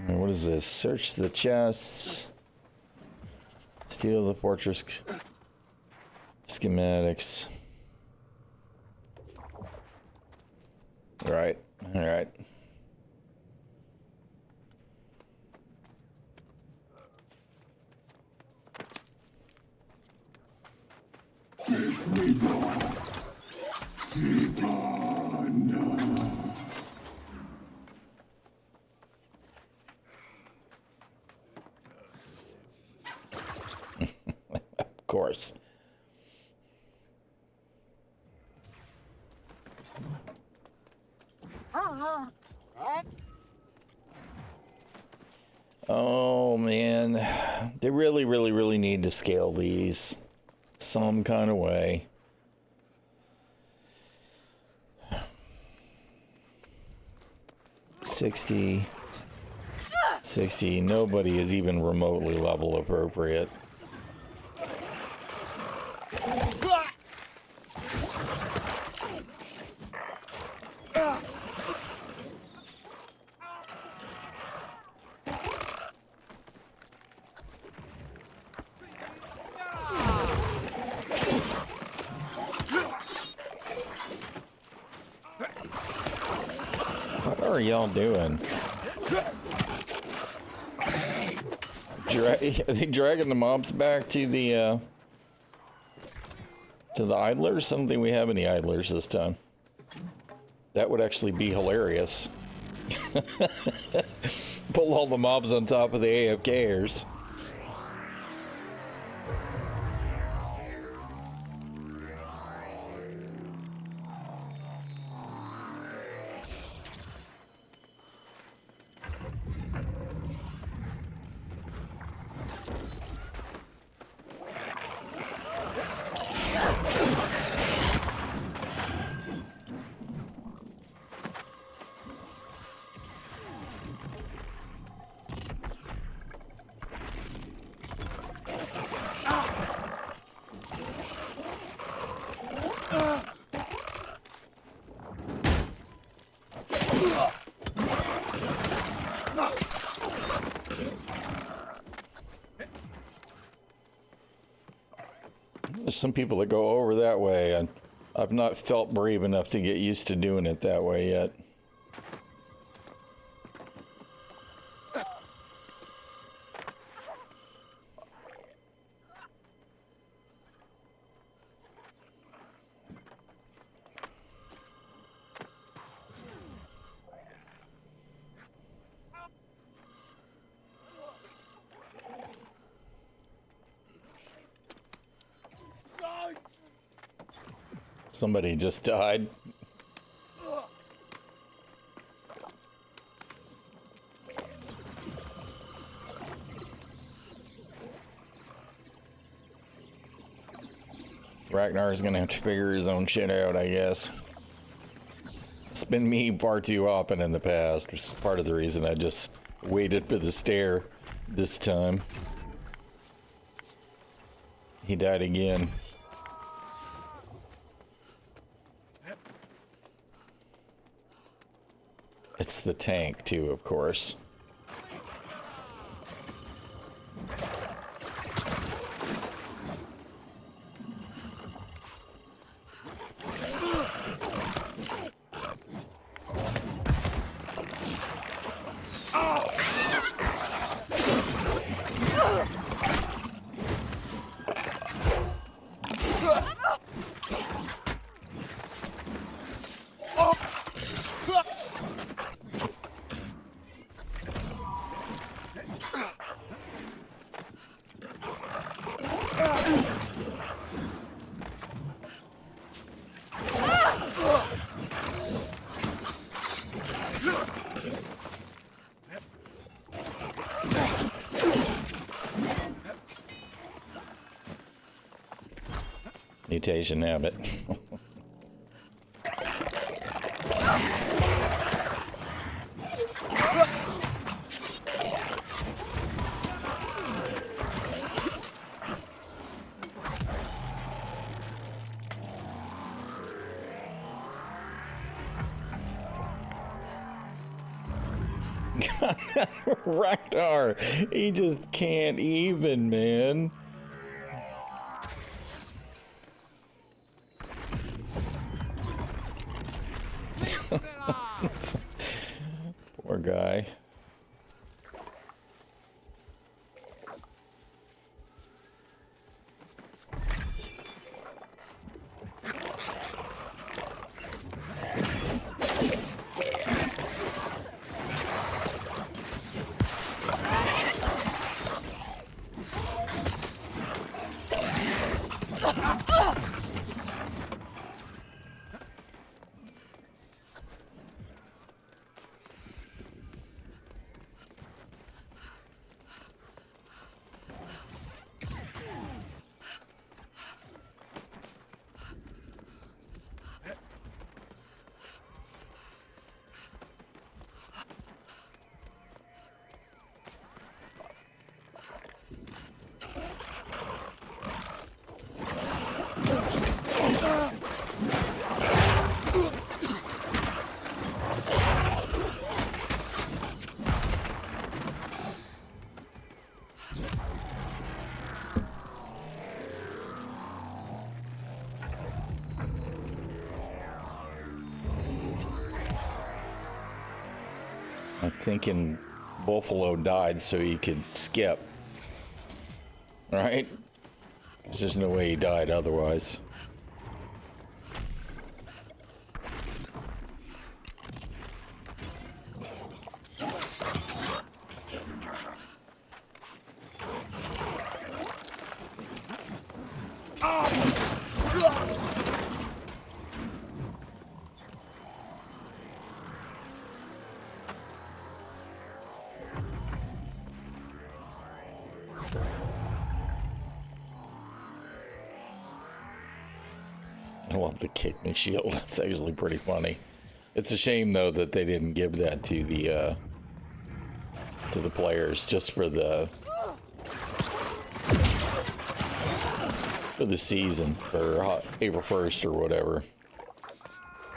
What is this? Search the chests. Steal the fortress schematics. Right. All right. Of course. Oh man, they really need to scale these some kind of way. $60. Nobody is even remotely level appropriate. are y'all doing? Are they dragging the mobs back to the idlers? I don't think we have any idlers this time. That would actually be hilarious. Pull all the mobs on top of the AFKers. There's some people that go over that way, and I've not felt brave enough to get used to doing it that way yet. Somebody just died. Ragnar's gonna have to figure his own shit out, I guess. It's been me far too often in the past, which is part of the reason I just waited for the stair this time. He died again. It's the tank, too, of course. Mutation habit. Ragnar, he just can't even, man. Poor guy. thinking Buffalo died so he could skip. Right? Because there's no way he died otherwise. I love the kick me shield. That's actually pretty funny. It's a shame though that they didn't give that to the players just for the season for April 1st or whatever.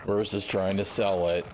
Versus trying to sell it.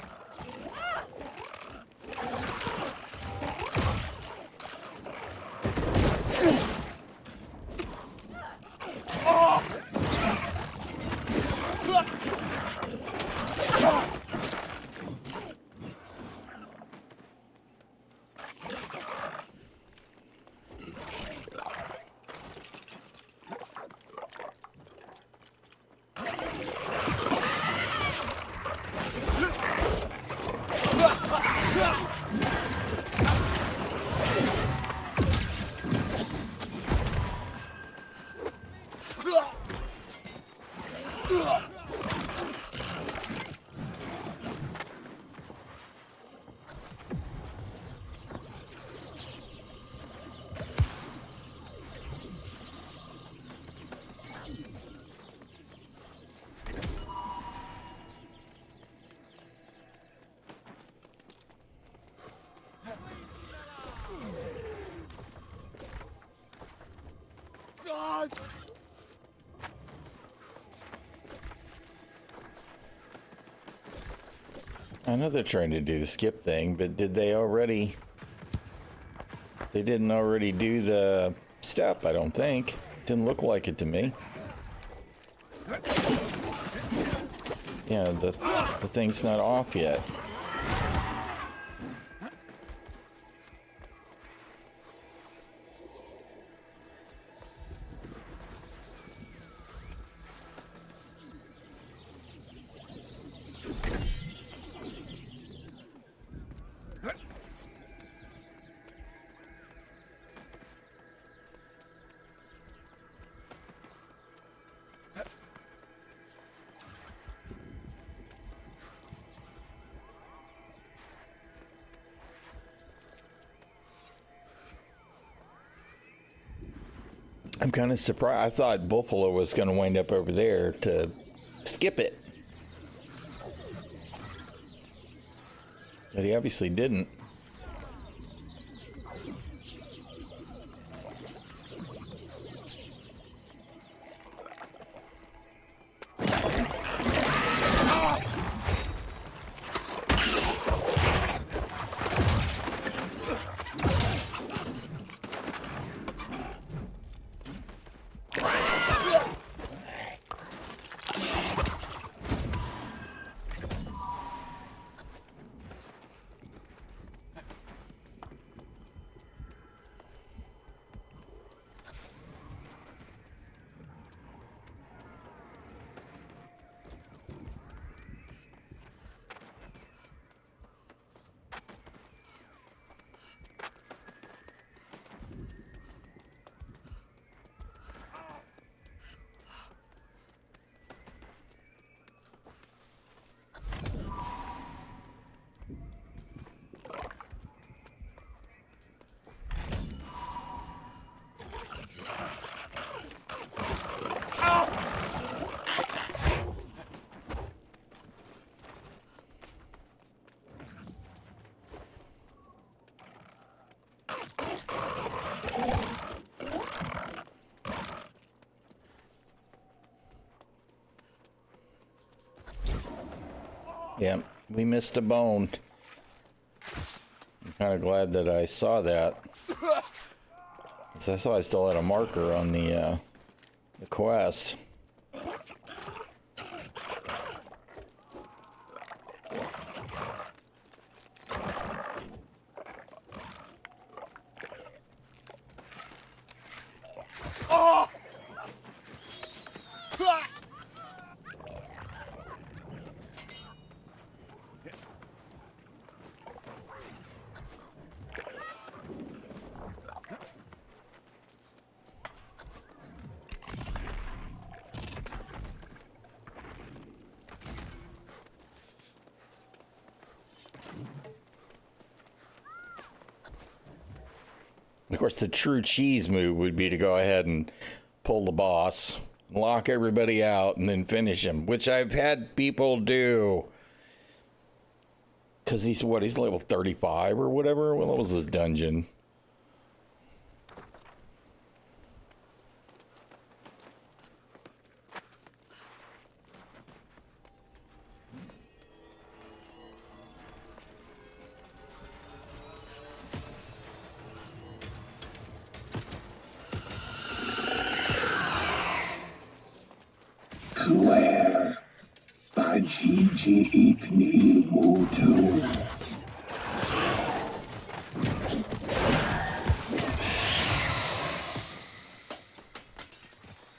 I know they're trying to do the skip thing, but did they already? They didn't already do the step, I don't think. Didn't look like it to me. Yeah, the thing's not off yet. I'm kind of surprised. I thought Buffalo was going to wind up over there to skip it. But he obviously didn't. Yeah, we missed a bone. I'm kind of glad that I saw that. 'Cause I saw I still had a marker on the quest. Of course, the true cheese move would be to go ahead and pull the boss, lock everybody out, and then finish him, which I've had people do. Because he's level 35 or whatever? What was this dungeon? Where? By ᚻᚖᚪ᚞ᚻᚢ.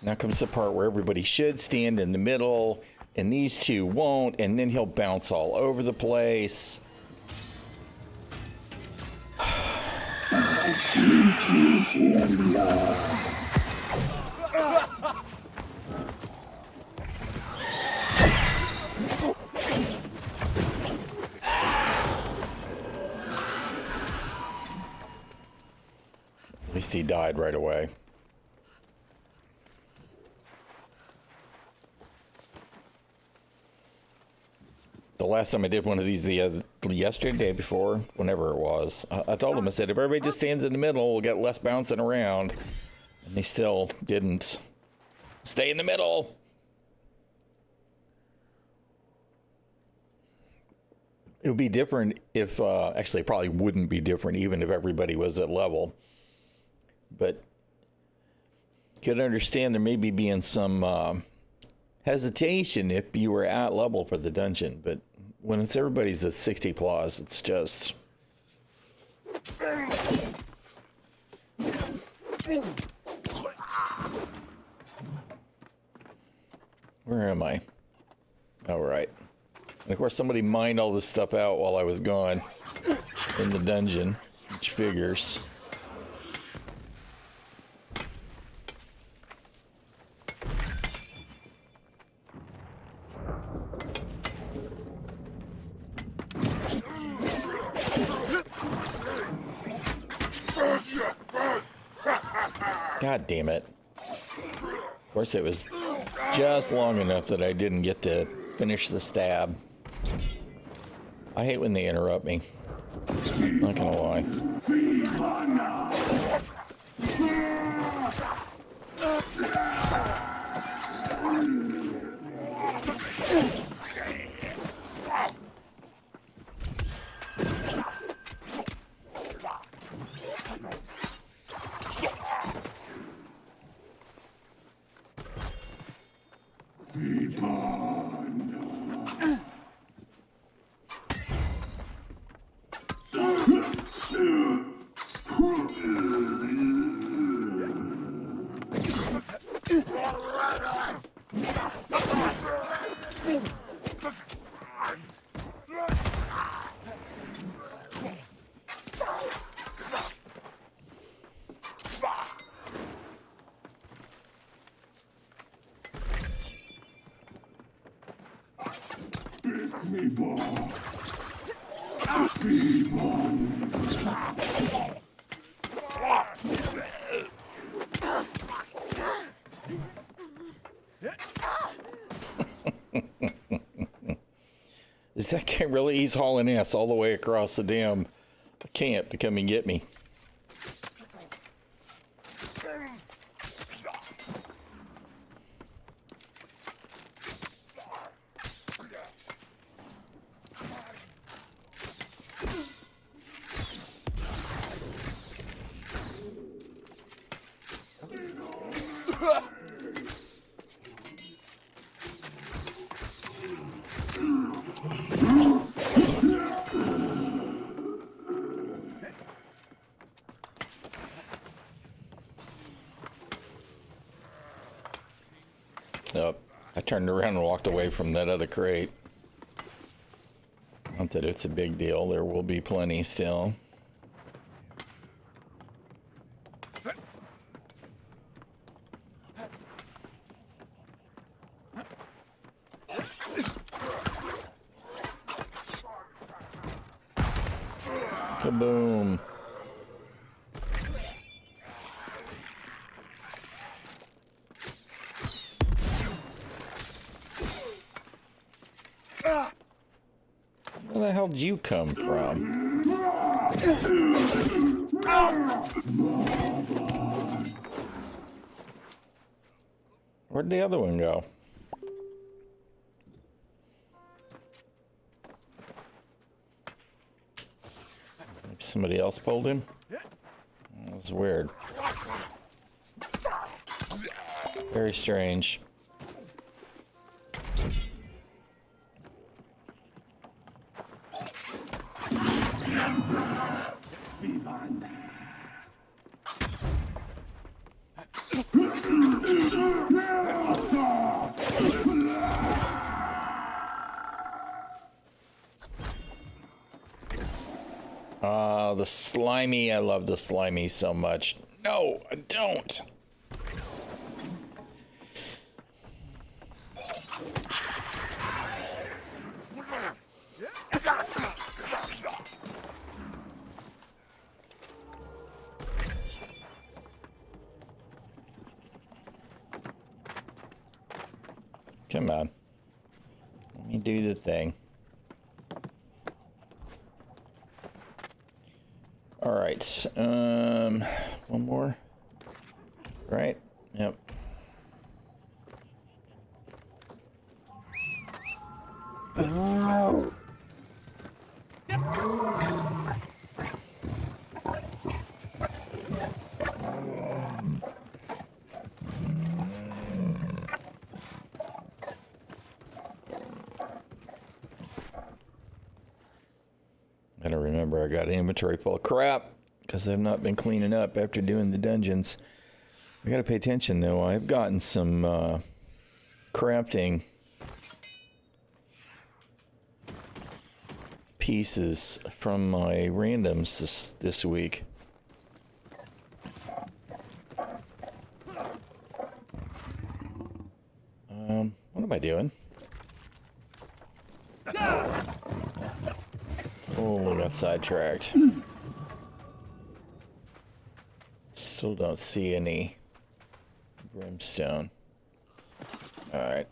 Now comes the part where everybody should stand in the middle, and these two won't, and then he'll bounce all over the place. By ᚻᚖᚪ᚞ᚻᚢ. At least he died right away. The last time I did one of these yesterday, day before, whenever it was, I told him, I said, if everybody just stands in the middle, we'll get less bouncing around. And they still didn't. Stay in the middle. It would be different if, actually, it probably wouldn't be different even if everybody was at level. But you could understand there may be being some hesitation if you were at level for the dungeon. But when it's everybody's at 60 plus, it's just... Where am I? All right. And of course, somebody mined all this stuff out while I was gone in the dungeon, which figures. God damn it. Of course, it was just long enough that I didn't get to finish the stab. I hate when they interrupt me. Not gonna lie. Is that guy really? He's hauling ass all the way across the damn camp to come and get me. Oh, I turned around and walked away from that other crate. Not that it's a big deal. There will be plenty still. Kaboom. Where the hell did you come from? Where'd the other one go? Maybe somebody else pulled him? That was weird. Very strange. The slimy. I love the slimy so much. No, I don't. Come on. Let me do the thing. All right. One more. Right? Yep. Oh. I don't remember. I got an inventory full of crap because I've not been cleaning up after doing the dungeons. I gotta pay attention though. I've gotten some crafting pieces from my randoms this week. What am I doing? Oh, I got sidetracked. Still don't see any brimstone. All right.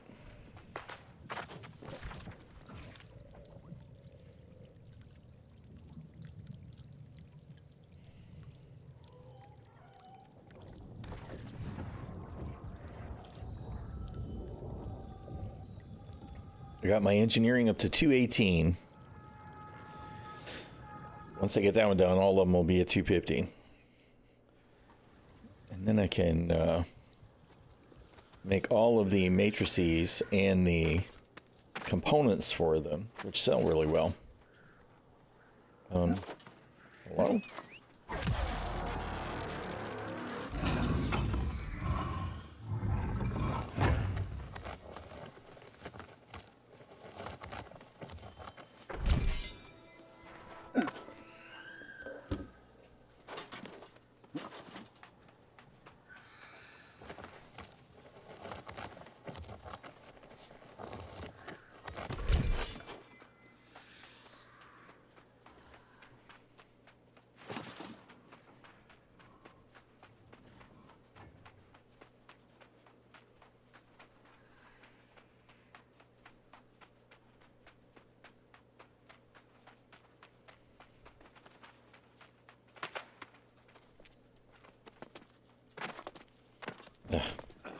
I got my engineering up to 218. Once I get that one done, all of them will be at 250. And then I can make all of the matrices and the components for them, which sell really well. Hello?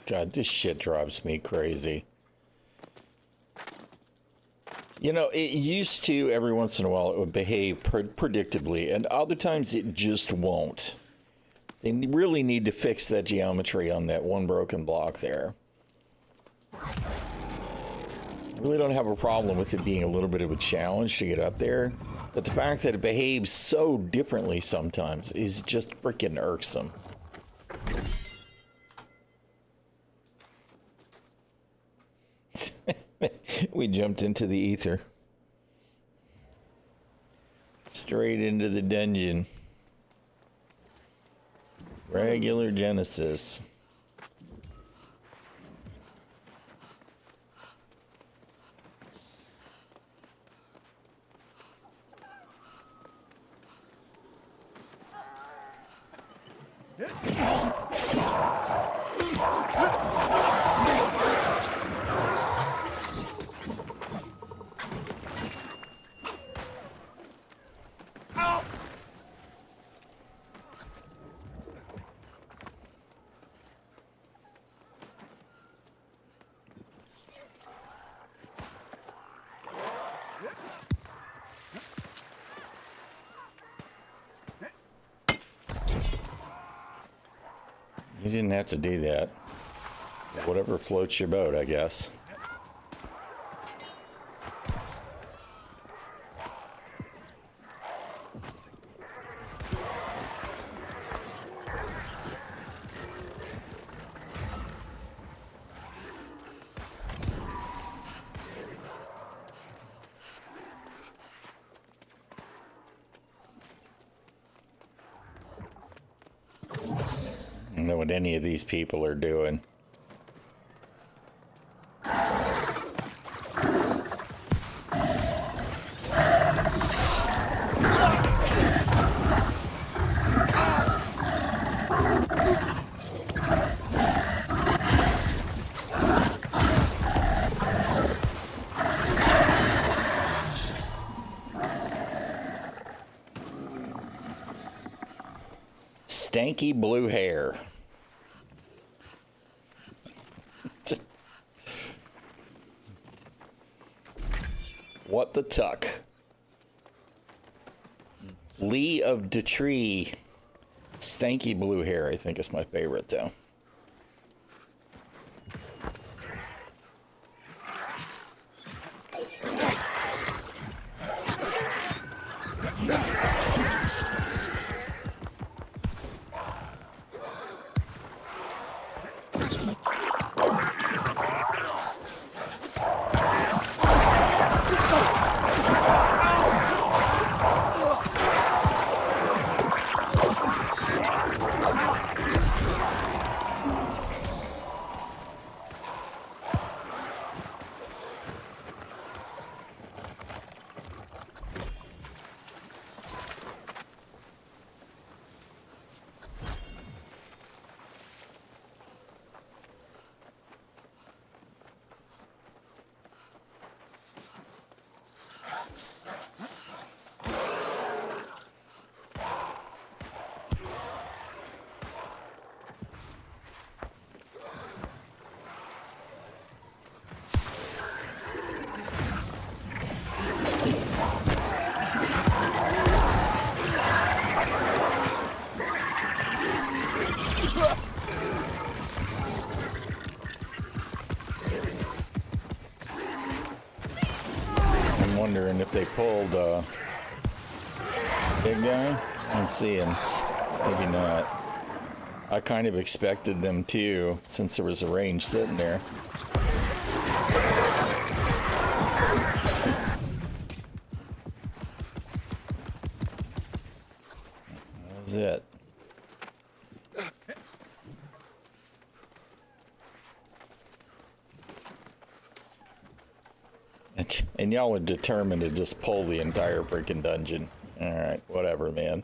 God, this shit drives me crazy. You know, it used to, every once in a while, it would behave predictably, and other times it just won't. They really need to fix that geometry on that one broken block there. I really don't have a problem with it being a little bit of a challenge to get up there, but the fact that it behaves so differently sometimes is just freaking irksome. We jumped into the ether. Straight into the dungeon. Regular Genesis. You didn't have to do that. Whatever floats your boat, I guess. I don't know what any of these people are doing. Stanky blue hair. What the tuck? Lee of Detree. Stanky blue hair, I think is my favorite though. Wondering if they pulled big guy. I'm seeing maybe not. I kind of expected them to, since there was a range sitting there. That was it. And y'all were determined to just pull the entire freaking dungeon. Alright, whatever, man.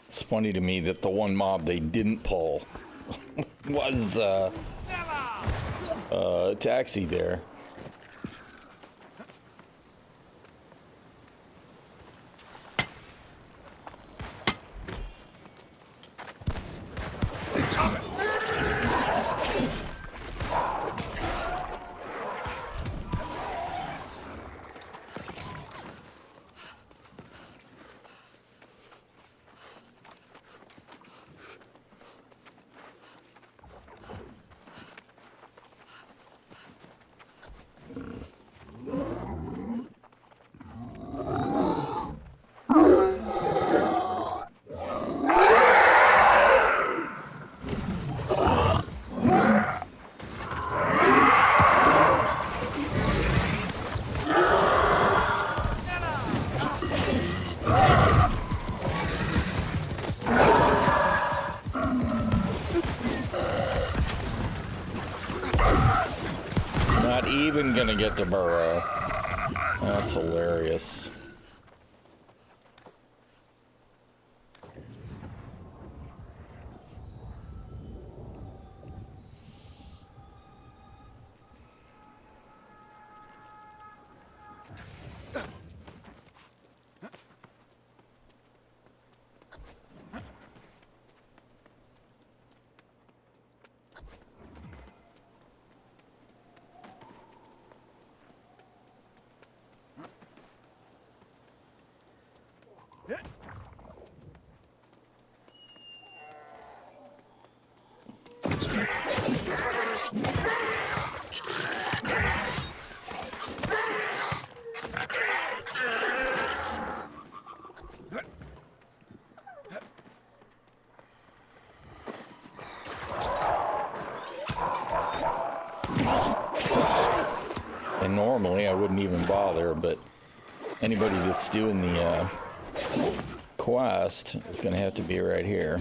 It's funny to me that the one mob they didn't pull was Taxi there. Not even gonna get to burrow. That's hilarious. And normally I wouldn't even bother, but anybody that's doing the quest is going to have to be right here.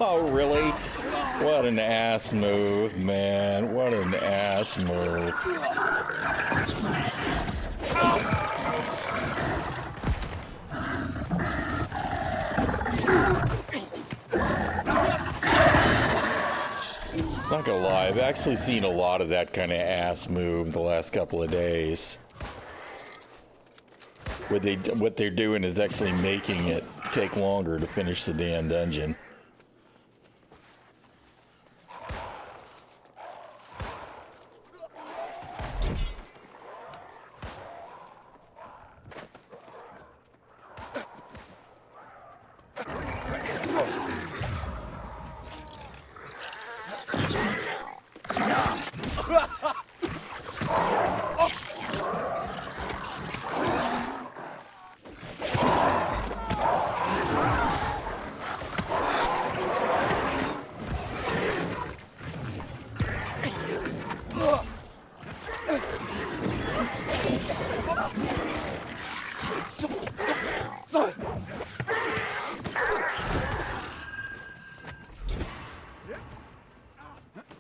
Oh, really? What an ass move, man. What an ass move. Not gonna lie, I've actually seen a lot of that kind of ass move the last couple of days. What they're doing is actually making it take longer to finish the damn dungeon.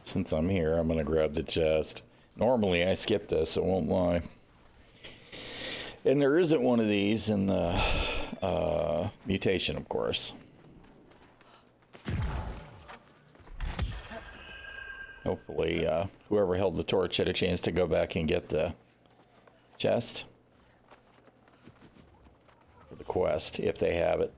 Since I'm here, I'm gonna grab the chest. Normally I skip this, I won't lie. And there isn't one of these in the mutation, of course. Hopefully whoever held the torch had a chance to go back and get the chest for the quest, if they have it.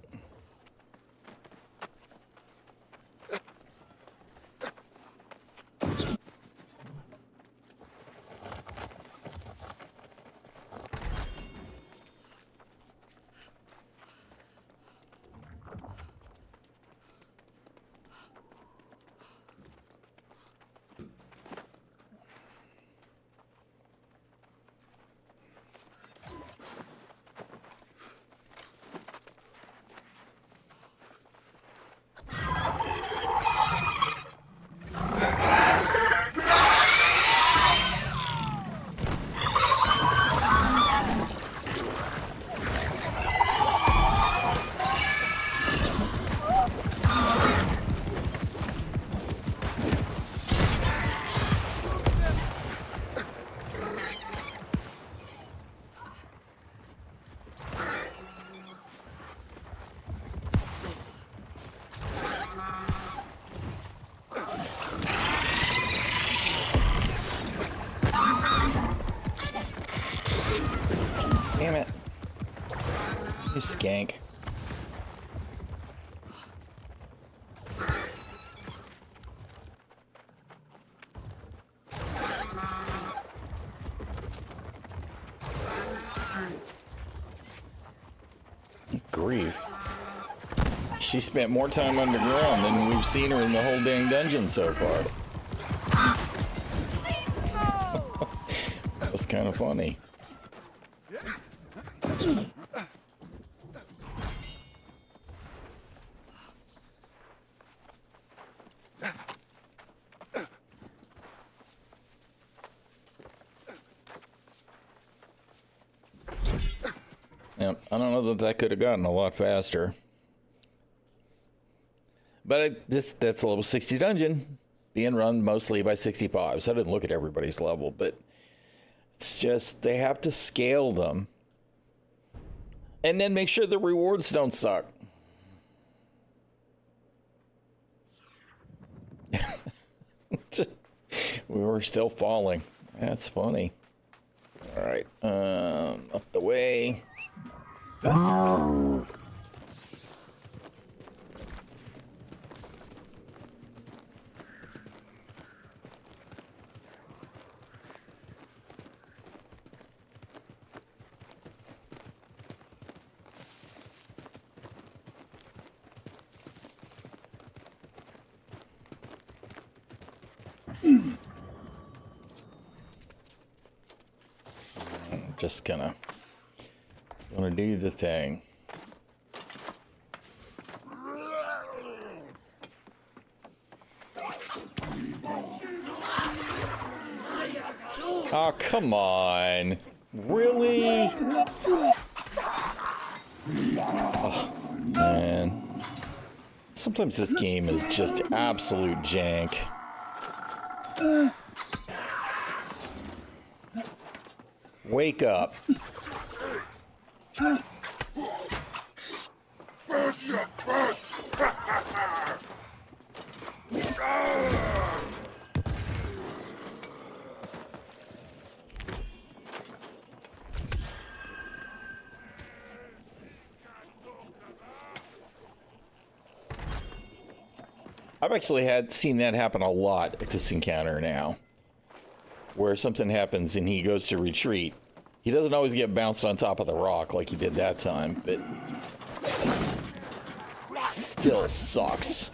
Damn it. You skank. Grief. She spent more time underground than we've seen her in the whole dang dungeon so far. That was kind of funny. Yep, I don't know that could have gotten a lot faster. But that's a level 60 dungeon, being run mostly by 65s. I didn't look at everybody's level, but it's just they have to scale them. And then make sure the rewards don't suck. We were still falling. That's funny. All right, up the way. Just gonna do the thing. Oh, come on. Really? Oh, man. Sometimes this game is just absolute jank. Wake up. I've actually seen that happen a lot at this encounter now, where something happens and he goes to retreat. He doesn't always get bounced on top of the rock like he did that time, but still sucks.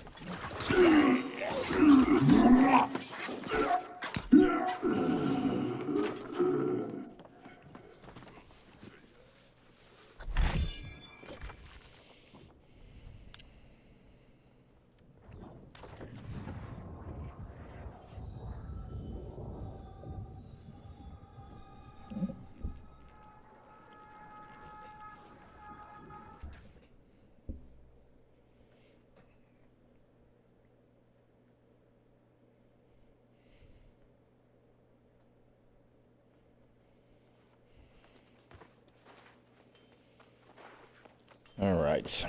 All right.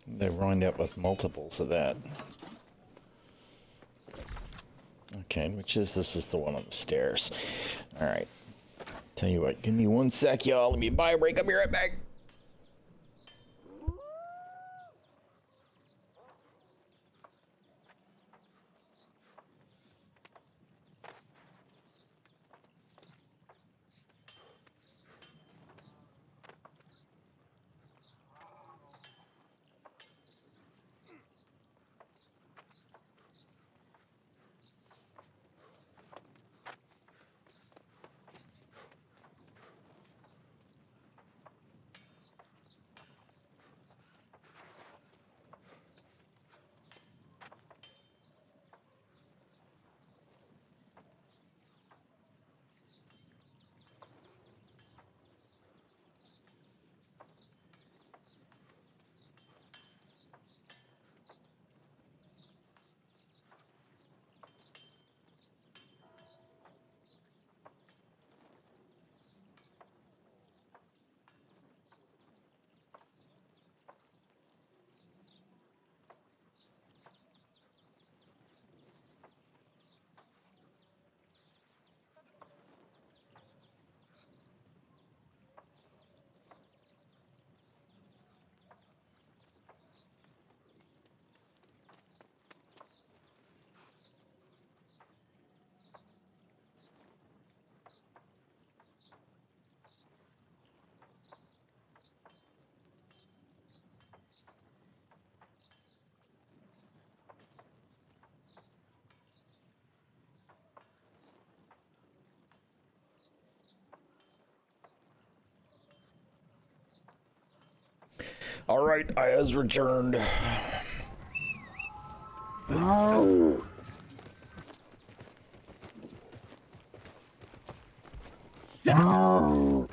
They wind up with multiples of that. Okay, which is this is the one on the stairs. All right. Tell you what, give me 1 sec, y'all. Let me buy a break. I'll be right back. All right, I has returned. No. No.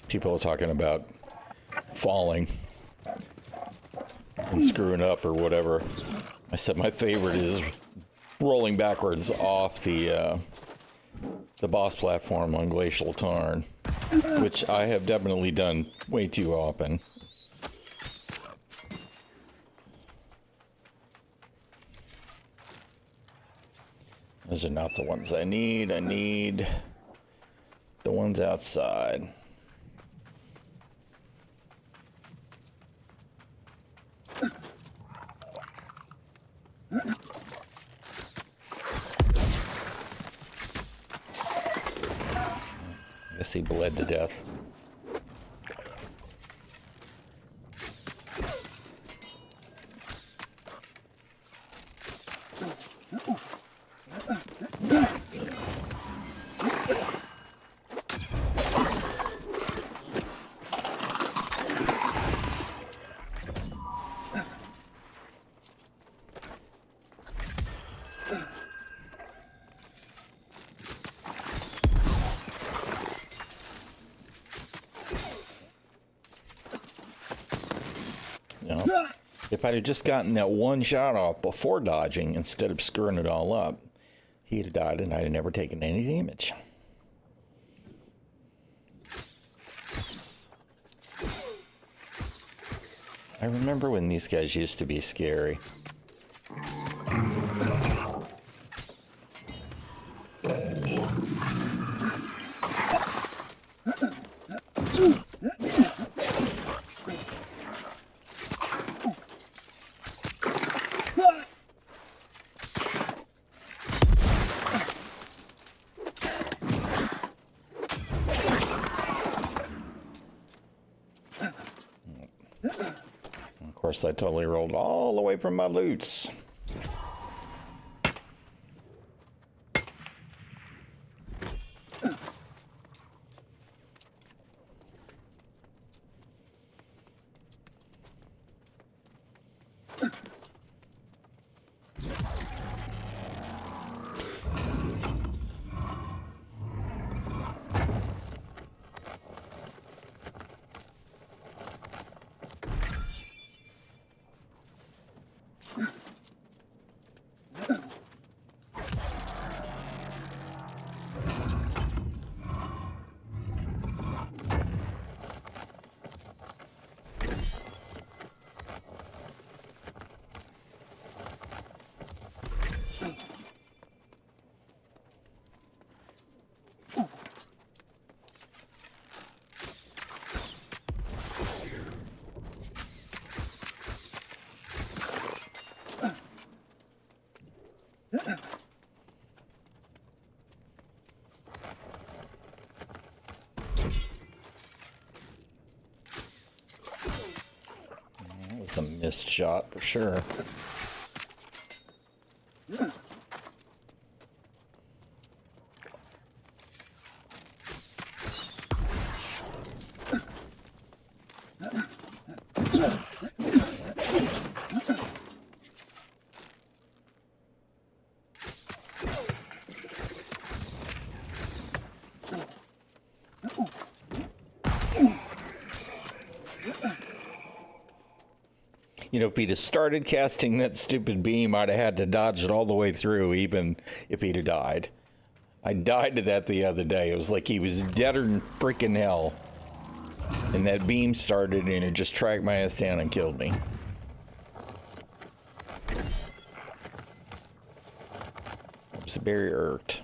People are talking about falling and screwing up or whatever. I said my favorite is rolling backwards off the boss platform on ᚻᚖᚪ᚞ᚻᚢ, which I have definitely done way too often. Those are not the ones I need. I need the ones outside. I guess he bled to death. If I'd have just gotten that one shot off before dodging instead of screwing it all up, he'd have died and I'd have never taken any damage. I remember when these guys used to be scary. Of course, I totally rolled all the way from my loots. That was a missed shot for sure. You know, if he'd have started casting that stupid beam, I'd have had to dodge it all the way through, even if he'd have died. I died to that the other day. It was like he was deader than freaking hell. And that beam started and it just tracked my ass down and killed me. I was very irked.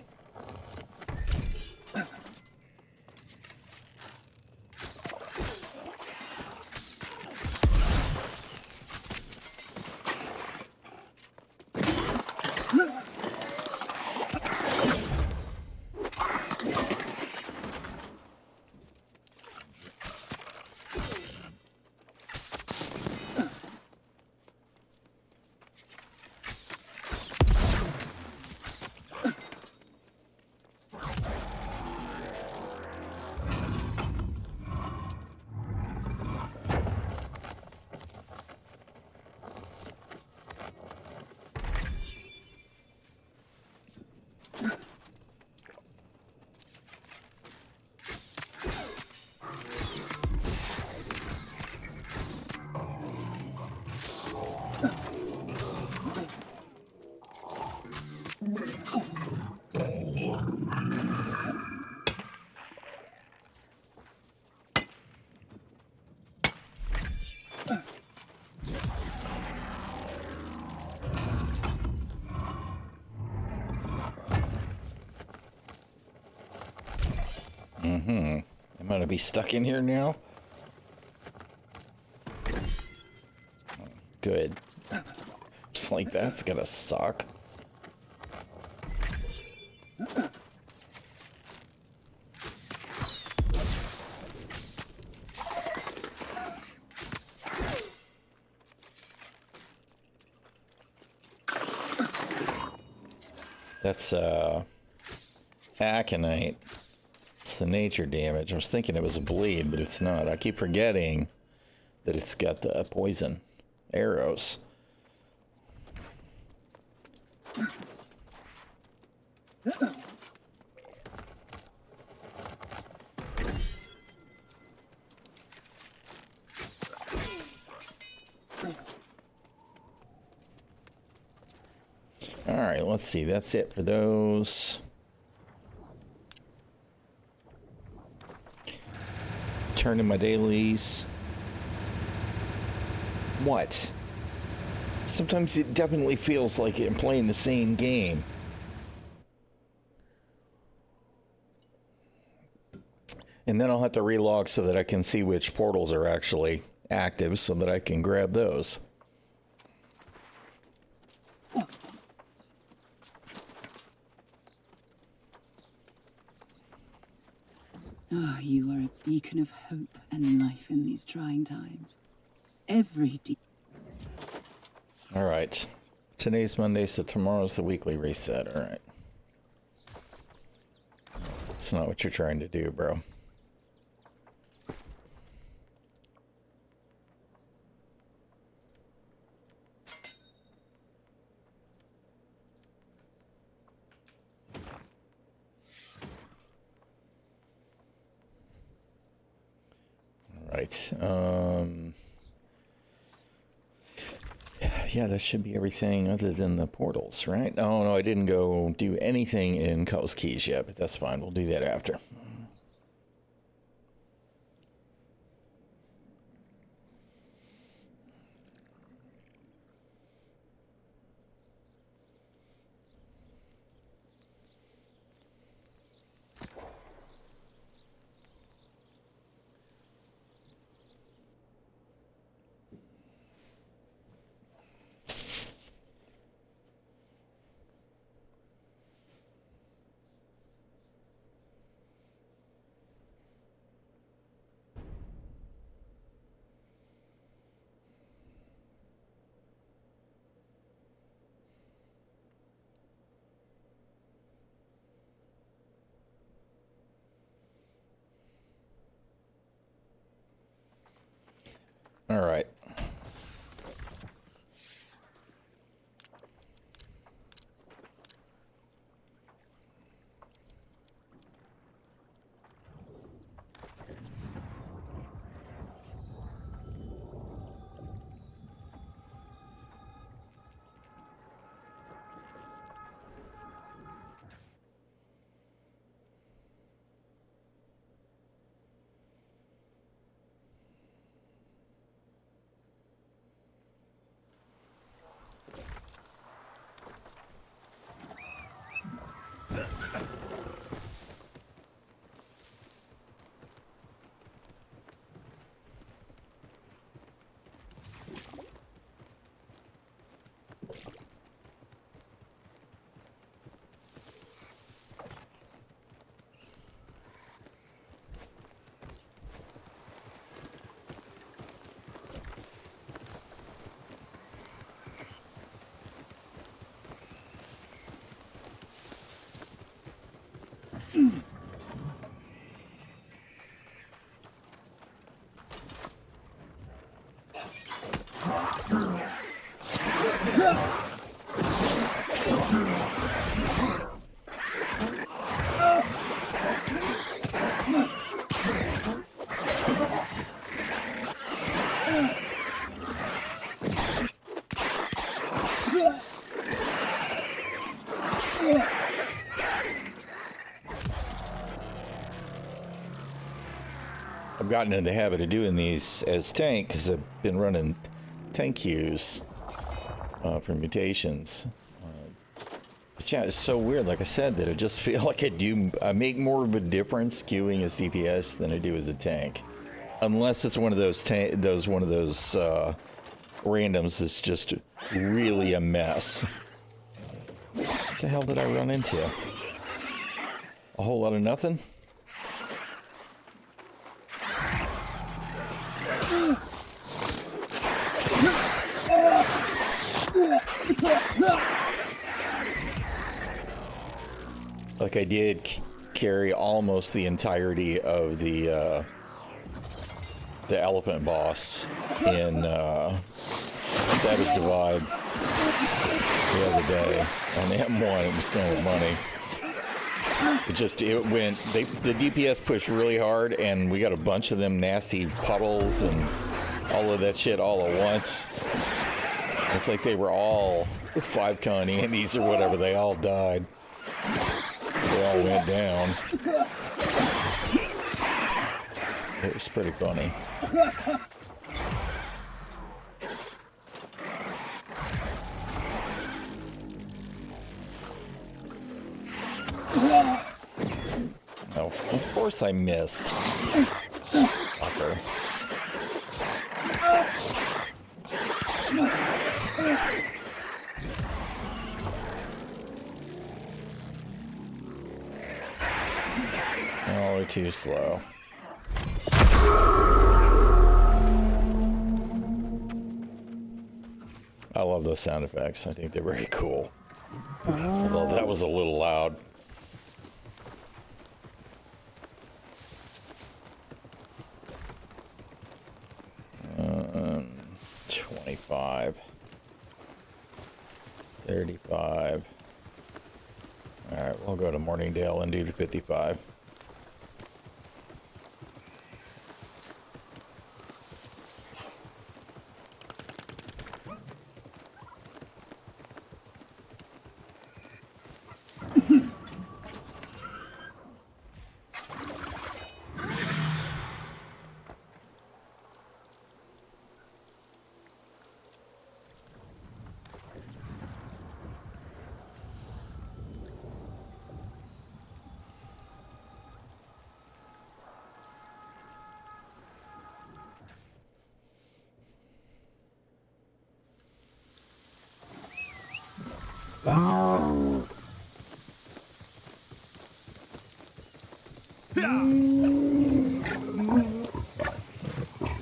I'm gonna be stuck in here now. Good. Just like that's gonna suck. That's aconite. It's the nature damage. I was thinking it was a bleed, but it's not. I keep forgetting that it's got the poison arrows. All right, let's see. That's it for those. Turn in my dailies. What? Sometimes it definitely feels like I'm playing the same game. And then I'll have to relog so that I can see which portals are actually active so that I can grab those. Ah, you are a beacon of hope and life in these trying times. Every All right. Today's Monday, so tomorrow's the weekly reset. All right. That's not what you're trying to do, bro. Right. Yeah, that should be everything other than the portals, right? Oh, no, I didn't go do anything in ᚻᚖᚪ᚞ᚻᚢ yet, but that's fine. We'll do that after. All right. I've gotten in the habit of doing these as tank because I've been running tank queues for mutations. But yeah, it's so weird. Like I said, that I just feel like I make more of a difference queuing as DPS than I do as a tank, unless it's one of those randoms that's just really a mess. What the hell did I run into? A whole lot of nothing? Like I did carry almost the entirety of the elephant boss in Savage Divide the other day on the M1. It was kind of money. The DPS pushed really hard, and we got a bunch of them nasty puddles and all of that shit all at once. It's like they were all 5-con Andes or whatever. They all died. They all went down. It was pretty funny. Oh, of course I missed. Fucker. Oh, we're too slow. I love those sound effects. I think they're very cool. Although that was a little loud. Um, 25. 35. Alright, we'll go to Morningdale and do the 55.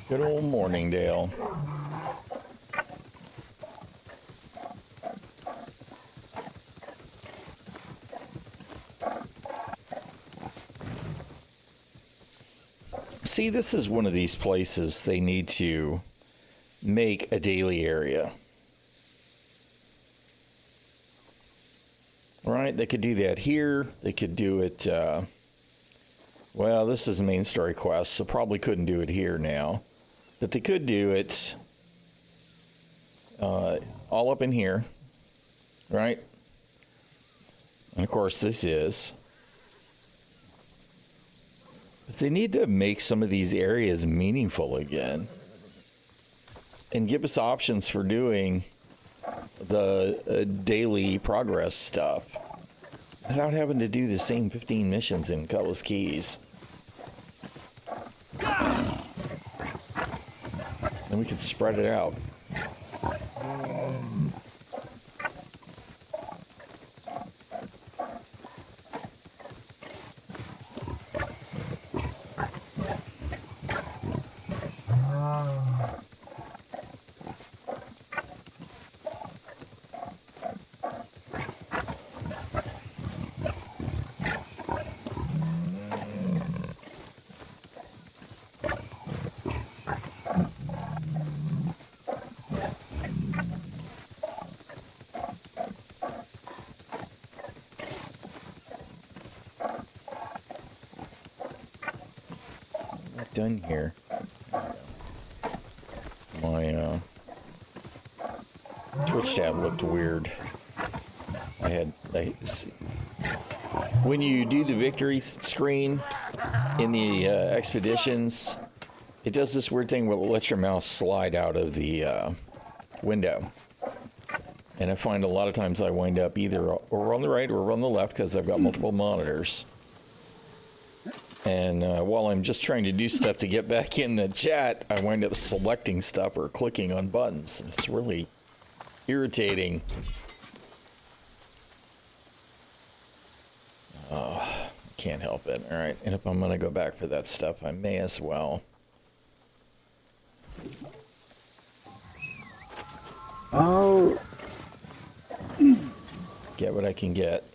Good old Morningdale. See, this is one of these places they need to make a daily area. Right? They could do that here. They could do it, well, this is a main story quest, so probably couldn't do it here now. But they could do it all up in here, right? And of course this is. But they need to make some of these areas meaningful again. And give us options for doing the daily progress stuff without having to do the same 15 missions in Cutlass Keys. And we could spread it out. Done here. My Twitch tab looked weird. When you do the victory screen in the expeditions, it does this weird thing where it lets your mouse slide out of the window. And I find a lot of times I wind up either or on the right or on the left because I've got multiple monitors. And while I'm just trying to do stuff to get back in the chat, I wind up selecting stuff or clicking on buttons. It's really irritating. Oh, can't help it. All right, and if I'm going to go back for that stuff, I may as well. Oh. Get what I can get.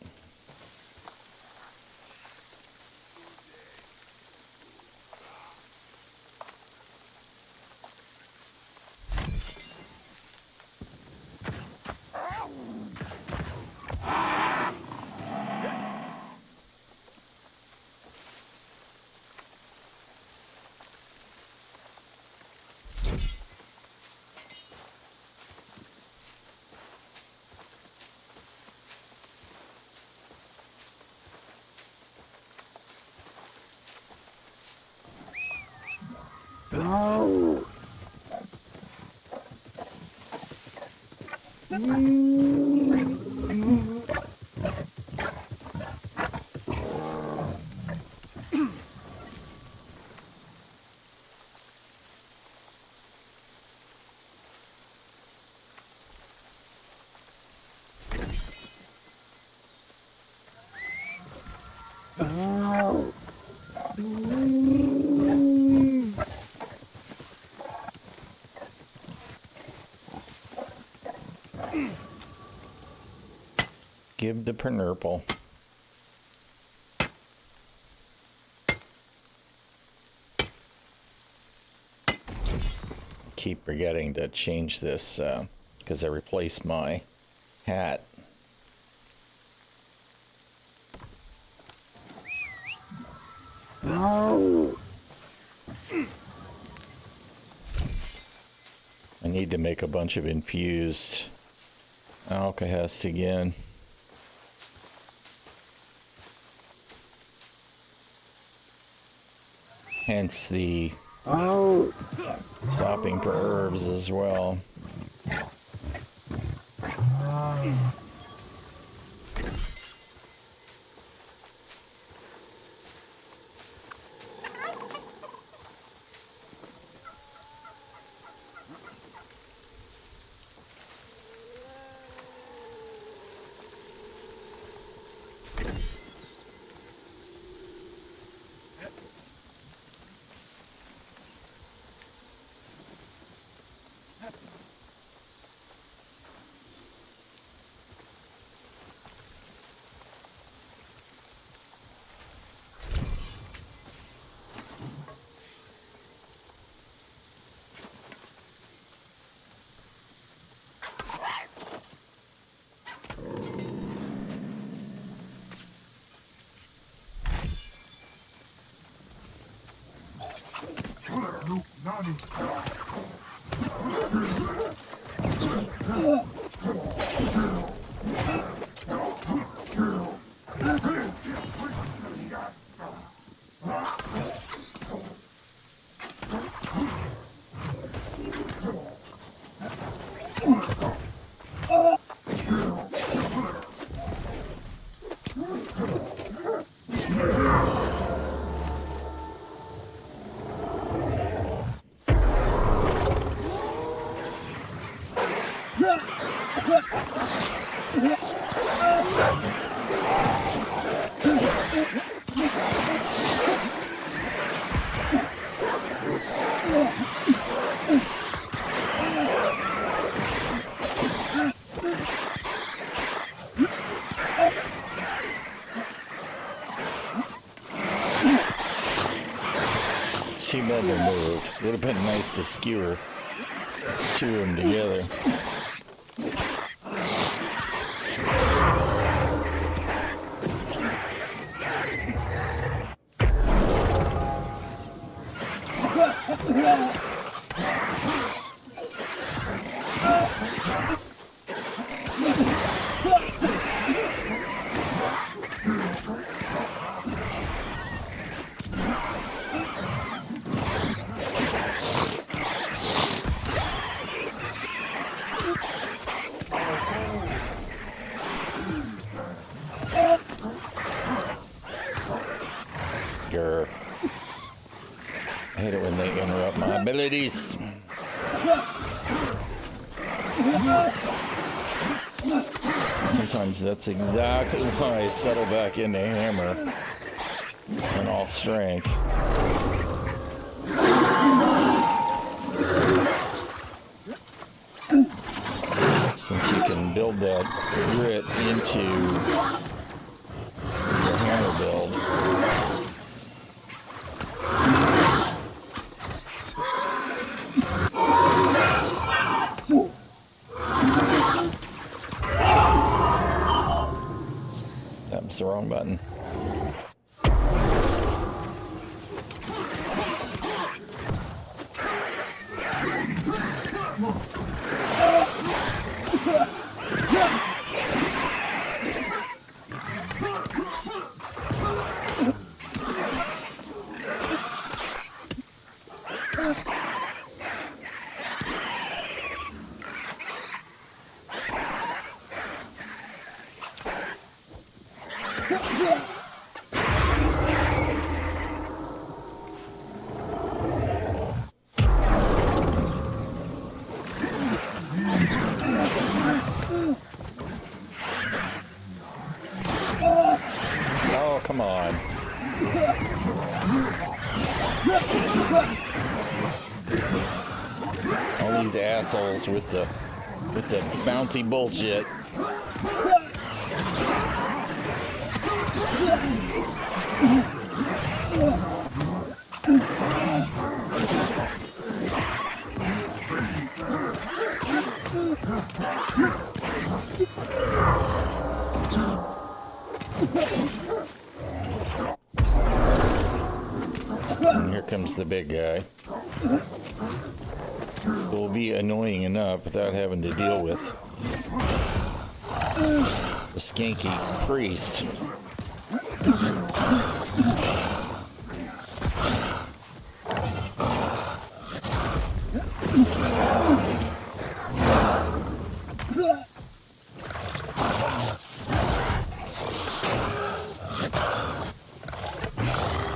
Oh. Give the pernurple. Keep forgetting to change this because I replaced my hat. Oh. I need to make a bunch of infused alkahest again. Hence the stopping for herbs as well. Too bad they moved. It would have been nice to skewer two of them together. hate it when they interrupt my abilities. Sometimes that's exactly why I settle back into hammer and all strength. Since you can build that grit into your hammer build. That was the wrong button. Oh, come on. All these assholes with the bouncy bullshit. And here comes the big guy. Will be annoying enough without having to deal with the skanky priest.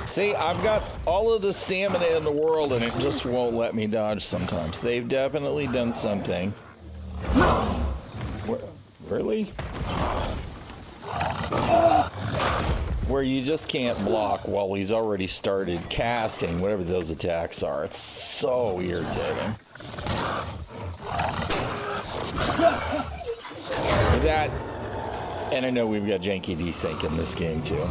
See, I've got all of the stamina in the world and it just won't let me dodge sometimes. They've definitely done something. Really? Where you just can't block while he's already started casting whatever those attacks are. It's so irritating. That, and I know we've got janky desync in this game too.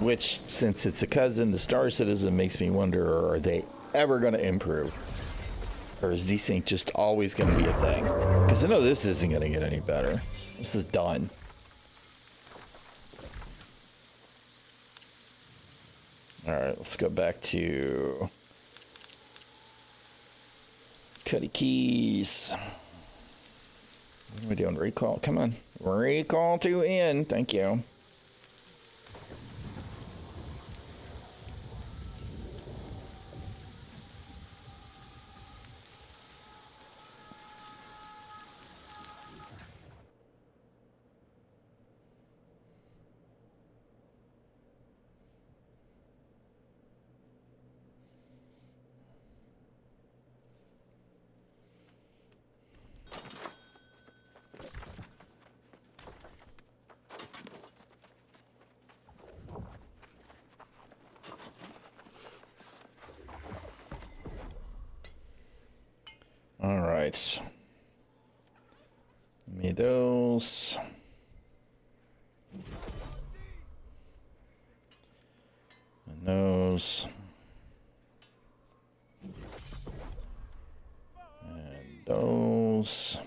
Which, since it's a cousin to Star Citizen, makes me wonder, are they ever going to improve? Or is desync just always going to be a thing? Because I know this isn't going to get any better. This is done. Alright, let's go back to Cuddy Keys. What are we doing? Recall? Come on. Recall to end. Thank you. All right. Give me those. And those. And those.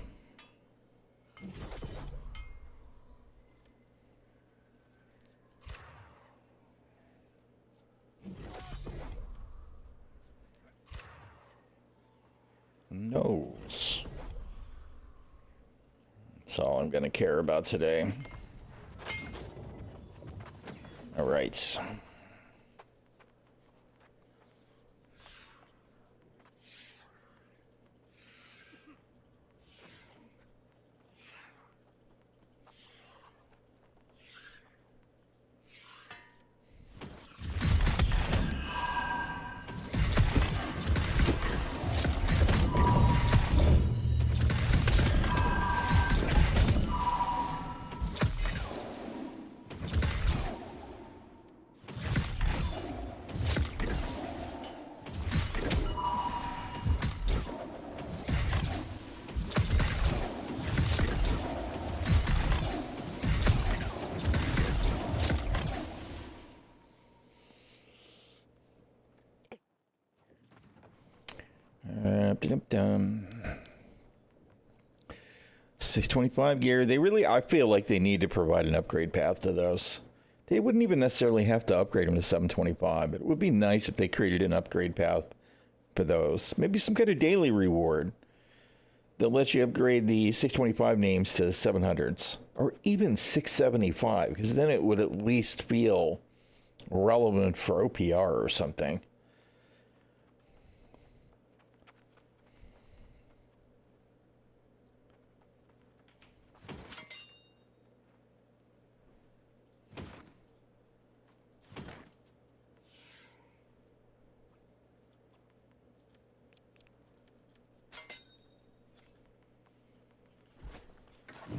Nose. That's all I'm going to care about today. All right. Dum-dum-dum. 625 gear. They really, I feel like they need to provide an upgrade path to those. They wouldn't even necessarily have to upgrade them to 725, but it would be nice if they created an upgrade path for those. Maybe some kind of daily reward that lets you upgrade the 625 names to 700s or even 675, because then it would at least feel relevant for OPR or something.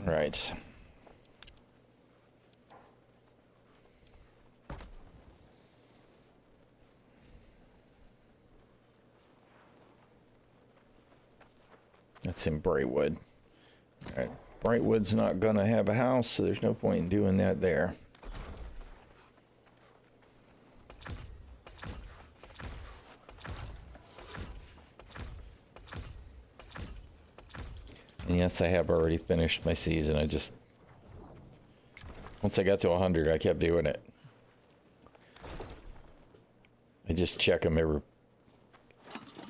All right. That's in Brightwood. All right. Brightwood's not going to have a house, so there's no point in doing that there. And yes, I have already finished my season. I just... Once I got to 100, I kept doing it. I just check them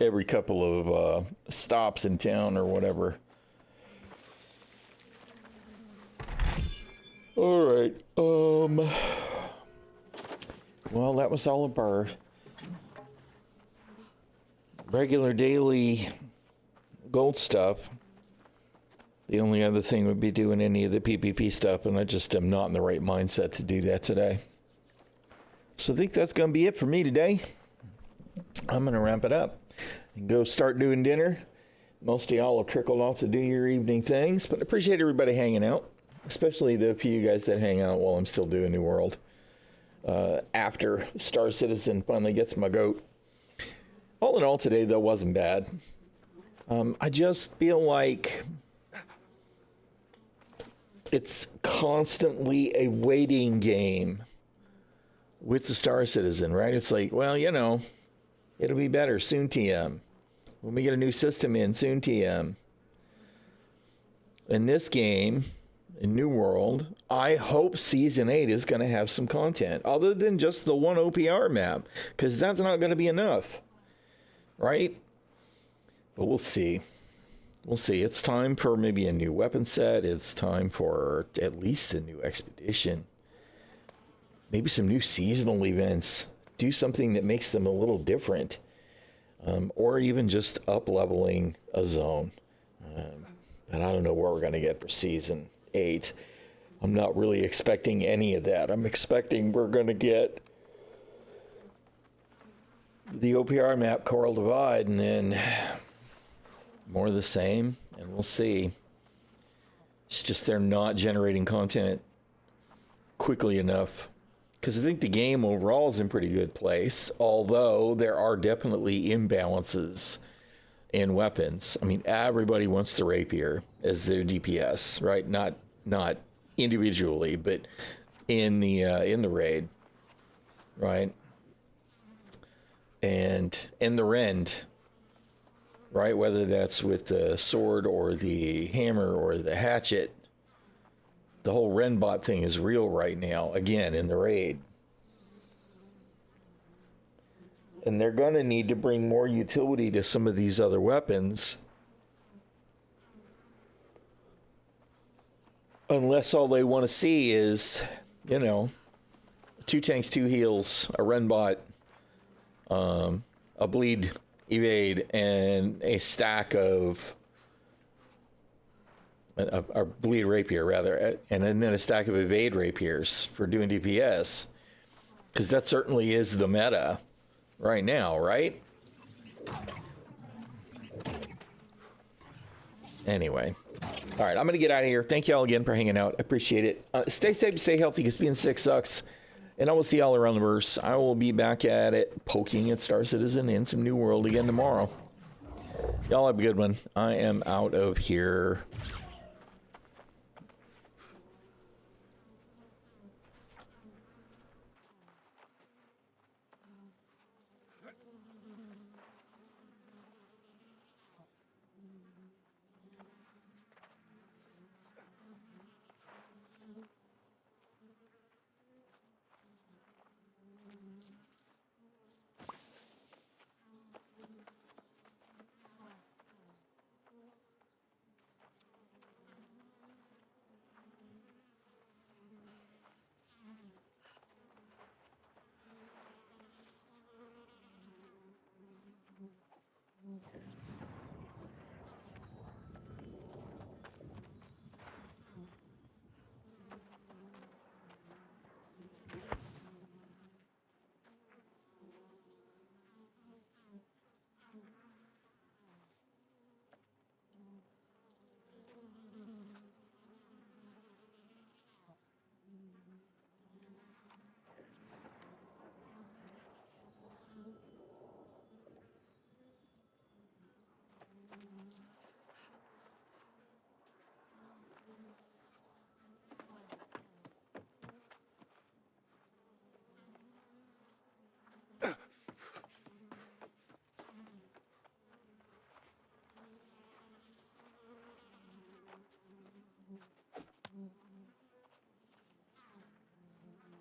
every couple of stops in town or whatever. All right. Well, that was all of our regular daily gold stuff. The only other thing would be doing any of the PvP stuff, and I just am not in the right mindset to do that today. So I think that's going to be it for me today. I'm going to wrap it up and go start doing dinner. Most of y'all have trickled off to do your evening things, but I appreciate everybody hanging out, especially the few guys that hang out while I'm still doing New World. After Star Citizen finally gets my goat. All in all today, though, wasn't bad. I just feel like it's constantly a waiting game with the Star Citizen, right? It's like, well, you know, it'll be better soon, TM. When we get a new system in, soon, TM. In this game, in New World, I hope Season 8 is going to have some content other than just the one OPR map, because that's not going to be enough, right? But we'll see. We'll see. It's time for maybe a new weapon set. It's time for at least a new expedition. Maybe some new seasonal events. Do something that makes them a little different. Or even just up-leveling a zone. And I don't know where we're going to get for Season 8. I'm not really expecting any of that. I'm expecting we're going to get the OPR map, Coral Divide, and then more of the same, and we'll see. It's just they're not generating content quickly enough, because I think the game overall is in pretty good place, although there are definitely imbalances in weapons. I mean, everybody wants the rapier as their DPS, right? Not individually, but in the raid, right? And in the rend, right? Whether that's with the sword or the hammer or the hatchet, the whole Renbot thing is real right now, again, in the raid. And they're going to need to bring more utility to some of these other weapons. Unless all they want to see is, you know, 2 tanks, 2 heals, a Renbot, a bleed evade, and a stack of a bleed rapier rather, and then a stack of evade rapiers for doing DPS, because that certainly is the meta right now, right? Anyway, all right, I'm gonna get out of here. Thank y'all again for hanging out. I appreciate it. Stay safe, stay healthy, because being sick sucks. And I will see y'all around the verse. I will be back at it, poking at Star Citizen and some New World again tomorrow. Y'all have a good one. I am out of here. Peace.